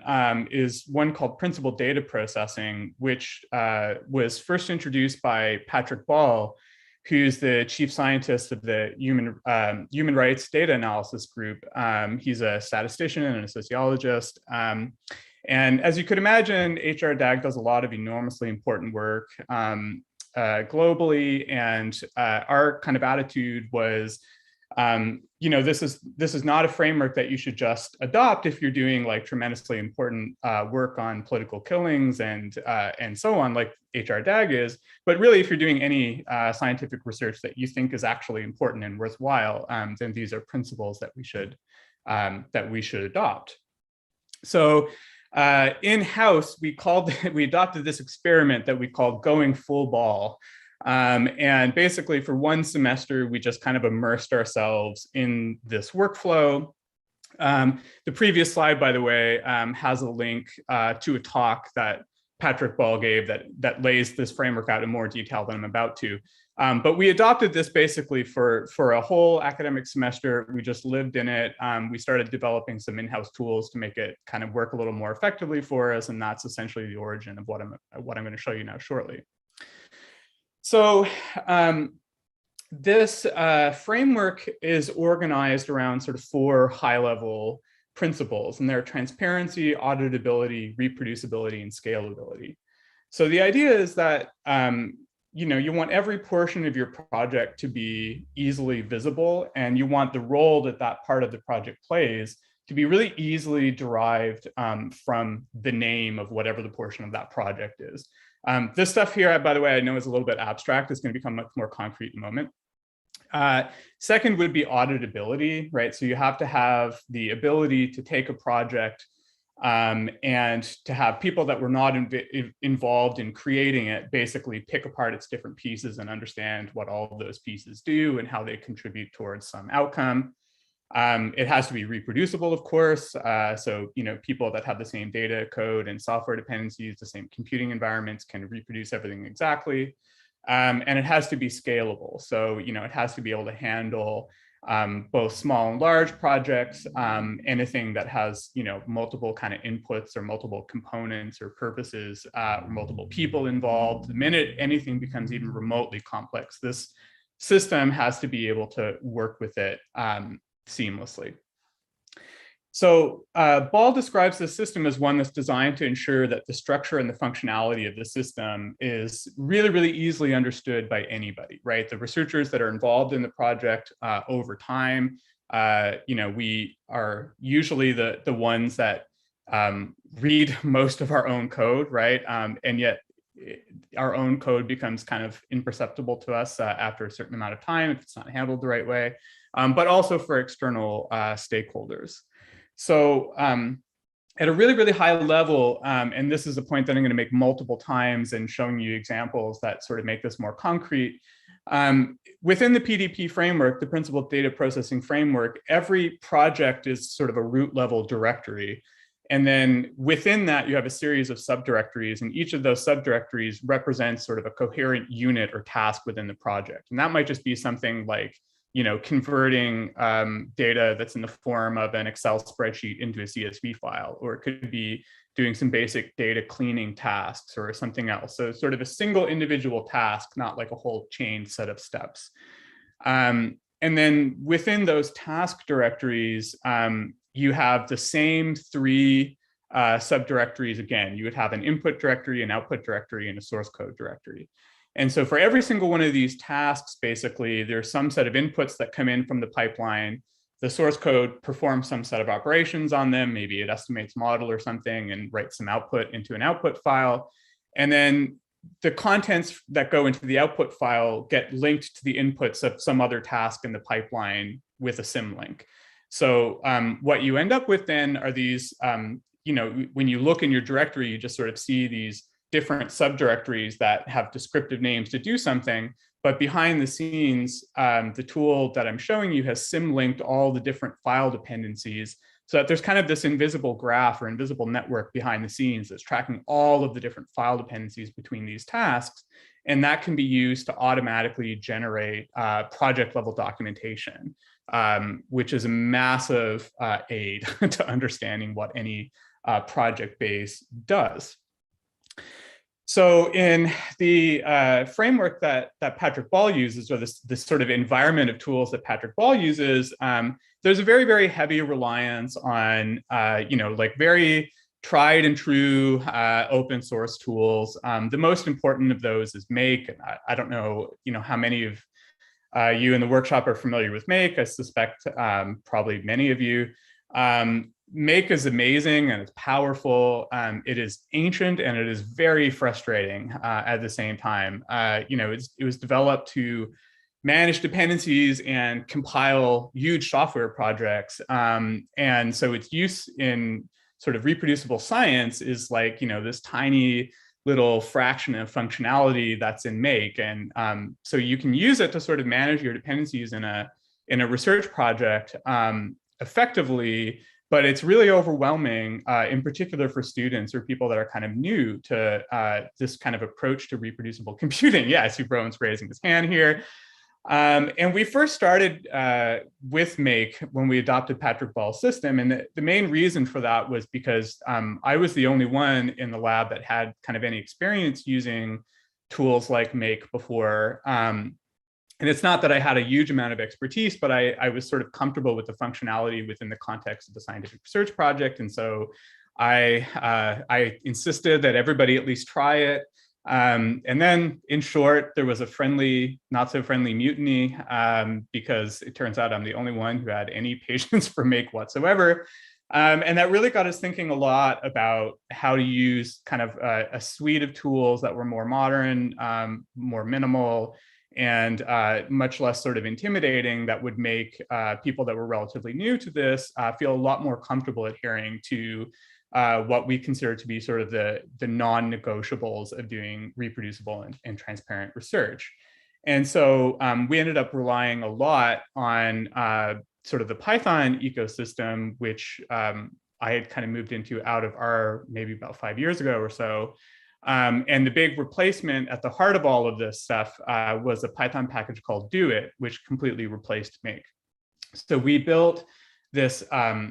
is one called principal data processing, which was first introduced by Patrick Ball, who's the chief scientist of the Human Rights Data Analysis Group. He's a statistician and a sociologist. And as you could imagine, HRDAG does a lot of enormously important work globally. And our kind of attitude was, you know, this is not a framework that you should just adopt if you're doing like tremendously important work on political killings and so on, like HRDAG is. But really, if you're doing any scientific research that you think is actually important and worthwhile, then these are principles that we should adopt. So in-house, we adopted this experiment that we called going full ball. And basically for one semester, we just kind of immersed ourselves in this workflow. The previous slide, by the way, has a link to a talk that Patrick Ball gave that lays this framework out in more detail than I'm about to. But we adopted this basically for a whole academic semester. We just lived in it. We started developing some in-house tools to make it kind of work a little more effectively for us. And that's essentially the origin of what I'm going to show you now shortly. So this framework is organized around sort of 4 high-level principles, and they're transparency, auditability, reproducibility, and scalability. So the idea is that you know, you want every portion of your project to be easily visible, and you want the role that that part of the project plays to be really easily derived from the name of whatever the portion of that project is. This stuff here, by the way, I know is a little bit abstract. It's going to become much more concrete in a moment. Second would be auditability, right? So you have to have the ability to take a project and to have people that were not involved in creating it basically pick apart its different pieces and understand what all of those pieces do and how they contribute towards some outcome. It has to be reproducible, of course. So, you know, people that have the same data code and software dependencies, the same computing environments can reproduce everything exactly. And it has to be scalable. So, you know, it has to be able to handle both small and large projects, anything that has, you know, multiple kind of inputs or multiple components or purposes, or multiple people involved. The minute anything becomes even remotely complex, this system has to be able to work with it seamlessly. So Ball describes this system as one that's designed to ensure that the structure and the functionality of the system is really, really easily understood by anybody, right? The researchers that are involved in the project over time, you know, we are usually the ones that read most of our own code, right? And yet our own code becomes kind of imperceptible to us after a certain amount of time if it's not handled the right way, but also for external stakeholders. So at a really, really high level, and this is a point that I'm going to make multiple times and showing you examples that sort of make this more concrete. Within the PDP framework, the Principal Data Processing Framework, every project is sort of a root level directory. And then within that, you have a series of subdirectories, and each of those subdirectories represents sort of a coherent unit or task within the project. And that might just be something like, you know, converting data that's in the form of an Excel spreadsheet into a CSV file, or it could be doing some basic data cleaning tasks or something else. So sort of a single individual task, not like a whole chain set of steps. And then within those task directories, you have the same 3 subdirectories again. You would have an input directory, an output directory, and a source code directory. And so for every single one of these tasks, basically, there's some set of inputs that come in from the pipeline. The source code performs some set of operations on them. Maybe it estimates model or something and writes some output into an output file. And then the contents that go into the output file get linked to the inputs of some other task in the pipeline with a symlink. So what you end up with then are these, you know, when you look in your directory, you just sort of see these different subdirectories that have descriptive names to do something. But behind the scenes, the tool that I'm showing you has sym-linked all the different file dependencies so that there's kind of this invisible graph or invisible network behind the scenes that's tracking all of the different file dependencies between these tasks. And that can be used to automatically generate project level documentation, which is a massive aid to understanding what any project base does. So in the framework that Patrick Ball uses, or this sort of environment of tools that Patrick Ball uses, there's a very, very heavy reliance on, you know, like very tried and true open source tools. The most important of those is Make. I don't know, you know, how many of you in the workshop are familiar with Make. I suspect probably many of you. Make is amazing and it's powerful. It is ancient and it is very frustrating at the same time. You know, it was developed to manage dependencies and compile huge software projects. And so its use in sort of reproducible science is like, you know, this tiny little fraction of functionality that's in Make. And so you can use it to sort of manage your dependencies in a research project effectively. But it's really overwhelming, in particular for students or people that are kind of new to this kind of approach to reproducible computing. Yeah, I see Rowan's raising his hand here. And we first started with Make when we adopted Patrick Ball's system. And the main reason for that was because I was the only one in the lab that had kind of any experience using tools like Make before. And it's not that I had a huge amount of expertise, but I was sort of comfortable with the functionality within the context of the scientific research project. And so I insisted that everybody at least try it. And then in short, there was a friendly, not so friendly mutiny because it turns out I'm the only one who had any patience for Make whatsoever. And that really got us thinking a lot about how to use kind of a suite of tools that were more modern, more minimal, and much less sort of intimidating, that would make people that were relatively new to this feel a lot more comfortable adhering to what we consider to be sort of the non-negotiables of doing reproducible and transparent research. And so we ended up relying a lot on sort of the Python ecosystem, which I had kind of moved into out of R maybe about 5 years ago or so. And the big replacement at the heart of all of this stuff was a Python package called Do-It, which completely replaced Make. So we built this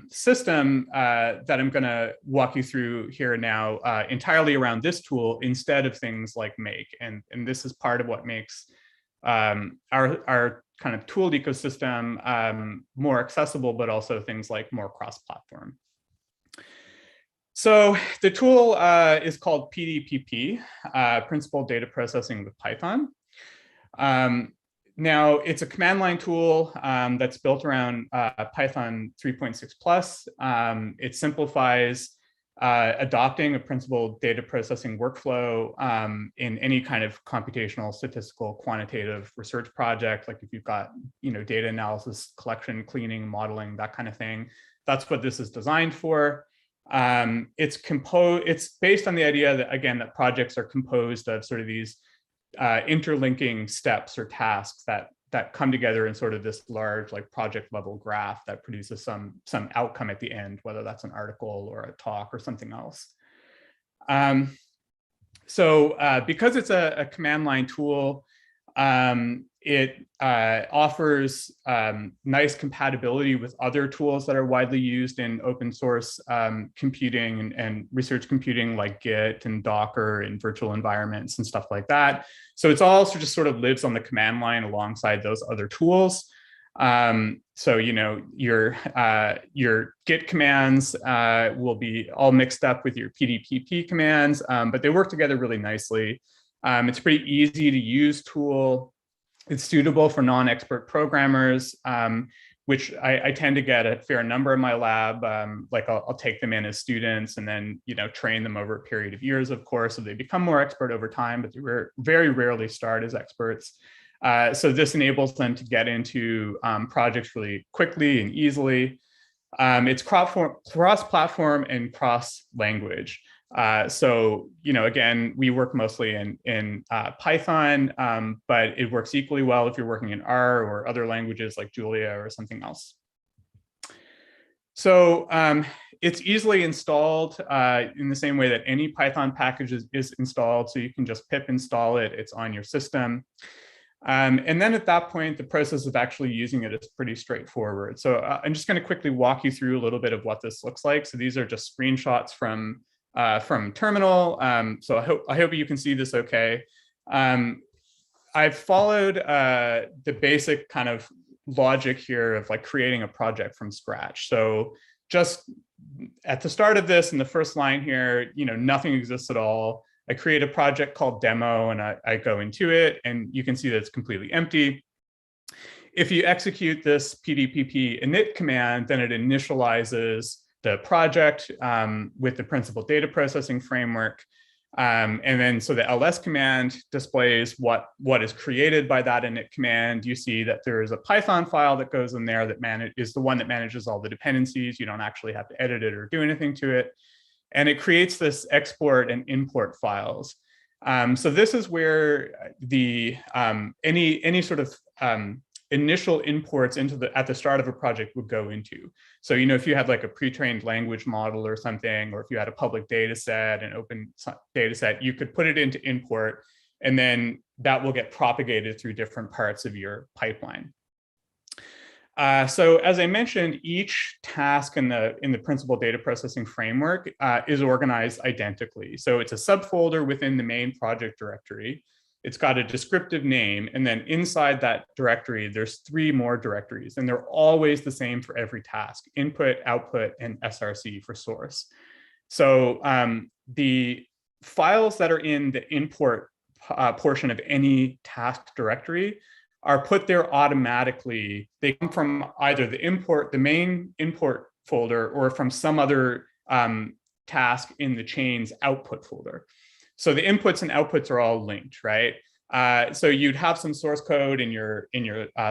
system that I'm going to walk you through here now entirely around this tool instead of things like Make. And this is part of what makes our kind of tooled ecosystem more accessible, but also things like more cross-platform. So the tool is called PDPP, Principal Data Processing with Python. Now, it's a command line tool that's built around Python 3.6 plus. It simplifies adopting a principal data processing workflow in any kind of computational, statistical, quantitative research project. Like if you've got, you know, data analysis, collection, cleaning, modeling, that kind of thing. That's what this is designed for. It's based on the idea that, again, that projects are composed of sort of these interlinking steps or tasks that come together in sort of this large, like, project level graph that produces some outcome at the end, whether that's an article or a talk or something else. So because it's a command line tool, it offers nice compatibility with other tools that are widely used in open source computing and research computing, like Git and Docker and virtual environments and stuff like that. So it's also just sort of lives on the command line alongside those other tools. So, you know, your Git commands will be all mixed up with your PDPP commands, but they work together really nicely. It's a pretty easy to use tool. It's suitable for non-expert programmers, which I tend to get a fair number in my lab. Like I'll take them in as students and then, you know, train them over a period of years, of course, so they become more expert over time, but they very rarely start as experts. So this enables them to get into projects really quickly and easily. It's cross-platform and cross-language. So, again, we work mostly in Python, but it works equally well if you're working in R or other languages like Julia or something else. So it's easily installed in the same way that any Python package is installed. So you can just pip install it. It's on your system. And then at that point, the process of actually using it is pretty straightforward. So I'm just going to quickly walk you through a little bit of what this looks like. So these are just screenshots from terminal. So I hope you can see this okay. I've followed the basic kind of logic here of like creating a project from scratch. So just at the start of this, in the first line here, nothing exists at all. I create a project called demo and I go into it, and you can see that it's completely empty. If you execute this pdpp init command, then it initializes the project with the principal data processing framework. And then so the ls command displays what is created by that init command. You see that there is a Python file that goes in there that is the one that manages all the dependencies. You don't actually have to edit it or do anything to it. And it creates this export and import files. So this is where the any sort of initial imports at the start of a project would go into. So, if you had like a pre-trained language model or something, or if you had a public data set, an open data set, you could put it into import, and then that will get propagated through different parts of your pipeline. So as I mentioned, each task in the principal data processing framework is organized identically. So it's a subfolder within the main project directory. It's got a descriptive name, and then inside that directory, there's 3 more directories, and they're always the same for every task: input, output, and src for source. So the files that are in the import portion of any task directory are put there automatically. They come from either the main import folder, or from some other task in the chain's output folder. So the inputs and outputs are all linked, right? So you'd have some source code in your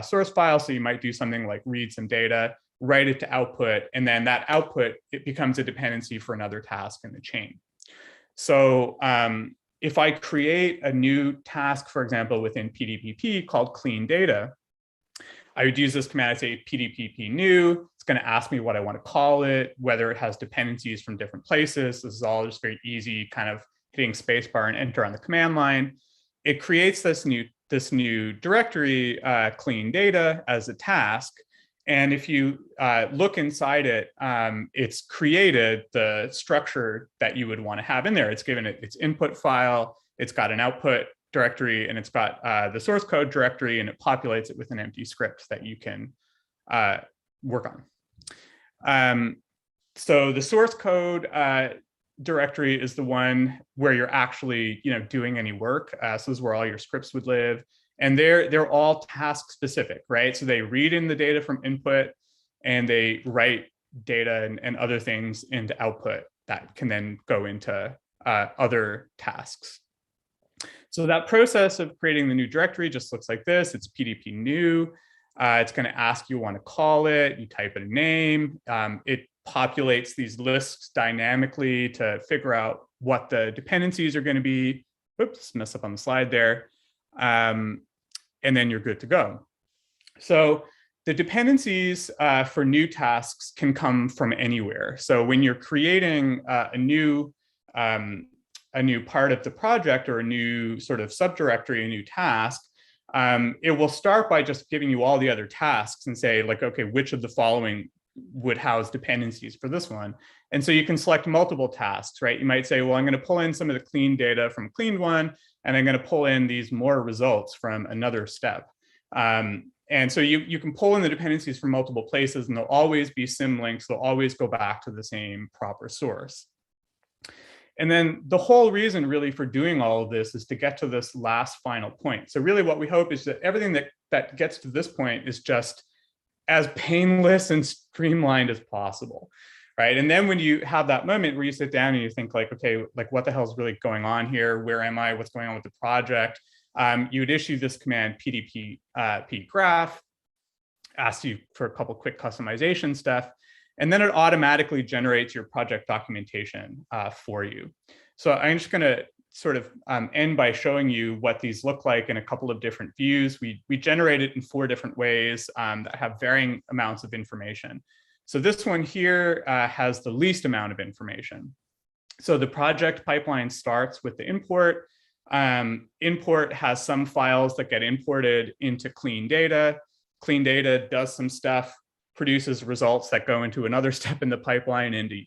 source file. So you might do something like read some data, write it to output, and then that output, it becomes a dependency for another task in the chain. So if I create a new task, for example, within PDPP called clean data, I would use this command. I'd say PDPP new. It's going to ask me what I want to call it, whether it has dependencies from different places. This is all just very easy, kind of hitting spacebar and enter on the command line. It creates this new directory, clean data, as a task. And if you look inside it, it's created the structure that you would want to have in there. It's given it its input file, it's got an output directory, and it's got the source code directory, and it populates it with an empty script that you can work on. So the source code directory is the one where you're actually doing any work. So this is where all your scripts would live. And they're all task specific, right? So they read in the data from input, and they write data and other things into output that can then go into other tasks. So that process of creating the new directory just looks like this. It's PDP new. It's going to ask you want to call it. You type in a name. It populates these lists dynamically to figure out what the dependencies are going to be. Oops, mess up on the slide there. And then you're good to go. So the dependencies for new tasks can come from anywhere. So when you're creating a new part of the project, or a new sort of subdirectory, a new task, it will start by just giving you all the other tasks and say, like, okay, which of the following would house dependencies for this one? And so you can select multiple tasks, right? You might say, well, I'm going to pull in some of the clean data from cleaned one, and I'm going to pull in these more results from another step. And so you can pull in the dependencies from multiple places, and they'll always be symlinks. They'll always go back to the same proper source. And then the whole reason really for doing all of this is to get to this last final point. So really what we hope is that everything that gets to this point is just as painless and streamlined as possible, right? And then when you have that moment where you sit down and you think like, okay, like what the hell is really going on here? Where am I? What's going on with the project? You would issue this command pdp graph, asks you for a couple quick customization stuff. and then it automatically generates your project documentation for you. So I'm just going to sort of end by showing you what these look like in a couple of different views. We generate it in 4 different ways that have varying amounts of information. So this one here has the least amount of information. So the project pipeline starts with the import. Import has some files that get imported into clean data. Clean data does some stuff, produces results that go into another step in the pipeline, into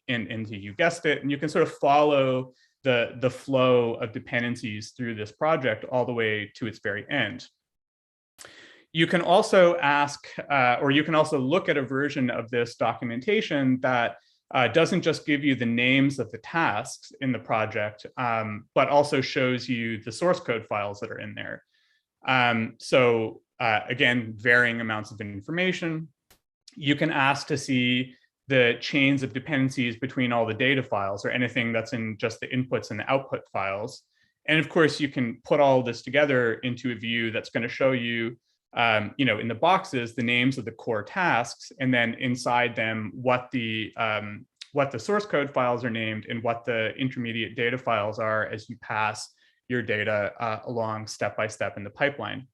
you guessed it, and you can sort of follow the flow of dependencies through this project all the way to its very end. You can also ask, or you can also look at a version of this documentation that doesn't just give you the names of the tasks in the project, but also shows you the source code files that are in there. So again, varying amounts of information. You can ask to see the chains of dependencies between all the data files, or anything that's in just the inputs and the output files. And of course, you can put all of this together into a view that's going to show you, in the boxes, the names of the core tasks, and then inside them what the source code files are named and what the intermediate data files are as you pass your data along step by step in the pipeline.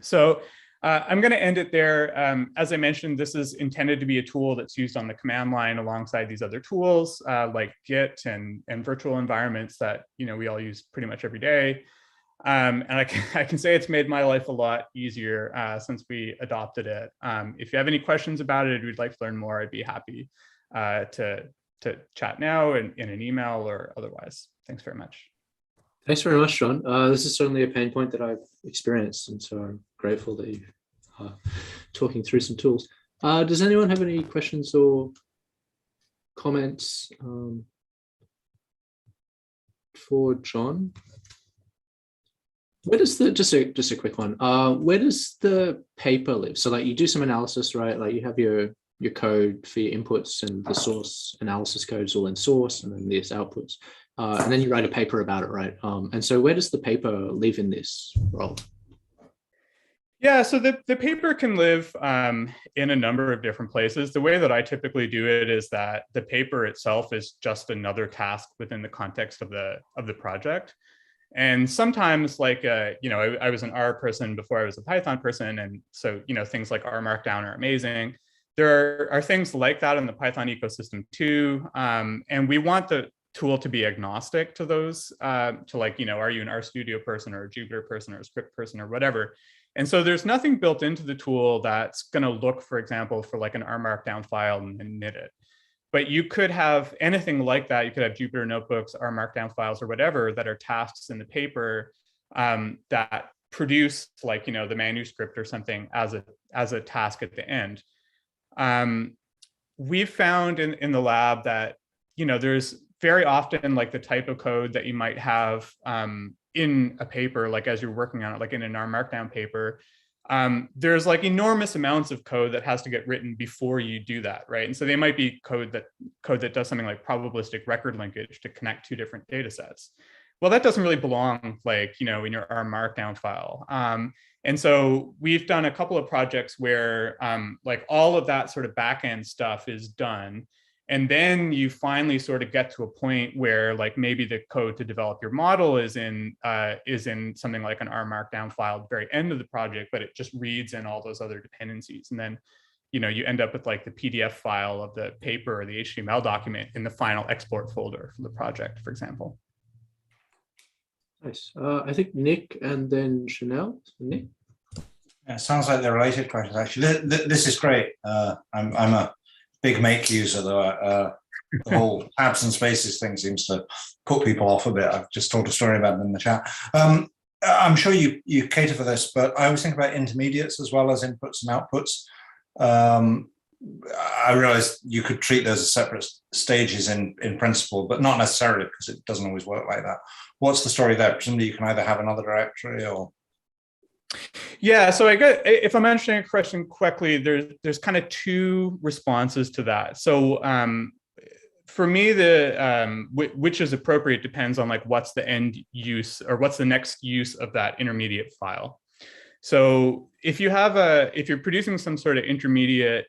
So I'm going to end it there. As I mentioned, this is intended to be a tool that's used on the command line alongside these other tools like Git and virtual environments that we all use pretty much every day. And I can say it's made my life a lot easier since we adopted it. If you have any questions about it, or you'd like to learn more, I'd be happy to chat now in an email or otherwise. Thanks very much. Thanks very much, John. This is certainly a pain point that I've experienced, and so I'm grateful that you're talking through some tools. Does anyone have any questions or comments for John? Where does just a quick one? Where does the paper live? So like you do some analysis, right? Like you have your code for your inputs, and the source analysis code is all in source, and then there's outputs. And then you write a paper about it, right? And so where does the paper live in this role? Yeah, so the paper can live in a number of different places. The way that I typically do it is that the paper itself is just another task within the context of the project. And sometimes, like, I was an R person before I was a Python person. And so, things like R Markdown are amazing. There are things like that in the Python ecosystem too. And we want the tool to be agnostic to those, to like, are you an RStudio person or a Jupyter person or a script person or whatever. And so there's nothing built into the tool that's going to look, for example, for like an R Markdown file and knit it. But you could have anything like that. You could have Jupyter notebooks, R Markdown files, or whatever that are tasks in the paper that produce, like, the manuscript or something as a task at the end. We've found in the lab that, there's very often like the type of code that you might have in a paper, like as you're working on it, like in an R Markdown paper, there's like enormous amounts of code that has to get written before you do that, right? And so they might be code that does something like probabilistic record linkage to connect 2 different data sets. Well, that doesn't really belong, like, in your R Markdown file. And so we've done a couple of projects where like all of that sort of backend stuff is done. And then you finally sort of get to a point where, like, maybe the code to develop your model is in something like an R Markdown file at the very end of the project, but it just reads in all those other dependencies. And then, you end up with like the PDF file of the paper or the HTML document in the final export folder for the project, for example. Nice. I think Nick and then Chanel. Nick? Yeah, sounds like they're related questions, actually. This is great. I'm a big make user, though. The whole tabs and spaces thing seems to put people off a bit. I've just told a story about it in the chat. I'm sure you cater for this, but I always think about intermediates as well as inputs and outputs. I realize you could treat those as separate stages in principle, but not necessarily, because it doesn't always work like that. What's the story there? Presumably you can either have another directory or... Yeah, so I get, if I'm answering a question correctly, there's kind of 2 responses to that. So for me, which is appropriate depends on like what's the end use or what's the next use of that intermediate file. So if you're producing some sort of intermediate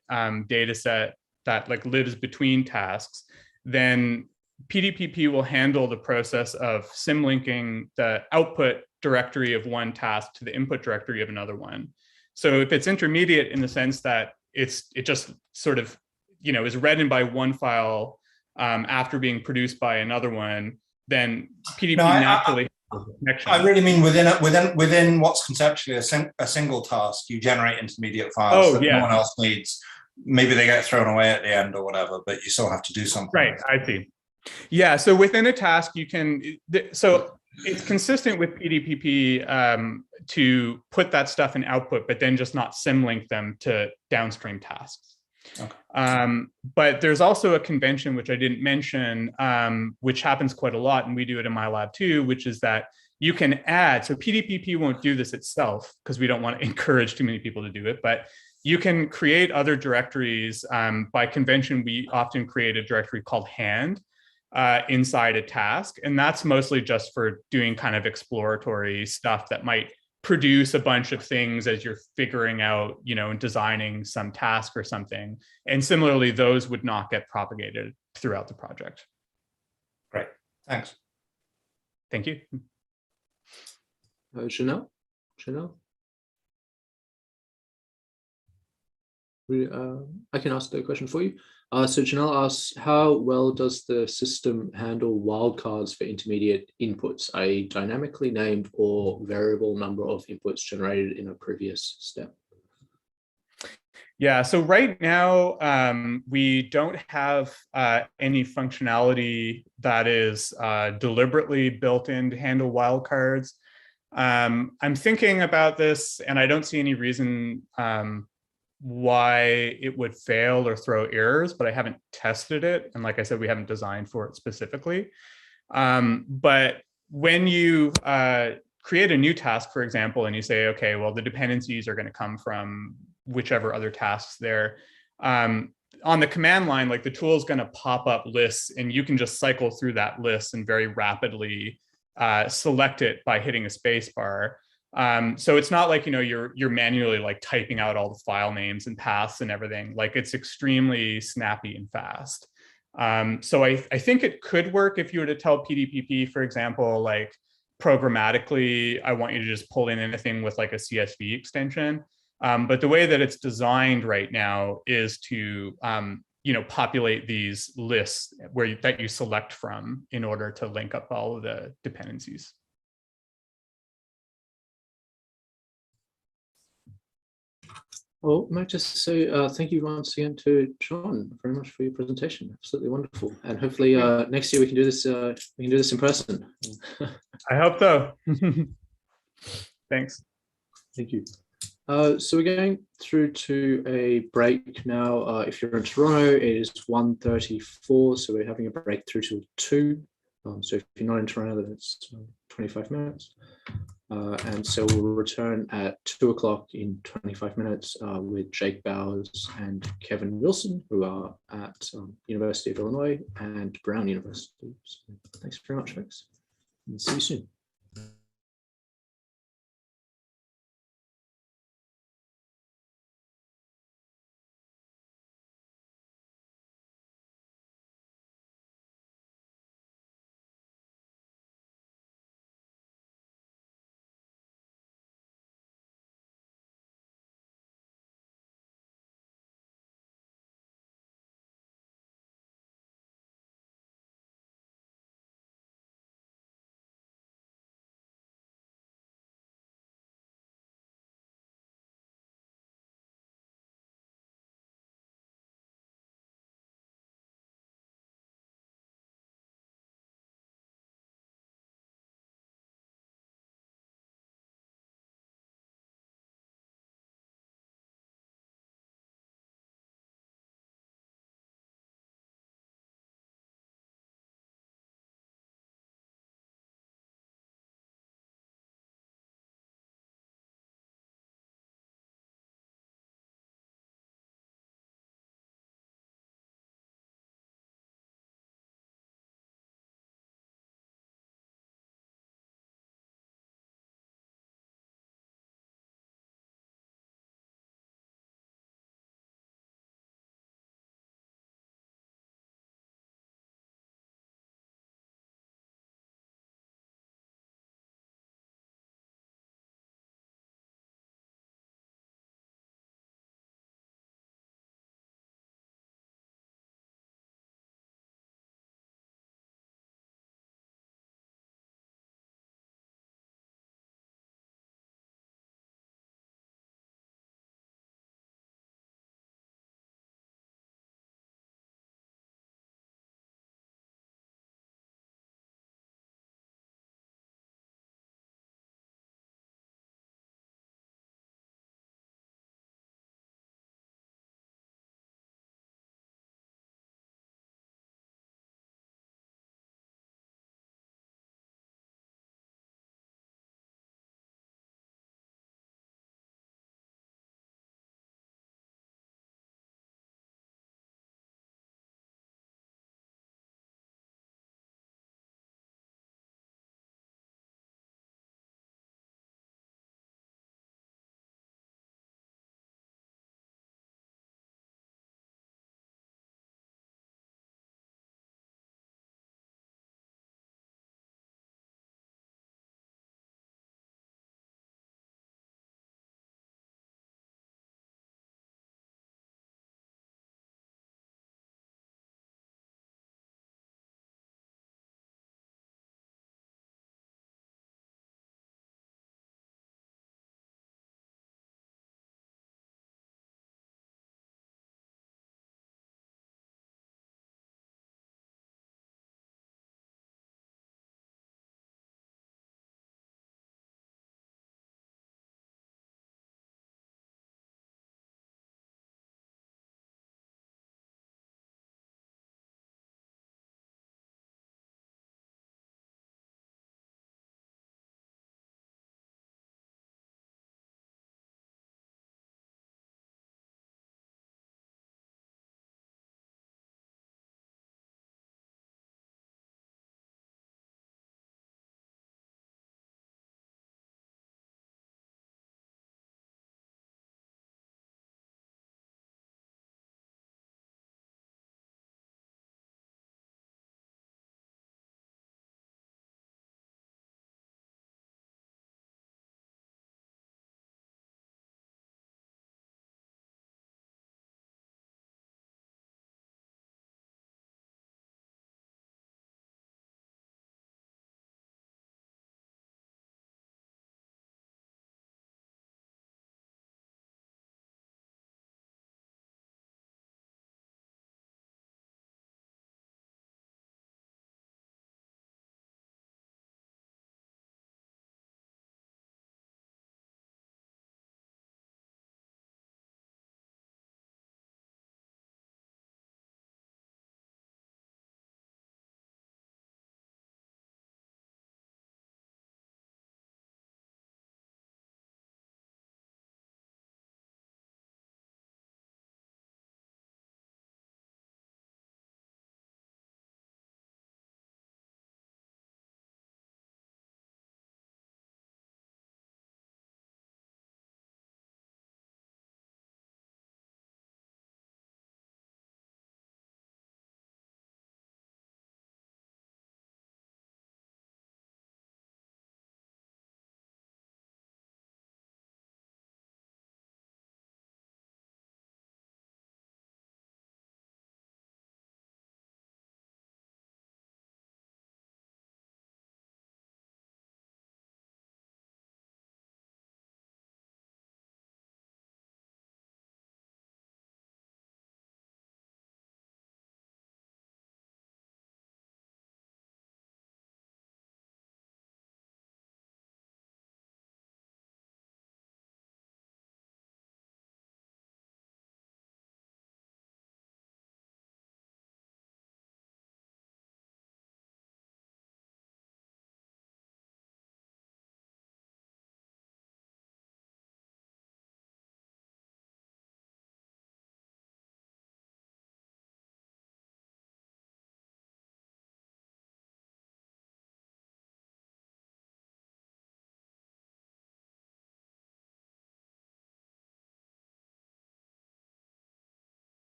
data set that like lives between tasks, then PDPP will handle the process of symlinking the output directory of one task to the input directory of another one. So if it's intermediate in the sense that it just sort of, you know, is read in by one file after being produced by another one, then PDP naturally has a connection. I really mean within what's conceptually a single task, you generate intermediate files that no one else needs. Maybe they get thrown away at the end or whatever, but you still have to do something. Right, I see. Yeah, so within a task, you can, so it's consistent with PDPP to put that stuff in output, but then just not symlink them to downstream tasks. Okay. But there's also a convention, which I didn't mention, which happens quite a lot, and we do it in my lab too, which is that you can add, so PDPP won't do this itself because we don't want to encourage too many people to do it, but you can create other directories. By convention, we often create a directory called hand inside a task. And that's mostly just for doing kind of exploratory stuff that might produce a bunch of things as you're figuring out, you know, and designing some task or something. And similarly, those would not get propagated throughout the project. Great, thanks. Thank you. Chanel? I can ask the question for you. So Janelle asks, how well does the system handle wildcards for intermediate inputs, i.e. dynamically named or variable number of inputs generated in a previous step? Yeah, so right now, we don't have any functionality that is deliberately built in to handle wildcards. I'm thinking about this, and I don't see any reason why it would fail or throw errors, but I haven't tested it. And like I said, we haven't designed for it specifically. But when you create a new task, for example, and you say, okay, well, the dependencies are going to come from whichever other tasks there. On the command line, like the tool is going to pop up lists, and you can just cycle through that list and very rapidly select it by hitting a space bar. So it's not like, you know, you're manually like typing out all the file names and paths and everything. Like it's extremely snappy and fast. So I think it could work if you were to tell PDPP, for example, like programmatically, I want you to just pull in anything with like a CSV extension. But the way that it's designed right now is to, you know, populate these lists that you select from in order to link up all of the dependencies. Well, I might just say thank you once again to John very much for your presentation. Absolutely wonderful, and hopefully next year we can do this. We can do this in person. I hope so. Thanks. Thank you. So we're going through to a break now. If you're in Toronto, it is 1:34, so we're having a break through to 2. So if you're not in Toronto, then it's 25 minutes. And so we'll return at 2 o'clock in 25 minutes with Jake Bowers and Kevin Wilson, who are at University of Illinois and Brown University. So thanks very much, folks, and see you soon.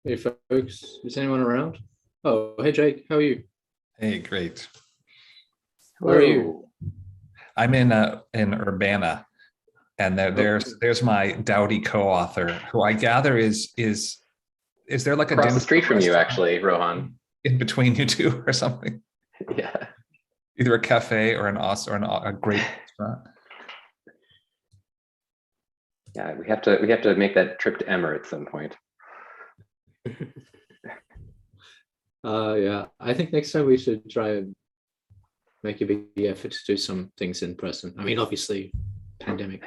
Hey folks, is anyone around? Oh, hey Jake, how are you? Hey, great. Where are you? I'm in Urbana, and there's my Dowdy co-author, who I gather is there like a Across dinner the street from you, actually, Rohan. in between you two or something? Yeah. Either a cafe or a great restaurant. Yeah, we have to make that trip to Emmer at some point. Yeah, I think next time we should try and make a big effort to do some things in person. I mean, obviously, pandemic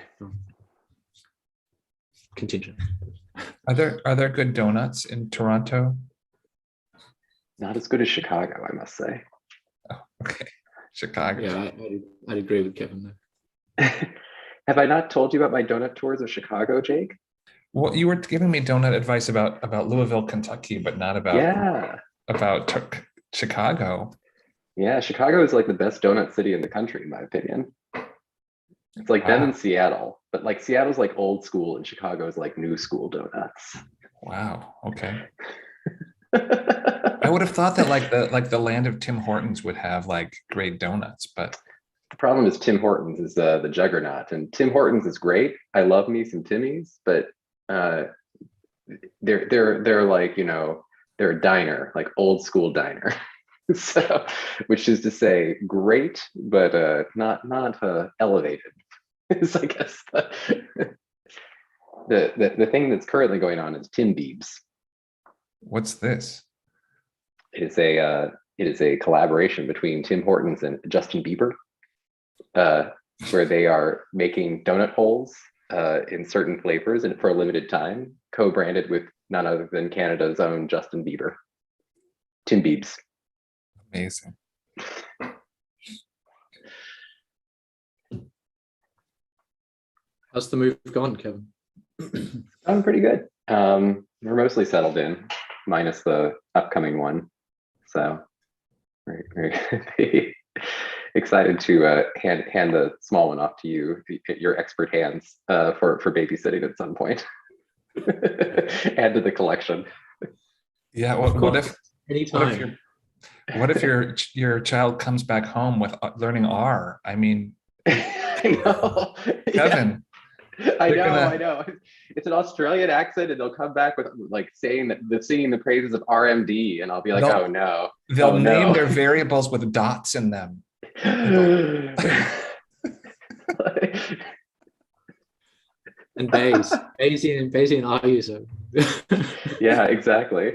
contingent. Are there good donuts in Toronto? Not as good as Chicago, I must say. Oh, okay, Chicago. Yeah, I'd agree with Kevin there. Have I not told you about my donut tours of Chicago, Jake? Well, you were giving me donut advice about Louisville, Kentucky, but not about Chicago. Yeah, Chicago is like the best donut city in the country, in my opinion. It's like them in Seattle, but like Seattle's like old school and Chicago is like new school donuts. Wow. Okay. I would have thought that like the land of Tim Hortons would have like great donuts, but the problem is Tim Hortons is the juggernaut, and Tim Hortons is great. I love me some Timmy's, but they're like, you know, they're a diner, like old school diner. So, which is to say, great, but not elevated. Is I guess the thing that's currently going on is Tim Biebs. What's this? It is a collaboration between Tim Hortons and Justin Bieber, where they are making donut holes in certain flavors and for a limited time, co-branded with none other than Canada's own Justin Bieber. Tim Biebs. Amazing. How's the move gone, Kevin? I'm pretty good. We're mostly settled in, minus the upcoming one. So very excited to hand the small one off to you, your expert hands, for babysitting at some point. Add to the collection. Yeah. What if your child comes back home with learning R? I mean, I know, Kevin. Yeah. I know. It's an Australian accent, and they'll come back with like singing the praises of RMD, and I'll be like, oh no. They'll name their variables with dots in them. And Bayesian R user. Yeah, exactly.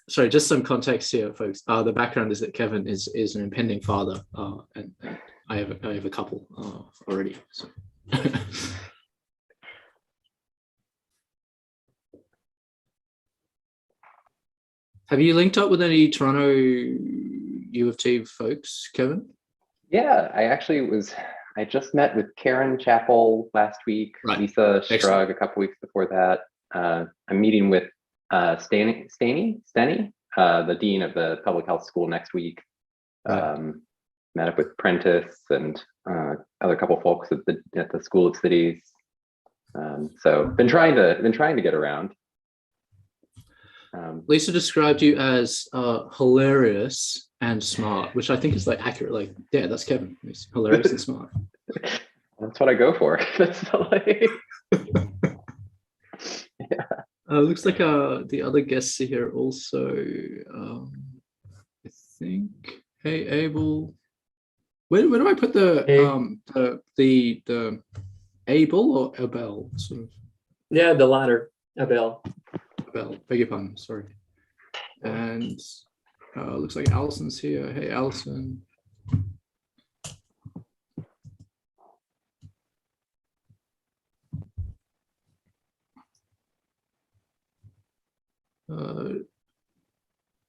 Sorry, just some context here, folks. The background is that Kevin is an impending father, and I have a couple already. So. Have you linked up with any Toronto U of T folks, Kevin? Yeah, I just met with Karen Chappell last week, right. Lisa Strug a couple weeks before that. I'm meeting with Steny, the dean of the public health school next week. Right. Met up with Prentice and other couple folks at the School of Cities. So been trying to get around. Lisa described you as hilarious and smart, which I think is like accurate. Like, yeah, that's Kevin. He's hilarious and smart. That's what I go for. That's like. Yeah. Looks like the other guests are here also. I think. Hey, Abel. Where do I put the Abel or Abel? Sort of. Yeah, the latter. Abel. Abel. Beg your pardon. Sorry. And looks like Allison's here. Hey, Allison.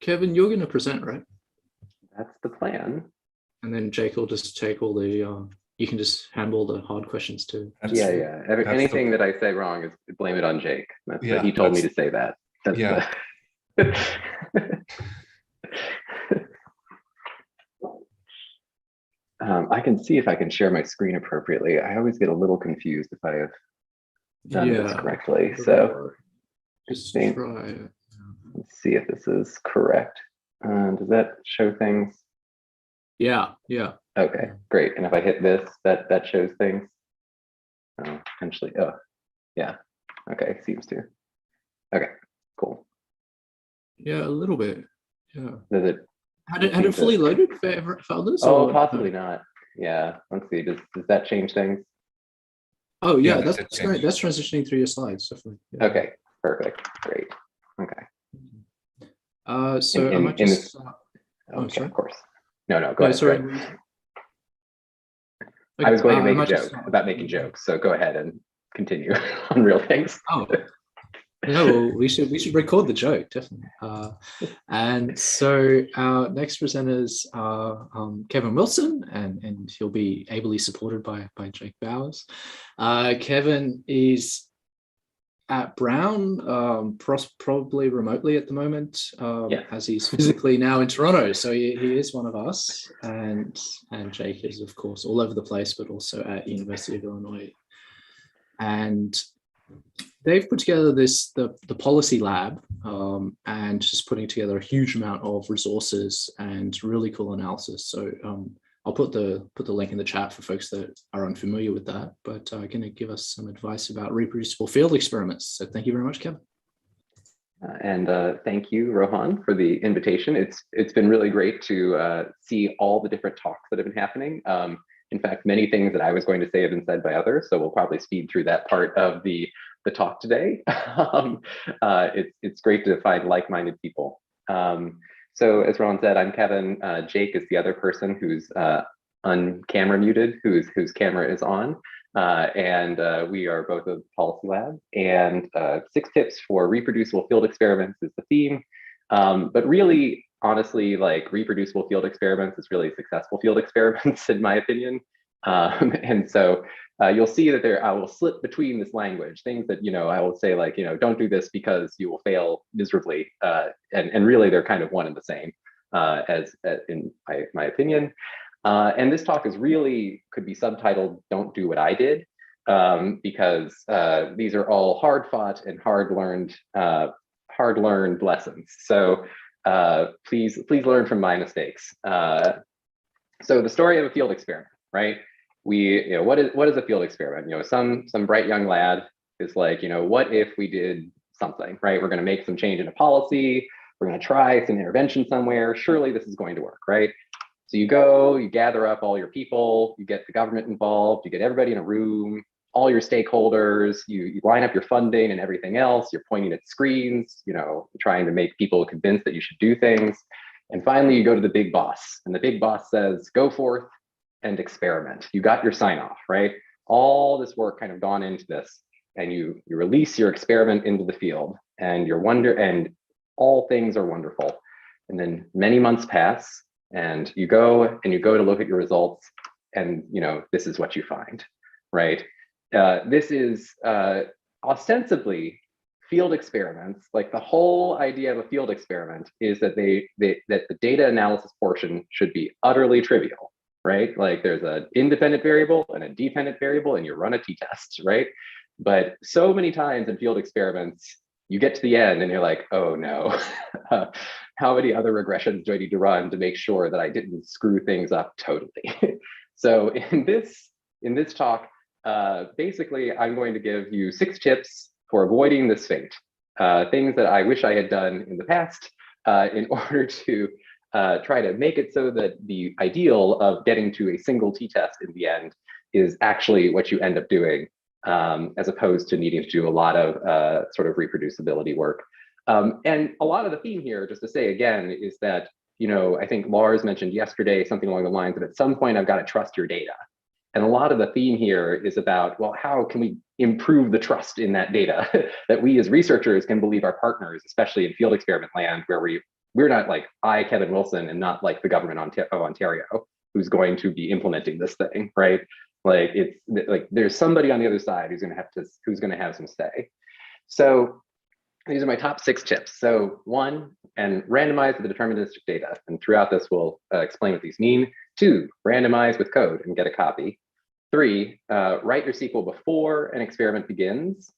Kevin, you're going to present, right? That's the plan. And then Jake will just take all the, you can just handle the hard questions too. Yeah. Anything that I say wrong is blame it on Jake. He told me to say that. I can see if I can share my screen appropriately. I always get a little confused if I have done this correctly. So just think, try it. Let's see if this is correct. Does that show things? Yeah, yeah. Okay, great. And if I hit this, that shows things. Potentially, oh, yeah. Okay, seems to. Okay, cool. Yeah, a little bit. Yeah. Does it? Had it fully loaded for others? Oh, or possibly not. Yeah. Let's see. Does that change things? Oh yeah, Yeah, that's great. That's transitioning through your slides, definitely. Yeah. Okay, perfect. Great. Okay. So I might just. Okay, sorry. of course. No, go ahead. Sorry. Go ahead. Okay, I was going to make a joke about making jokes, so go ahead and continue on real things. Oh. No, well, we should record the joke, definitely. And so our next presenters are Kevin Wilson, and he'll be ably supported by Jake Bowers. Kevin is at Brown, probably remotely at the moment, as he's physically now in Toronto. So he is one of us, and Jake is, of course, all over the place, but also at University of Illinois. And they've put together the policy lab, and just putting together a huge amount of resources and really cool analysis. So I'll put the link in the chat for folks that are unfamiliar with that, but going to give us some advice about reproducible field experiments. So thank you very much, Kevin. And thank you, Rohan, for the invitation. It's been really great to see all the different talks that have been happening. In fact, many things that I was going to say have been said by others, so we'll probably speed through that part of the talk today. It's great to find like-minded people. So as Rohan said, I'm Kevin. Jake is the other person who's on-camera muted, whose camera is on. And we are both a policy lab. And 6 tips for reproducible field experiments is the theme. But really, honestly, like reproducible field experiments is really successful field experiments, in my opinion. And so you'll see that I will slip between this language, things that, I will say like, don't do this because you will fail miserably. And really they're kind of one and the same, as in my opinion. And this talk is really could be subtitled, Don't Do What I Did, because these are all hard fought and hard learned lessons. So please learn from my mistakes. So the story of a field experiment, right? What is a field experiment? Some bright young lad is like, what if we did something, right? We're going to make some change in a policy. We're going to try some intervention somewhere. Surely this is going to work, right? So you go, you gather up all your people, you get the government involved, you get everybody in a room, all your stakeholders, you line up your funding and everything else, you're pointing at screens, trying to make people convinced that you should do things. And finally, you go to the big boss, and the big boss says, go forth and experiment. You got your sign off, right? All this work kind of gone into this, and you release your experiment into the field, and and all things are wonderful. And then many months pass, and you go to look at your results, and this is what you find, right? This is ostensibly field experiments. Like the whole idea of a field experiment is that that the data analysis portion should be utterly trivial, right? Like there's an independent variable and a dependent variable, and you run a t-test, right? But so many times in field experiments, you get to the end and you're like, oh no, how many other regressions do I need to run to make sure that I didn't screw things up totally? So in this talk, basically, I'm going to give you 6 tips for avoiding this fate. Things that I wish I had done in the past in order to try to make it so that the ideal of getting to a single t-test in the end is actually what you end up doing, as opposed to needing to do a lot of sort of reproducibility work. And a lot of the theme here, just to say again, is that, I think Lars mentioned yesterday something along the lines of at some point I've got to trust your data. And a lot of the theme here is about, well, how can we improve the trust in that data that we as researchers can believe our partners, especially in field experiment land, where we're not like Kevin Wilson, and not like the government of Ontario, who's going to be implementing this thing, right? Like it's like there's somebody on the other side who's going to have some say. So these are my top 6 tips. So 1, and randomize the deterministic data. And throughout this, we'll explain what these mean. 2, randomize with code and get a copy. 3, write your SQL before an experiment begins.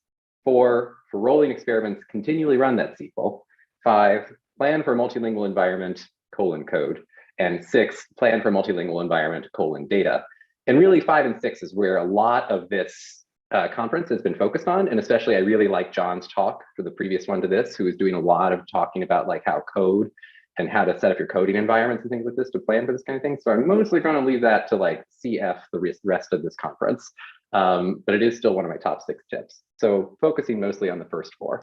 4, for rolling experiments, continually run that SQL. 5, plan for a multilingual environment, code. And 6, plan for a multilingual environment, data. And really 5 and 6 is where a lot of this conference has been focused on. And especially I really like John's talk for the previous one to this, who was doing a lot of talking about like how code and how to set up your coding environments and things like this to plan for this kind of thing. So I'm mostly going to leave that to like CF the rest of this conference. But it is still one of my top 6 tips. So focusing mostly on the first 4.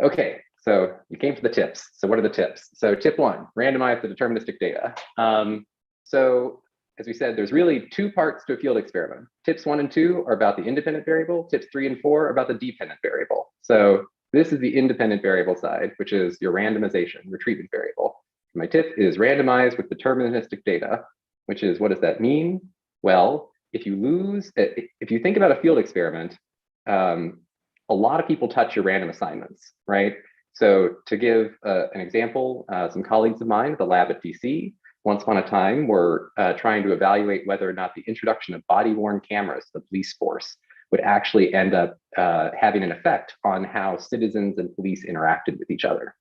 Okay, so you came to the tips. So what are the tips? So tip 1, randomize the deterministic data. So as we said, there's really 2 parts to a field experiment. Tips 1 and 2 are about the independent variable. Tips 3 and 4 are about the dependent variable. So this is the independent variable side, which is your randomization, your treatment variable. My tip is randomize with deterministic data, which is, what does that mean? Well, if you think about a field experiment, a lot of people touch your random assignments, right? So to give an example, some colleagues of mine at the lab at DC, once upon a time were trying to evaluate whether or not the introduction of body-worn cameras to the police force would actually end up having an effect on how citizens and police interacted with each other.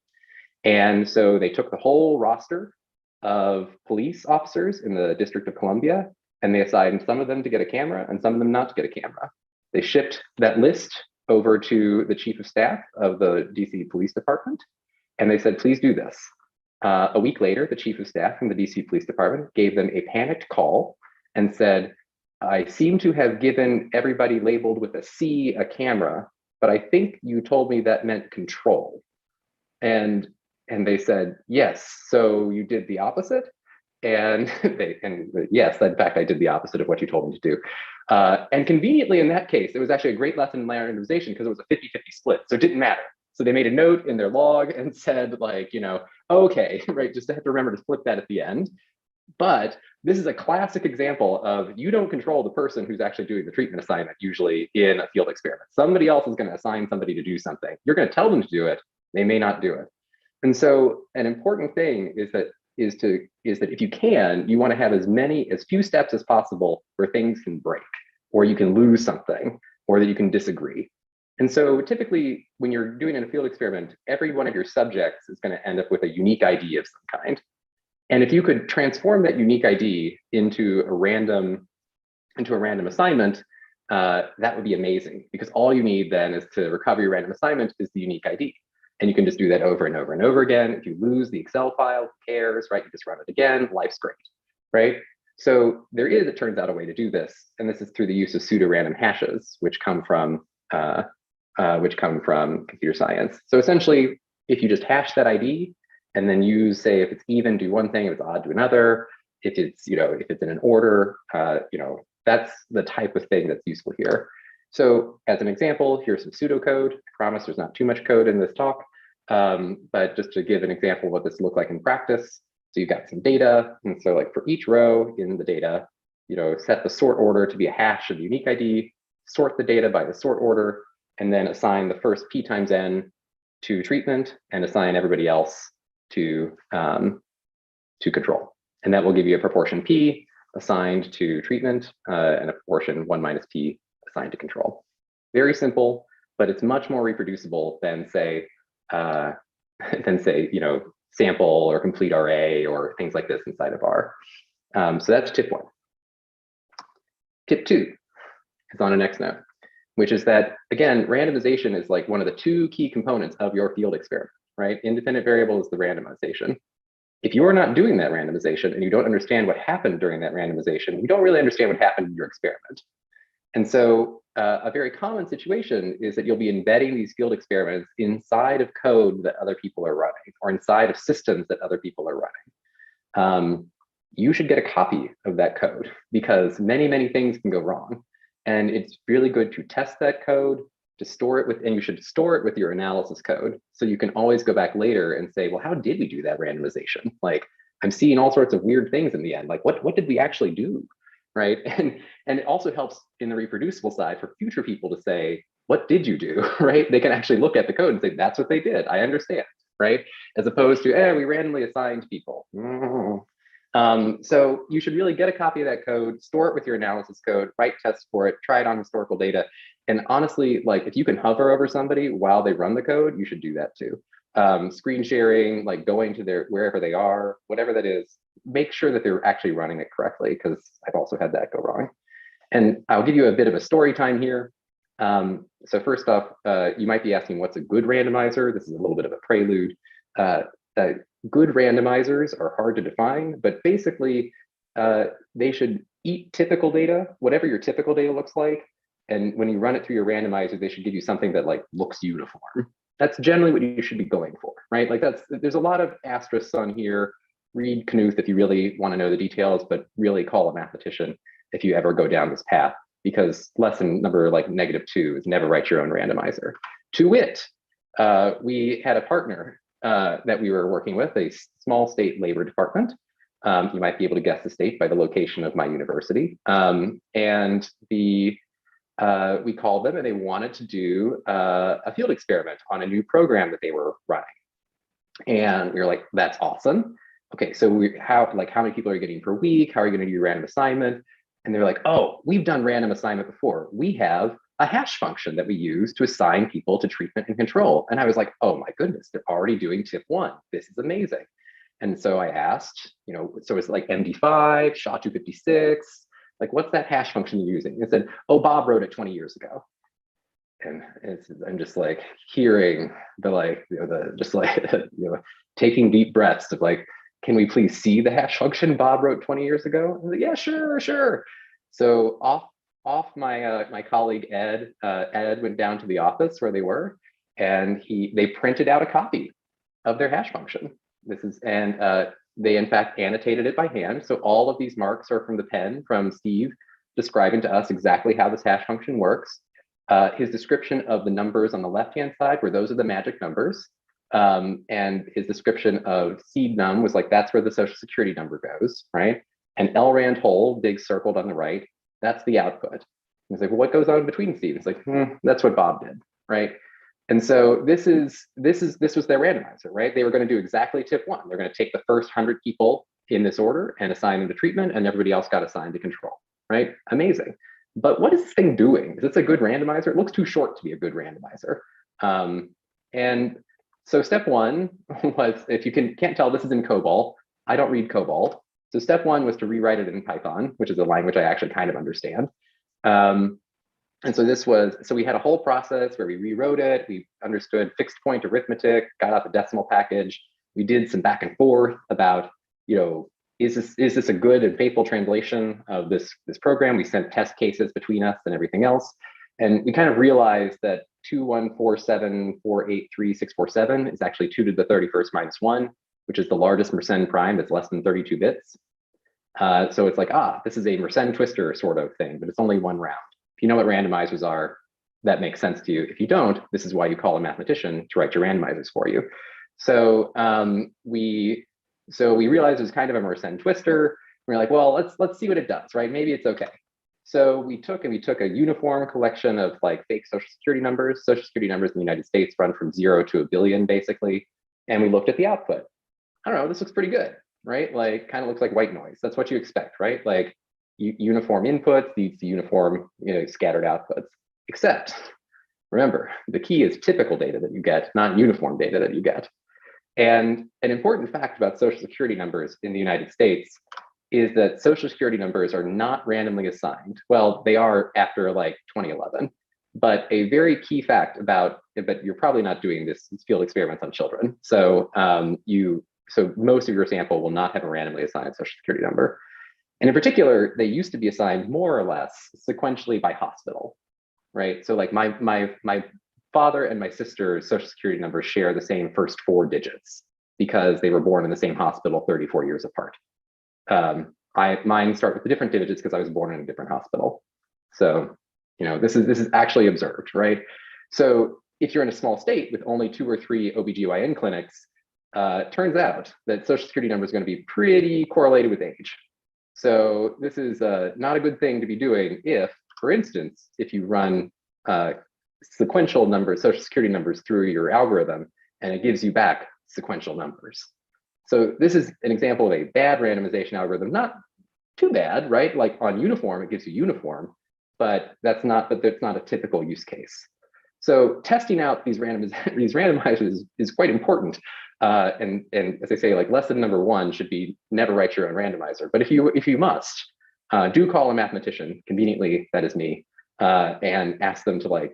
And so they took the whole roster of police officers in the District of Columbia, and they assigned some of them to get a camera and some of them not to get a camera. They shipped that list over to the chief of staff of the DC Police Department, and they said, please do this. A week later, the chief of staff from the DC Police Department gave them a panicked call and said, I seem to have given everybody labeled with a C a camera, but I think you told me that meant control. And they said, yes, so you did the opposite? And yes, in fact, I did the opposite of what you told me to do. And conveniently in that case, it was actually a great lesson in randomization because it was a 50-50 split, so it didn't matter. So they made a note in their log and said like, okay, right, just have to remember to flip that at the end. But this is a classic example of you don't control the person who's actually doing the treatment assignment usually in a field experiment. Somebody else is going to assign somebody to do something. You're going to tell them to do it. They may not do it. And so an important thing is that if you can, you want to have as few steps as possible where things can break, or you can lose something, or that you can disagree. And so typically when you're doing a field experiment, every one of your subjects is going to end up with a unique ID of some kind. And if you could transform that unique ID into a random assignment, that would be amazing, because all you need then is to recover your random assignment is the unique ID. And you can just do that over and over and over again. If you lose the Excel file, who cares, right? You just run it again, life's great, right? So there is, it turns out, a way to do this. And this is through the use of pseudo-random hashes, which come from computer science. So essentially, if you just hash that ID, and then use, say, if it's even, do one thing, if it's odd, do another. If it's, if it's in an order, that's the type of thing that's useful here. So as an example, here's some pseudocode. I promise there's not too much code in this talk, but just to give an example of what this looked like in practice. So you've got some data, and so like for each row in the data, set the sort order to be a hash of the unique ID, sort the data by the sort order, and then assign the first p times n to treatment, and assign everybody else to control. And that will give you a proportion p assigned to treatment and a proportion 1 minus p assigned to control. Very simple, but it's much more reproducible than say, sample or complete array or things like this inside of R. So that's tip 1. Tip 2 is on the next note, which is that, again, randomization is like one of the 2 key components of your field experiment, right? Independent variable is the randomization. If you're not doing that randomization and you don't understand what happened during that randomization, you don't really understand what happened in your experiment. And so a very common situation is that you'll be embedding these field experiments inside of code that other people are running, or inside of systems that other people are running. You should get a copy of that code, because many, many things can go wrong. And it's really good to test that code, to store it with, and you should store it with your analysis code. So you can always go back later and say, well, how did we do that randomization? Like, I'm seeing all sorts of weird things in the end. Like, what did we actually do? Right? And it also helps in the reproducible side for future people to say, what did you do? Right? They can actually look at the code and say, that's what they did. I understand. Right? As opposed to, we randomly assigned people. So you should really get a copy of that code, store it with your analysis code, write tests for it, try it on historical data. And honestly, like if you can hover over somebody while they run the code, you should do that too. Screen sharing, like going to their wherever they are, whatever that is, make sure that they're actually running it correctly, because I've also had that go wrong. And I'll give you a bit of a story time here. So first off, you might be asking, what's a good randomizer? This is a little bit of a prelude. Good randomizers are hard to define, but basically they should eat typical data, whatever your typical data looks like. And when you run it through your randomizer, they should give you something that like looks uniform. That's generally what you should be going for, right? Like there's a lot of asterisks on here. Read Knuth if you really want to know the details, but really call a mathematician if you ever go down this path, because lesson number like -2 is never write your own randomizer. To wit, we had a partner that we were working with, a small state labor department. You might be able to guess the state by the location of my university. And we called them and they wanted to do a field experiment on a new program that they were running. And we were like, that's awesome. Okay, so how many people are you getting per week? How are you going to do random assignment? And they're like, oh, we've done random assignment before. We have a hash function that we use to assign people to treatment and control. And I was like, oh my goodness, they're already doing tip 1. This is amazing. And so I asked, so it's like MD5, SHA-256, like what's that hash function you're using? And it said, oh, Bob wrote it 20 years ago. And I'm just like hearing taking deep breaths of like, can we please see the hash function Bob wrote 20 years ago? I was like, yeah, sure. So off my colleague Ed went down to the office where they were, and they printed out a copy of their hash function. They in fact annotated it by hand. So all of these marks are from the pen from Steve describing to us exactly how this hash function works. His description of the numbers on the left-hand side, where those are the magic numbers. And his description of seed num was like, that's where the social security number goes, right? And LRAND whole, big circled on the right, that's the output. He's like, well, what goes on in between, Steve? It's like, that's what Bob did, right? And so this was their randomizer, right? They were going to do exactly tip 1. They're going to take the first 100 people in this order and assign them to treatment, and everybody else got assigned to control, right? Amazing. But what is this thing doing? Is this a good randomizer? It looks too short to be a good randomizer. And so step 1 was, if you can't tell, this is in COBOL. I don't read COBOL. So step 1 was to rewrite it in Python, which is a language I actually kind of understand. And so we had a whole process where we rewrote it. We understood fixed point arithmetic, got out the decimal package. We did some back and forth about, is this a good and faithful translation of this program? We sent test cases between us and everything else. And we kind of realized that 21474834647 is actually 2 to the 31st minus 1, which is the largest Mersenne prime that's less than 32 bits. So it's like, this is a Mersenne twister sort of thing, but it's only 1 round. If you know what randomizers are, that makes sense to you. If you don't, this is why you call a mathematician to write your randomizers for you. So we realized it was kind of a Mersenne twister. We're like, well, let's see what it does, right? Maybe it's okay. So we took a uniform collection of like fake social security numbers. Social security numbers in the United States run from 0 to 1 billion, basically. And we looked at the output. I don't know, this looks pretty good, right? Like, kind of looks like white noise. That's what you expect, right? Like, uniform inputs leads to uniform, scattered outputs. Except, remember, the key is typical data that you get, not uniform data that you get. And an important fact about social security numbers in the United States is that social security numbers are not randomly assigned. Well, they are after like 2011, but a very key fact but you're probably not doing this field experiments on children. So most of your sample will not have a randomly assigned social security number. And in particular, they used to be assigned more or less sequentially by hospital, right? So like my father and my sister's social security numbers share the same first 4 digits because they were born in the same hospital 34 years apart. Mine start with the different digits because I was born in a different hospital. So, this is actually observed, right? So if you're in a small state with only 2 or 3 OBGYN clinics, turns out that social security number is going to be pretty correlated with age. So this is not a good thing to be doing if, for instance, if you run sequential numbers, social security numbers through your algorithm, and it gives you back sequential numbers. So this is an example of a bad randomization algorithm, not too bad, right? Like on uniform, it gives you uniform, but that's not a typical use case. So testing out these randomizers is quite important. And as I say, like lesson number one should be never write your own randomizer. But if you must, do call a mathematician, conveniently, that is me, and ask them to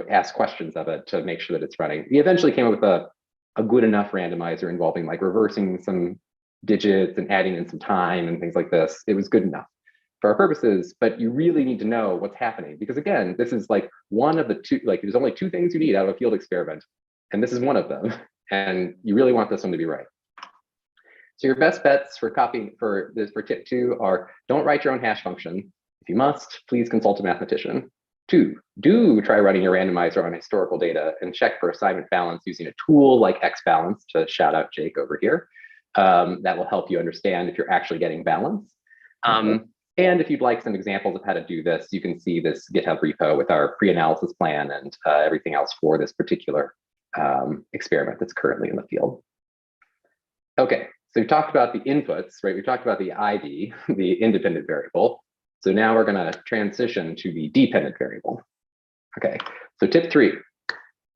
ask questions of it to make sure that it's running. We eventually came up with a good enough randomizer involving like reversing some digits and adding in some time and things like this. It was good enough for our purposes, but you really need to know what's happening, because again, this is like one of the two, like there's only two things you need out of a field experiment, and this is one of them, and you really want this one to be right. So your best bets for tip 2 are don't write your own hash function. If you must, please consult a mathematician. 2, do try running your randomizer on historical data and check for assignment balance using a tool like XBalance, to shout out Jake over here. That will help you understand if you're actually getting balance. And if you'd like some examples of how to do this, you can see this GitHub repo with our pre-analysis plan and everything else for this particular experiment that's currently in the field. Okay, so we talked about the inputs, right? We talked about the ID, the independent variable. So now we're going to transition to the dependent variable. Okay, so tip 3,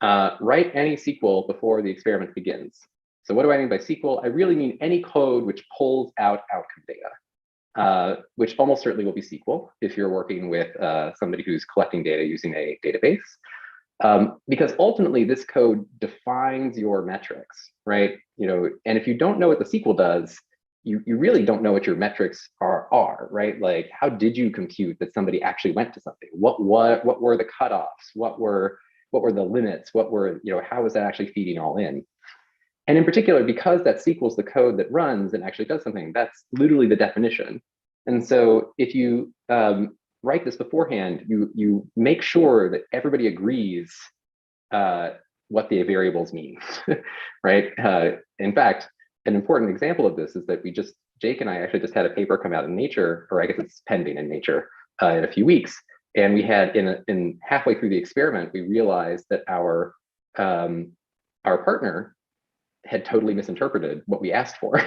write any SQL before the experiment begins. So what do I mean by SQL? I really mean any code which pulls out outcome data, which almost certainly will be SQL if you're working with somebody who's collecting data using a database. Because ultimately this code defines your metrics, right? And if you don't know what the SQL does, you really don't know what your metrics are, right? Like, how did you compute that somebody actually went to something? What were the cutoffs? What were the limits? How was that actually feeding all in? And in particular, because that SQL is the code that runs and actually does something, that's literally the definition. And so if you write this beforehand, you make sure that everybody agrees what the variables mean, right? In fact, an important example of this is that Jake and I actually just had a paper come out in Nature, or I guess it's pending in Nature in a few weeks. And we had in halfway through the experiment, we realized that our partner had totally misinterpreted what we asked for,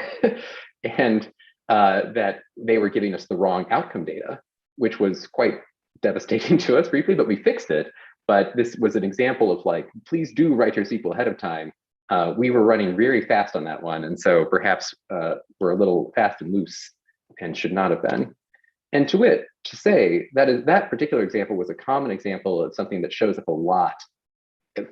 and that they were giving us the wrong outcome data, which was quite devastating to us briefly, but we fixed it. But this was an example of like, please do write your SQL ahead of time. We were running very fast on that one, and so perhaps we're a little fast and loose and should not have been. And to say that particular example was a common example of something that shows up a lot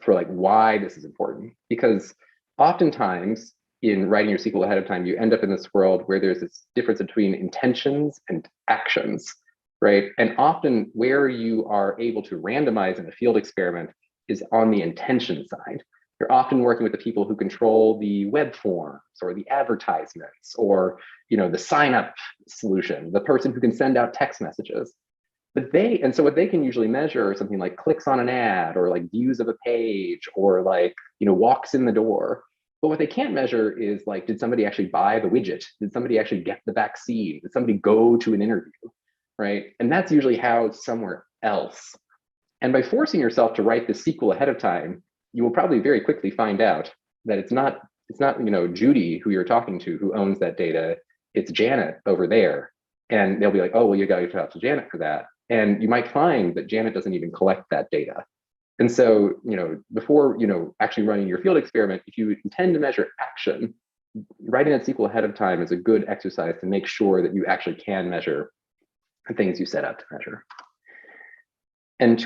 for like why this is important, because oftentimes in writing your SQL ahead of time, you end up in this world where there's this difference between intentions and actions, right? And often where you are able to randomize in a field experiment is on the intention side. You're often working with the people who control the web forms or the advertisements or the sign up solution, the person who can send out text messages. So what they can usually measure is something like clicks on an ad or like views of a page or like, walks in the door. But what they can't measure is like, did somebody actually buy the widget? Did somebody actually get the vaccine? Did somebody go to an interview, right? And that's usually how somewhere else. And by forcing yourself to write the SQL ahead of time, you will probably very quickly find out that it's not Judy who you're talking to who owns that data. It's Janet over there. And they'll be like, oh, well, you got to talk to Janet for that. And you might find that Janet doesn't even collect that data. And so, before, actually running your field experiment, if you intend to measure action, writing that SQL ahead of time is a good exercise to make sure that you actually can measure the things you set out to measure. And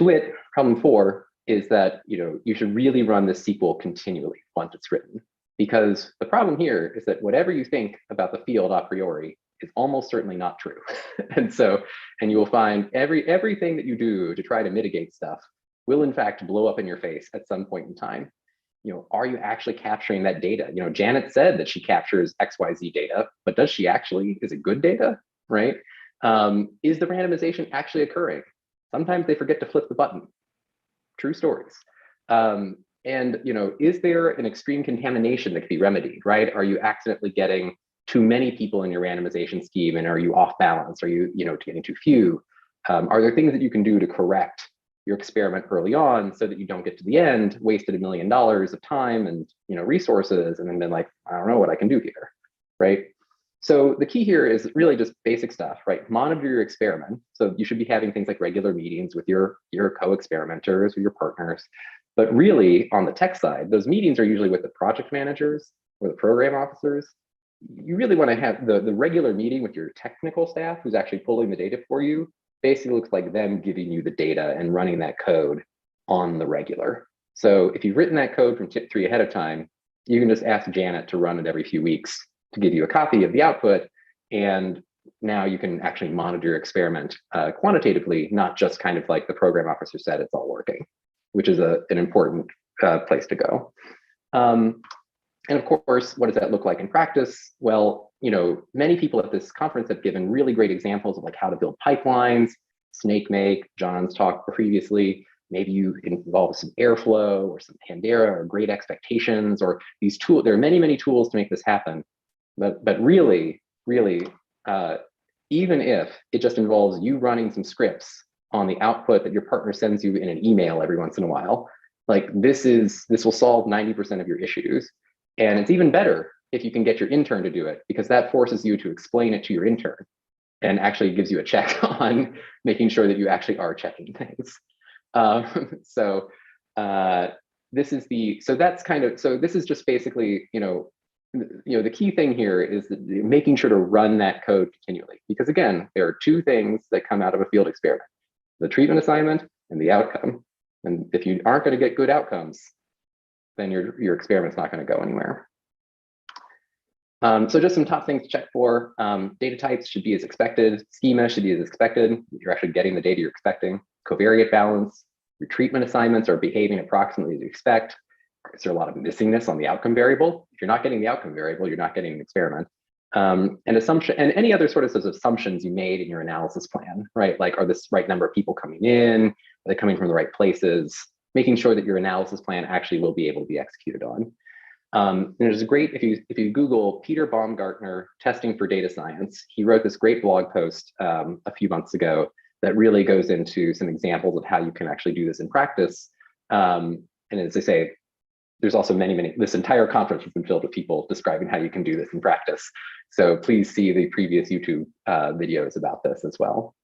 problem 4 is that, you should really run this SQL continually once it's written, because the problem here is that whatever you think about the field a priori is almost certainly not true. And you will find everything that you do to try to mitigate stuff will in fact blow up in your face at some point in time. Are you actually capturing that data? Janet said that she captures XYZ data, but does she actually? Is it good data, right? Is the randomization actually occurring? Sometimes they forget to flip the button. True stories. And is there an extreme contamination that can be remedied, right? Are you accidentally getting too many people in your randomization scheme, and are you off balance? Are you, getting too few? Are there things that you can do to correct your experiment early on so that you don't get to the end, wasted $1 million of time and resources, and then been like, I don't know what I can do here. right? So the key here is really just basic stuff, right? Monitor your experiment. So you should be having things like regular meetings with your co-experimenters or your partners. But really, on the tech side, those meetings are usually with the project managers or the program officers. You really want to have the regular meeting with your technical staff who's actually pulling the data for you. Basically looks like them giving you the data and running that code on the regular. So if you've written that code from tip 3 ahead of time, you can just ask Janet to run it every few weeks to give you a copy of the output. And now you can actually monitor your experiment quantitatively, not just kind of like the program officer said, it's all working, which is an important place to go. And of course, what does that look like in practice? Well, many people at this conference have given really great examples of like how to build pipelines, SnakeMake, John's talked previously. Maybe you involve some Airflow or some Pandera or Great Expectations or these tools. There are many, many tools to make this happen. But really, even if it just involves you running some scripts on the output that your partner sends you in an email every once in a while, like this will solve 90% of your issues. And it's even better if you can get your intern to do it, because that forces you to explain it to your intern and actually gives you a check on making sure that you actually are checking things. This is just basically, the key thing here is that making sure to run that code continually, because again, there are two things that come out of a field experiment: the treatment assignment and the outcome. And if you aren't going to get good outcomes, then your experiment's not going to go anywhere. So just some top things to check for. Data types should be as expected. Schema should be as expected. You're actually getting the data you're expecting. Covariate balance. Your treatment assignments are behaving approximately as you expect. Is there a lot of missingness on the outcome variable? If you're not getting the outcome variable, you're not getting an experiment. And any other sort of assumptions you made in your analysis plan, right? Like, are this right number of people coming in? Are they coming from the right places? Making sure that your analysis plan actually will be able to be executed on. And it's great if you Google Peter Baumgartner testing for data science. He wrote this great blog post a few months ago that really goes into some examples of how you can actually do this in practice. And as I say, there's also many, this entire conference has been filled with people describing how you can do this in practice. So please see the previous YouTube videos about this as well.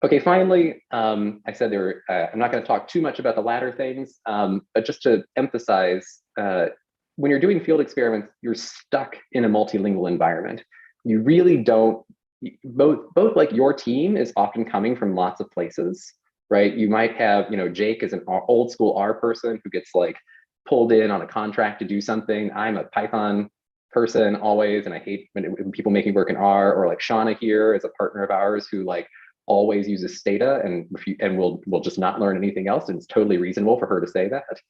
Okay, finally, I said I'm not going to talk too much about the latter things, but just to emphasize, when you're doing field experiments, you're stuck in a multilingual environment. You really don't, both like your team is often coming from lots of places, right? You might have, Jake is an old school R person who gets like pulled in on a contract to do something. I'm a Python person always, and I hate when people make me work in R. Or like Shauna here is a partner of ours who like always uses Stata and will just not learn anything else. And it's totally reasonable for her to say that.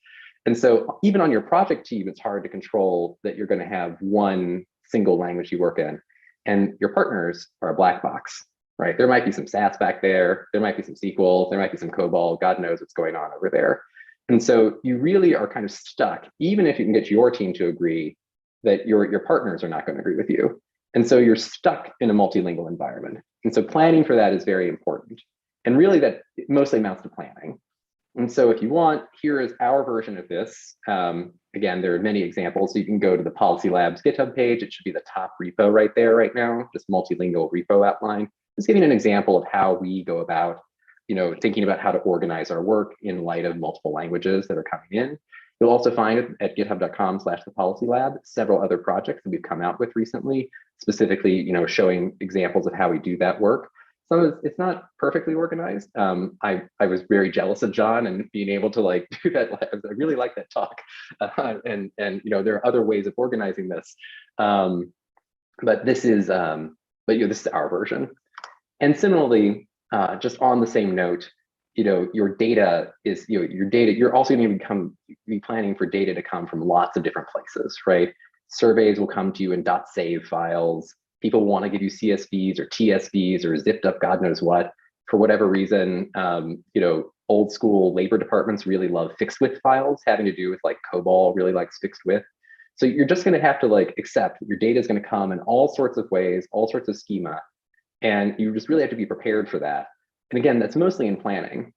And so even on your project team, it's hard to control that you're going to have one single language you work in, and your partners are a black box, right? There might be some SAS back there. There might be some SQL. There might be some COBOL. God knows what's going on over there. And so you really are kind of stuck, even if you can get your team to agree, that your partners are not going to agree with you. And so you're stuck in a multilingual environment. And so planning for that is very important. And really that mostly amounts to planning. And so if you want, here is our version of this. Again, there are many examples. So you can go to the Policy Labs GitHub page. It should be the top repo right there right now, just multilingual repo outline. Just giving an example of how we go about, thinking about how to organize our work in light of multiple languages that are coming in. You'll also find at github.com/thepolicylab several other projects that we've come out with recently, specifically, showing examples of how we do that work. It's not perfectly organized. I was very jealous of John and being able to like do that. I really like that talk, and there are other ways of organizing this, but this is this is our version. And similarly, just on the same note, your data is your data. You're also going to be planning for data to come from lots of different places, right? Surveys will come to you in .save files. People want to give you CSVs or TSVs or zipped up God knows what. For whatever reason, old school labor departments really love fixed width files, having to do with like COBOL really likes fixed width. So you're just going to have to like accept your data is going to come in all sorts of ways, all sorts of schema, and you just really have to be prepared for that. And again, that's mostly in planning.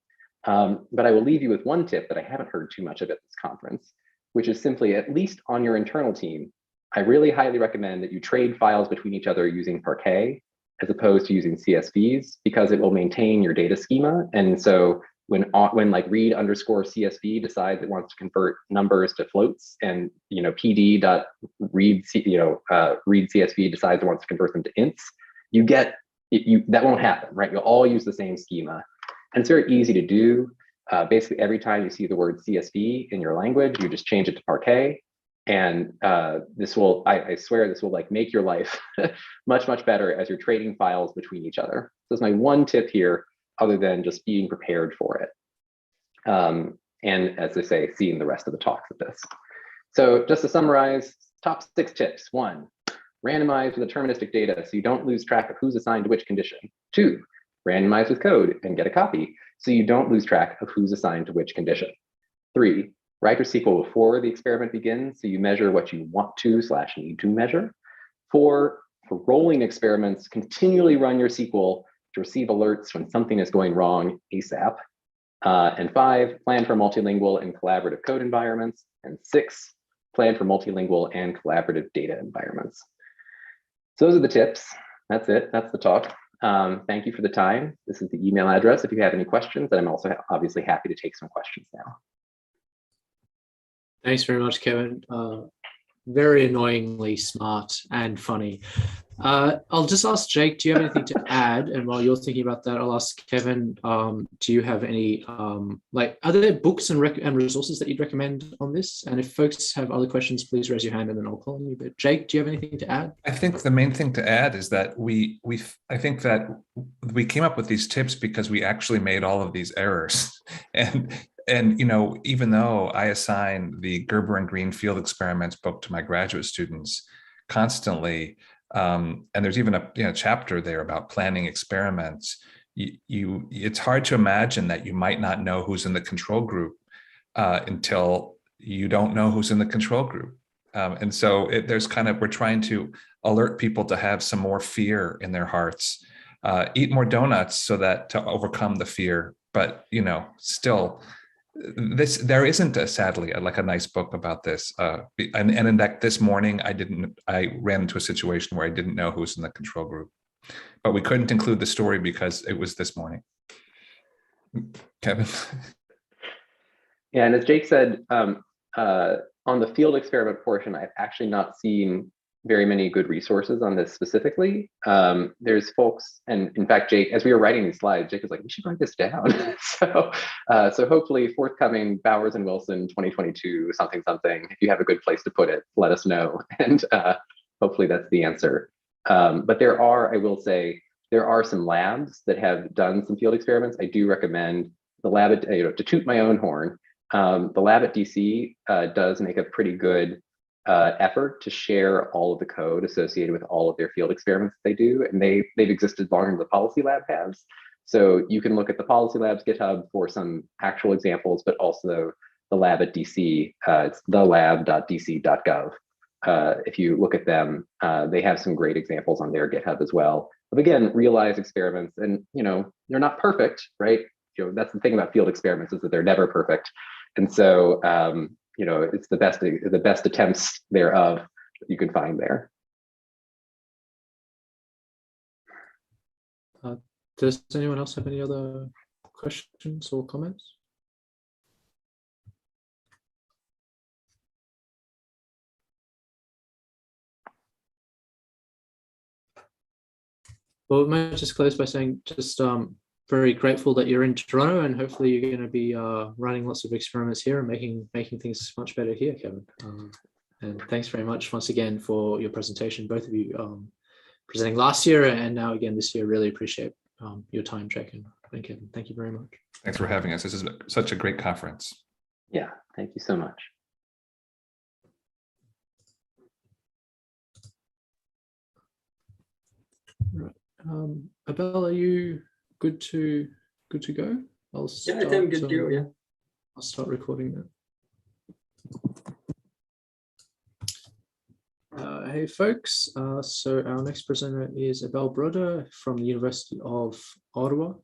But I will leave you with one tip that I haven't heard too much of at this conference, which is simply, at least on your internal team, I really highly recommend that you trade files between each other using Parquet as opposed to using CSVs, because it will maintain your data schema. And so when like read underscore CSV decides it wants to convert numbers to floats, and PD.read read CSV decides it wants to convert them to ints, you get that won't happen, right? You'll all use the same schema, and it's very easy to do. Basically, every time you see the word CSV in your language, you just change it to Parquet, and this will, I swear, this will like make your life much, much better as you're trading files between each other. So that's my one tip here, other than just being prepared for it. And as I say, seeing the rest of the talks of this. So just to summarize, top 6 tips. 1, randomize with deterministic data so you don't lose track of who's assigned to which condition. 2, randomize with code and get a copy so you don't lose track of who's assigned to which condition. 3, write your SQL before the experiment begins so you measure what you want to / need to measure. 4, for rolling experiments, continually run your SQL to receive alerts when something is going wrong ASAP. And 5, plan for multilingual and collaborative code environments. And 6, plan for multilingual and collaborative data environments. So those are the tips. That's it. That's the talk. Thank you for the time. This is the email address if you have any questions, and I'm also obviously happy to take some questions now. Thanks very much, Kevin. Very annoyingly smart and funny. I'll just ask Jake, do you have anything to add? And while you're thinking about that, I'll ask Kevin, do you have any, are there books and resources that you'd recommend on this? And if folks have other questions, please raise your hand and then I'll call on you. But Jake, do you have anything to add? I think the main thing to add is that I think that we came up with these tips because we actually made all of these errors. And even though I assign the Gerber and Green field experiments book to my graduate students constantly, and there's even a chapter there about planning experiments, it's hard to imagine that you might not know who's in the control group until you don't know who's in the control group. And so we're trying to alert people to have some more fear in their hearts, eat more donuts so that to overcome the fear. But still, there isn't sadly like a nice book about this. And in fact, this morning I ran into a situation where I didn't know who was in the control group, but we couldn't include the story because it was this morning. Kevin. Yeah, and as Jake said, on the field experiment portion, I've actually not seen very many good resources on this specifically. There's folks, and in fact, Jake, as we were writing these slides, Jake was like, we should write this down. So hopefully forthcoming Bowers and Wilson 2022 something. If you have a good place to put it, let us know. And hopefully that's the answer. But I will say, there are some labs that have done some field experiments. I do recommend the lab at, to toot my own horn. The lab at DC does make a pretty good effort to share all of the code associated with all of their field experiments they do, and they've existed longer than the Policy Lab has. So you can look at the Policy Lab's GitHub for some actual examples, but also the lab at DC. It's thelab.dc.gov. If you look at them, they have some great examples on their GitHub as well of, again, realized experiments. And they're not perfect, right? That's the thing about field experiments, is that they're never perfect. And so it's the best attempts thereof that you can find there. Does anyone else have any other questions or comments? Well, we might just close by saying very grateful that you're in Toronto, and hopefully you're going to be running lots of experiments here and making things much better here, Kevin. And thanks very much once again for your presentation, both of you presenting last year and now again this year. Really appreciate your time, Jake and Kevin. Thank you very much. Thanks for having us. This is such a great conference. Yeah, thank you so much. Right. Abel, are you good to go? I think I'm good to go, yeah. I'll start recording now. Hey folks, so our next presenter is Abel Broder from the University of Ottawa.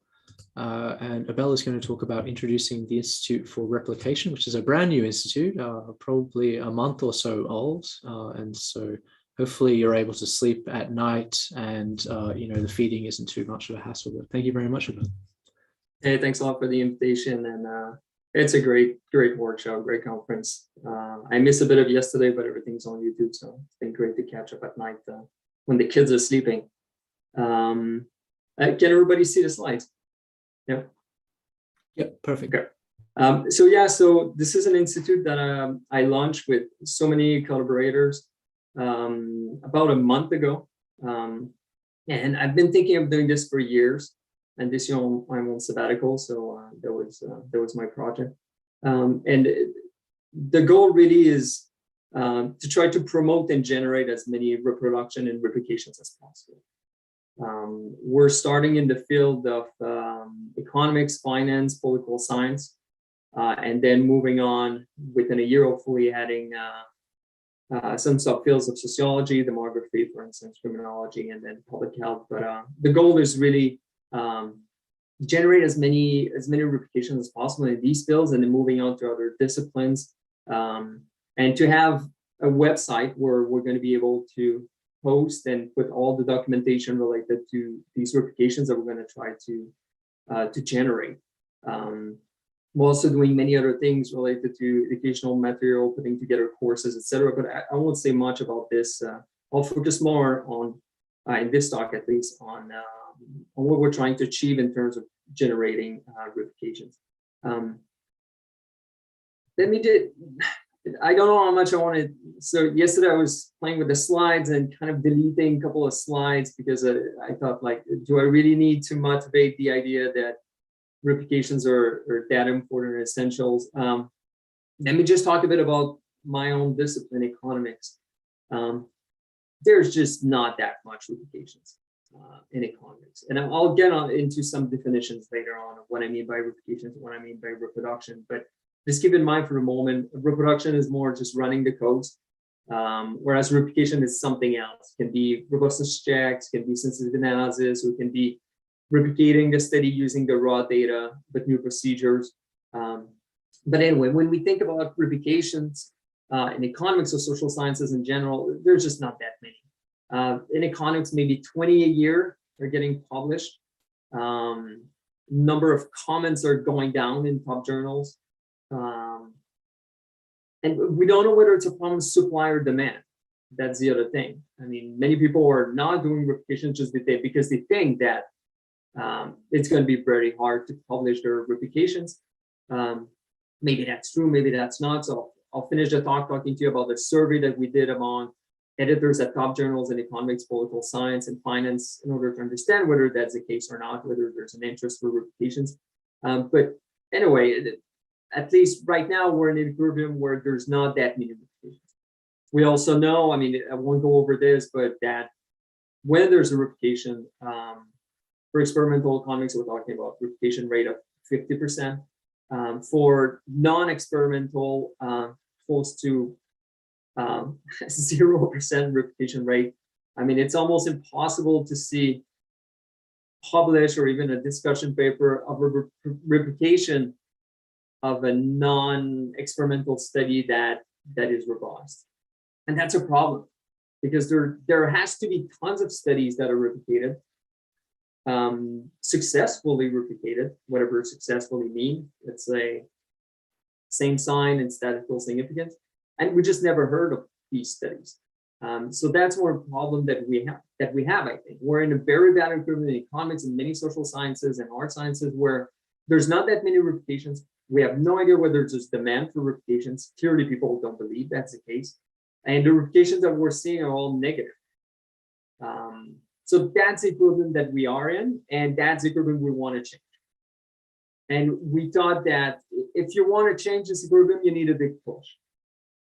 And Abel is going to talk about introducing the Institute for Replication, which is a brand new institute, probably a month or so old. And so hopefully you're able to sleep at night and, the feeding isn't too much of a hassle. But thank you very much, Abel. Hey, thanks a lot for the invitation. And it's a great workshop, great conference. I missed a bit of yesterday, but everything's on YouTube. So it's been great to catch up at night when the kids are sleeping. Can everybody see the slides? Yeah. Yep, perfect. Okay. So this is an institute that I launched with so many collaborators about a month ago. And I've been thinking of doing this for years. And this year I'm on sabbatical, so that was my project. And the goal really is to try to promote and generate as many reproduction and replications as possible. We're starting in the field of economics, finance, political science, and then moving on within a year, hopefully adding some subfields of sociology, demography, for instance, criminology, and then public health. But the goal is really generate as many replications as possible in these fields, and then moving on to other disciplines, and to have a website where we're going to be able to post and put all the documentation related to these replications that we're going to try to generate. We're also doing many other things related to educational material, putting together courses, etc. But I won't say much about this. I'll focus more on, in this talk at least, on what we're trying to achieve in terms of generating replications. I don't know how much I wanted. So yesterday I was playing with the slides and kind of deleting a couple of slides because I thought, like, do I really need to motivate the idea that replications are that important and essentials? Let me just talk a bit about my own discipline, economics. There's just not that much replications in economics. And I'll get into some definitions later on of what I mean by replications, what I mean by reproduction. But just keep in mind for the moment, reproduction is more just running the codes, whereas replication is something else. It can be robustness checks, can be sensitive analysis, or it can be replicating the study using the raw data with new procedures. But anyway, when we think about replications in economics or social sciences in general, there's just not that many. In economics, maybe 20 a year are getting published. Number of comments are going down in top journals. And we don't know whether it's a problem of supply or demand. That's the other thing. I mean, many people are not doing replications just because they think that it's going to be very hard to publish their replications. Maybe that's true, maybe that's not. So I'll finish the talk talking to you about the survey that we did among editors at top journals in economics, political science, and finance in order to understand whether that's the case or not, whether there's an interest for replications. But anyway, at least right now, we're in an equilibrium where there's not that many replications. We also know, I mean, I won't go over this, but that when there's a replication, for experimental economics, we're talking about replication rate of 50%. For non-experimental, close to 0% replication rate. I mean, it's almost impossible to see published or even a discussion paper of a replication of a non-experimental study that is robust. And that's a problem because there has to be tons of studies that are replicated, successfully replicated, whatever successfully mean. Let's say same sign and statistical significance. And we just never heard of these studies. So that's more a problem that we have, I think. We're in a very bad equilibrium in economics and many social sciences and art sciences where there's not that many replications. We have no idea whether there's just demand for replications. Clearly, people don't believe that's the case. And the replications that we're seeing are all negative. So that's the equilibrium that we are in, and that's the equilibrium we want to change. And we thought that if you want to change this equilibrium, you need a big push.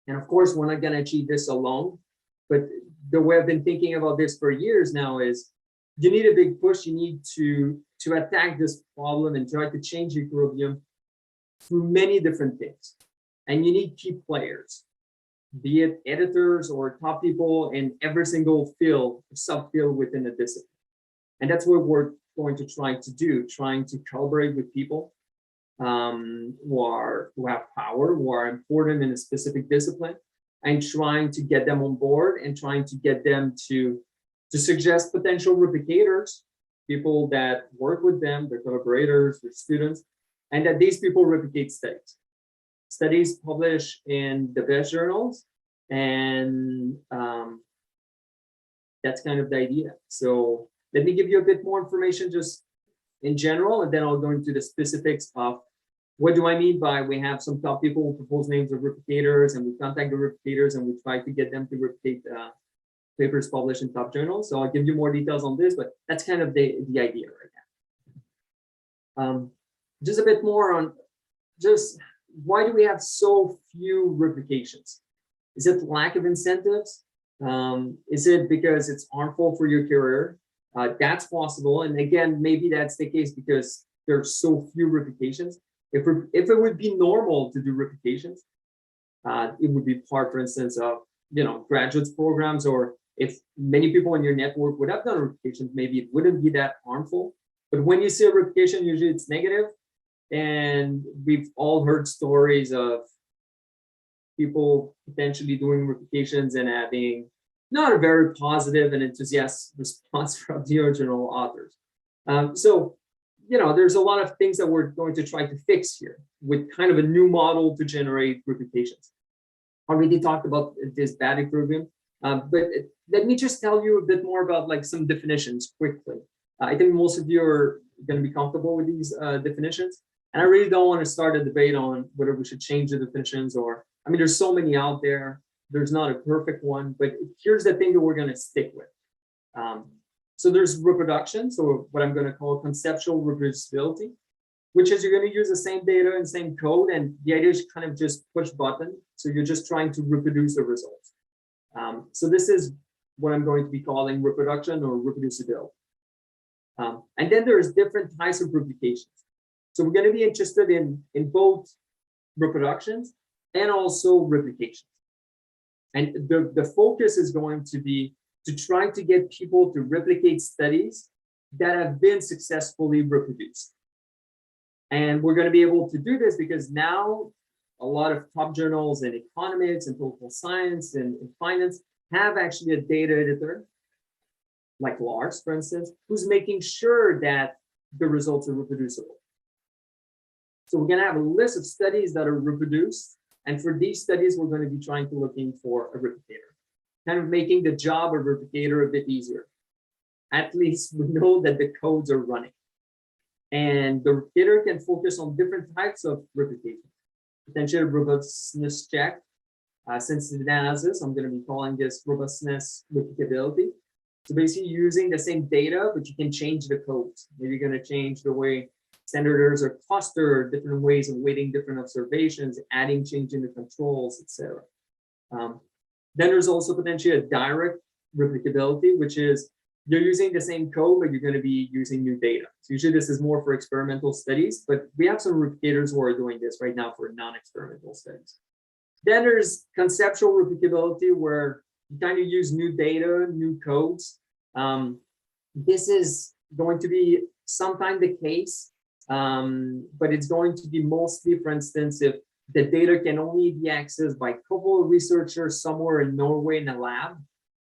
And of course, we're not going to achieve this alone. But the way I've been thinking about this for years now is you need a big push. You need to attack this problem and try to change equilibrium through many different things. And you need key players, be it editors or top people in every single field, subfield within a discipline. And that's what we're going to try to do, trying to collaborate with people who have power, who are important in a specific discipline, and trying to get them on board and trying to get them to suggest potential replicators, people that work with them, their collaborators, their students, and that these people replicate studies. Studies published in the best journals, and that's kind of the idea. So let me give you a bit more information just in general, and then I'll go into the specifics of what do I mean by we have some top people who propose names of replicators, and we contact the replicators and we try to get them to replicate papers published in top journals. So I'll give you more details on this, but that's kind of the idea right now. Just a bit more on just why do we have so few replications? Is it lack of incentives? Is it because it's harmful for your career? That's possible. And again, maybe that's the case because there's so few replications. If it would be normal to do replications, it would be part, for instance, of graduate programs, or if many people in your network would have done replications, maybe it wouldn't be that harmful. But when you see a replication, usually it's negative. And we've all heard stories of people potentially doing replications and having not a very positive and enthusiastic response from the original authors. So, there's a lot of things that we're going to try to fix here with kind of a new model to generate replications. Already talked about this bad equilibrium, but let me just tell you a bit more about like some definitions quickly. I think most of you are going to be comfortable with these definitions. And I really don't want to start a debate on whether we should change the definitions or, there's so many out there. There's not a perfect one, but here's the thing that we're going to stick with. So there's reproduction, so what I'm going to call conceptual reproducibility, which is you're going to use the same data and same code, and the idea is kind of just push button. So you're just trying to reproduce the results. So this is what I'm going to be calling reproduction or reproducibility. And then there's different types of replications. So we're going to be interested in both reproductions and also replications. And the focus is going to be to try to get people to replicate studies that have been successfully reproduced. And we're going to be able to do this because now a lot of top journals in economics and political science and finance have actually a data editor, like Lars, for instance, who's making sure that the results are reproducible. So we're going to have a list of studies that are reproduced. And for these studies, we're going to be trying to looking for a replicator, kind of making the job of a replicator a bit easier. At least we know that the codes are running. And the replicator can focus on different types of replication. Potential robustness check, sensitivity analysis. I'm going to be calling this robustness replicability. So basically using the same data, but you can change the codes. Maybe you're going to change the way standard errors are clustered, different ways of weighting different observations, adding, changing the controls, etc. Then there's also potentially a direct replicability, which is you're using the same code, but you're going to be using new data. So usually this is more for experimental studies, but we have some replicators who are doing this right now for non-experimental studies. Then there's conceptual replicability, where you kind of use new data, new codes. This is going to be sometimes the case, but it's going to be mostly, for instance, if the data can only be accessed by a couple of researchers somewhere in Norway in a lab,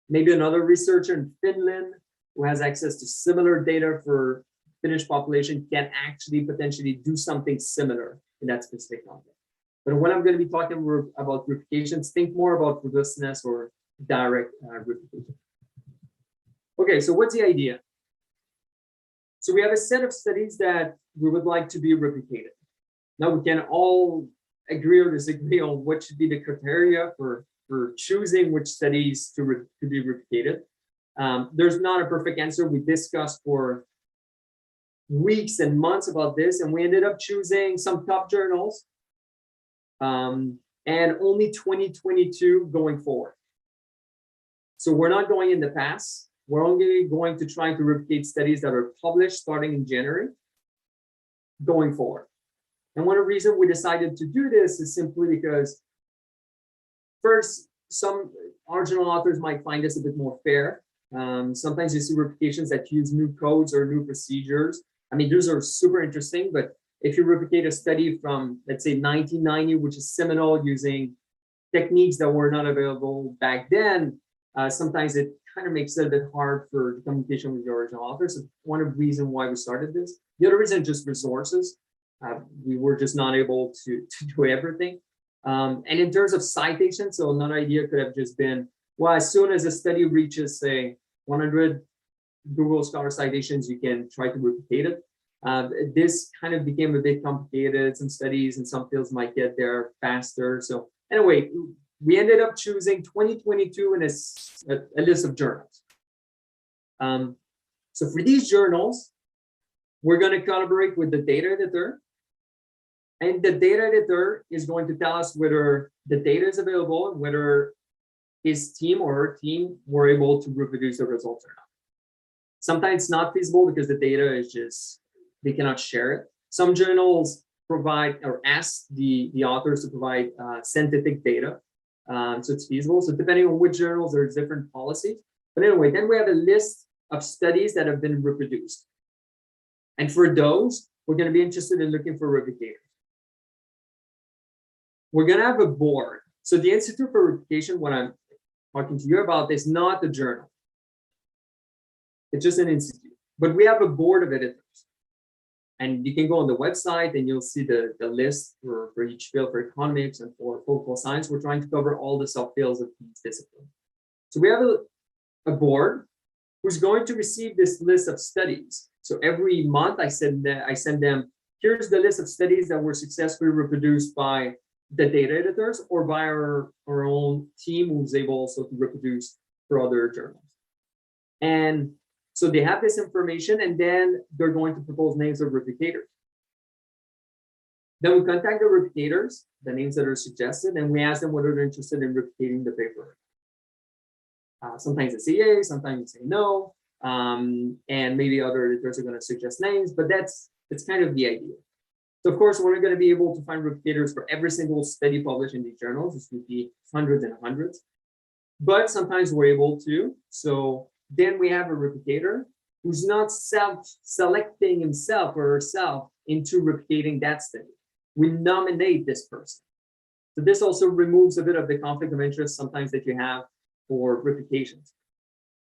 maybe another researcher in Finland who has access to similar data for Finnish population can actually potentially do something similar in that specific context. But when I'm going to be talking about replications, think more about robustness or direct replication. Okay, so what's the idea? So we have a set of studies that we would like to be replicated. Now we can all agree or disagree on what should be the criteria for choosing which studies to be replicated. There's not a perfect answer. We discussed for weeks and months about this, and we ended up choosing some top journals and only 2022 going forward. So we're not going in the past. We're only going to try to replicate studies that are published starting in January going forward. And one reason we decided to do this is simply because first, some original authors might find this a bit more fair Sometimes you see replications that use new codes or new procedures. I mean, those are super interesting, but if you replicate a study from, let's say, 1990, which is seminal, using techniques that were not available back then, sometimes it kind of makes it a bit hard for the communication with the original author. So one of the reasons why we started this. The other reason, just resources. We were just not able to do everything. And in terms of citation, so another idea could have just been, well, as soon as a study reaches, say, 100 Google Scholar citations, you can try to replicate it. This kind of became a bit complicated. Some studies and some fields might get there faster. So anyway, we ended up choosing 2022 in a list of journals. So for these journals, we're going to collaborate with the data editor. And the data editor is going to tell us whether the data is available and whether his team or her team were able to reproduce the results or not. Sometimes it's not feasible because the data is just, they cannot share it. Some journals provide or ask the authors to provide scientific data. So it's feasible. So depending on which journals, there's different policies. But anyway, then we have a list of studies that have been reproduced. And for those, we're going to be interested in looking for replicators. We're going to have a board. So the Institute for Replication, what I'm talking to you about, is not a journal. It's just an institute. But we have a board of editors. And you can go on the website and you'll see the list for each field, for economics and for political science. We're trying to cover all the subfields of these disciplines. So we have a board who's going to receive this list of studies. So every month I send them, here's the list of studies that were successfully reproduced by the data editors or by our own team who's able also to reproduce for other journals. And so they have this information, and then they're going to propose names of replicators. Then we contact the replicators, the names that are suggested, and we ask them whether they're interested in replicating the paper. Sometimes they say yay, sometimes they say no, and maybe other editors are going to suggest names, but that's kind of the idea. So of course, we're not going to be able to find replicators for every single study published in these journals. This would be hundreds and hundreds, but sometimes we're able to. So then we have a replicator who's not self-selecting himself or herself into replicating that study. We nominate this person. So this also removes a bit of the conflict of interest sometimes that you have for replications.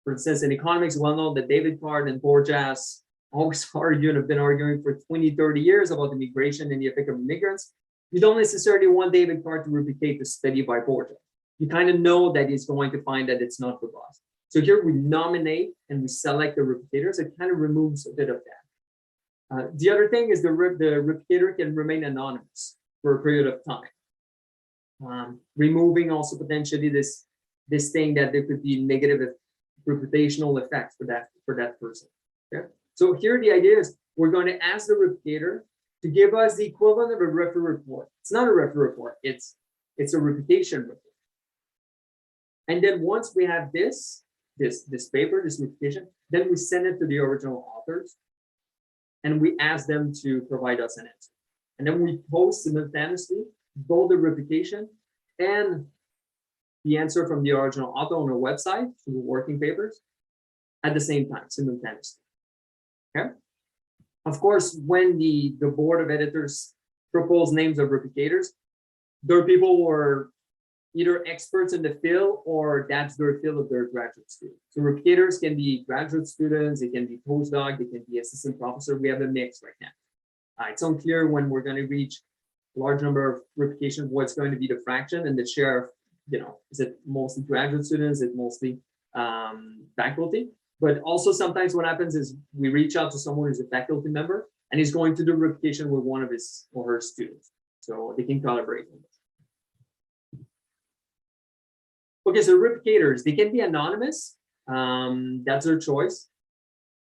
For instance, in economics, well known that David Card and Borjas always argue and have been arguing for 20, 30 years about immigration and the effect of immigrants. You don't necessarily want David Card to replicate the study by Borjas. You kind of know that he's going to find that it's not robust. So here we nominate and we select the replicators. It kind of removes a bit of that. The other thing is the replicator can remain anonymous for a period of time, removing also potentially this thing that there could be negative reputational effects for that person. Okay? So here the idea is we're going to ask the replicator to give us the equivalent of a referee report. It's not a referee report. It's a replication report. And then once we have this paper, this replication, then we send it to the original authors and we ask them to provide us an answer. And then we post simultaneously both the replication and the answer from the original author on our website for the working papers at the same time, simultaneously. Okay. Of course, when the board of editors propose names of replicators, there are people who are either experts in the field or that's their field of their graduate student. So replicators can be graduate students, they can be postdoc, they can be assistant professor. We have a mix right now. It's unclear when we're going to reach a large number of replication, what's going to be the fraction and the share of, is it mostly graduate students, is it mostly faculty? But also sometimes what happens is we reach out to someone who's a faculty member and he's going to do replication with one of his or her students. So they can collaborate on this. Okay, so replicators, they can be anonymous. That's their choice.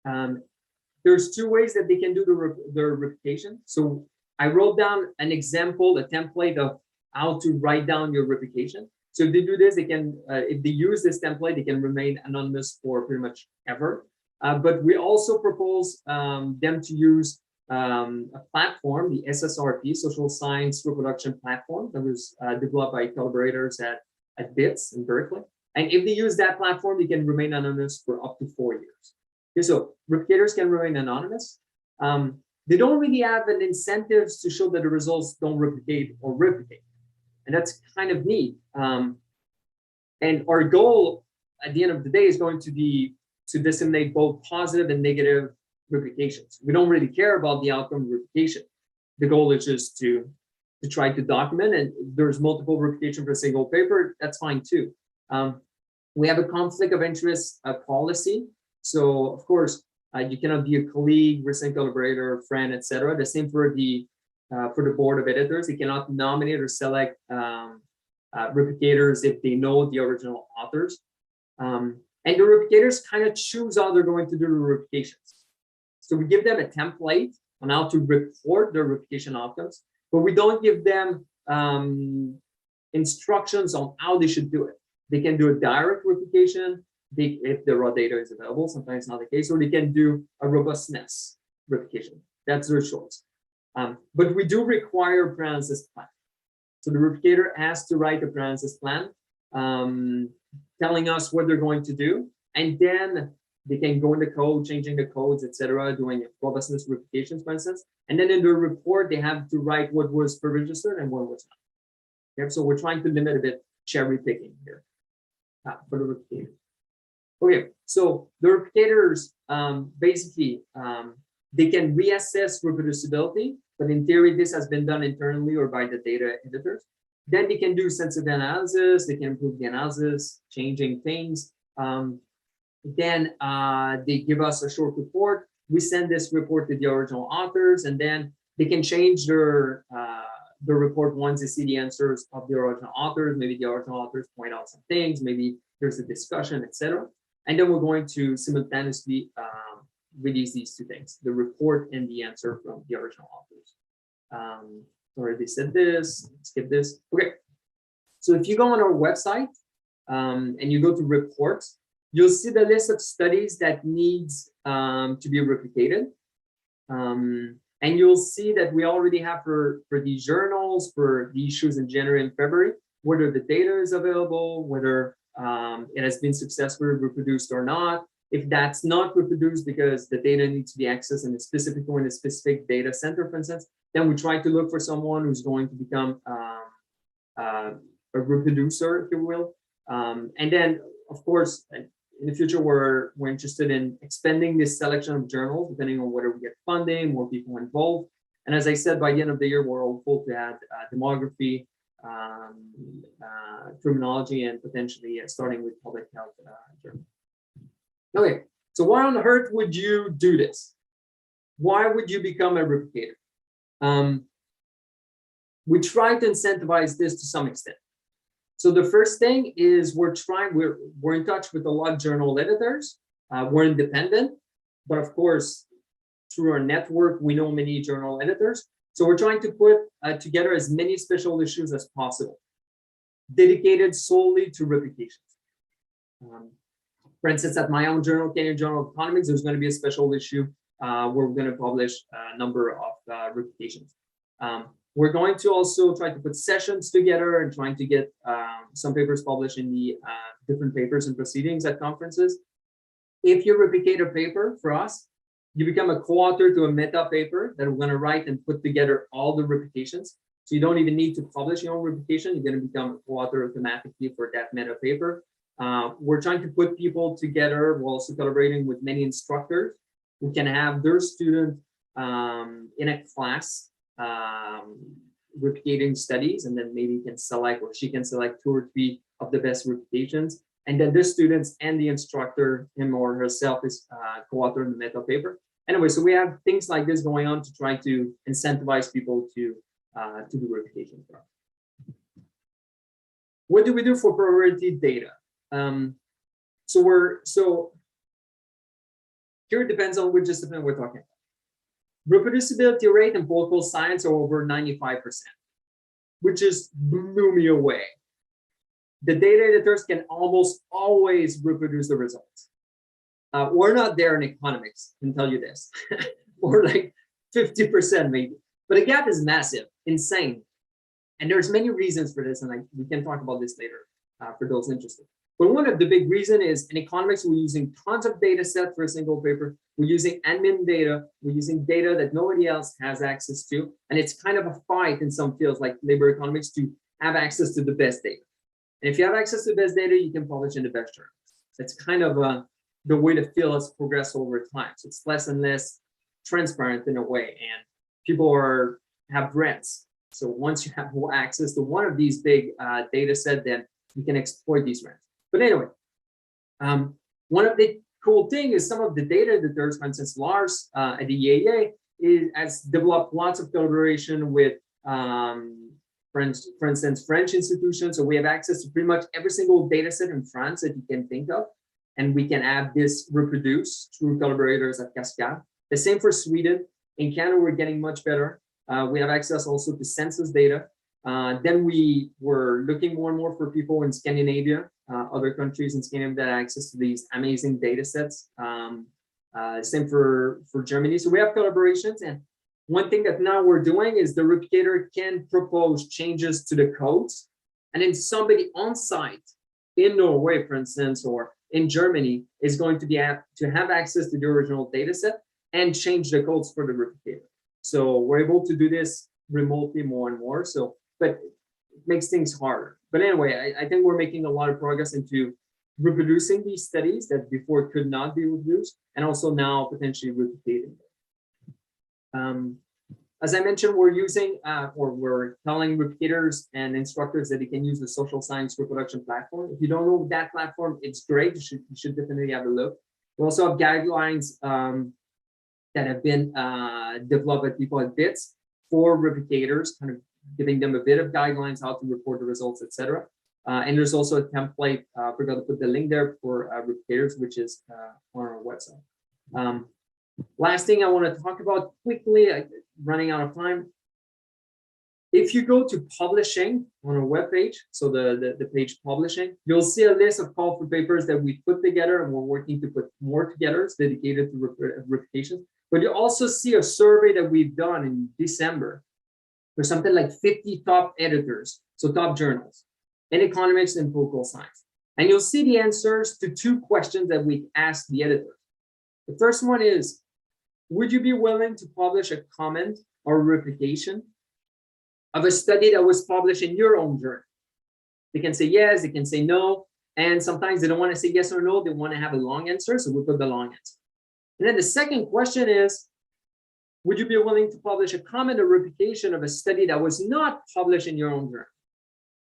There's two ways that they can do their replication. So I wrote down an example, a template of how to write down your replication. So if they do this, they can, if they use this template, they can remain anonymous for pretty much ever. But we also propose them to use a platform, the SSRP, Social Science Reproduction Platform, that was developed by collaborators at BITS in Berkeley. And if they use that platform, they can remain anonymous for up to 4 years. Okay, so replicators can remain anonymous. They don't really have an incentives to show that the results don't replicate or replicate. And that's kind of neat. And our goal at the end of the day is going to be to disseminate both positive and negative replications. We don't really care about the outcome of replication. The goal is just to try to document, and if there's multiple replication for a single paper, that's fine too. We have a conflict of interest policy. So of course, you cannot be a colleague, recent collaborator, friend, etc. The same for the board of editors. They cannot nominate or select replicators if they know the original authors. And the replicators kind of choose how they're going to do the replications. So we give them a template on how to report their replication outcomes, but we don't give them instructions on how they should do it. They can do a direct replication if the raw data is available, sometimes not the case, or they can do a robustness replication. That's their choice. But we do require a pre-analysis plan. So the replicator has to write a pre-analysis plan telling us what they're going to do, and then they can go in the code, changing the codes, etc., doing robustness replications, for instance. And then in the report, they have to write what was pre-registered and what was not. Okay, so we're trying to limit a bit cherry picking here for the replicator. Okay, so the replicators basically they can reassess reproducibility, but in theory, this has been done internally or by the data editors. Then they can do sensitive analysis, they can improve the analysis, changing things. Then they give us a short report. We send this report to the original authors, and then they can change their report once they see the answers of the original authors. Maybe the original authors point out some things, maybe there's a discussion, etc. And then we're going to simultaneously release these two things, the report and the answer from the original authors. Already said this, skip this. Okay, so if you go on our website and you go to reports, you'll see the list of studies that needs to be replicated. And you'll see that we already have for these journals, for the issues in January and February, whether the data is available, whether it has been successfully reproduced or not. If that's not reproduced because the data needs to be accessed in a specific or in a specific data center, for instance, then we try to look for someone who's going to become a reproducer, if you will. And then, of course, in the future, we're interested in expanding this selection of journals, depending on whether we get funding, more people involved. And as I said, by the end of the year, we're hopeful to add demography, criminology, and potentially starting with public health journal. Okay, so why on earth would you do this? Why would you become a replicator? We try to incentivize this to some extent. So the first thing is we're in touch with a lot of journal editors. We're independent, but of course, through our network, we know many journal editors. So we're trying to put together as many special issues as possible, dedicated solely to replications. For instance, at my own journal, Canadian Journal of Economics, there's going to be a special issue where we're going to publish a number of replications. We're going to also try to put sessions together and trying to get some papers published in the different papers and proceedings at conferences. If you replicate a paper for us, you become a co-author to a meta paper that we're going to write and put together all the replications. So you don't even need to publish your own replication. You're going to become a co-author automatically for that meta paper. We're trying to put people together. We're also collaborating with many instructors who can have their student in a class replicating studies, and then maybe can select, or she can select 2 or 3 of the best replications. And then the students and the instructor, him or herself, is co-author in the meta paper. Anyway, so we have things like this going on to try to incentivize people to do replication. What do we do for priority data? So here it depends on which discipline we're talking about. Reproducibility rate in political science are over 95%, which just blew me away. The data editors can almost always reproduce the results. We're not there in economics, I can tell you this. We're like 50% maybe, but the gap is massive, insane. And there's many reasons for this, and we can talk about this later for those interested. But one of the big reason is in economics, we're using tons of data set for a single paper. We're using admin data. We're using data that nobody else has access to. And it's kind of a fight in some fields like labor economics to have access to the best data. And if you have access to the best data, you can publish in the best journals. That's kind of the way the field has progressed over time. So it's less and less transparent in a way, and people have grants. So once you have access to one of these big data set, then you can exploit these grants. But anyway, one of the cool thing is some of the data editors, for instance, Lars at the EAA has developed lots of collaboration with, for instance, French institutions. So we have access to pretty much every single data set in France that you can think of. And we can have this reproduced through collaborators at Cascade. The same for Sweden. In Canada, we're getting much better. We have access also to census data. Then we were looking more and more for people in Scandinavia, other countries in Scandinavia that have access to these amazing data sets. Same for Germany. So we have collaborations. And one thing that now we're doing is the replicator can propose changes to the codes. And then somebody on site in Norway, for instance, or in Germany is going to be to have access to the original data set and change the codes for the replicator. So we're able to do this remotely more and more. So, but it makes things harder. But anyway, I think we're making a lot of progress into reproducing these studies that before could not be reproduced, and also now potentially replicating them. As I mentioned, we're using, or we're telling replicators and instructors that they can use the social science reproduction platform. If you don't know that platform, it's great. You should definitely have a look. We also have guidelines that have been developed by people at BITS for replicators, kind of giving them a bit of guidelines, how to report the results, etc. And there's also a template. We're going to put the link there for replicators, which is on our website. Last thing I want to talk about quickly, running out of time. If you go to publishing on our webpage, so the page publishing, you'll see a list of call for papers that we put together, and we're working to put more together. It's dedicated to replication. But you also see a survey that we've done in December for something like 50 top editors, so top journals in economics and political science. And you'll see the answers to two questions that we asked the editors. The first one is, would you be willing to publish a comment or replication of a study that was published in your own journal? They can say yes, they can say no, and sometimes they don't want to say yes or no, they want to have a long answer, so we put the long answer. And then the second question is, would you be willing to publish a comment or replication of a study that was not published in your own journal?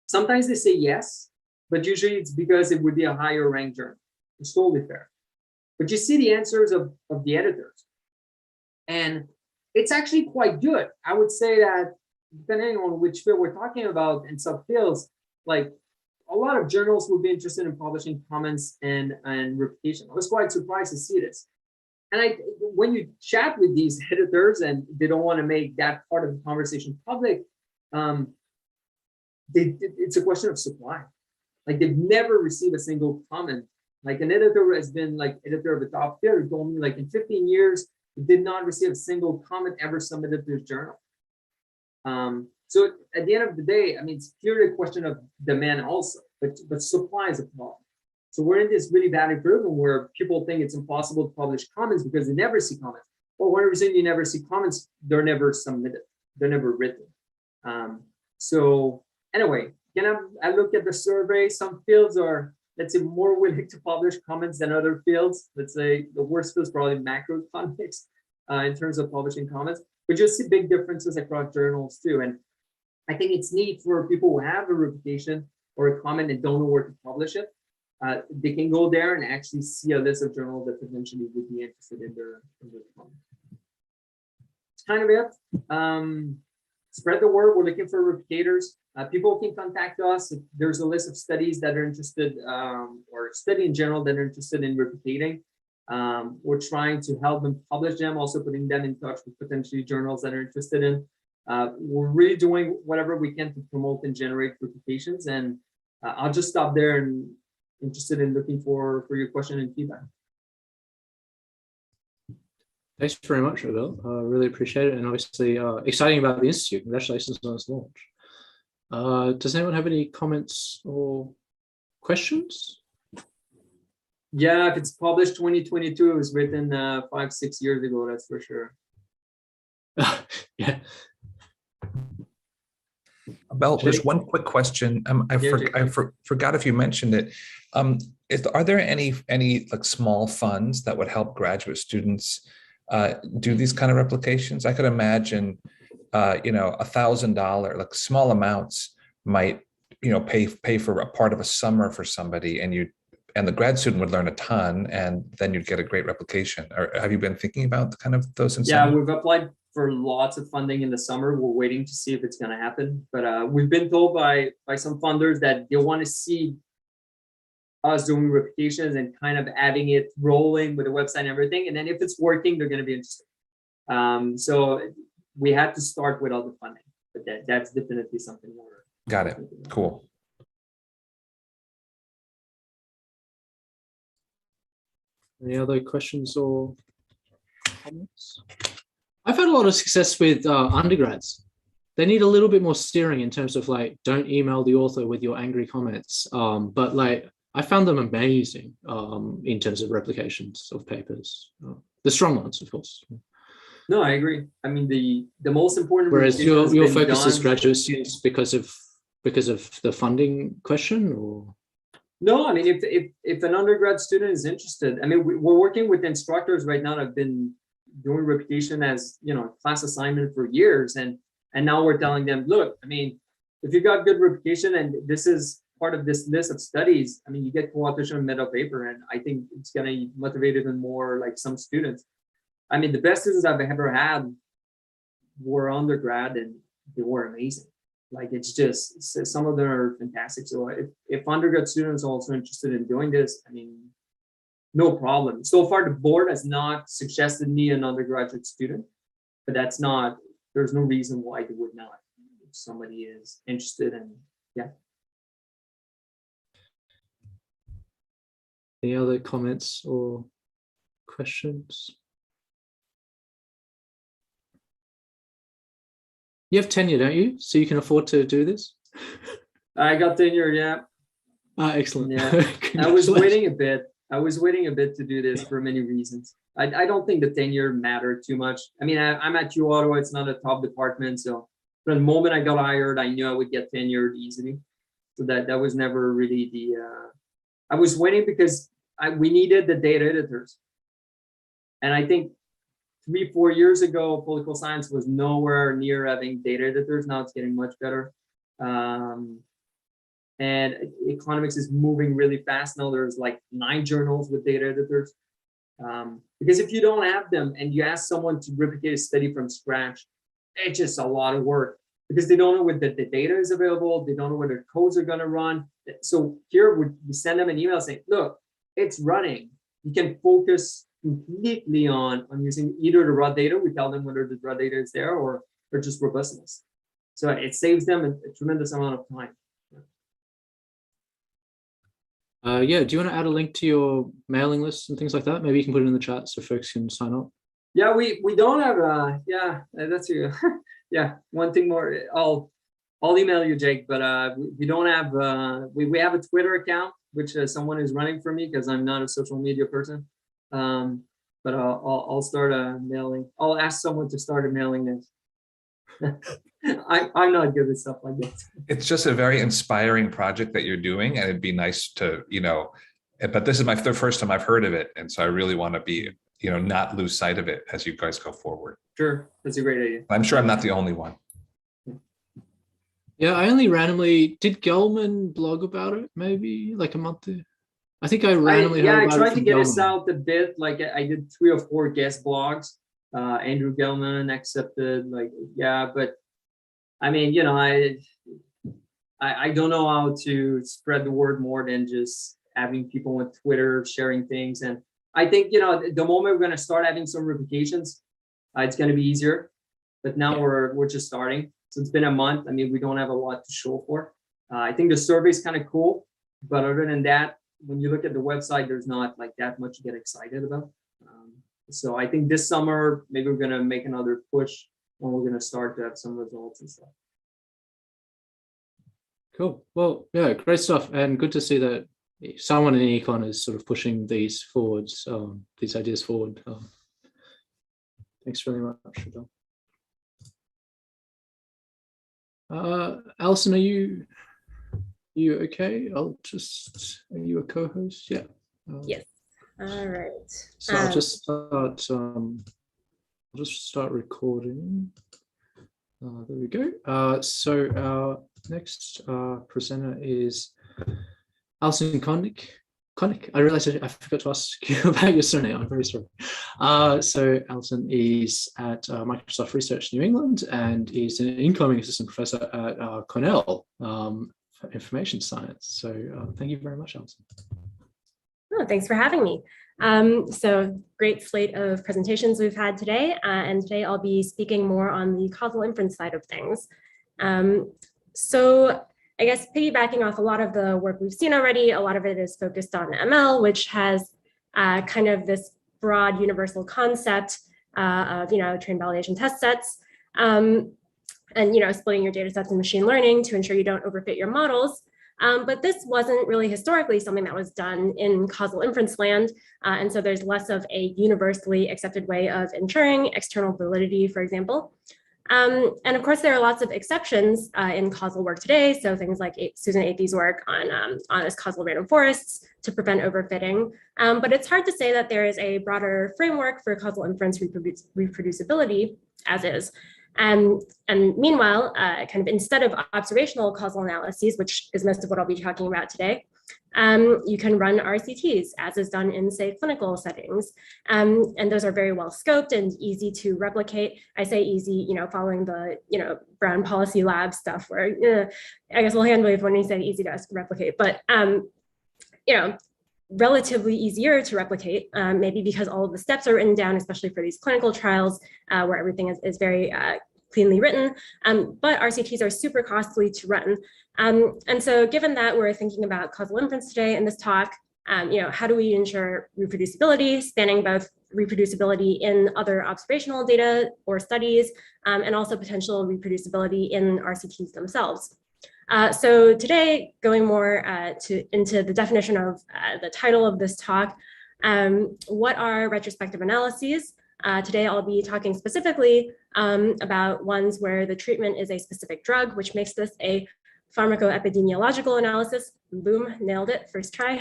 Sometimes they say yes, but usually it's because it would be a higher ranked journal. It's totally fair. But you see the answers of the editors. And it's actually quite good. I would say that depending on which field we're talking about and subfields, like a lot of journals would be interested in publishing comments and replication. I was quite surprised to see this. And when you chat with these editors and they don't want to make that part of the conversation public, it's a question of supply. Like they've never received a single comment. Like an editor has been like editor of the top tier, who told me like in 15 years, did not receive a single comment ever submitted to his journal. So at the end of the day, I mean, it's purely a question of demand also, but supply is a problem. So we're in this really bad environment where people think it's impossible to publish comments because they never see comments. Well, one reason you never see comments, they're never submitted, they're never written. So anyway, I look at the survey. Some fields are, let's say, more willing to publish comments than other fields. Let's say the worst field is probably macroeconomics in terms of publishing comments, but you'll see big differences across journals too. And I think it's neat for people who have a reputation or a comment and don't know where to publish it. They can go there and actually see a list of journals that potentially would be interested in their comment. It's kind of it. Spread the word. We're looking for replicators. People can contact us if there's a list of studies that are interested, or study in general that are interested in replicating. We're trying to help them publish them, also putting them in touch with potentially journals that are interested in. We're really doing whatever we can to promote and generate replications. And I'll just stop there and interested in looking for your question and feedback. Thanks very much, Abel. I really appreciate it. And obviously exciting about the Institute. Congratulations on its launch. Does anyone have any comments or questions? Yeah, if it's published 2022, it was written 5-6 years ago, that's for sure. Yeah. Well, there's one quick question. I forgot if you mentioned it. Are there any like small funds that would help graduate students do these kind of replications? I could imagine, $1,000, like small amounts might, pay for a part of a summer for somebody, and the grad student would learn a ton, and then you'd get a great replication. Or have you been thinking about the kind of those incentives? Yeah, we've applied for lots of funding in the summer. We're waiting to see if it's going to happen. But we've been told by some funders that they want to see us doing replications and kind of having it rolling with the website and everything. And then if it's working, they're going to be interested. So we had to start with all the funding, but that's definitely something more. Got it. Cool. Any other questions or comments? I've had a lot of success with undergrads. They need a little bit more steering in terms of like, don't email the author with your angry comments. But like, I found them amazing in terms of replications of papers. The strong ones, of course. No, I agree. I mean, the most important. Whereas your focus is graduate students because of the funding question, or? No, I mean, if an undergrad student is interested, I mean, we're working with instructors right now that have been doing replication as, class assignment for years. And now we're telling them, look, I mean, if you got good replication and this is part of this list of studies, I mean, you get co-authorship and meta paper, and I think it's going to motivate even more like some students. I mean, the best students I've ever had were undergrad, and they were amazing. Like, it's just, some of them are fantastic. So if undergrad students are also interested in doing this, I mean, no problem. So far, the board has not suggested me an undergraduate student, but there's no reason why they would not. If somebody is interested, and yeah. Any other comments or questions? You have tenure, don't you? So you can afford to do this? I got tenure, yeah. Excellent. Yeah. I was waiting a bit. To do this for many reasons. I don't think the tenure mattered too much. I mean, I'm at U Ottawa. It's not a top department. So from the moment I got hired, I knew I would get tenured easily. So that was never really I was waiting because we needed the data editors. And I think 3-4 years ago, political science was nowhere near having data editors. Now it's getting much better. And economics is moving really fast now. There's like 9 journals with data editors. Because if you don't have them and you ask someone to replicate a study from scratch, it's just a lot of work because they don't know what the data is available. They don't know where their codes are going to run. So here we send them an email saying, look, it's running. You can focus completely on using either the raw data. We tell them whether the raw data is there or just robustness. So it saves them a tremendous amount of time. Yeah, do you want to add a link to your mailing list and things like that? Maybe you can put it in the chat so folks can sign up. Yeah, we don't have yeah, that's yeah, one thing more. I'll email you, Jake, but we don't have we have a Twitter account which someone is running for me because I'm not a social media person. But I'll start a mailing. I'll ask someone to start a mailing list. I'm not good at stuff like this. It's just a very inspiring project that you're doing, and it'd be nice to, but this is the first time I've heard of it. And so I really want to be, not lose sight of it as you guys go forward. Sure. That's a great idea. I'm sure I'm not the only one. Yeah, I only randomly, did Gelman blog about it maybe like a month ago? I think I randomly heard about it. I tried to get us out a bit. Like I did 3 or 4 guest blogs. Andrew Gelman accepted, but I mean, I don't know how to spread the word more than just having people on Twitter sharing things. And I think, the moment we're going to start having some replications, it's going to be easier. But now we're just starting. So it's been a month. I mean, we don't have a lot to show for. I think the survey is kind of cool. But other than that, when you look at the website, there's not like that much to get excited about. So I think this summer, maybe we're going to make another push when we're going to start to have some results and stuff. Cool. Well, yeah, great stuff. And good to see that someone in econ is sort of pushing these forwards, these ideas forward. Thanks very much, Adele. Alison, are you okay? Are you a co-host? Yeah. Yes. All right. So I'll just start recording. There we go. So our next presenter is Alison Connick. I realized I forgot to ask you about your surname. I'm very sorry. So Alison is at Microsoft Research New England and is an incoming assistant professor at Cornell for information science. So thank you very much, Alison. Oh, thanks for having me. So great slate of presentations we've had today, and today I'll be speaking more on the causal inference side of things. So I guess piggybacking off a lot of the work we've seen already, a lot of it is focused on ML, which has kind of this broad universal concept of trained validation test sets, and splitting your data sets in machine learning to ensure you don't overfit your models. But this wasn't really historically something that was done in causal inference land. And so there's less of a universally accepted way of ensuring external validity, for example. And of course, there are lots of exceptions in causal work today. So things like Susan Athey's work on honest causal random forests to prevent overfitting. But it's hard to say that there is a broader framework for causal inference reproducibility as is. And meanwhile, kind of instead of observational causal analyses, which is most of what I'll be talking about today, you can run RCTs, as is done in, say, clinical settings. And those are very well scoped and easy to replicate. I say easy, following the, Brown policy lab stuff where, I guess we'll hand wave when we say easy to replicate, but, relatively easier to replicate, maybe because all of the steps are written down, especially for these clinical trials where everything is very cleanly written, but RCTs are super costly to run. And so given that we're thinking about causal inference today in this talk, how do we ensure reproducibility, spanning both reproducibility in other observational data or studies, and also potential reproducibility in RCTs themselves. So today, going more into the definition of the title of this talk, what are retrospective analyses? Today, I'll be talking specifically about ones where the treatment is a specific drug, which makes this a pharmacoepidemiological analysis. Boom, nailed it, first try.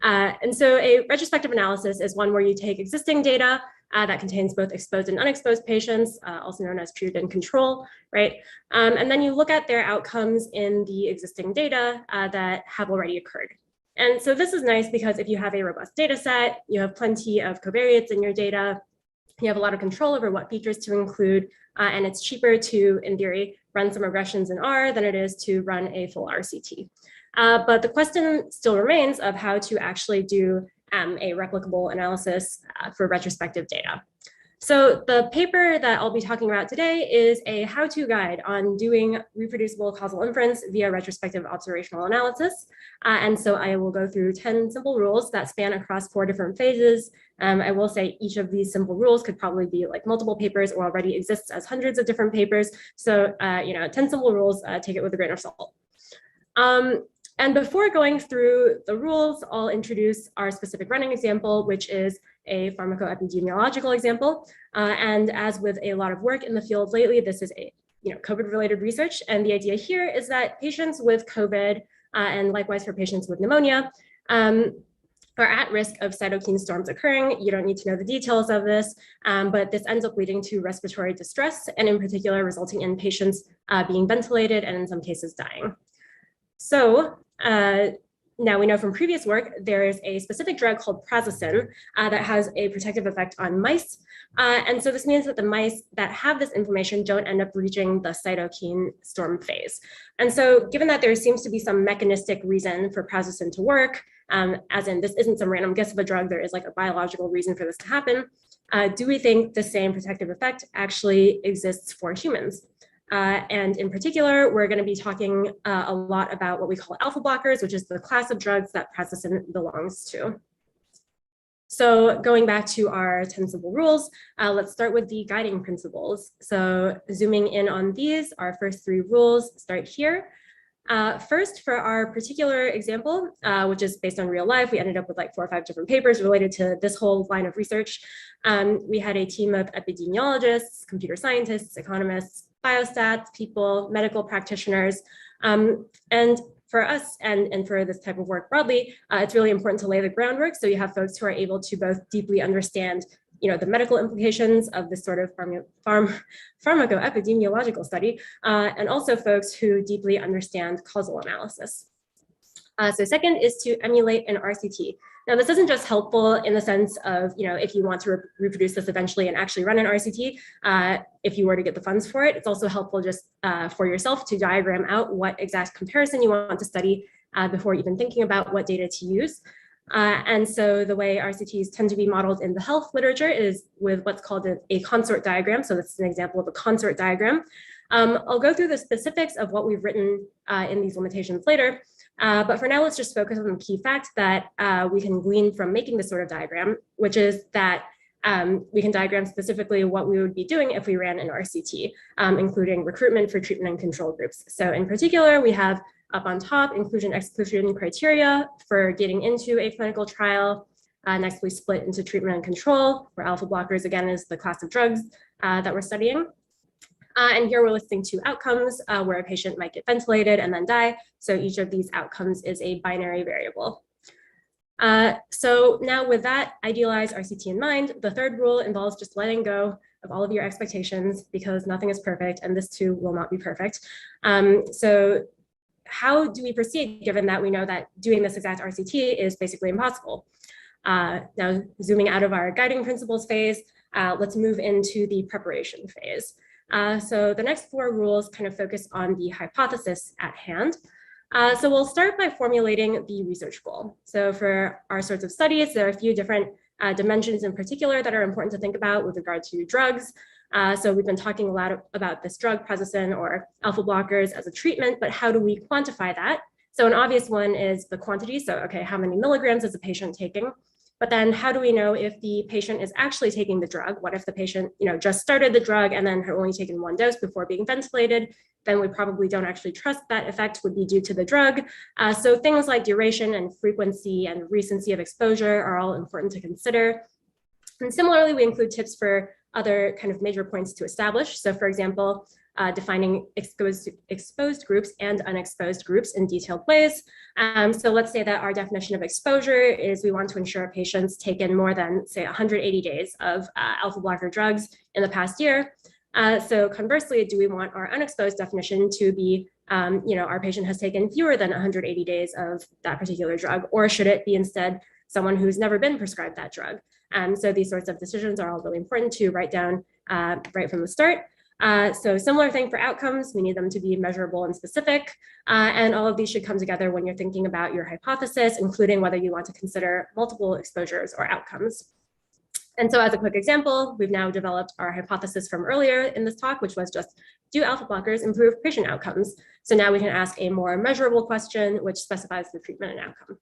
And so a retrospective analysis is one where you take existing data that contains both exposed and unexposed patients, also known as treated and control, right? And then you look at their outcomes in the existing data that have already occurred. And so this is nice because if you have a robust data set, you have plenty of covariates in your data, you have a lot of control over what features to include, and it's cheaper to, in theory, run some regressions in R than it is to run a full RCT. But the question still remains of how to actually do a replicable analysis for retrospective data. So the paper that I'll be talking about today is a how-to guide on doing reproducible causal inference via retrospective observational analysis. And so I will go through 10 simple rules that span across 4 different phases. I will say each of these simple rules could probably be like multiple papers or already exists as hundreds of different papers. So, 10 simple rules, take it with a grain of salt. And before going through the rules, I'll introduce our specific running example, which is a pharmacoepidemiological example. And as with a lot of work in the field lately, this is a COVID-related research. And the idea here is that patients with COVID, and likewise for patients with pneumonia, are at risk of cytokine storms occurring. You don't need to know the details of this, but this ends up leading to respiratory distress, and in particular resulting in patients being ventilated and in some cases dying. So now we know from previous work, there is a specific drug called prazosin that has a protective effect on mice. And so this means that the mice that have this inflammation don't end up reaching the cytokine storm phase. And so given that there seems to be some mechanistic reason for prazosin to work, as in this isn't some random guess of a drug, there is like a biological reason for this to happen, do we think the same protective effect actually exists for humans? And in particular, we're going to be talking a lot about what we call alpha blockers, which is the class of drugs that prazosin belongs to. So going back to our 10 simple rules, let's start with the guiding principles. So zooming in on these, our first 3 rules start here. First, for our particular example, which is based on real life, we ended up with like 4 or 5 different papers related to this whole line of research. We had a team of epidemiologists, computer scientists, economists, biostats, people, medical practitioners, and for us and for this type of work broadly, it's really important to lay the groundwork so you have folks who are able to both deeply understand the medical implications of this sort of pharmacoepidemiological study, and also folks who deeply understand causal analysis. So second is to emulate an RCT. Now, this isn't just helpful in the sense of, if you want to reproduce this eventually and actually run an RCT, if you were to get the funds for it, it's also helpful just for yourself to diagram out what exact comparison you want to study before even thinking about what data to use. And so the way RCTs tend to be modeled in the health literature is with what's called a consort diagram. So this is an example of a consort diagram. I'll go through the specifics of what we've written in these limitations later. But for now, let's just focus on the key fact that we can glean from making this sort of diagram, which is that we can diagram specifically what we would be doing if we ran an RCT, including recruitment for treatment and control groups. So in particular, we have up on top inclusion-exclusion criteria for getting into a clinical trial. Next, we split into treatment and control, where alpha blockers, again, is the class of drugs that we're studying. And here we're listing 2 outcomes where a patient might get ventilated and then die. So each of these outcomes is a binary variable. So now with that idealized RCT in mind, the third rule involves just letting go of all of your expectations because nothing is perfect and this too will not be perfect. So how do we proceed given that we know that doing this exact RCT is basically impossible? Now zooming out of our guiding principles phase, let's move into the preparation phase. So the next 4 rules kind of focus on the hypothesis at hand. So we'll start by formulating the research goal. So for our sorts of studies, there are a few different dimensions in particular that are important to think about with regard to drugs. So we've been talking a lot about this drug, prazosin or alpha blockers as a treatment, but how do we quantify that? So an obvious one is the quantity. So, okay, how many milligrams is a patient taking? But then how do we know if the patient is actually taking the drug? What if the patient, just started the drug and then had only taken 1 dose before being ventilated? Then we probably don't actually trust that effect would be due to the drug. So things like duration and frequency and recency of exposure are all important to consider. And similarly, we include tips for other kind of major points to establish. So for example, defining exposed groups and unexposed groups in detailed ways. So let's say that our definition of exposure is we want to ensure patients taken more than, say, 180 days of alpha blocker drugs in the past year. So conversely, do we want our unexposed definition to be, our patient has taken fewer than 180 days of that particular drug, or should it be instead someone who's never been prescribed that drug? So these sorts of decisions are all really important to write down right from the start. So similar thing for outcomes, we need them to be measurable and specific. And all of these should come together when you're thinking about your hypothesis, including whether you want to consider multiple exposures or outcomes. And so as a quick example, we've now developed our hypothesis from earlier in this talk, which was just, do alpha blockers improve patient outcomes? So now we can ask a more measurable question, which specifies the treatment and outcome.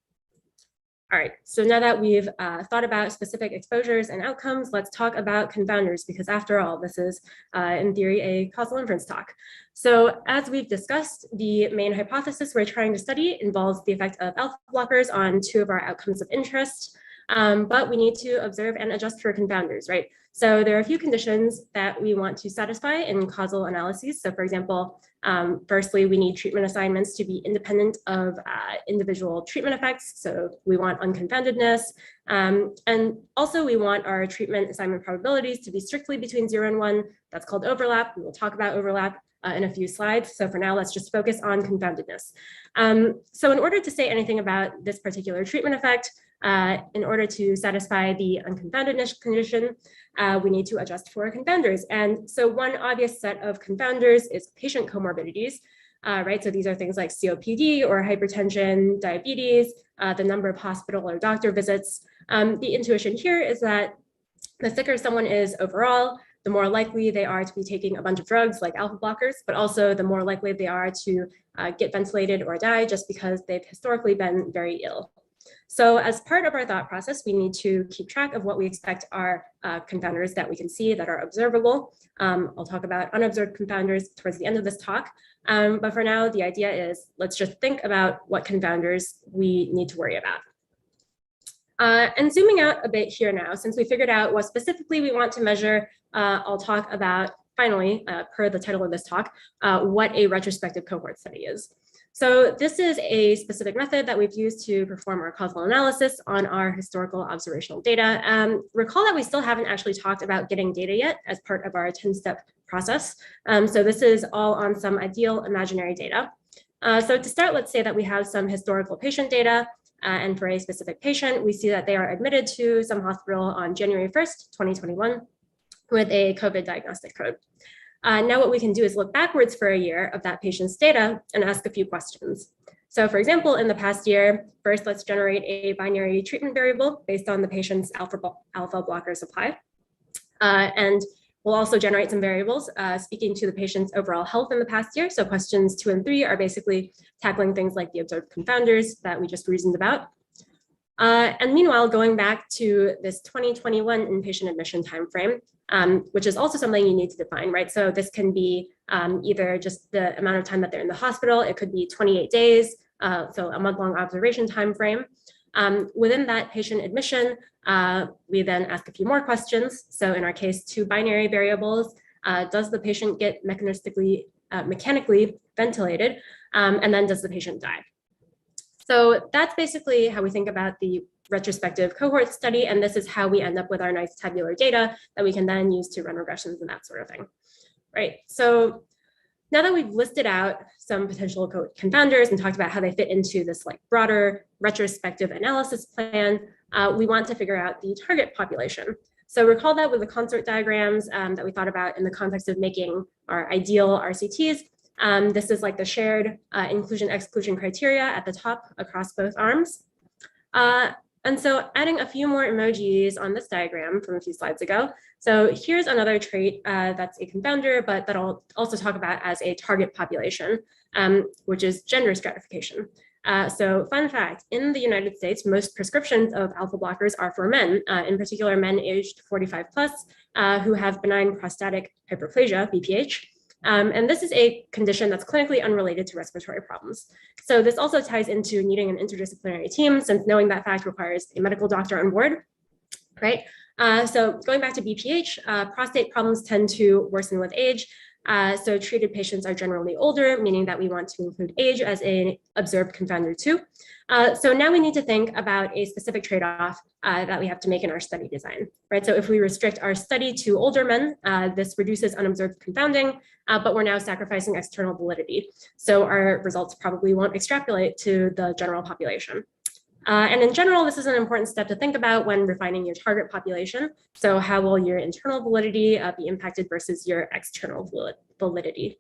All right, so now that we've thought about specific exposures and outcomes, let's talk about confounders, because after all, this is in theory a causal inference talk. So as we've discussed, the main hypothesis we're trying to study involves the effect of alpha blockers on 2 of our outcomes of interest, but we need to observe and adjust for confounders, right? So there are a few conditions that we want to satisfy in causal analyses. So for example, firstly, we need treatment assignments to be independent of individual treatment effects. So we want unconfoundedness. And also we want our treatment assignment probabilities to be strictly between 0 and 1. That's called overlap. We will talk about overlap in a few slides. So for now, let's just focus on confoundedness. So in order to say anything about this particular treatment effect, in order to satisfy the unconfoundedness condition, we need to adjust for confounders. And so one obvious set of confounders is patient comorbidities, right? So these are things like COPD or hypertension, diabetes, the number of hospital or doctor visits. The intuition here is that the sicker someone is overall, the more likely they are to be taking a bunch of drugs like alpha blockers, but also the more likely they are to get ventilated or die just because they've historically been very ill. So as part of our thought process, we need to keep track of what we expect are confounders that we can see that are observable. I'll talk about unobserved confounders towards the end of this talk. But for now, the idea is let's just think about what confounders we need to worry about. And zooming out a bit here now, since we figured out what specifically we want to measure, I'll talk about, finally, per the title of this talk, what a retrospective cohort study is. So this is a specific method that we've used to perform our causal analysis on our historical observational data. Recall that we still haven't actually talked about getting data yet as part of our 10-step process. So this is all on some ideal imaginary data. So to start, let's say that we have some historical patient data. And for a specific patient, we see that they are admitted to some hospital on January 1st, 2021 with a COVID diagnostic code. Now what we can do is look backwards for a year of that patient's data and ask a few questions. So for example, in the past year, first let's generate a binary treatment variable based on the patient's alpha blocker supply. And we'll also generate some variables speaking to the patient's overall health in the past year. So questions 2 and 3 are basically tackling things like the observed confounders that we just reasoned about. And meanwhile, going back to this 2021 inpatient admission timeframe, which is also something you need to define, right? So this can be either just the amount of time that they're in the hospital, it could be 28 days, so a month-long observation timeframe. Within that patient admission, we then ask a few more questions. So in our case, 2 binary variables. Does the patient get mechanically ventilated? And then does the patient die? So that's basically how we think about the retrospective cohort study. And this is how we end up with our nice tabular data that we can then use to run regressions and that sort of thing. Right. So now that we've listed out some potential confounders and talked about how they fit into this like broader retrospective analysis plan, we want to figure out the target population. So recall that with the consort diagrams that we thought about in the context of making our ideal RCTs. This is like the shared inclusion-exclusion criteria at the top across both arms. And so adding a few more emojis on this diagram from a few slides ago. So here's another trait that's a confounder, but that I'll also talk about as a target population, which is gender stratification. So fun fact, in the United States, most prescriptions of alpha blockers are for men, in particular men aged 45 plus who have benign prostatic hyperplasia, BPH. And this is a condition that's clinically unrelated to respiratory problems. So this also ties into needing an interdisciplinary team, since knowing that fact requires a medical doctor on board, right? So going back to BPH, prostate problems tend to worsen with age. So treated patients are generally older, meaning that we want to include age as an observed confounder too. So now we need to think about a specific trade-off that we have to make in our study design, right? So if we restrict our study to older men, this reduces unobserved confounding, but we're now sacrificing external validity. So our results probably won't extrapolate to the general population. And in general, this is an important step to think about when refining your target population. So how will your internal validity be impacted versus your external validity?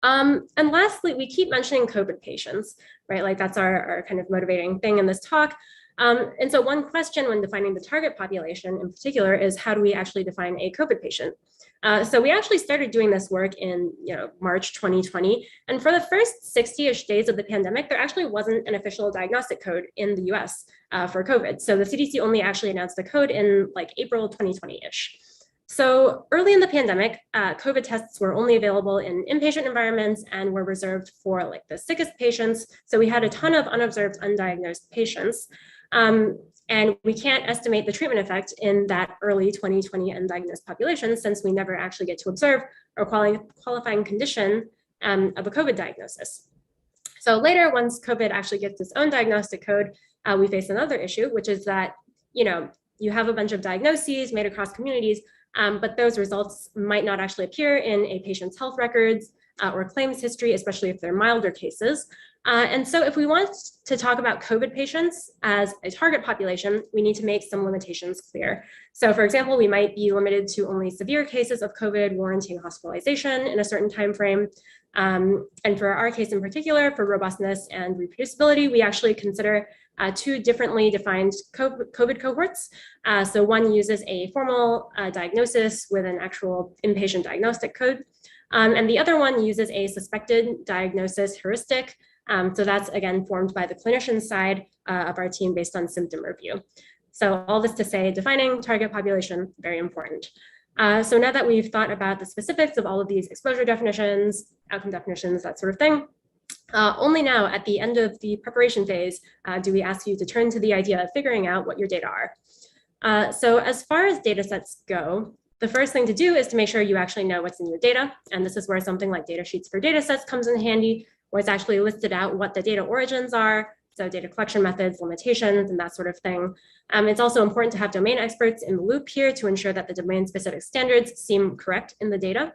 And lastly, we keep mentioning COVID patients, right? Like that's our kind of motivating thing in this talk. And so one question when defining the target population in particular is how do we actually define a COVID patient? So we actually started doing this work in March 2020. And for the first 60-ish days of the pandemic, there actually wasn't an official diagnostic code in the US for COVID. So the CDC only actually announced the code in like April 2020-ish. So early in the pandemic, COVID tests were only available in inpatient environments and were reserved for like the sickest patients. So we had a ton of unobserved, undiagnosed patients. And we can't estimate the treatment effect in that early 2020 undiagnosed population since we never actually get to observe a qualifying condition of a COVID diagnosis. So later, once COVID actually gets its own diagnostic code, we face another issue, which is that you have a bunch of diagnoses made across communities, but those results might not actually appear in a patient's health records or claims history, especially if they're milder cases. And so if we want to talk about COVID patients as a target population, we need to make some limitations clear. So for example, we might be limited to only severe cases of COVID warranting hospitalization in a certain time frame. And for our case in particular, for robustness and reproducibility, we actually consider 2 differently defined COVID cohorts. So one uses a formal diagnosis with an actual inpatient diagnostic code. And the other one uses a suspected diagnosis heuristic So that's, again, formed by the clinician side of our team based on symptom review. So all this to say, defining target population, very important. So now that we've thought about the specifics of all of these exposure definitions, outcome definitions, that sort of thing, only now at the end of the preparation phase do we ask you to turn to the idea of figuring out what your data are. So as far as data sets go, the first thing to do is to make sure you actually know what's in your data. And this is where something like data sheets for data sets comes in handy, where it's actually listed out what the data origins are, so data collection methods, limitations, and that sort of thing. It's also important to have domain experts in the loop here to ensure that the domain-specific standards seem correct in the data.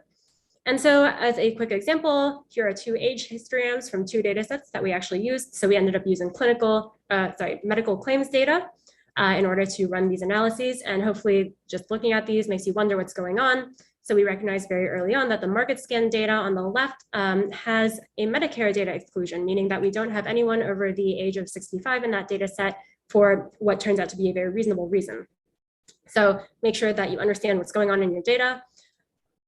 And so as a quick example, here are 2 age histograms from 2 data sets that we actually used. So we ended up using medical claims data in order to run these analyses. And hopefully just looking at these makes you wonder what's going on. So we recognized very early on that the market scan data on the left has a Medicare data exclusion, meaning that we don't have anyone over the age of 65 in that data set for what turns out to be a very reasonable reason. So make sure that you understand what's going on in your data.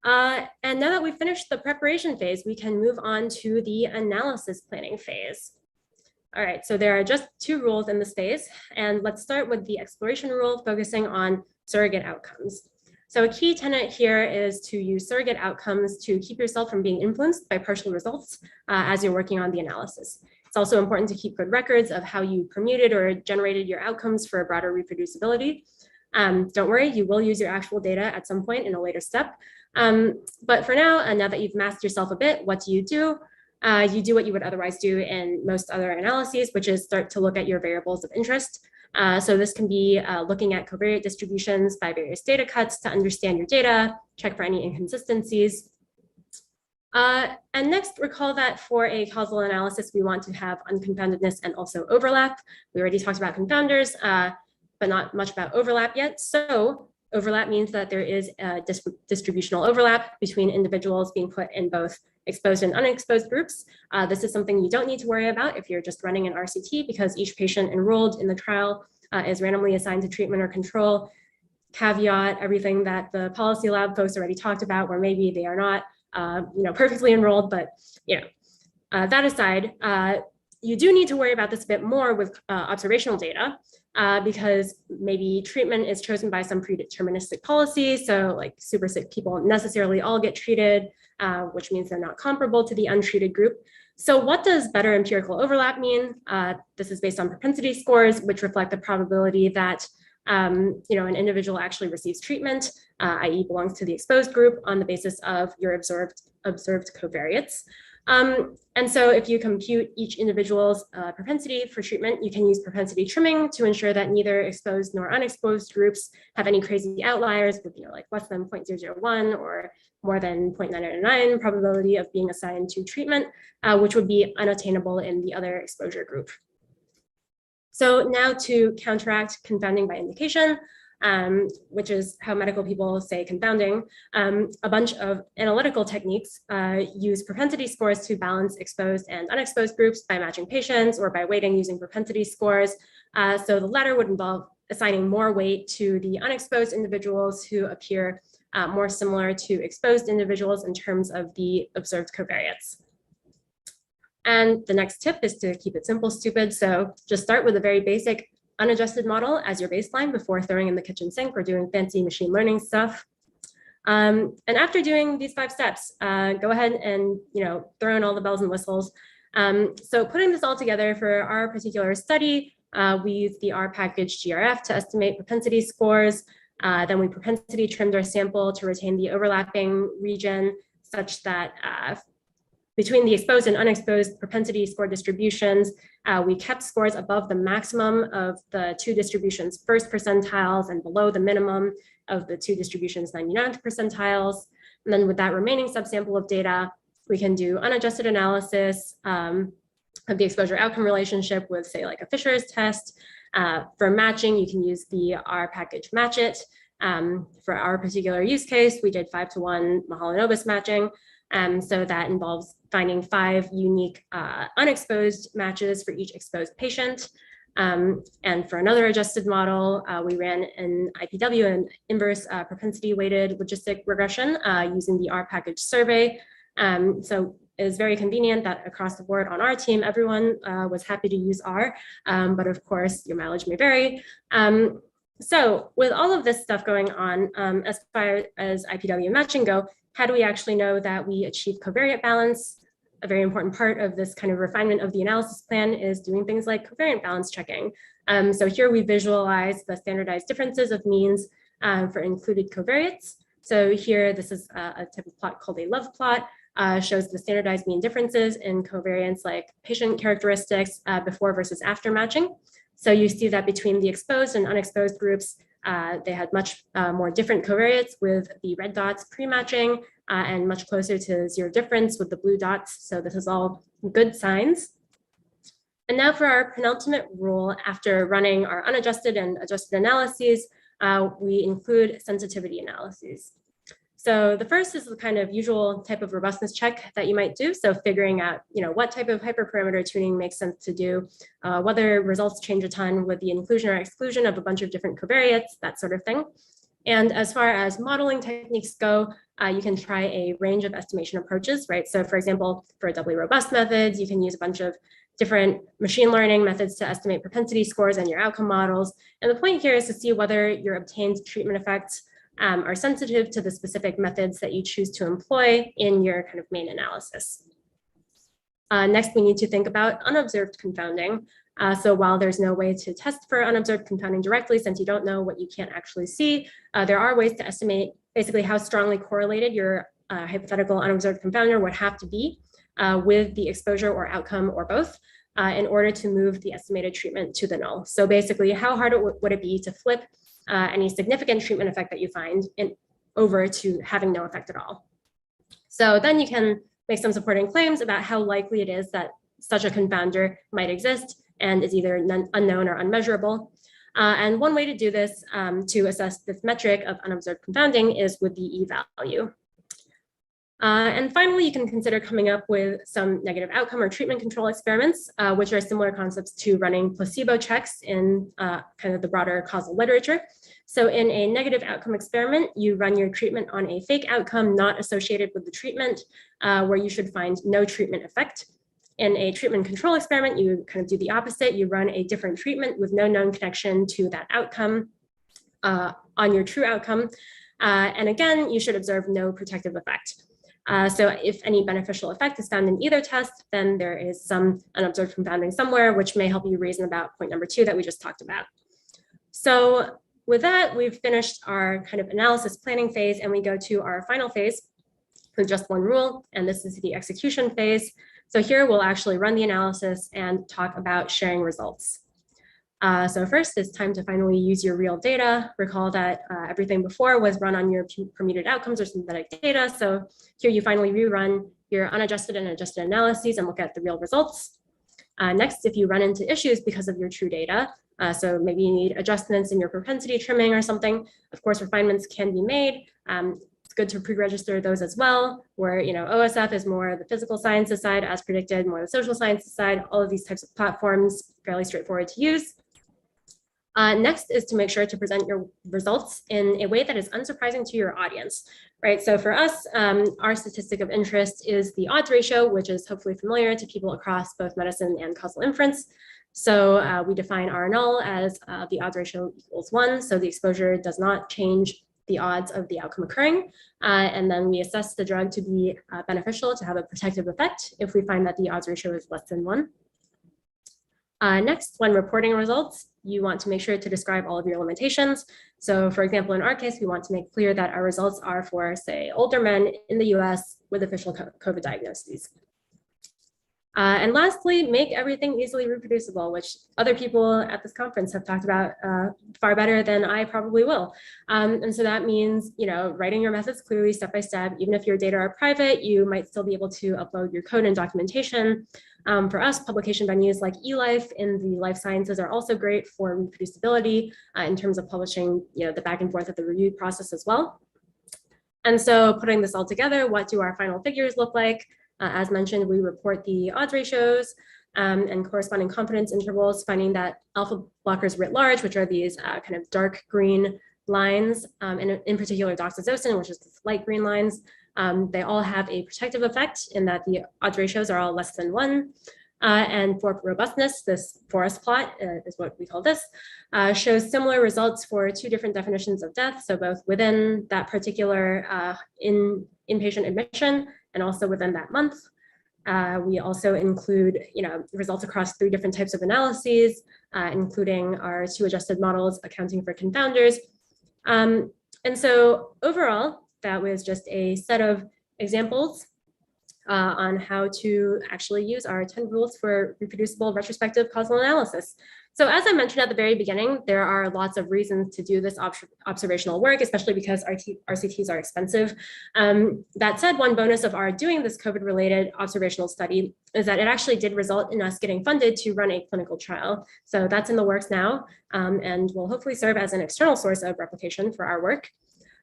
And now that we've finished the preparation phase, we can move on to the analysis planning phase. All right, so there are just 2 rules in this phase, and let's start with the exploration rule, focusing on surrogate outcomes. So a key tenet here is to use surrogate outcomes to keep yourself from being influenced by partial results as you're working on the analysis. It's also important to keep good records of how you permuted or generated your outcomes for broader reproducibility. Don't worry, you will use your actual data at some point in a later step. But for now, now that you've masked yourself a bit, what do? You do what you would otherwise do in most other analyses, which is start to look at your variables of interest. So this can be looking at covariate distributions by various data cuts to understand your data, check for any inconsistencies. And next, recall that for a causal analysis, we want to have unconfoundedness and also overlap. We already talked about confounders, but not much about overlap yet. So overlap means that there is a distributional overlap between individuals being put in both exposed and unexposed groups. This is something you don't need to worry about if you're just running an RCT, because each patient enrolled in the trial is randomly assigned to treatment or control. Caveat, everything that the policy lab folks already talked about, where maybe they are not perfectly enrolled, but that aside, you do need to worry about this a bit more with observational data, because maybe treatment is chosen by some predeterministic policy. So like super sick people necessarily all get treated, which means they're not comparable to the untreated group. So what does better empirical overlap mean? This is based on propensity scores, which reflect the probability that an individual actually receives treatment, i.e. belongs to the exposed group on the basis of your observed covariates. And so if you compute each individual's propensity for treatment, you can use propensity trimming to ensure that neither exposed nor unexposed groups have any crazy outliers with like less than 0.001 or more than 0.999 probability of being assigned to treatment, which would be unattainable in the other exposure group. So now to counteract confounding by indication, which is how medical people say confounding, a bunch of analytical techniques use propensity scores to balance exposed and unexposed groups by matching patients or by weighting using propensity scores. So the latter would involve assigning more weight to the unexposed individuals who appear more similar to exposed individuals in terms of the observed covariates. And the next tip is to keep it simple, stupid. So just start with a very basic unadjusted model as your baseline before throwing in the kitchen sink or doing fancy machine learning stuff. And after doing these 5 steps, go ahead and throw in all the bells and whistles. So putting this all together for our particular study, we used the R package GRF to estimate propensity scores. Then we propensity trimmed our sample to retain the overlapping region such that between the exposed and unexposed propensity score distributions, we kept scores above the maximum of the 2 distributions' first percentiles and below the minimum of the 2 distributions' 99th percentiles. And then with that remaining subsample of data, we can do unadjusted analysis of the exposure outcome relationship with, say, like a Fisher's test. For matching, you can use the R package match it. For our particular use case, we did 5-to-1 Mahalanobis matching. So that involves finding 5 unique unexposed matches for each exposed patient. And for another adjusted model, we ran an IPW, an inverse propensity weighted logistic regression using the R package survey. So is very convenient that across the board on our team, everyone was happy to use R, but of course your mileage may vary. So with all of this stuff going on, as far as IPW matching go, how do we actually know that we achieve covariate balance? A very important part of this kind of refinement of the analysis plan is doing things like covariant balance checking. So here we visualize the standardized differences of means for included covariates. So here, this is a type of plot called a love plot, shows the standardized mean differences in covariance like patient characteristics before versus after matching. So you see that between the exposed and unexposed groups, they had much more different covariates with the red dots pre-matching and much closer to zero difference with the blue dots. So this is all good signs. And now for our penultimate rule, after running our unadjusted and adjusted analyses, we include sensitivity analyses. So the first is the kind of usual type of robustness check that you might do. So figuring out, what type of hyperparameter tuning makes sense to do, whether results change a ton with the inclusion or exclusion of a bunch of different covariates, that sort of thing. And as far as modeling techniques go, you can try a range of estimation approaches, right? So for example, for doubly robust methods, you can use a bunch of different machine learning methods to estimate propensity scores and your outcome models. And the point here is to see whether your obtained treatment effects are sensitive to the specific methods that you choose to employ in your kind of main analysis. Next, we need to think about unobserved confounding. So while there's no way to test for unobserved confounding directly, since you don't know what you can't actually see, there are ways to estimate basically how strongly correlated your hypothetical unobserved confounder would have to be with the exposure or outcome or both in order to move the estimated treatment to the null. So basically, how hard would it be to flip any significant treatment effect that you find over to having no effect at all? So then you can make some supporting claims about how likely it is that such a confounder might exist and is either unknown or unmeasurable. And one way to do this to assess this metric of unobserved confounding is with the e-value. And finally, you can consider coming up with some negative outcome or treatment control experiments, which are similar concepts to running placebo checks in kind of the broader causal literature. So in a negative outcome experiment, you run your treatment on a fake outcome not associated with the treatment, where you should find no treatment effect. In a treatment control experiment, you kind of do the opposite. You run a different treatment with no known connection to that outcome on your true outcome. And again, you should observe no protective effect. So if any beneficial effect is found in either test, then there is some unobserved confounding somewhere, which may help you reason about point number 2 that we just talked about. So with that, we've finished our kind of analysis planning phase, and we go to our final phase with just one rule, and this is the execution phase. So here we'll actually run the analysis and talk about sharing results. So first, it's time to finally use your real data. Recall that everything before was run on your permuted outcomes or synthetic data. So here you finally rerun your unadjusted and adjusted analyses and look at the real results. Next, if you run into issues because of your true data, so maybe you need adjustments in your propensity trimming or something, of course, refinements can be made. It's good to pre-register those as well, where OSF is more the physical sciences side as predicted, more the social sciences side, all of these types of platforms, fairly straightforward to use. Next is to make sure to present your results in a way that is unsurprising to your audience, right? So for us, our statistic of interest is the odds ratio, which is hopefully familiar to people across both medicine and causal inference. So we define R null as the odds ratio equals 1, so the exposure does not change the odds of the outcome occurring. And then we assess the drug to be beneficial, to have a protective effect if we find that the odds ratio is less than 1. Next, when reporting results, you want to make sure to describe all of your limitations. So for example, in our case, we want to make clear that our results are for, say, older men in the US with official COVID diagnoses. And lastly, make everything easily reproducible, which other people at this conference have talked about far better than I probably will. And so that means, writing your methods clearly step by step. Even if your data are private, you might still be able to upload your code and documentation. For us, publication venues like eLife in the life sciences are also great for reproducibility in terms of publishing, the back and forth of the review process as well. And so putting this all together, what do our final figures look like? As mentioned, we report the odds ratios and corresponding confidence intervals, finding that alpha blockers writ large, which are these kind of dark green lines, and in particular doxazocin, which is light green lines, They all have a protective effect in that the odds ratios are all less than 1. And for robustness, this forest plot is what we call this, shows similar results for 2 different definitions of death. So both within that particular inpatient admission and also within that month. We also include, results across 3 different types of analyses, including our 2 adjusted models accounting for confounders. And so overall, that was just a set of examples on how to actually use our 10 rules for reproducible retrospective causal analysis. So as I mentioned at the very beginning, there are lots of reasons to do this observational work, especially because RCTs are expensive. That said, one bonus of our doing this COVID-related observational study is that it actually did result in us getting funded to run a clinical trial. So that's in the works now, and will hopefully serve as an external source of replication for our work.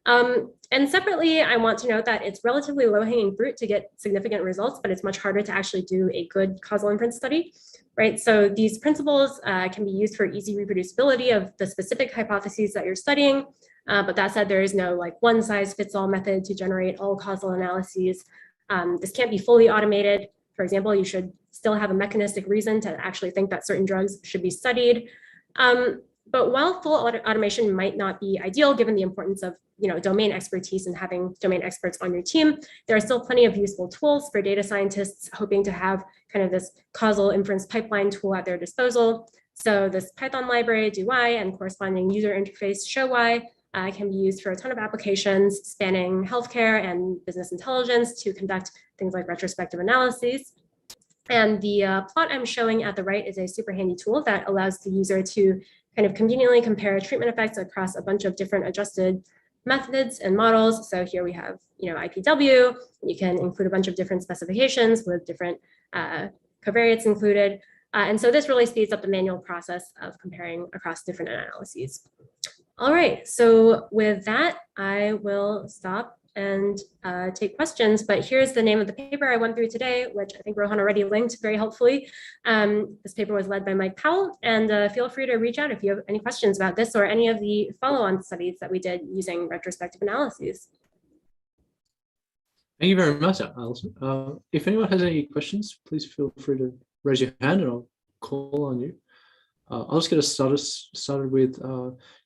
And separately, I want to note that it's relatively low-hanging fruit to get significant results, but it's much harder to actually do a good causal inference study, right? So these principles can be used for easy reproducibility of the specific hypotheses that you're studying. But that said, there is no one-size-fits-all method to generate all causal analyses. This can't be fully automated. For example, you should still have a mechanistic reason to actually think that certain drugs should be studied. But while full automation might not be ideal, given the importance of domain expertise and having domain experts on your team, there are still plenty of useful tools for data scientists hoping to have kind of this causal inference pipeline tool at their disposal. So this Python library, DoY, and corresponding user interface, ShowY, can be used for a ton of applications spanning healthcare and business intelligence to conduct things like retrospective analyses. And the plot I'm showing at the right is a super handy tool that allows the user to kind of conveniently compare treatment effects across a bunch of different adjusted methods and models. So here we have, IPW. You can include a bunch of different specifications with different covariates included. And so this really speeds up the manual process of comparing across different analyses. All right, so with that, I will stop and take questions, but here's the name of the paper I went through today, which I think Rohan already linked very helpfully. This paper was led by Mike Powell, and feel free to reach out if you have any questions about this or any of the follow-on studies that we did using retrospective analyses. Thank you very much, Alison. If anyone has any questions, please feel free to raise your hand and I'll call on you. I'll just get us started with,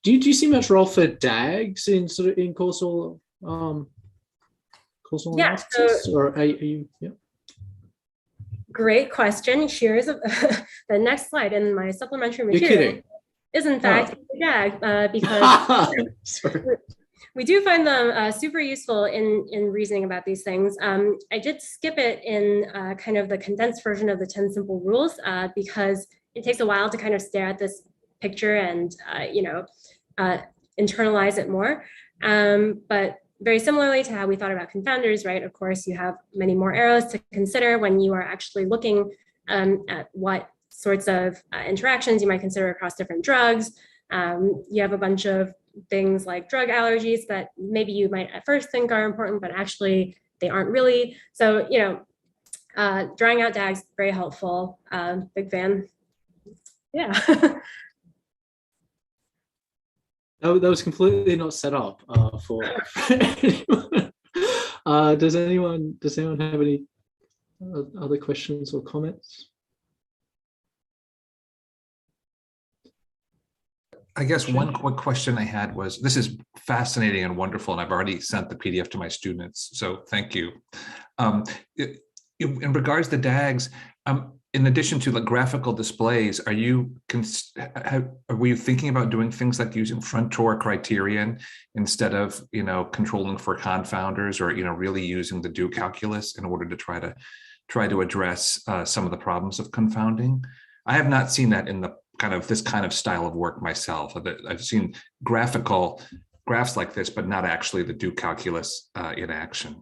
do you see much role for DAGs in causal analysis, or are you, yeah? Great question. Here's the next slide in my supplementary material. Is in fact a DAG because we do find them super useful in reasoning about these things. I did skip it in kind of the condensed version of the 10 simple rules because it takes a while to kind of stare at this picture and internalize it more. But very similarly to how we thought about confounders, right? Of course, you have many more arrows to consider when you are actually looking at what sorts of interactions you might consider across different drugs. You have a bunch of things like drug allergies that maybe you might at first think are important, but actually they aren't really. So, drawing out DAGs, very helpful. Big fan. Yeah. That was completely not set up for anyone. Does anyone have any other questions or comments? I guess one quick question I had was, this is fascinating and wonderful, and I've already sent the PDF to my students, so thank you. In regards to DAGs, in addition to the graphical displays, were you thinking about doing things like using Frontor criterion instead of controlling for confounders, or really using the do calculus in order to try to address some of the problems of confounding? I have not seen that in the this kind of style of work myself. I've seen graphical graphs like this, but not actually the do calculus in action.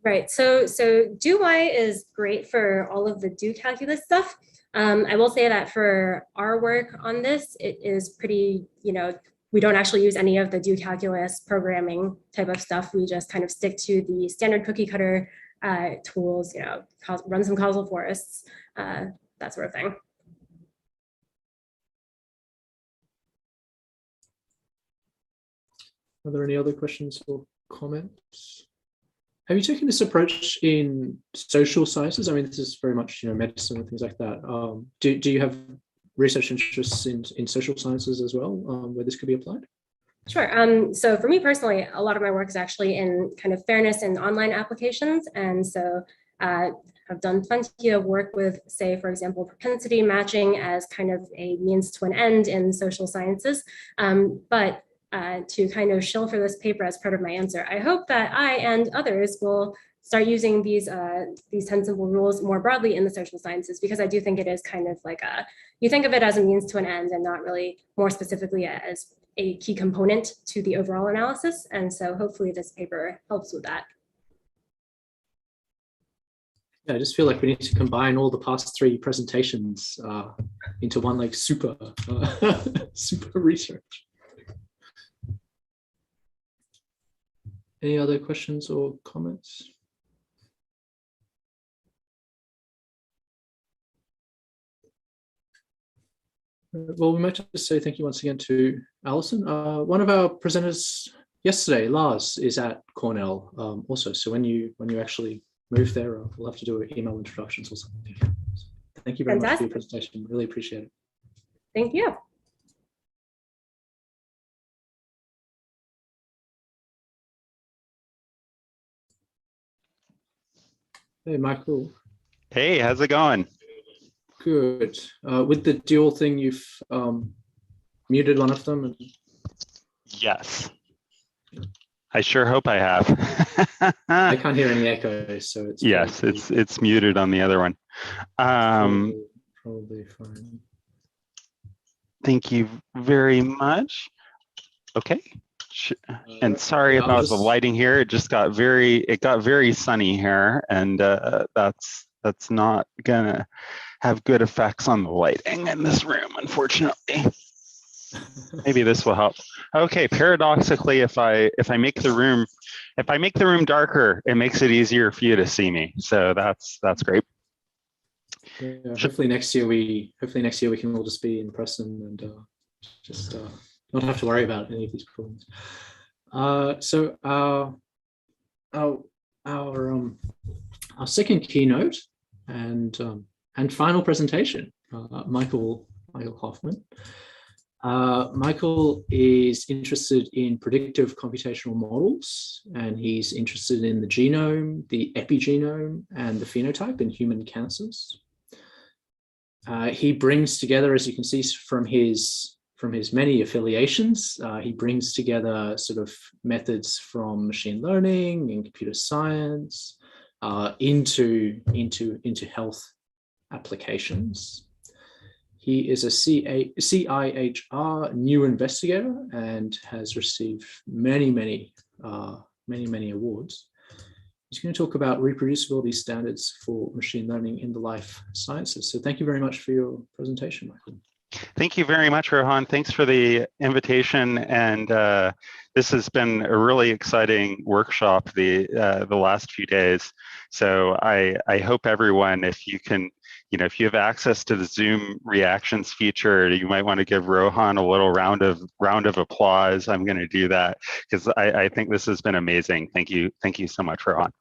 Right, so DoY is great for all of the do calculus stuff. I will say that for our work on this, it is pretty, we don't actually use any of the do calculus programming type of stuff. We just kind of stick to the standard cookie cutter tools, run some causal forests, that sort of thing. Are there any other questions or comments? Have you taken this approach in social sciences? I mean, this is very much, medicine and things like that. Do you have research interests in social sciences as well, where this could be applied? Sure. So for me personally, a lot of my work is actually in kind of fairness and online applications. And so I've done plenty of work with, say, for example, propensity matching as kind of a means to an end in social sciences. But to kind of shill for this paper as part of my answer, I hope that I and others will start using these 10 simple rules more broadly in the social sciences, because I do think it is kind of like you think of it as a means to an end and not really more specifically as a key component to the overall analysis. And so hopefully this paper helps with that. Yeah, I just feel like we need to combine all the past 3 presentations into one like super research. Any other questions or comments? Well, we might just say thank you once again to Alison. One of our presenters yesterday, Lars, is at Cornell also. So when you actually move there, we'll have to do email introductions or something. So thank you very much for your presentation. Really appreciate it. Thank you. Hey, Michael. Hey, how's it going? Good. With the dual thing, you've muted one of them. And... Yes. I sure hope I have. I can't hear any echo, so it's yes, it's muted on the other one. Probably fine. Thank you very much. Okay. And sorry about the lighting here. It got very sunny here, and that's not gonna have good effects on the lighting in this room, unfortunately. Maybe this will help. Okay, paradoxically, if I make the room darker, it makes it easier for you to see me. So that's great. Yeah, hopefully next year we can all just be in person and just not have to worry about any of these problems. So our second keynote and final presentation, Michael Hoffman. Michael is interested in predictive computational models, and he's interested in the genome, the epigenome, and the phenotype in human cancers. He brings together, as you can see from his many affiliations, he brings together sort of methods from machine learning and computer science into health applications. He is a CIHR new investigator and has received many awards. He's going to talk about reproducibility standards for machine learning in the life sciences. So thank you very much for your presentation, Michael. Thank you very much, Rohan. Thanks for the invitation. And this has been a really exciting workshop the last few days. So I hope everyone, if you can, if you have access to the Zoom reactions feature, you might want to give Rohan a little round of applause. I'm going to do that because I think this has been amazing. Thank you so much, Rohan.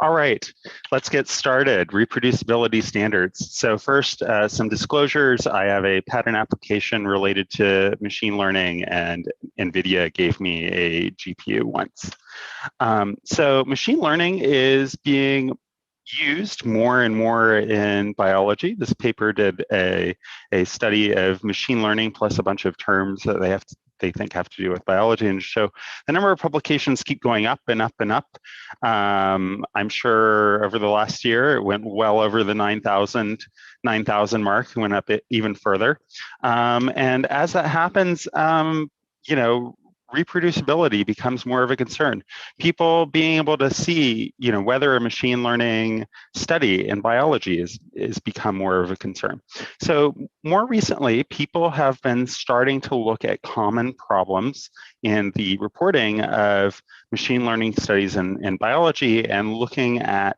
All right, let's get started. Reproducibility standards. So first, some disclosures. I have a patent application related to machine learning, and NVIDIA gave me a GPU once. So machine learning is being used more and more in biology. This paper did a study of machine learning plus a bunch of terms that they think have to do with biology, and so the number of publications keep going up and up and up. I'm sure over the last year it went well over the 9,000 mark, went up even further. And as that happens, reproducibility becomes more of a concern. People being able to see, whether a machine learning study in biology is become more of a concern. So more recently, people have been starting to look at common problems in the reporting of machine learning studies in biology and looking at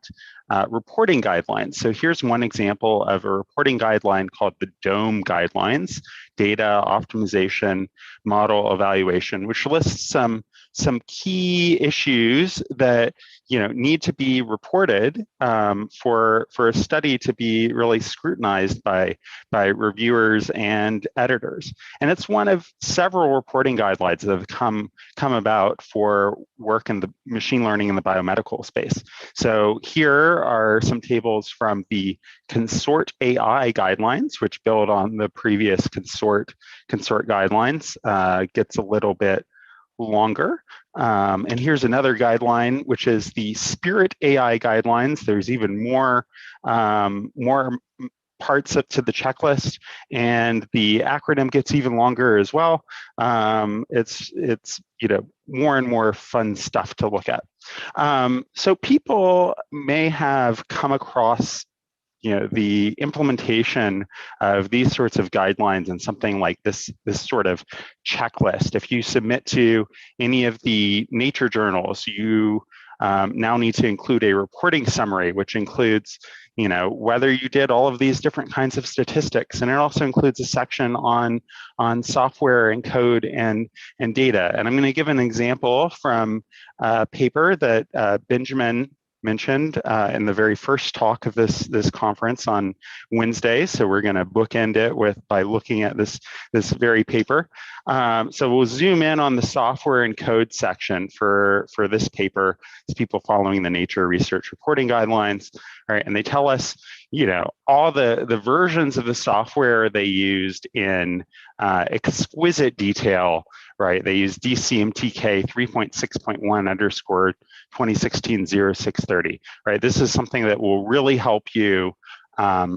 reporting guidelines. So here's one example of a reporting guideline called the DOME guidelines, Data Optimization Model Evaluation, which lists some some key issues that need to be reported for a study to be really scrutinized by reviewers and editors. And it's one of several reporting guidelines that have come about for work in the machine learning in the biomedical space. So here are some tables from the Consort AI guidelines, which build on the previous Consort guidelines. Gets a little bit longer. And here's another guideline, which is the Spirit AI guidelines. There's even more parts up to the checklist, and the acronym gets even longer as well. It's more and more fun stuff to look at. So people may have come across the implementation of these sorts of guidelines and something like this sort of checklist. If you submit to any of the Nature journals, you now need to include a reporting summary, which includes whether you did all of these different kinds of statistics, and it also includes a section on software and code and data. And I'm going to give an example from a paper that Benjamin mentioned in the very first talk of this conference on Wednesday. So we're going to bookend it by looking at this very paper. So we'll zoom in on the software and code section for this paper. It's people following the Nature Research Reporting Guidelines. All right, and they tell us, all the versions of the software they used in exquisite detail, right? They use DCMTK 3.6.1 _ 2016-0630, right? This is something that will really help you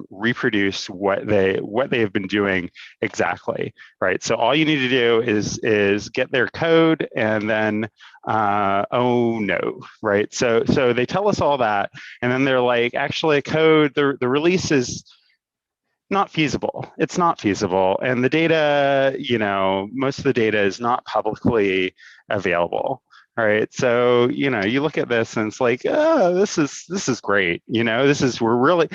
reproduce what they have been doing exactly, right? So all you need to do is get their code, and then oh no, right? So they tell us all that, and then they're like, actually, code, the release is not feasible. It's not feasible, and the data, most of the data is not publicly available. All right, so you look at this and it's like, oh, this is great. We're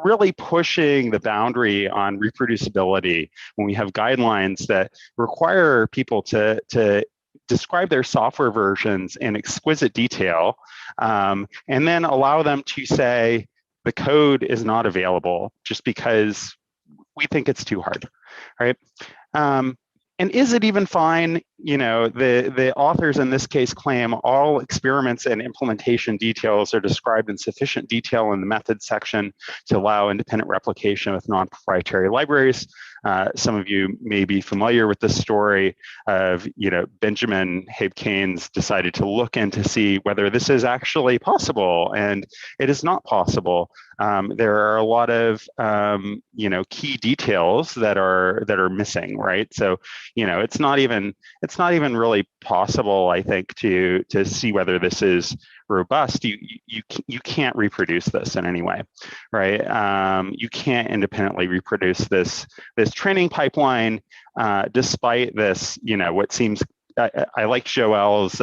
really pushing the boundary on reproducibility when we have guidelines that require people to describe their software versions in exquisite detail, and then allow them to say the code is not available just because we think it's too hard, right? And is it even fine? The authors in this case claim all experiments and implementation details are described in sufficient detail in the methods section to allow independent replication with non-proprietary libraries. Some of you may be familiar with the story of, Benjamin Habe-Keynes decided to look in to see whether this is actually possible, and it is not possible. There are a lot of, key details that are missing, right? So, it's not even really possible, I think, to see whether this is robust. You can't reproduce this in any way, right? You can't independently reproduce this training pipeline, despite this, what seems. I like Joel's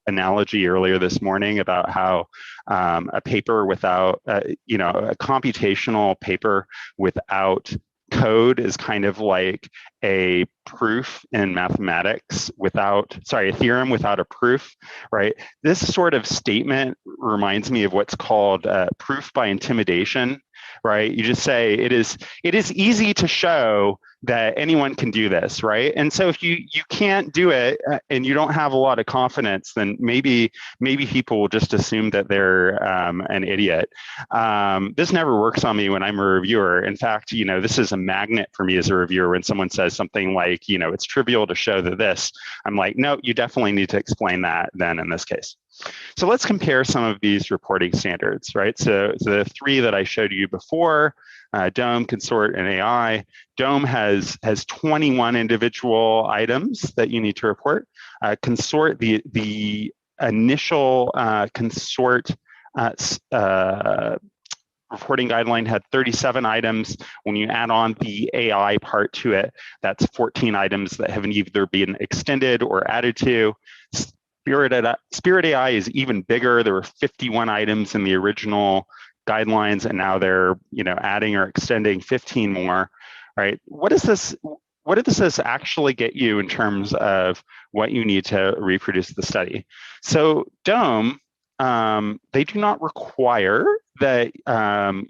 analogy earlier this morning about how a paper without, a computational paper without code is kind of like a proof in mathematics a theorem without a proof, right? This sort of statement reminds me of what's called proof by intimidation, right? You just say it is easy to show that anyone can do this, right? And so if you can't do it and you don't have a lot of confidence, then maybe people will just assume that they're an idiot. This never works on me when I'm a reviewer. In fact, this is a magnet for me as a reviewer. When someone says something like, it's trivial to show that this, I'm like, no, you definitely need to explain that then in this case. So let's compare some of these reporting standards, right? So the three that I showed you before, DOME, Consort, and AI. DOME has 21 individual items that you need to report. Consort, the initial Consort reporting guideline had 37 items. When you add on the AI part to it, that's 14 items that have either been extended or added to. Spirit AI is even bigger. There were 51 items in the original guidelines, and now they're adding or extending 15 more. Right? What does this what does this actually get you in terms of what you need to reproduce the study? So DOME, they do not require that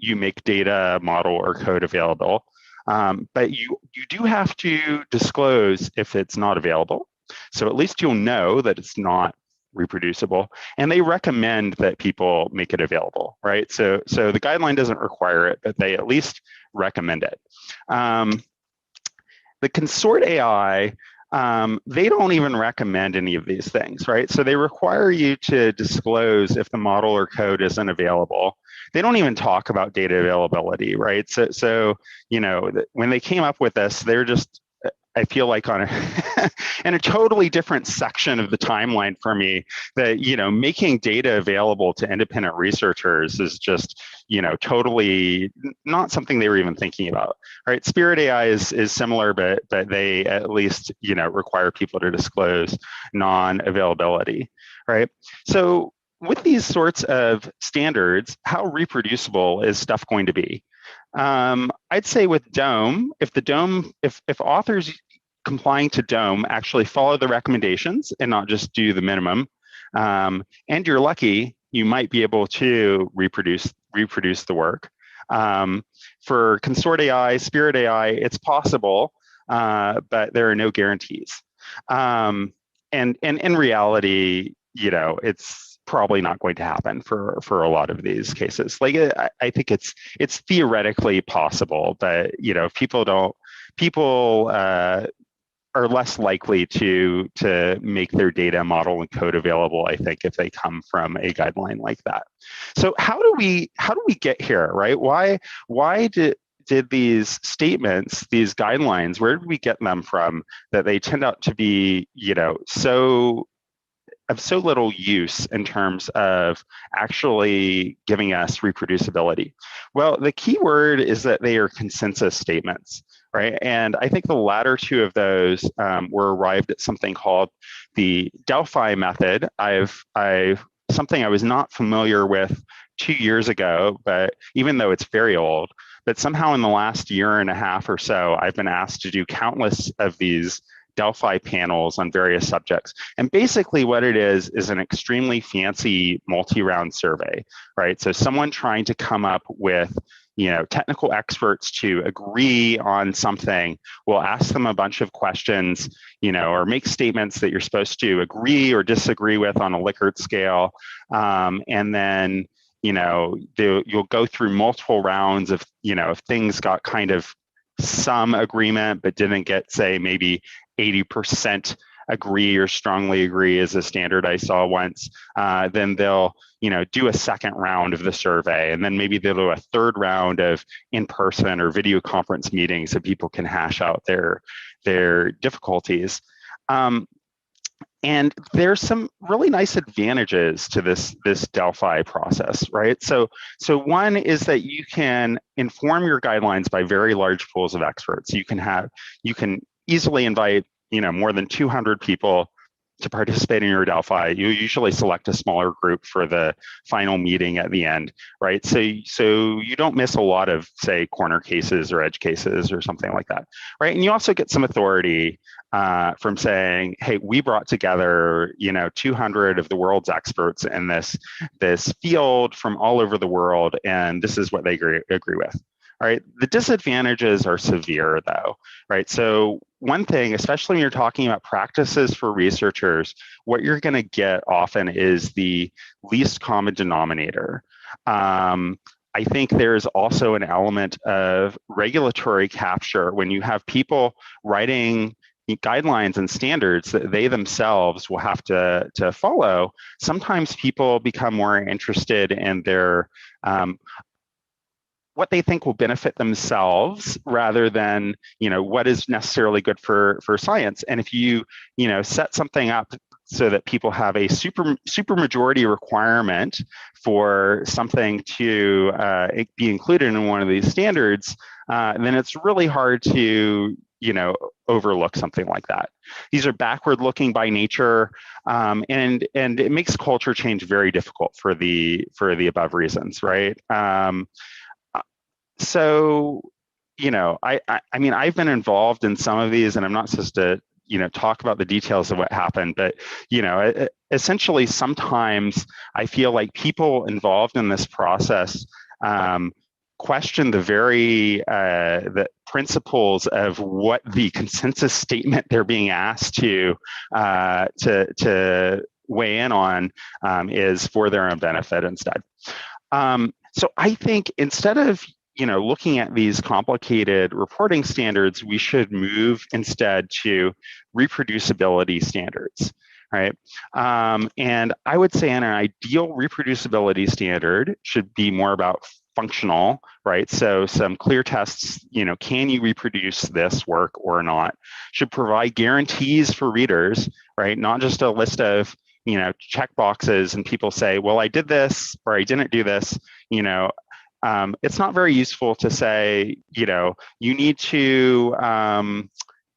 you make data, model, or code available, but you do have to disclose if it's not available. So at least you'll know that it's not reproducible, and they recommend that people make it available, right? So the guideline doesn't require it, but they at least recommend it. The consort AI, they don't even recommend any of these things, right? So they require you to disclose if the model or code isn't available. They don't even talk about data availability, right? So you know, when they came up with this, they're just, I feel like on a in a totally different section of the timeline for me, that, you know, making data available to independent researchers is just, you know, totally not something they were even thinking about, right? Spirit AI is similar, but they at least, you know, require people to disclose non-availability, right? So with these sorts of standards, how reproducible is stuff going to be? I'd say with DOME, if authors complying to DOME actually follow the recommendations and not just do the minimum, and you're lucky, you might be able to reproduce the work. For Consort AI, Spirit AI, it's possible, but there are no guarantees. And in reality, you know, it's probably not going to happen for a lot of these cases. Like, I think it's theoretically possible, but, you know, people are less likely to make their data, model, and code available, I think, if they come from a guideline like that. So how do we get here, right? Why did these statements, these guidelines, where did we get them from that they turned out to be, you know, of so little use in terms of actually giving us reproducibility? Well, the key word is that they are consensus statements, right? And I think the latter two of those were arrived at something called the Delphi method. Something I was not familiar with 2 years ago, but even though it's very old, but somehow in the last year and a half or so, I've been asked to do countless of these Delphi panels on various subjects. And basically what it is an extremely fancy multi-round survey, right? So someone trying to come up with, you know, technical experts to agree on something, will ask them a bunch of questions, you know, or make statements that you're supposed to agree or disagree with on a Likert scale. And then, you know, you'll go through multiple rounds of, you know, if things got kind of some agreement, but didn't get, say, maybe 80% agree or strongly agree is a standard I saw once, then they'll, you know, do a second round of the survey, and then maybe they'll do a third round of in-person or video conference meetings so people can hash out their difficulties. And there's some really nice advantages to this Delphi process, right? So one is that you can inform your guidelines by very large pools of experts. You can easily invite, you know, more than 200 people to participate in your Delphi. You usually select a smaller group for the final meeting at the end, right? So you don't miss a lot of, say, corner cases or edge cases or something like that, right? And you also get some authority from saying, hey, we brought together, you know, 200 of the world's experts in this field from all over the world, and this is what they agree with. All right, the disadvantages are severe though, right? So one thing, especially when you're talking about practices for researchers, what you're gonna get often is the least common denominator. I think there's also an element of regulatory capture when you have people writing guidelines and standards that they themselves will have to follow. Sometimes people become more interested in their what they think will benefit themselves rather than, you know, what is necessarily good for science. And if you know, set something up so that people have a super majority requirement for something to be included in one of these standards, then it's really hard to, you know, overlook something like that. These are backward looking by nature, and it makes culture change very difficult for the above reasons, right? So I mean, I've been involved in some of these, and I'm not supposed to, talk about the details of what happened, but, essentially sometimes I feel like people involved in this process question the very the principles of what the consensus statement they're being asked to weigh in on is for their own benefit instead. So I think instead of looking at these complicated reporting standards, we should move instead to reproducibility standards, right? And I would say an ideal reproducibility standard should be more about functional, right? So some clear tests, can you reproduce this work or not? Should provide guarantees for readers, right? Not just a list of, check boxes and people say, well, I did this or I didn't do this, it's not very useful to say, you need to,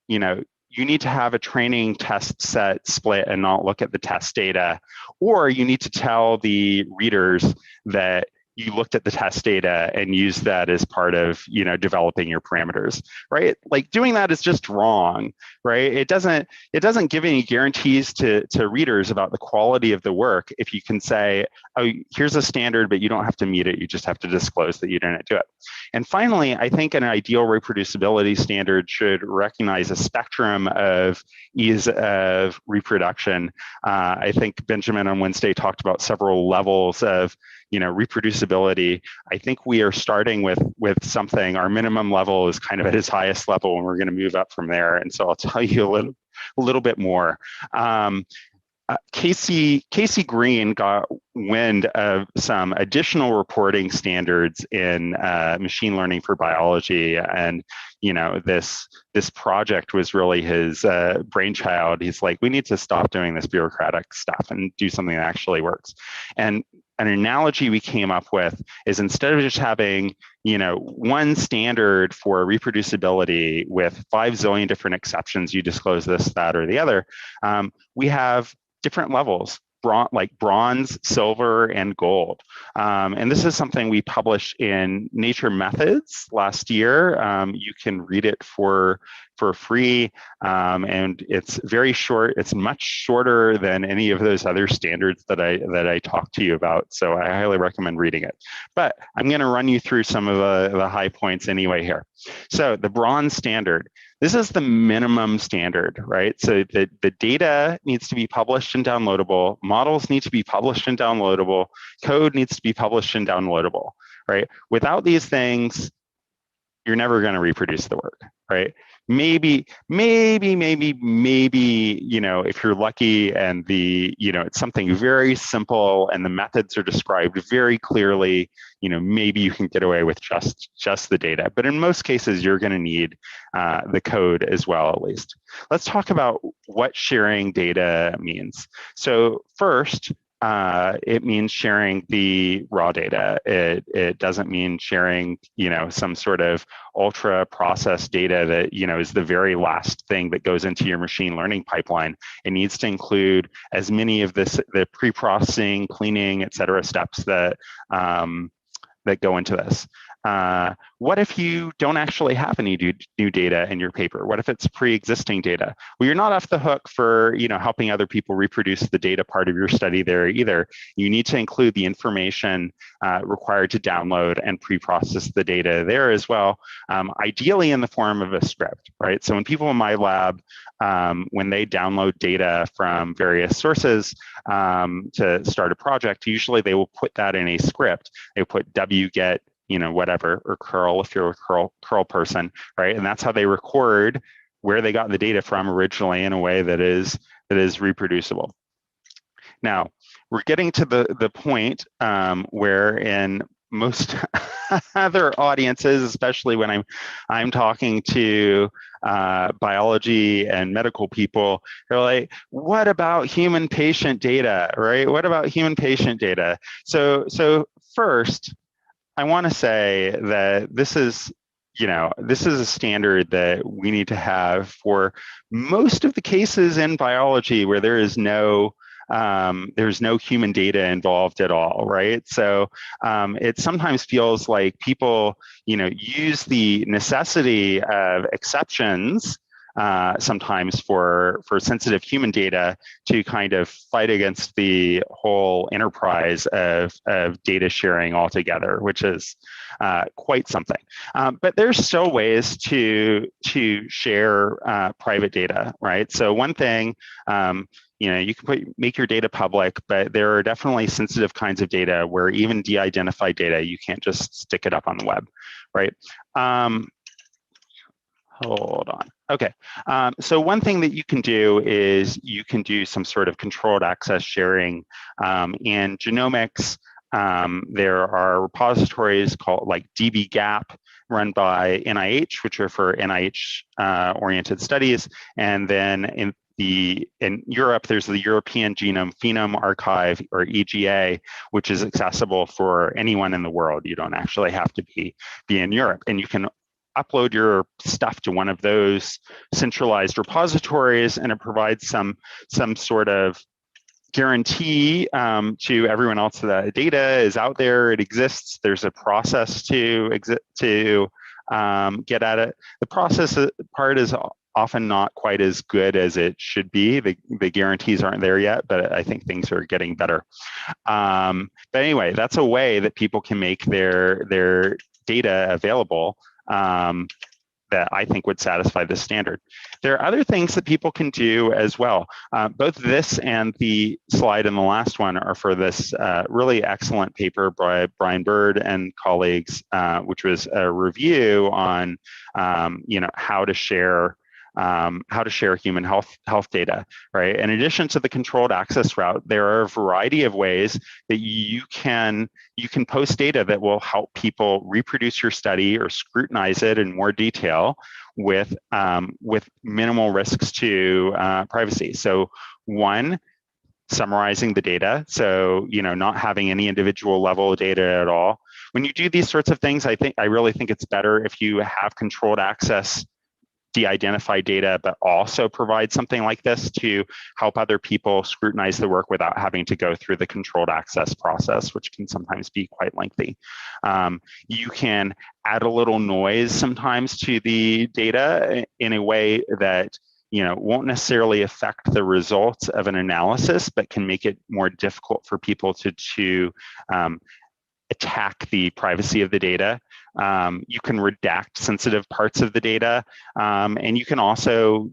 you need to have a training test set split and not look at the test data, or you need to tell the readers that you looked at the test data and used that as part of, developing your parameters, right? Like doing that is just wrong, right? It doesn't give any guarantees to readers about the quality of the work if you can say, oh, here's a standard, but you don't have to meet it. You just have to disclose that you didn't do it. And finally, I think an ideal reproducibility standard should recognize a spectrum of ease of reproduction. I think Benjamin on Wednesday talked about several levels of reproducibility. I think we are starting with something. Our minimum level is kind of at its highest level, and we're going to move up from there. And so I'll tell you a little bit more. Casey Green got wind of some additional reporting standards in machine learning for biology, and this project was really his brainchild. He's like, we need to stop doing this bureaucratic stuff and do something that actually works. And an analogy we came up with is instead of just having one standard for reproducibility with 5 zillion different exceptions, you disclose this, that, or the other, we have different levels, like bronze, silver, and gold. And this is something we published in Nature Methods last year. You can read it for free, and it's very short. It's much shorter than any of those other standards that I talked to you about. So I highly recommend reading it. But I'm going to run you through some of the high points anyway here. So the bronze standard. This is the minimum standard, right? So the data needs to be published and downloadable. Models need to be published and downloadable. Code needs to be published and downloadable, right? Without these things, you're never going to reproduce the work, right? Maybe, if you're lucky and it's something very simple and the methods are described very clearly, maybe you can get away with just the data. But in most cases, you're going to need the code as well, at least. Let's talk about what sharing data means. So first, it means sharing the raw data. It doesn't mean sharing, some sort of ultra processed data that, is the very last thing that goes into your machine learning pipeline. It needs to include as many of the pre-processing, cleaning, et cetera, steps that go into this. What if you don't actually have any new data in your paper? What if it's pre-existing data? Well, you're not off the hook for helping other people reproduce the data part of your study there either. You need to include the information required to download and pre-process the data there as well, ideally in the form of a script, right? So when people in my lab, when they download data from various sources to start a project, usually they will put that in a script. They put wget, whatever, or curl if you're a curl person, right? And that's how they record where they got the data from originally in a way that is reproducible. Now, we're getting to the point where in most other audiences, especially when I'm talking to biology and medical people, they're like, what about human patient data, right? What about human patient data? So first, I want to say that this is a standard that we need to have for most of the cases in biology where there is no There's no human data involved at all, right? So it sometimes feels like people, use the necessity of exceptions sometimes for sensitive human data to kind of fight against the whole enterprise of data sharing altogether, which is quite something. But there's still ways to share private data, right? So one thing, you can make your data public, but there are definitely sensitive kinds of data where even de-identified data, you can't just stick it up on the web, right? Hold on. Okay. So one thing that you can do is you can do some sort of controlled access sharing. In genomics, there are repositories called like dbGaP run by NIH, which are for NIH-oriented studies. And then in Europe, there's the European Genome Archive, or EGA, which is accessible for anyone in the world. You don't actually have to be in Europe. And you can upload your stuff to one of those centralized repositories, and it provides some sort of guarantee to everyone else that data is out there, it exists, there's a process to get at it. The process part is often not quite as good as it should be. The guarantees aren't there yet, but I think things are getting better. But anyway, that's a way that people can make their data available that I think would satisfy this standard. There are other things that people can do as well. Both this and the slide in the last one are for this really excellent paper by Brian Bird and colleagues, which was a review on how to share human health data, right? In addition to the controlled access route, there are a variety of ways that you can post data that will help people reproduce your study or scrutinize it in more detail with minimal risks to privacy. So one, summarizing the data, so not having any individual level of data at all. When you do these sorts of things, I really think it's better if you have controlled access de-identify data, but also provide something like this to help other people scrutinize the work without having to go through the controlled access process, which can sometimes be quite lengthy. You can add a little noise sometimes to the data in a way that won't necessarily affect the results of an analysis, but can make it more difficult for people to attack the privacy of the data. You can redact sensitive parts of the data, and you can also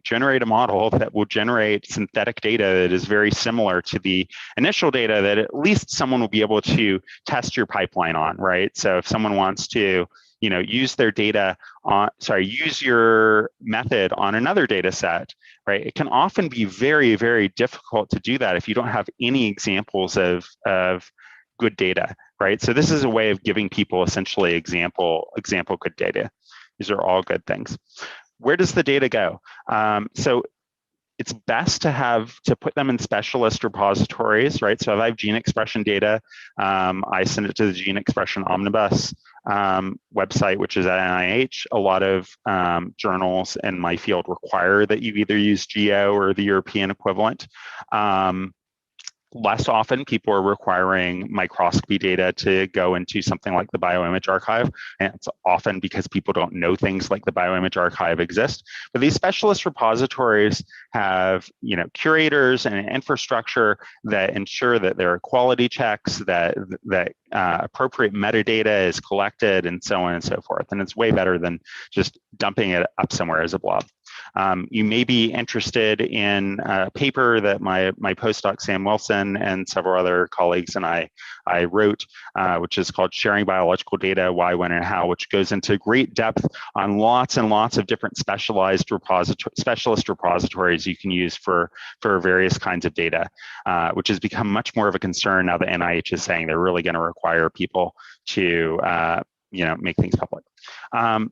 generate a model that will generate synthetic data that is very similar to the initial data that at least someone will be able to test your pipeline on, right? So if someone wants to use their data use your method on another data set, right? It can often be very, very difficult to do that if you don't have any examples of good data, right? So this is a way of giving people essentially example good data. These are all good things. Where does the data go? So it's best to put them in specialist repositories, right? So if I have gene expression data, I send it to the Gene Expression Omnibus website, which is at NIH. A lot of journals in my field require that you either use GEO or the European equivalent. Less often, people are requiring microscopy data to go into something like the Bioimage Archive, and it's often because people don't know things like the Bioimage Archive exist. But these specialist repositories have, curators and infrastructure that ensure that there are quality checks, that appropriate metadata is collected, and so on and so forth. And it's way better than just dumping it up somewhere as a blob. You may be interested in a paper that my postdoc Sam Wilson and several other colleagues and I wrote, which is called Sharing Biological Data, Why, When, and How, which goes into great depth on lots and lots of different specialist repositories you can use for various kinds of data, which has become much more of a concern now that NIH is saying they're really going to require people to make things public.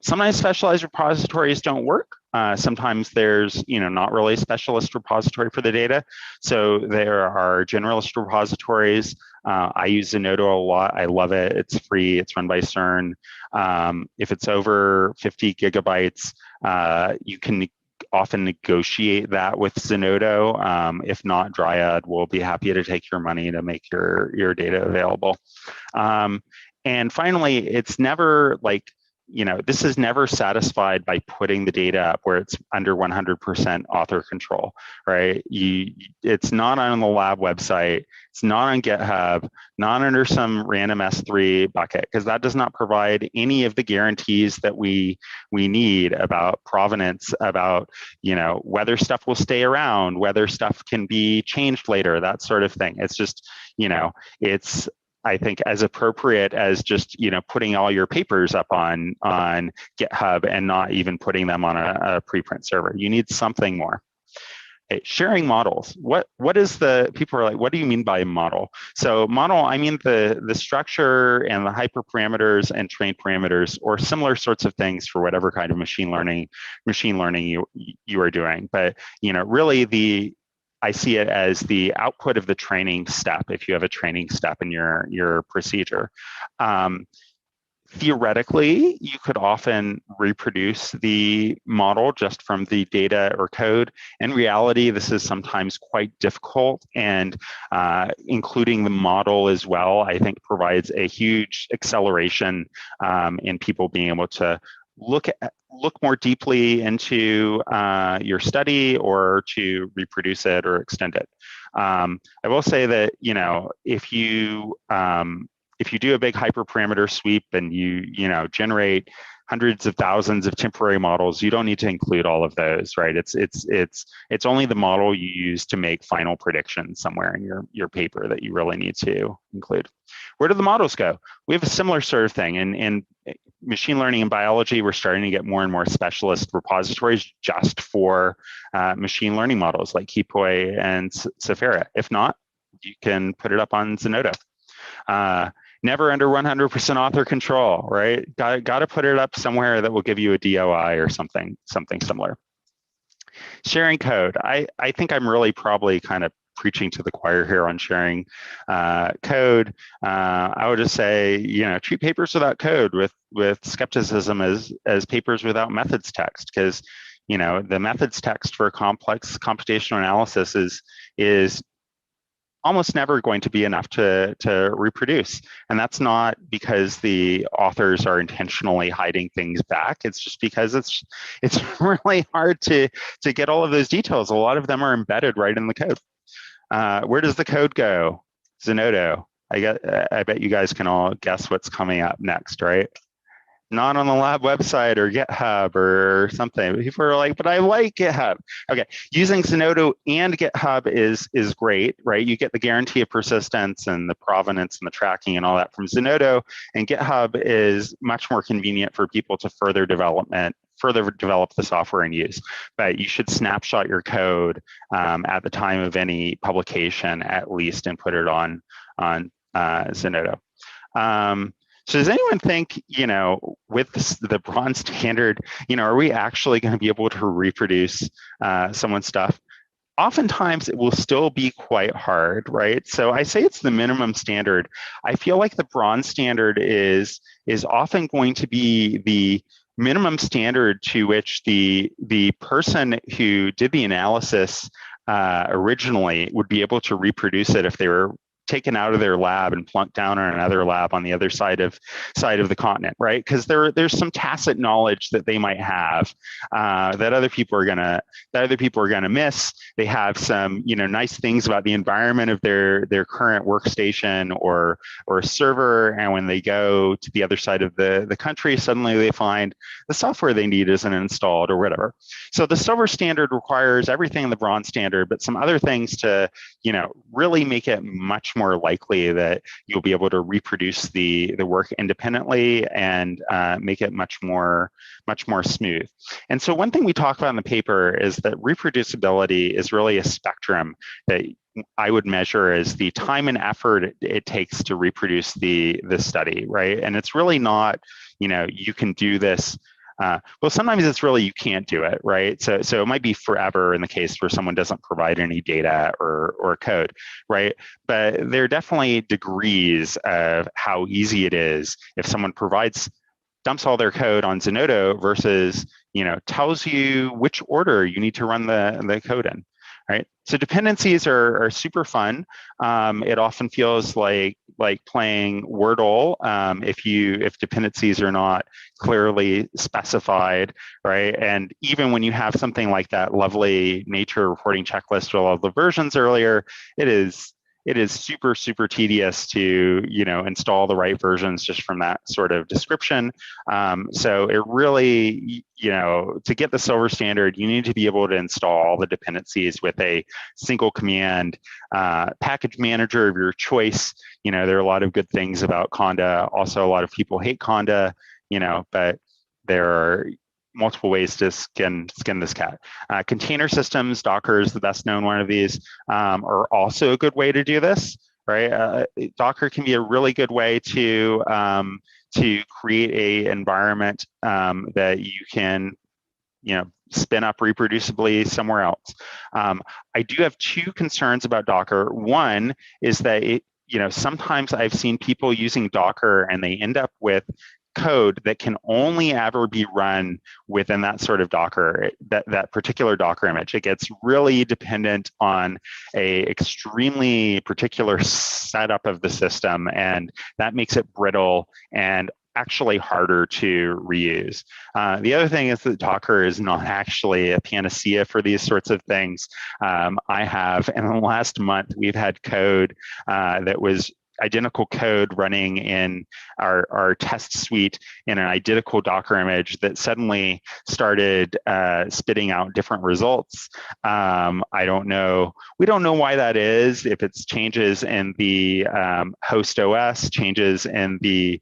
Sometimes specialized repositories don't work. Sometimes there's, not really a specialist repository for the data. So there are generalist repositories. I use Zenodo a lot. I love it. It's free. It's run by CERN. If it's over 50 gigabytes, you can often negotiate that with Zenodo. If not, Dryad will be happy to take your money to make your data available. And finally, it's never like, this is never satisfied by putting the data up where it's under 100% author control, right? It's not on the lab website, it's not on GitHub, not under some random S3 bucket, because that does not provide any of the guarantees that we need about provenance, about, whether stuff will stay around, whether stuff can be changed later, that sort of thing. It's just, it's, I think, as appropriate as just putting all your papers up on GitHub and not even putting them on a preprint server. You need something more. Okay, sharing models. What is the, people are like, what do you mean by model? So model, I mean the structure and the hyperparameters and trained parameters, or similar sorts of things for whatever kind of machine learning you are doing. But really I see it as the output of the training step, if you have a training step in your procedure. Theoretically, you could often reproduce the model just from the data or code. In reality, this is sometimes quite difficult, and including the model as well, I think provides a huge acceleration in people being able to look more deeply into your study, or to reproduce it or extend it. I will say that if you do a big hyperparameter sweep and you generate hundreds of thousands of temporary models, you don't need to include all of those, right? It's only the model you use to make final predictions somewhere in your paper that you really need to include. Where do the models go? We have a similar sort of thing. In machine learning and biology, we're starting to get more and more specialist repositories just for machine learning models like Kipoi and Sephora. If not, you can put it up on Zenodo. Never under 100% author control, right? Got to put it up somewhere that will give you a DOI or something similar. Sharing code. I think I'm really probably kind of preaching to the choir here on sharing code. I would just say, treat papers without code with skepticism as papers without methods text, because the methods text for complex computational analysis is almost never going to be enough to reproduce. And that's not because the authors are intentionally hiding things back. It's just because it's really hard to get all of those details. A lot of them are embedded right in the code. Where does the code go? Zenodo. I bet you guys can all guess what's coming up next, right? Not on the lab website or GitHub or something. People are like, but I like GitHub. Okay, using Zenodo and GitHub is great, right? You get the guarantee of persistence and the provenance and the tracking and all that from Zenodo, and GitHub is much more convenient for people to further develop the software and use. But you should snapshot your code at the time of any publication at least, and put it on Zenodo. So does anyone think, with the bronze standard, are we actually going to be able to reproduce someone's stuff? Oftentimes it will still be quite hard, right? So I say it's the minimum standard. I feel like the bronze standard is often going to be the minimum standard to which the person who did the analysis originally would be able to reproduce it if they were taken out of their lab and plunked down on another lab on the other side of the continent, right? Because there's some tacit knowledge that they might have that other people are gonna miss. They have some nice things about the environment of their current workstation or server, and when they go to the other side of the country, suddenly they find the software they need isn't installed or whatever. So the silver standard requires everything in the bronze standard, but some other things to really make it much more likely that you'll be able to reproduce the work independently and make it much more smooth. And so one thing we talk about in the paper is that reproducibility is really a spectrum that I would measure as the time and effort it takes to reproduce the study, right? And it's really not, you can do this. Well, sometimes it's really you can't do it, right? So it might be forever in the case where someone doesn't provide any data or code, right? But there are definitely degrees of how easy it is if someone dumps all their code on Zenodo versus tells you which order you need to run the code in, right? So dependencies are super fun. It often feels like playing Wordle if dependencies are not clearly specified, right? And even when you have something like that lovely nature reporting checklist with all of the versions earlier, it is super, super tedious to, install the right versions just from that sort of description. So it really, to get the silver standard, you need to be able to install all the dependencies with a single command package manager of your choice. There are a lot of good things about Conda. Also, a lot of people hate Conda, but there are multiple ways to skin this cat. Container systems, Docker is the best known one of these, are also a good way to do this, right? Docker can be a really good way to create a environment that you can, spin up reproducibly somewhere else. I do have two concerns about Docker. One is that sometimes I've seen people using Docker and they end up with code that can only ever be run within that sort of Docker, that particular Docker image. It gets really dependent on a extremely particular setup of the system, and that makes it brittle and actually harder to reuse. The other thing is that Docker is not actually a panacea for these sorts of things. I have, in the last month, we've had code that was identical code running in our test suite in an identical Docker image that suddenly started spitting out different results. I don't know. We don't know why that is. If it's changes in the host OS, changes in the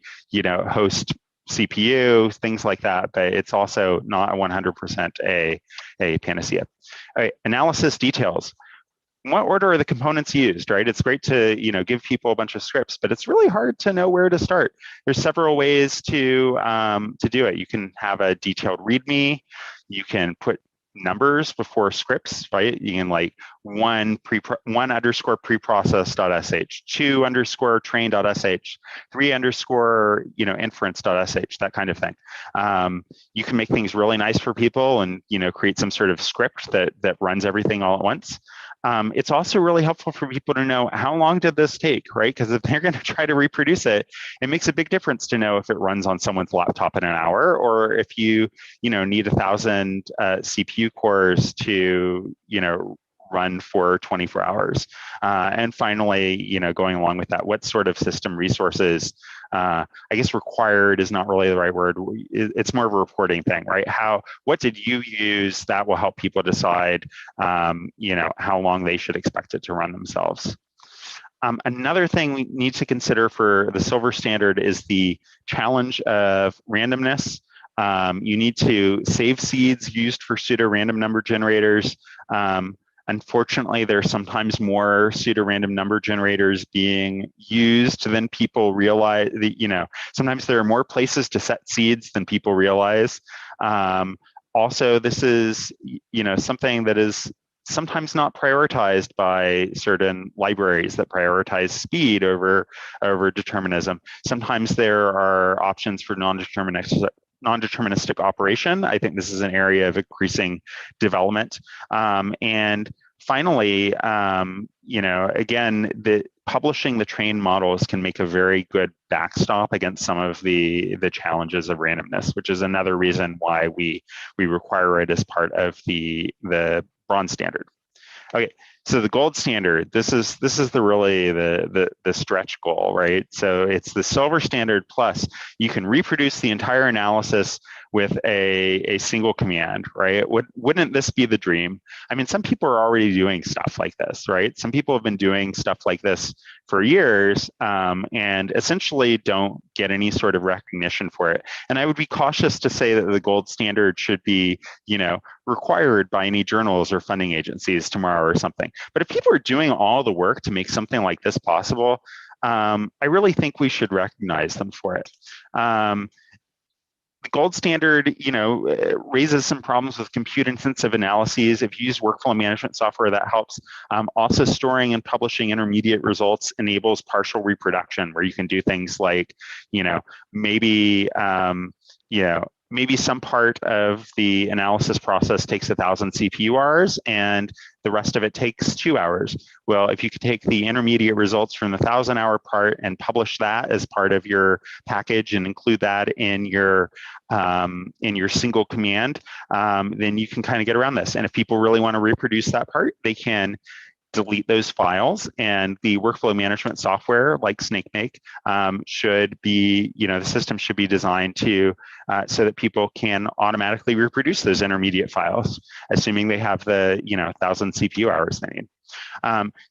host CPU, things like that, but it's also not 100% a panacea. All right, analysis details. In what order are the components used, right? It's great to give people a bunch of scripts, but it's really hard to know where to start. There's several ways to do it. You can have a detailed README. You can put numbers before scripts, right? You can like one underscore preprocess.sh, 2 underscore train.sh, 3 underscore inference.sh, that kind of thing. You can make things really nice for people and create some sort of script that runs everything all at once. It's also really helpful for people to know how long did this take, right? Because if they're going to try to reproduce it, it makes a big difference to know if it runs on someone's laptop in an hour, or if you need 1,000 CPU cores to run for 24 hours. And finally, going along with that, what sort of system resources, I guess required is not really the right word. It's more of a reporting thing, right? What did you use that will help people decide, how long they should expect it to run themselves. Another thing we need to consider for the silver standard is the challenge of randomness. You need to save seeds used for pseudo-random number generators. Unfortunately, there's sometimes more pseudo-random number generators being used than people realize. Sometimes there are more places to set seeds than people realize. Also, this is something that is sometimes not prioritized by certain libraries that prioritize speed over determinism. Sometimes there are options for non-deterministic operation. I think this is an area of increasing development. And finally, again, publishing the trained models can make a very good backstop against some of the challenges of randomness, which is another reason why we require it as part of the bronze standard. Okay, so the gold standard, this is really the stretch goal, right? So it's the silver standard plus you can reproduce the entire analysis with a single command, right? Wouldn't this be the dream? I mean, some people are already doing stuff like this, right? Some people have been doing stuff like this for years and essentially don't get any sort of recognition for it. And I would be cautious to say that the gold standard should be, required by any journals or funding agencies tomorrow or something. But if people are doing all the work to make something like this possible, I really think we should recognize them for it. The gold standard, raises some problems with compute-intensive analyses. If you use workflow management software, that helps. Also, storing and publishing intermediate results enables partial reproduction, where you can do things like, maybe, maybe some part of the analysis process takes 1,000 CPU hours and the rest of it takes 2 hours. Well, if you could take the intermediate results from the 1,000-hour part and publish that as part of your package and include that in your single command, then you can kind of get around this. And if people really want to reproduce that part, they can delete those files, and the workflow management software like SnakeMake should be, the system should be designed to so that people can automatically reproduce those intermediate files, assuming they have the 1,000 CPU hours they need.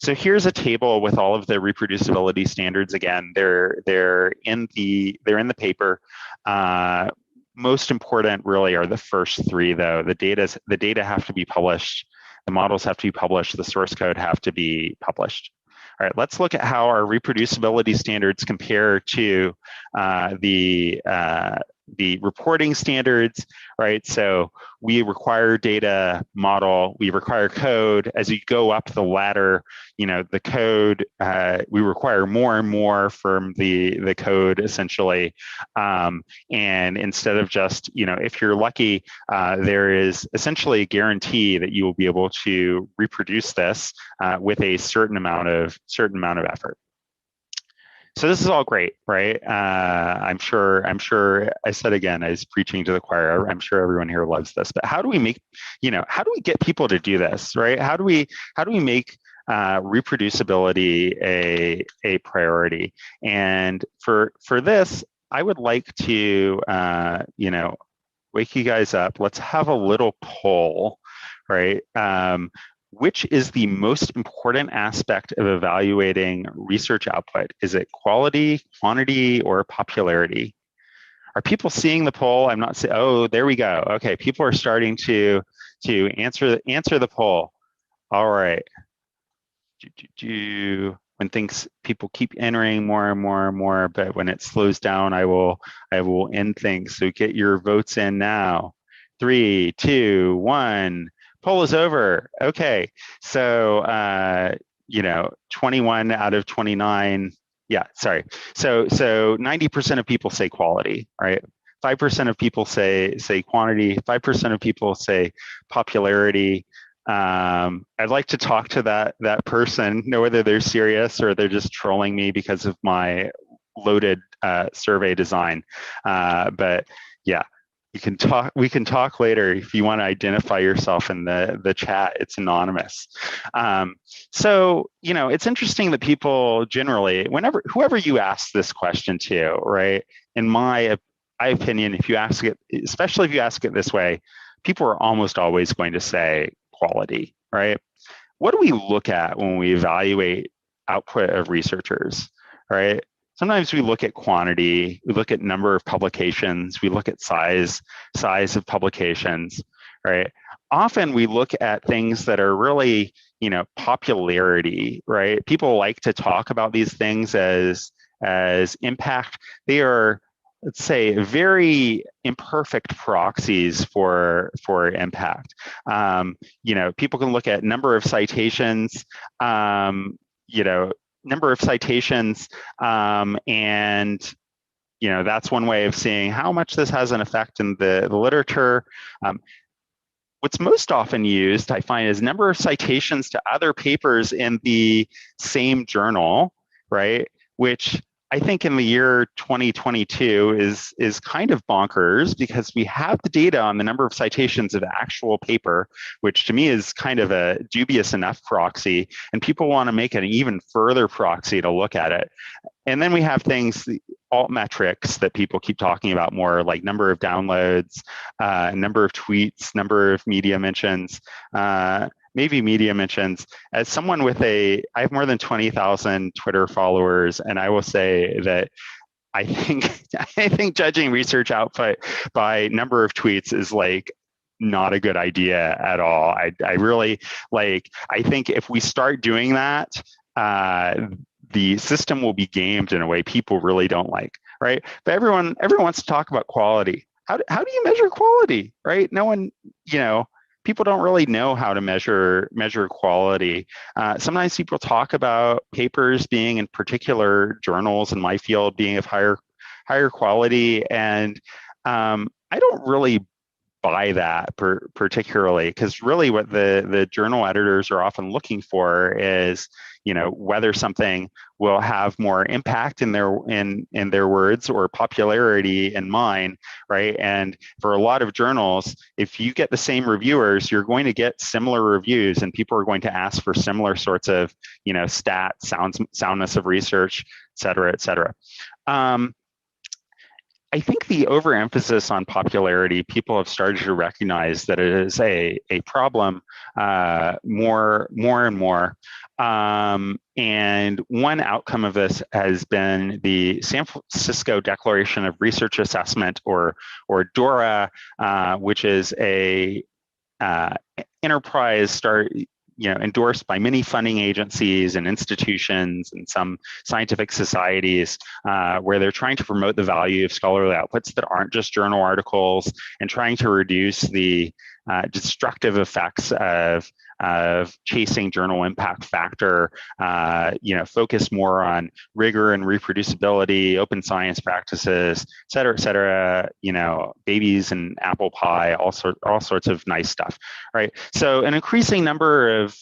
So here's a table with all of the reproducibility standards. Again, they're in the paper. Most important really are the first three, though. The data have to be published. The models have to be published, the source code have to be published. All right, let's look at how our reproducibility standards compare to the reporting standards, right? So we require data model, we require code. As you go up the ladder, the code, we require more and more from the code essentially. And instead of just, if you're lucky, there is essentially a guarantee that you will be able to reproduce this with a certain amount of effort. So this is all great, right? I'm sure I said again, I was preaching to the choir. I'm sure everyone here loves this, but how do we make, how do we get people to do this, right? How do we make reproducibility a priority? And for this, I would like to, wake you guys up. Let's have a little poll, right? Which is the most important aspect of evaluating research output? Is it quality, quantity, or popularity? Are people seeing the poll? I'm not saying, oh, there we go. Okay, people are starting to answer the poll. All right. When people keep entering more and more and more, but when it slows down, I will end things. So get your votes in now. 3, 2, 1. Poll is over. Okay, so 21 out of 29. Yeah, sorry. So 90% of people say quality, right? 5% of people say quantity. 5% of people say popularity. I'd like to talk to that person, know whether they're serious or they're just trolling me because of my loaded survey design. But yeah. We can talk later if you want to identify yourself in the chat. It's anonymous. So, it's interesting that people generally, whoever you ask this question to, right? In my opinion, if you ask it, especially if you ask it this way, people are almost always going to say quality, right? What do we look at when we evaluate output of researchers, right? Sometimes we look at quantity, we look at number of publications, we look at size of publications, right? Often we look at things that are really, popularity, right? People like to talk about these things as impact. They are, let's say, very imperfect proxies for impact. People can look at number of citations, number of citations, and that's one way of seeing how much this has an effect in the literature. What's most often used, I find, is number of citations to other papers in the same journal, right? Which I think in the year 2022 is kind of bonkers because we have the data on the number of citations of actual paper, which to me is kind of a dubious enough proxy, and people want to make an even further proxy to look at it. And then we have things, alt metrics that people keep talking about more, like number of downloads, number of tweets, number of media mentions, maybe media mentions. As someone I have more than 20,000 Twitter followers, and I will say that I think judging research output by number of tweets is like not a good idea at all. I really I think if we start doing that, the system will be gamed in a way people really don't like, right? But everyone wants to talk about quality. How do you measure quality, right? No one, people don't really know how to measure quality. Sometimes people talk about papers being in particular journals in my field being of higher quality, and I don't really buy that particularly, because really what the journal editors are often looking for is, whether something will have more impact in their words or popularity in mine, right? And for a lot of journals, if you get the same reviewers, you're going to get similar reviews, and people are going to ask for similar sorts of, stats, soundness of research, et cetera, et cetera. I think the overemphasis on popularity, people have started to recognize that it is a problem more and more. And one outcome of this has been the San Francisco Declaration of Research Assessment, or DORA, which is a enterprise endorsed by many funding agencies and institutions and some scientific societies, where they're trying to promote the value of scholarly outputs that aren't just journal articles, and trying to reduce the destructive effects of chasing journal impact factor, focus more on rigor and reproducibility, open science practices, et cetera, babies and apple pie, all sorts of nice stuff, right? So an increasing number of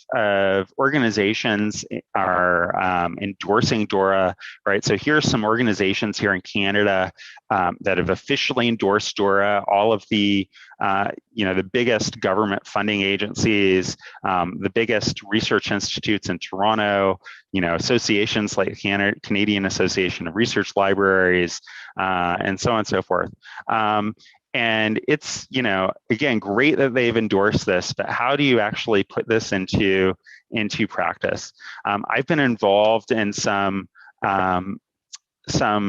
organizations are endorsing DORA, right? So here are some organizations here in Canada that have officially endorsed DORA. All of the the biggest government funding agencies, the biggest research institutes in Toronto, associations like Canadian Association of Research Libraries, and so on and so forth. And it's, again, great that they've endorsed this, but how do you actually put this into practice? I've been involved in some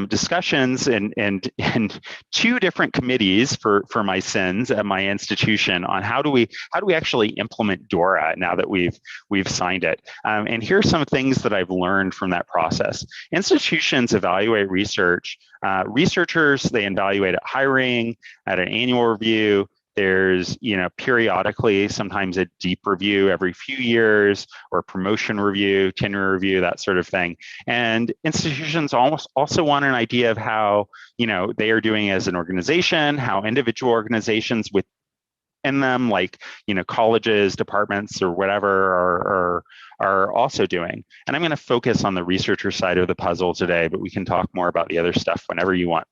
discussions and two different committees for my sins at my institution on how do we actually implement DORA now that we've signed it. And here's some things that I've learned from that process. Institutions evaluate research. Researchers, they evaluate at hiring, at an annual review. There's, periodically, sometimes a deep review every few years, or promotion review, tenure review, that sort of thing. And institutions also want an idea of how, they are doing as an organization, how individual organizations within them, like, colleges, departments, or whatever, are also doing. And I'm going to focus on the researcher side of the puzzle today, but we can talk more about the other stuff whenever you want.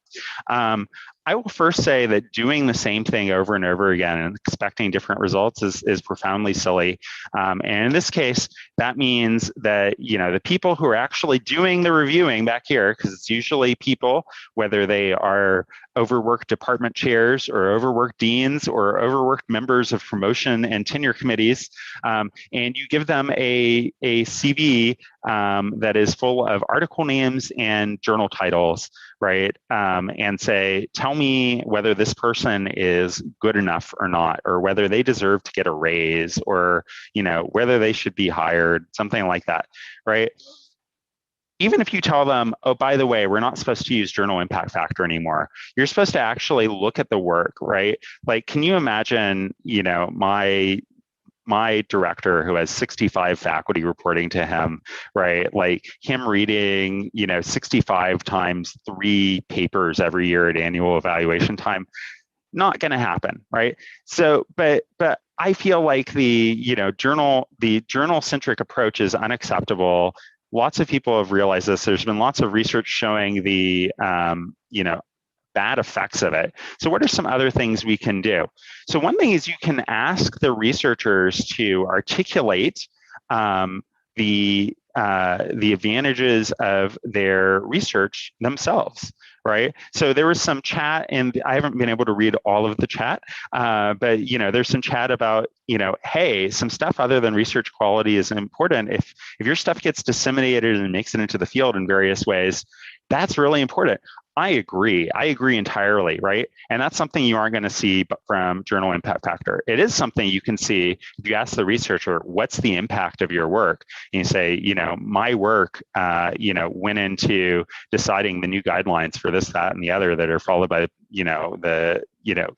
I will first say that doing the same thing over and over again and expecting different results is profoundly silly. And in this case, that means that, the people who are actually doing the reviewing back here, because it's usually people, whether they are overworked department chairs or overworked deans or overworked members of promotion and tenure committees, and you give them a CV that is full of article names and journal titles, right? And say, tell me whether this person is good enough or not, or whether they deserve to get a raise, or, whether they should be hired, something like that, right? Even if you tell them, oh, by the way, we're not supposed to use journal impact factor anymore, you're supposed to actually look at the work, right? Like, can you imagine, my director who has 65 faculty reporting to him, right? Like him reading, 65 times 3 papers every year at annual evaluation time, not going to happen, right? So, but I feel like the journal-centric approach is unacceptable. Lots of people have realized this. There's been lots of research showing the, bad effects of it. So what are some other things we can do? So one thing is you can ask the researchers to articulate the advantages of their research themselves, right? So there was some chat, and I haven't been able to read all of the chat, but there's some chat about, hey, some stuff other than research quality is important. If your stuff gets disseminated and makes it into the field in various ways, that's really important. I agree entirely, right? And that's something you aren't going to see from journal impact factor. It is something you can see if you ask the researcher, what's the impact of your work? And you say, my work, went into deciding the new guidelines for this, that, and the other that are followed by, the,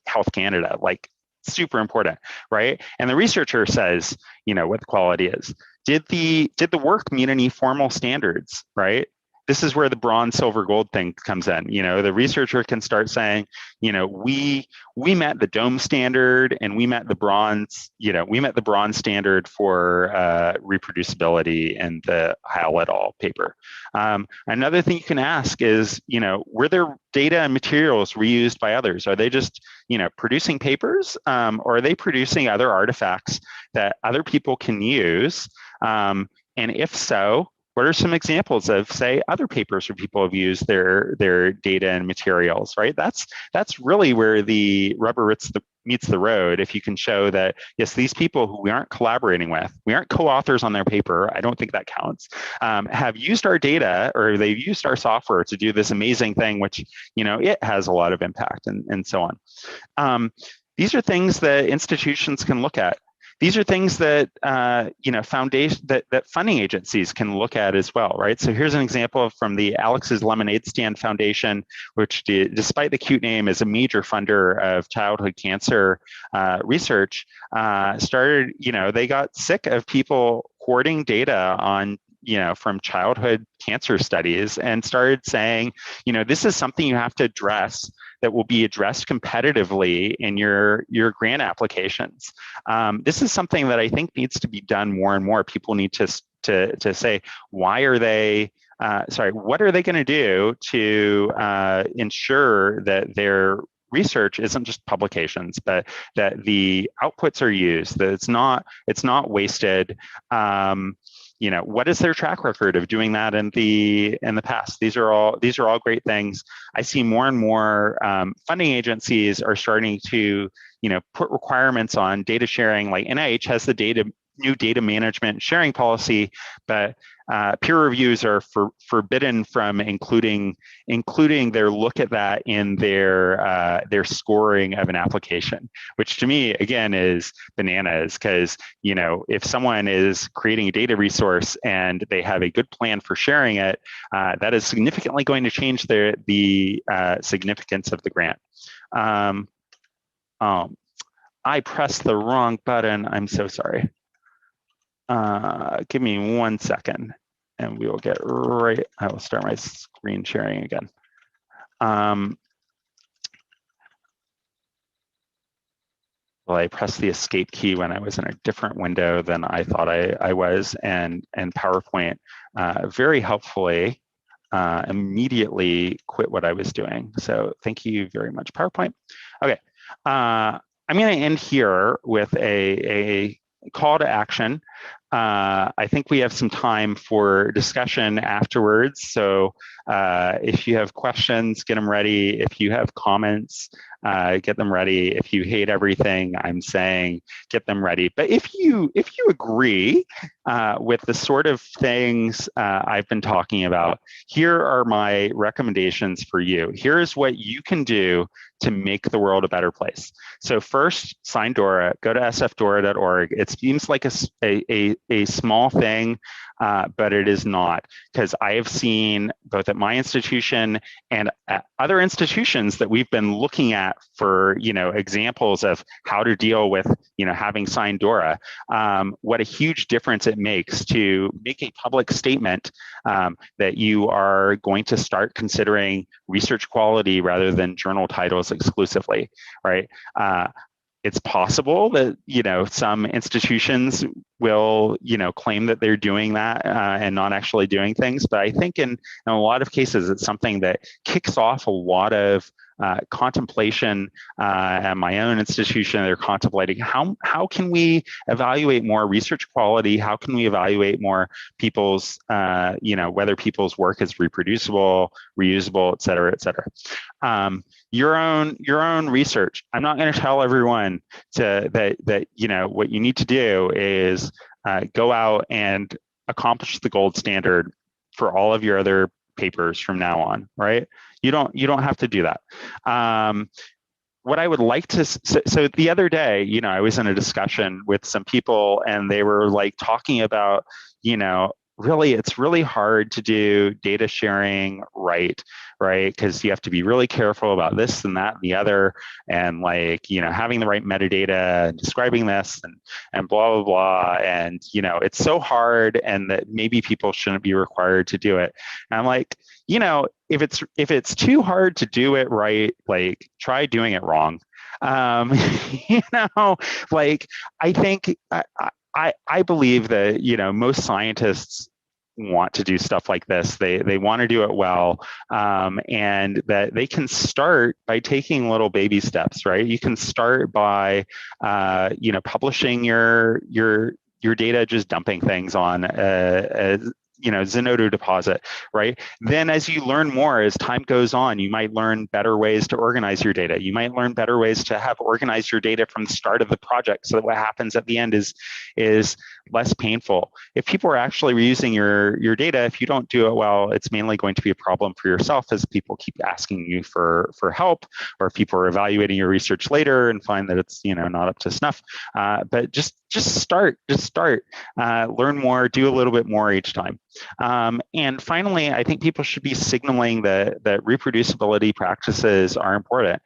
Health Canada, like super important, right? And the researcher says, what the quality is. Did the work meet any formal standards, right? this is where the bronze, silver, gold thing comes in. You know, the researcher can start saying, you know, we met the dome standard and we met the bronze, you know, we met the bronze standard for reproducibility in the Howell et al. Paper. Another thing you can ask is, you know, were there data and materials reused by others? Are they just, you know, producing papers, or are they producing other artifacts that other people can use? And if so, what are some examples of, say, other papers where people have used their data and materials, right? That's really where the rubber meets the road. If you can show that, yes, these people who we aren't collaborating with, we aren't co-authors on their paper, I don't think that counts, have used our data, or they've used our software to do this amazing thing, which, you know, it has a lot of impact, and so on. These are things that institutions can look at. These are things that you know, that funding agencies can look at as well, right? So here's an example from the Alex's Lemonade Stand Foundation, which, despite the cute name, is a major funder of childhood cancer research. Started, you know, they got sick of people hoarding data on, you know, from childhood cancer studies, and started saying, you know, this is something you have to address, that will be addressed competitively in your grant applications. This is something that I think needs to be done more and more. People need to say, why are they, what are they going to do to ensure that their research isn't just publications, but that the outputs are used, that it's not wasted. You know, what is their track record of doing that in the past? These are all great things. I see more and more funding agencies are starting to, you know, put requirements on data sharing. Like NIH has the new data management sharing policy, but peer reviews are forbidden from including their look at that in their scoring of an application, which to me, again, is bananas. Because, you know, if someone is creating a data resource and they have a good plan for sharing it, that is significantly going to change the significance of the grant. I pressed the wrong button. I'm so sorry. Give me 1 second and we will get right. I will start my screen sharing again. Well, I pressed the escape key when I was in a different window than I thought I was, and PowerPoint very helpfully immediately quit what I was doing. So thank you very much, PowerPoint. Okay, I'm going to end here with a call to action. I think we have some time for discussion afterwards. So if you have questions, get them ready. If you have comments, get them ready. If you hate everything I'm saying, get them ready. But if you agree with the sort of things I've been talking about, here are my recommendations for you. Here's what you can do to make the world a better place. So first, sign DORA. Go to sfdora.org. It seems like a small thing, but it is not, because I have seen both at my institution and at other institutions that we've been looking at for, you know, examples of how to deal with, you know, having signed DORA, what a huge difference it makes to make a public statement that you are going to start considering research quality rather than journal titles exclusively, right? It's possible that, you know, some institutions will, you know, claim that they're doing that and not actually doing things. But I think in a lot of cases, it's something that kicks off a lot of contemplation. At my own institution, they're contemplating how can we evaluate more research quality? How can we evaluate more people's, you know, whether people's work is reproducible, reusable, et cetera, et cetera. Your own research. I'm not going to tell everyone that you know what you need to do is go out and accomplish the gold standard for all of your other papers from now on, right? You don't have to do that. What I would like to, so the other day, you know, I was in a discussion with some people and they were like talking about, you know, really, it's really hard to do data sharing right? Because you have to be really careful about this and that and the other, and like, having the right metadata and describing this and blah, blah, blah. And, it's so hard, and that maybe people shouldn't be required to do it. And I'm like, if it's too hard to do it right, like try doing it wrong. Like I think I believe that, most scientists want to do stuff like this. They want to do it well, and that they can start by taking little baby steps, right? You can start by, publishing your data, just dumping things on Zenodo deposit, right? Then as you learn more, as time goes on, you might learn better ways to organize your data. You might learn better ways to have organized your data from the start of the project, so that what happens at the end is less painful. If people are actually reusing your data, if you don't do it well, it's mainly going to be a problem for yourself, as people keep asking you for help, or if people are evaluating your research later and find that it's not up to snuff. But just start, learn more, do a little bit more each time. And finally, I think people should be signaling that reproducibility practices are important.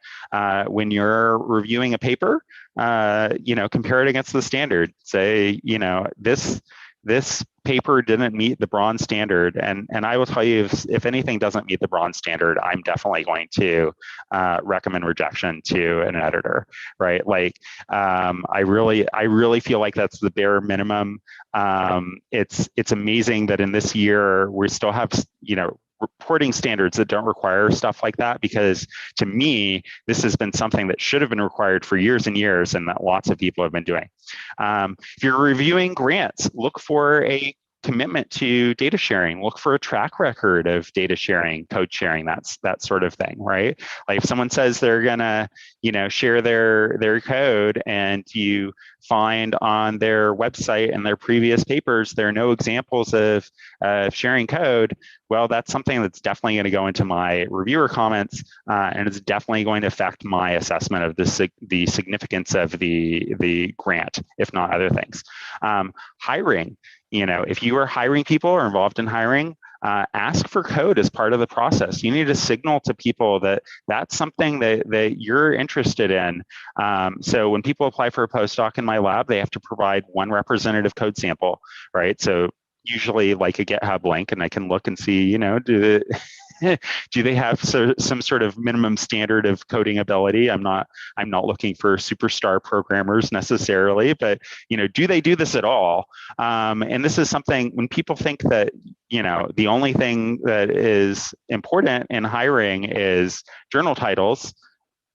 When you're reviewing a paper, compare it against the standard. Say, this paper didn't meet the bronze standard, and I will tell you, if anything doesn't meet the bronze standard, I'm definitely going to recommend rejection to an editor, right? Like, I really feel like that's the bare minimum. It's amazing that in this year we still have reporting standards that don't require stuff like that, because to me, this has been something that should have been required for years and years, and that lots of people have been doing. If you're reviewing grants, look for a commitment to data sharing. Look for a track record of data sharing, code sharing, that sort of thing, right? Like if someone says they're gonna, share their code, and you find on their website and their previous papers there are no examples of sharing code, well, that's something that's definitely going to go into my reviewer comments, and it's definitely going to affect my assessment of the significance of the grant, if not other things. Hiring. If you are hiring people or involved in hiring, ask for code as part of the process. You need to signal to people that that's something that you're interested in. So when people apply for a postdoc in my lab, they have to provide one representative code sample, right? So usually like a GitHub link, and I can look and see, do they have some sort of minimum standard of coding ability? I'm not looking for superstar programmers necessarily, but do they do this at all? And this is something, when people think that the only thing that is important in hiring is journal titles,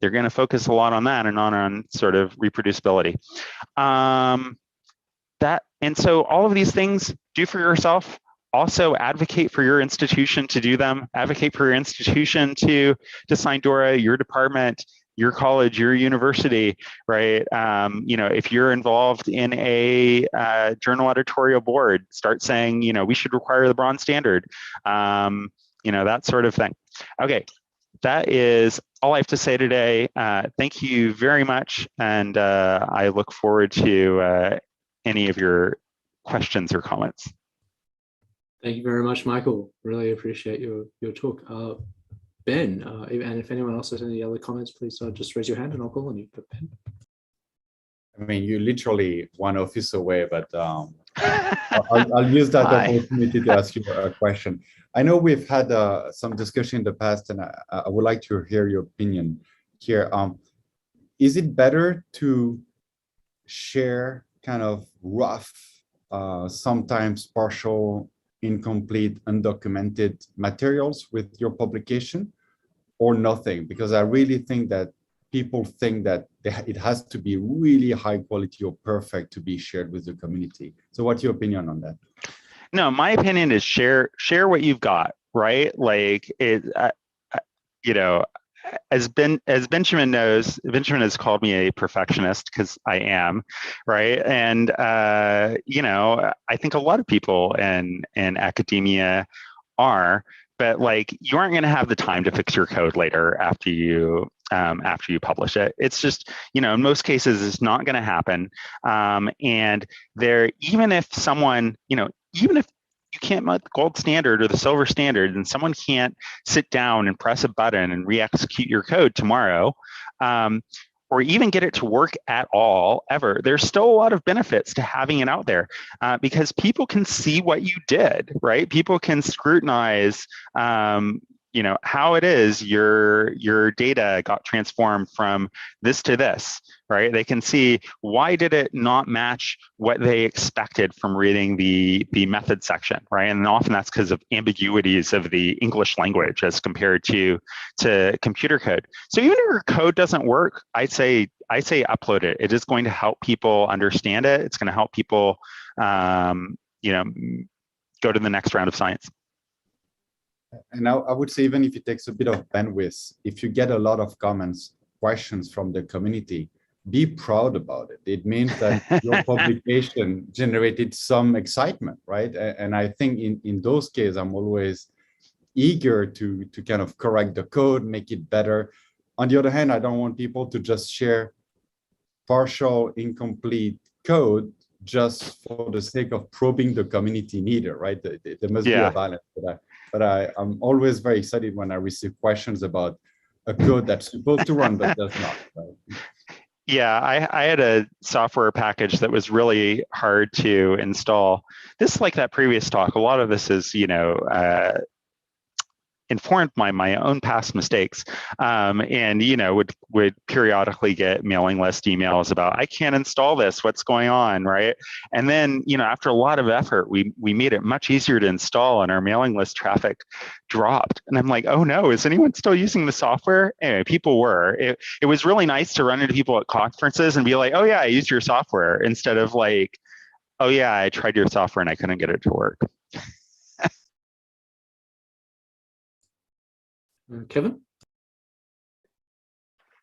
they're going to focus a lot on that and not on sort of reproducibility. And so all of these things, do for yourself. Also advocate for your institution to do them. Advocate for your institution to sign DORA, your department, your college, your university, right? If you're involved in a journal editorial board, start saying, we should require the bronze standard, that sort of thing. Okay, that is all I have to say today. Thank you very much, and I look forward to any of your questions or comments. Thank you very much, Michael. Really appreciate your talk. Ben, and if anyone else has any other comments, please just raise your hand and I'll call on you. But Ben. I mean, you're literally one office away, but I'll use that opportunity to ask you a question. I know we've had some discussion in the past, and I would like to hear your opinion here. Is it better to share kind of rough, sometimes partial, incomplete, undocumented materials with your publication, or nothing? Because I really think that people think that it has to be really high quality or perfect to be shared with the community. So what's your opinion on that? No, my opinion is share what you've got, right? Like as Benjamin knows, Benjamin has called me a perfectionist, because I am, right? And I think a lot of people in academia are, but like you aren't going to have the time to fix your code later after you publish it. It's just, in most cases, it's not going to happen. And even if someone, even you can't meet the gold standard or the silver standard, and someone can't sit down and press a button and re-execute your code tomorrow, or even get it to work at all ever, there's still a lot of benefits to having it out there, because people can see what you did, right? People can scrutinize, how it is your data got transformed from this to this, right? They can see, why did it not match what they expected from reading the method section, right? And often that's because of ambiguities of the English language as compared to computer code. So even if your code doesn't work, I say upload it. It is going to help people understand it. It's going to help people, go to the next round of science. And I would say, even if it takes a bit of bandwidth, if you get a lot of comments, questions from the community, be proud about it. It means that your publication generated some excitement, right? And I think in those cases, I'm always eager to kind of correct the code, make it better. On the other hand, I don't want people to just share partial, incomplete code just for the sake of probing the community neither, right? There must be a balance for that. But I'm always very excited when I receive questions about a code that's supposed to run but does not. Right? Yeah, I had a software package that was really hard to install. This, like that previous talk, a lot of this is, informed by my own past mistakes, and would periodically get mailing list emails about, I can't install this, what's going on, right? And then after a lot of effort, we made it much easier to install, and our mailing list traffic dropped. And I'm like, oh no, is anyone still using the software? Anyway, people were. It was really nice to run into people at conferences and be like, oh yeah, I used your software, instead of like, oh yeah, I tried your software and I couldn't get it to work. Kevin?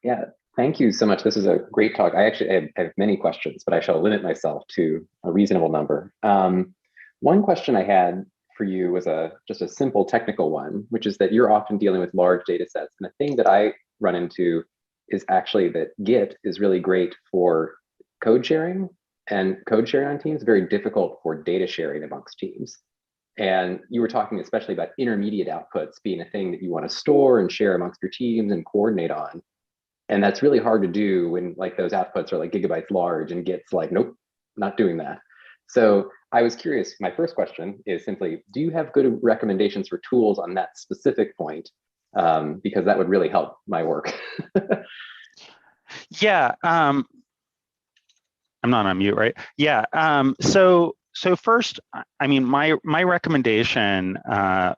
Yeah, thank you so much. This is a great talk. I actually have many questions, but I shall limit myself to a reasonable number. One question I had for you was just a simple technical one, which is that you're often dealing with large data sets. And the thing that I run into is actually that Git is really great for code sharing, and code sharing on teams, very difficult for data sharing amongst teams. And you were talking especially about intermediate outputs being a thing that you want to store and share amongst your teams and coordinate on. And that's really hard to do when like those outputs are like gigabytes large, and Git's like, nope, not doing that. So I was curious, my first question is simply, do you have good recommendations for tools on that specific point? Because that would really help my work. Yeah, I'm not on mute, right? Yeah, so first, I mean, my recommendation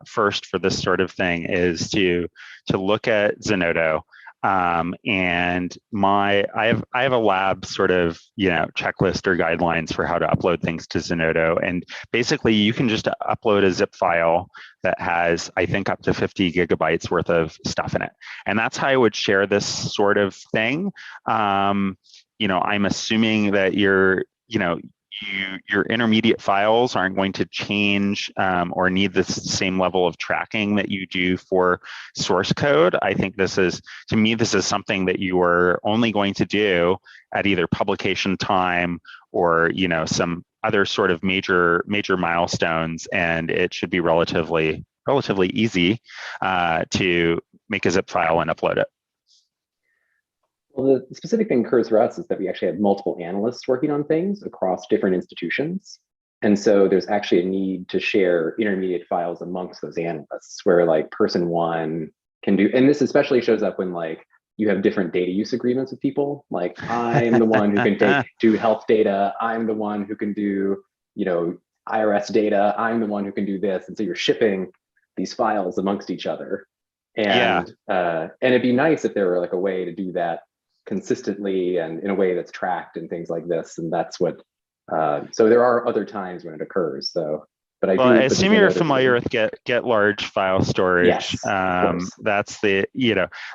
first for this sort of thing is to look at Zenodo, and I have a lab sort of checklist or guidelines for how to upload things to Zenodo, and basically you can just upload a zip file that has, I think, up to 50 gigabytes worth of stuff in it, and that's how I would share this sort of thing. I'm assuming that your intermediate files aren't going to change or need the same level of tracking that you do for source code. I think this is something that you are only going to do at either publication time or some other sort of major milestones, and it should be relatively easy to make a zip file and upload it. Well, the specific thing occurs for us is that we actually have multiple analysts working on things across different institutions. And so there's actually a need to share intermediate files amongst those analysts, where like person one can do, and this especially shows up when like you have different data use agreements with people. Like I'm the one who can do health data. I'm the one who can do, IRS data. I'm the one who can do this. And so you're shipping these files amongst each other. And it'd be nice if there were like a way to do that consistently and in a way that's tracked and things like this. And that's what, so there are other times when it occurs. So, but I assume you're familiar with get large file storage. Yes, that's the,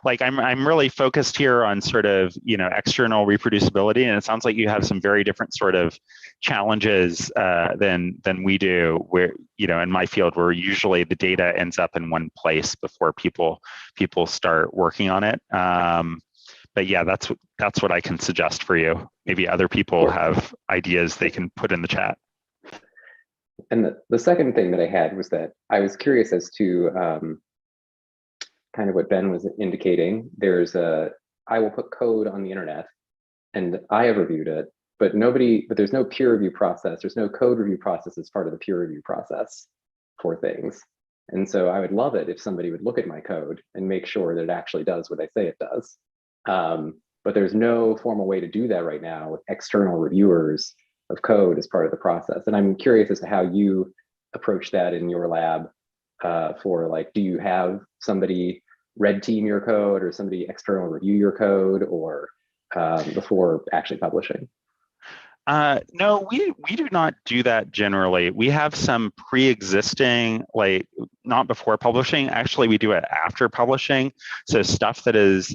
like I'm really focused here on sort of, external reproducibility. And it sounds like you have some very different sort of challenges than we do, where, in my field, where usually the data ends up in one place before people start working on it. But yeah, that's what I can suggest for you. Maybe other people have ideas they can put in the chat. And the second thing that I had was that I was curious as to kind of what Ben was indicating. I will put code on the internet, and I have reviewed it, but there's no peer review process. There's no code review process as part of the peer review process for things. And so I would love it if somebody would look at my code and make sure that it actually does what I say it does. But there's no formal way to do that right now with external reviewers of code as part of the process. And I'm curious as to how you approach that in your lab for like, do you have somebody red team your code or somebody external review your code or before actually publishing? No, we do not do that generally. We have some pre-existing, like not before publishing. Actually, we do it after publishing. So stuff that is,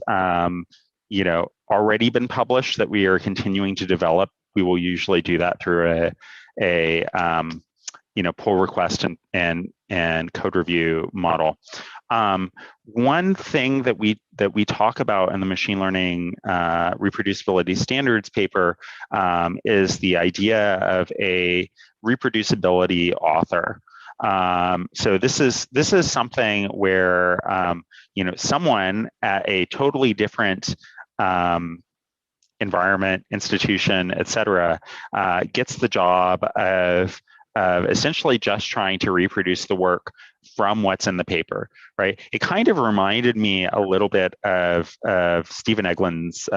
already been published that we are continuing to develop, we will usually do that through a pull request and code review model. One thing that we talk about in the machine learning reproducibility standards paper is the idea of a reproducibility author. So this is something where someone at a totally different environment, institution, et cetera, gets the job of essentially just trying to reproduce the work from what's in the paper, right? It kind of reminded me a little bit of Stephen Eglin's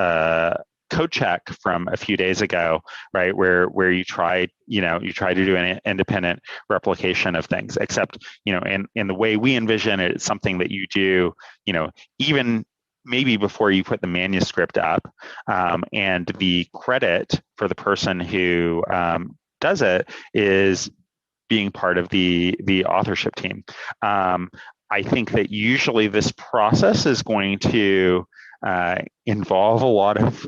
code check from a few days ago, right? Where you try to do an independent replication of things, except, in the way we envision it, it's something that you do, even maybe before you put the manuscript up, and the credit for the person who does it is being part of the authorship team. I think that usually this process is going to involve a lot of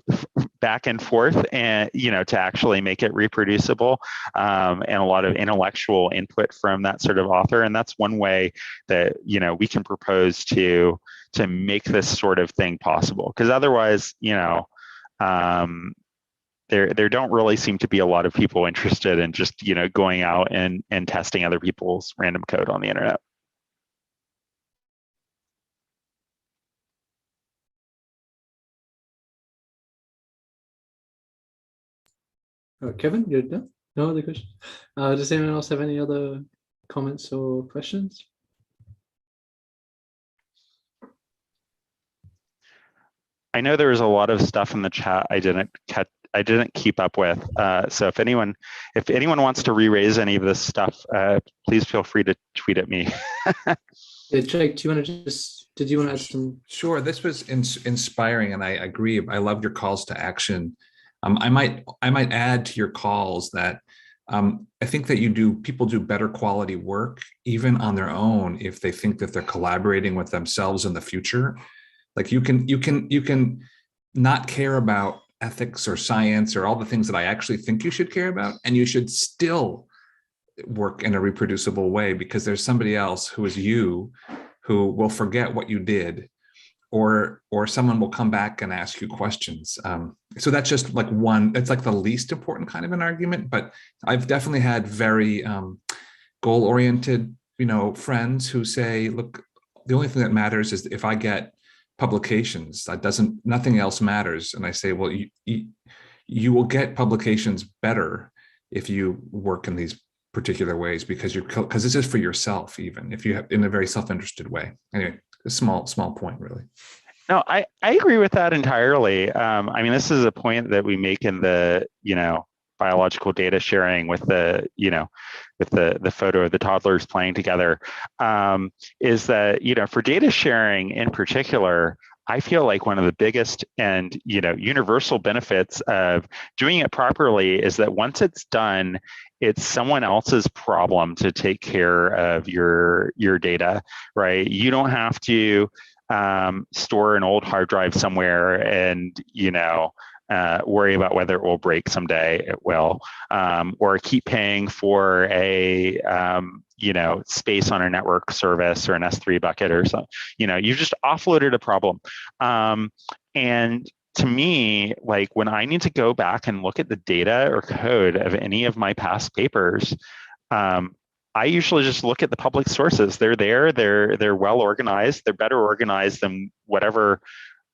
back and forth, and to actually make it reproducible, and a lot of intellectual input from that sort of author. And that's one way that we can propose to make this sort of thing possible. Because otherwise, there don't really seem to be a lot of people interested in just going out and testing other people's random code on the internet. Kevin, you're done? No other questions? Does anyone else have any other comments or questions? I know there was a lot of stuff in the chat I didn't keep up with. So if anyone wants to re-raise any of this stuff, please feel free to tweet at me. Yeah, Jake, did you want to add some? Sure, this was inspiring, and I agree. I love your calls to action. I might add to your calls that I think that people do better quality work even on their own if they think that they're collaborating with themselves in the future. Like you can not care about ethics or science or all the things that I actually think you should care about, and you should still work in a reproducible way because there's somebody else who is you who will forget what you did, or someone will come back and ask you questions. So that's just like it's like the least important kind of an argument, but I've definitely had very goal-oriented, friends who say, look, the only thing that matters is if I get publications, nothing else matters. And I say, well, you will get publications better if you work in these particular ways because this is for yourself, even if you have in a very self-interested way. Anyway, a small point, really. No, I agree with that entirely. I mean, this is a point that we make in the, biological data sharing with the, with the photo of the toddlers playing together, is that, for data sharing in particular, I feel like one of the biggest and, universal benefits of doing it properly is that once it's done, it's someone else's problem to take care of your data, right? You don't have to store an old hard drive somewhere and, worry about whether it will break someday. It will, or keep paying for a, space on a network service or an S3 bucket or something. You've just offloaded a problem. And to me, like when I need to go back and look at the data or code of any of my past papers, I usually just look at the public sources. They're there, they're well organized, they're better organized than whatever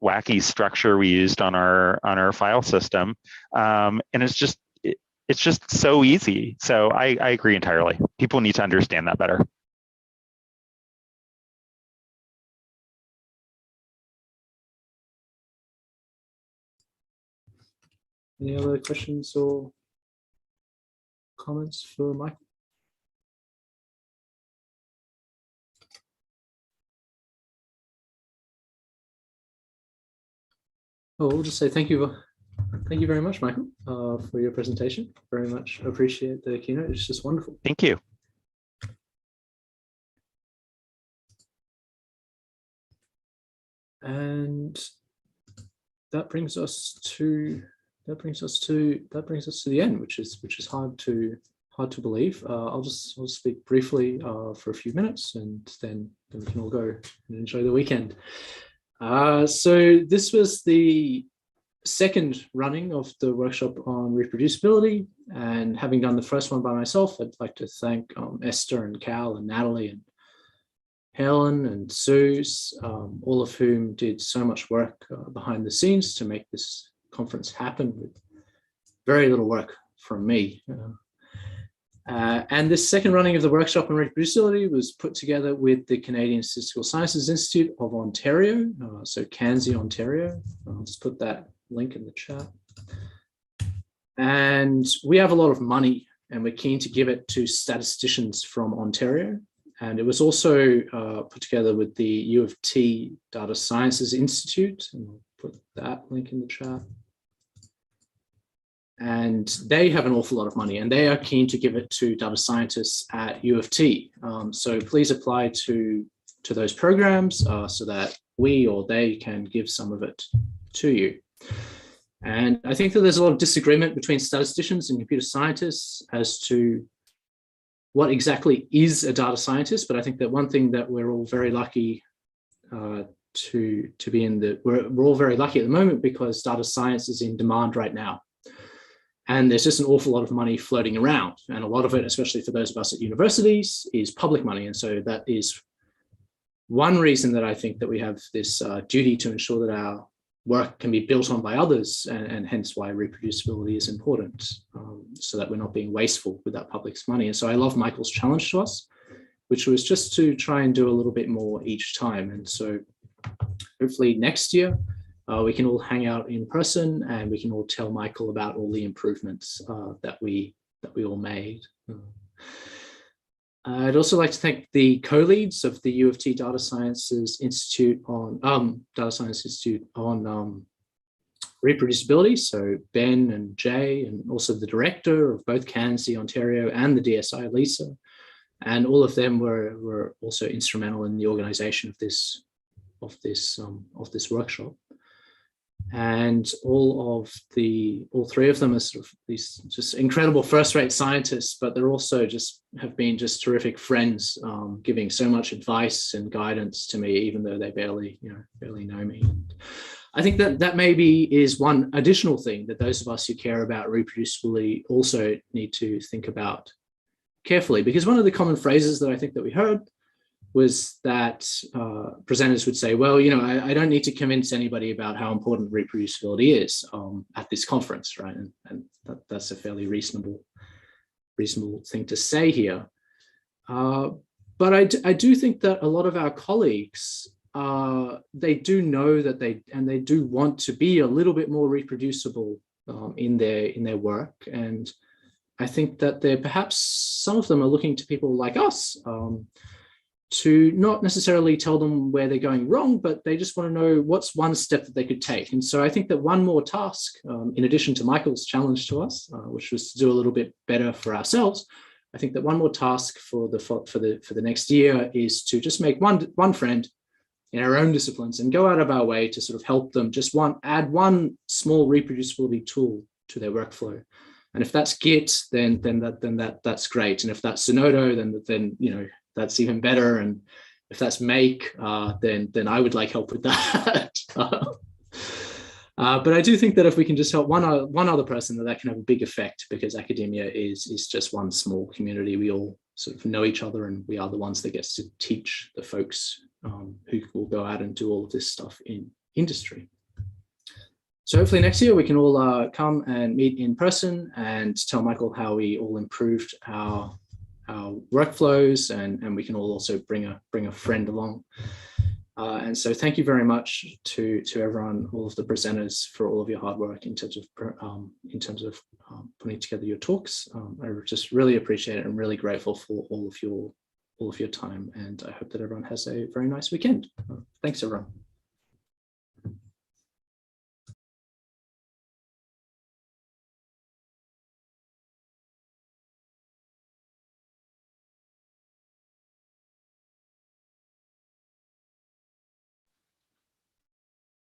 wacky structure we used on our file system. And it's just so easy. So I agree entirely. People need to understand that better. Any other questions or comments for Michael? Oh, we'll just say thank you very much, Michael, for your presentation. Very much appreciate the keynote. It's just wonderful. Thank you. And that brings us to the end, which is hard to believe. I'll speak briefly for a few minutes, and then we can all go and enjoy the weekend. So this was the second running of the workshop on reproducibility, and having done the first one by myself, I'd like to thank Esther and Cal and Natalie and Helen and Suze, all of whom did so much work behind the scenes to make this conference happen with very little work from me. And this second running of the workshop on reproducibility was put together with the Canadian Statistical Sciences Institute of Ontario, so CANSI Ontario. I'll just put that link in the chat. And we have a lot of money, and we're keen to give it to statisticians from Ontario. And it was also put together with the U of T Data Sciences Institute, and I'll put that link in the chat. And they have an awful lot of money, and they are keen to give it to data scientists at U of T. So please apply to those programs so that we or they can give some of it to you. And I think that there's a lot of disagreement between statisticians and computer scientists as to what exactly is a data scientist. But I think that one thing that we're all very lucky to be in, we're all very lucky at the moment because data science is in demand right now. And there's just an awful lot of money floating around. And a lot of it, especially for those of us at universities, is public money. And so that is one reason that I think that we have this duty to ensure that our work can be built on by others, and hence why reproducibility is important, so that we're not being wasteful with that public's money. And so I love Michael's challenge to us, which was just to try and do a little bit more each time. And so hopefully next year, we can all hang out in person, and we can all tell Michael about all the improvements that we all made. I'd also like to thank the co-leads of the U of T Data Sciences Institute on reproducibility. So Ben and Jay, and also the director of both CANSI Ontario and the DSI, Lisa, and all of them were also instrumental in the organization of this workshop. And all three of them are sort of these just incredible first-rate scientists, but they're also have been terrific friends, giving so much advice and guidance to me, even though they barely know me. And I think that maybe is one additional thing that those of us who care about reproducibility also need to think about carefully, because one of the common phrases that I think that we heard was that presenters would say, well, I don't need to convince anybody about how important reproducibility is at this conference, right? And that's a fairly reasonable thing to say here. But I do think that a lot of our colleagues, they do know that they do want to be a little bit more reproducible in their work. And I think that perhaps some of them are looking to people like us to not necessarily tell them where they're going wrong, but they just want to know what's one step that they could take. And so I think that one more task, in addition to Michael's challenge to us, which was to do a little bit better for ourselves, I think that one more task for the next year is to just make one friend in our own disciplines and go out of our way to sort of help them add one small reproducibility tool to their workflow. And if that's Git, then that's great. And if that's Zenodo, then that's even better. And if that's Make, then I would like help with that. But I do think that if we can just help one other person, that can have a big effect, because academia is just one small community. We all sort of know each other, and we are the ones that gets to teach the folks who will go out and do all of this stuff in industry. So hopefully next year we can all come and meet in person and tell Michael how we all improved our workflows, and we can all also bring a friend along. And so thank you very much to everyone, all of the presenters, for all of your hard work in terms of putting together your talks. I just really appreciate it. I'm really grateful for all of your time, and I hope that everyone has a very nice weekend. Thanks, everyone.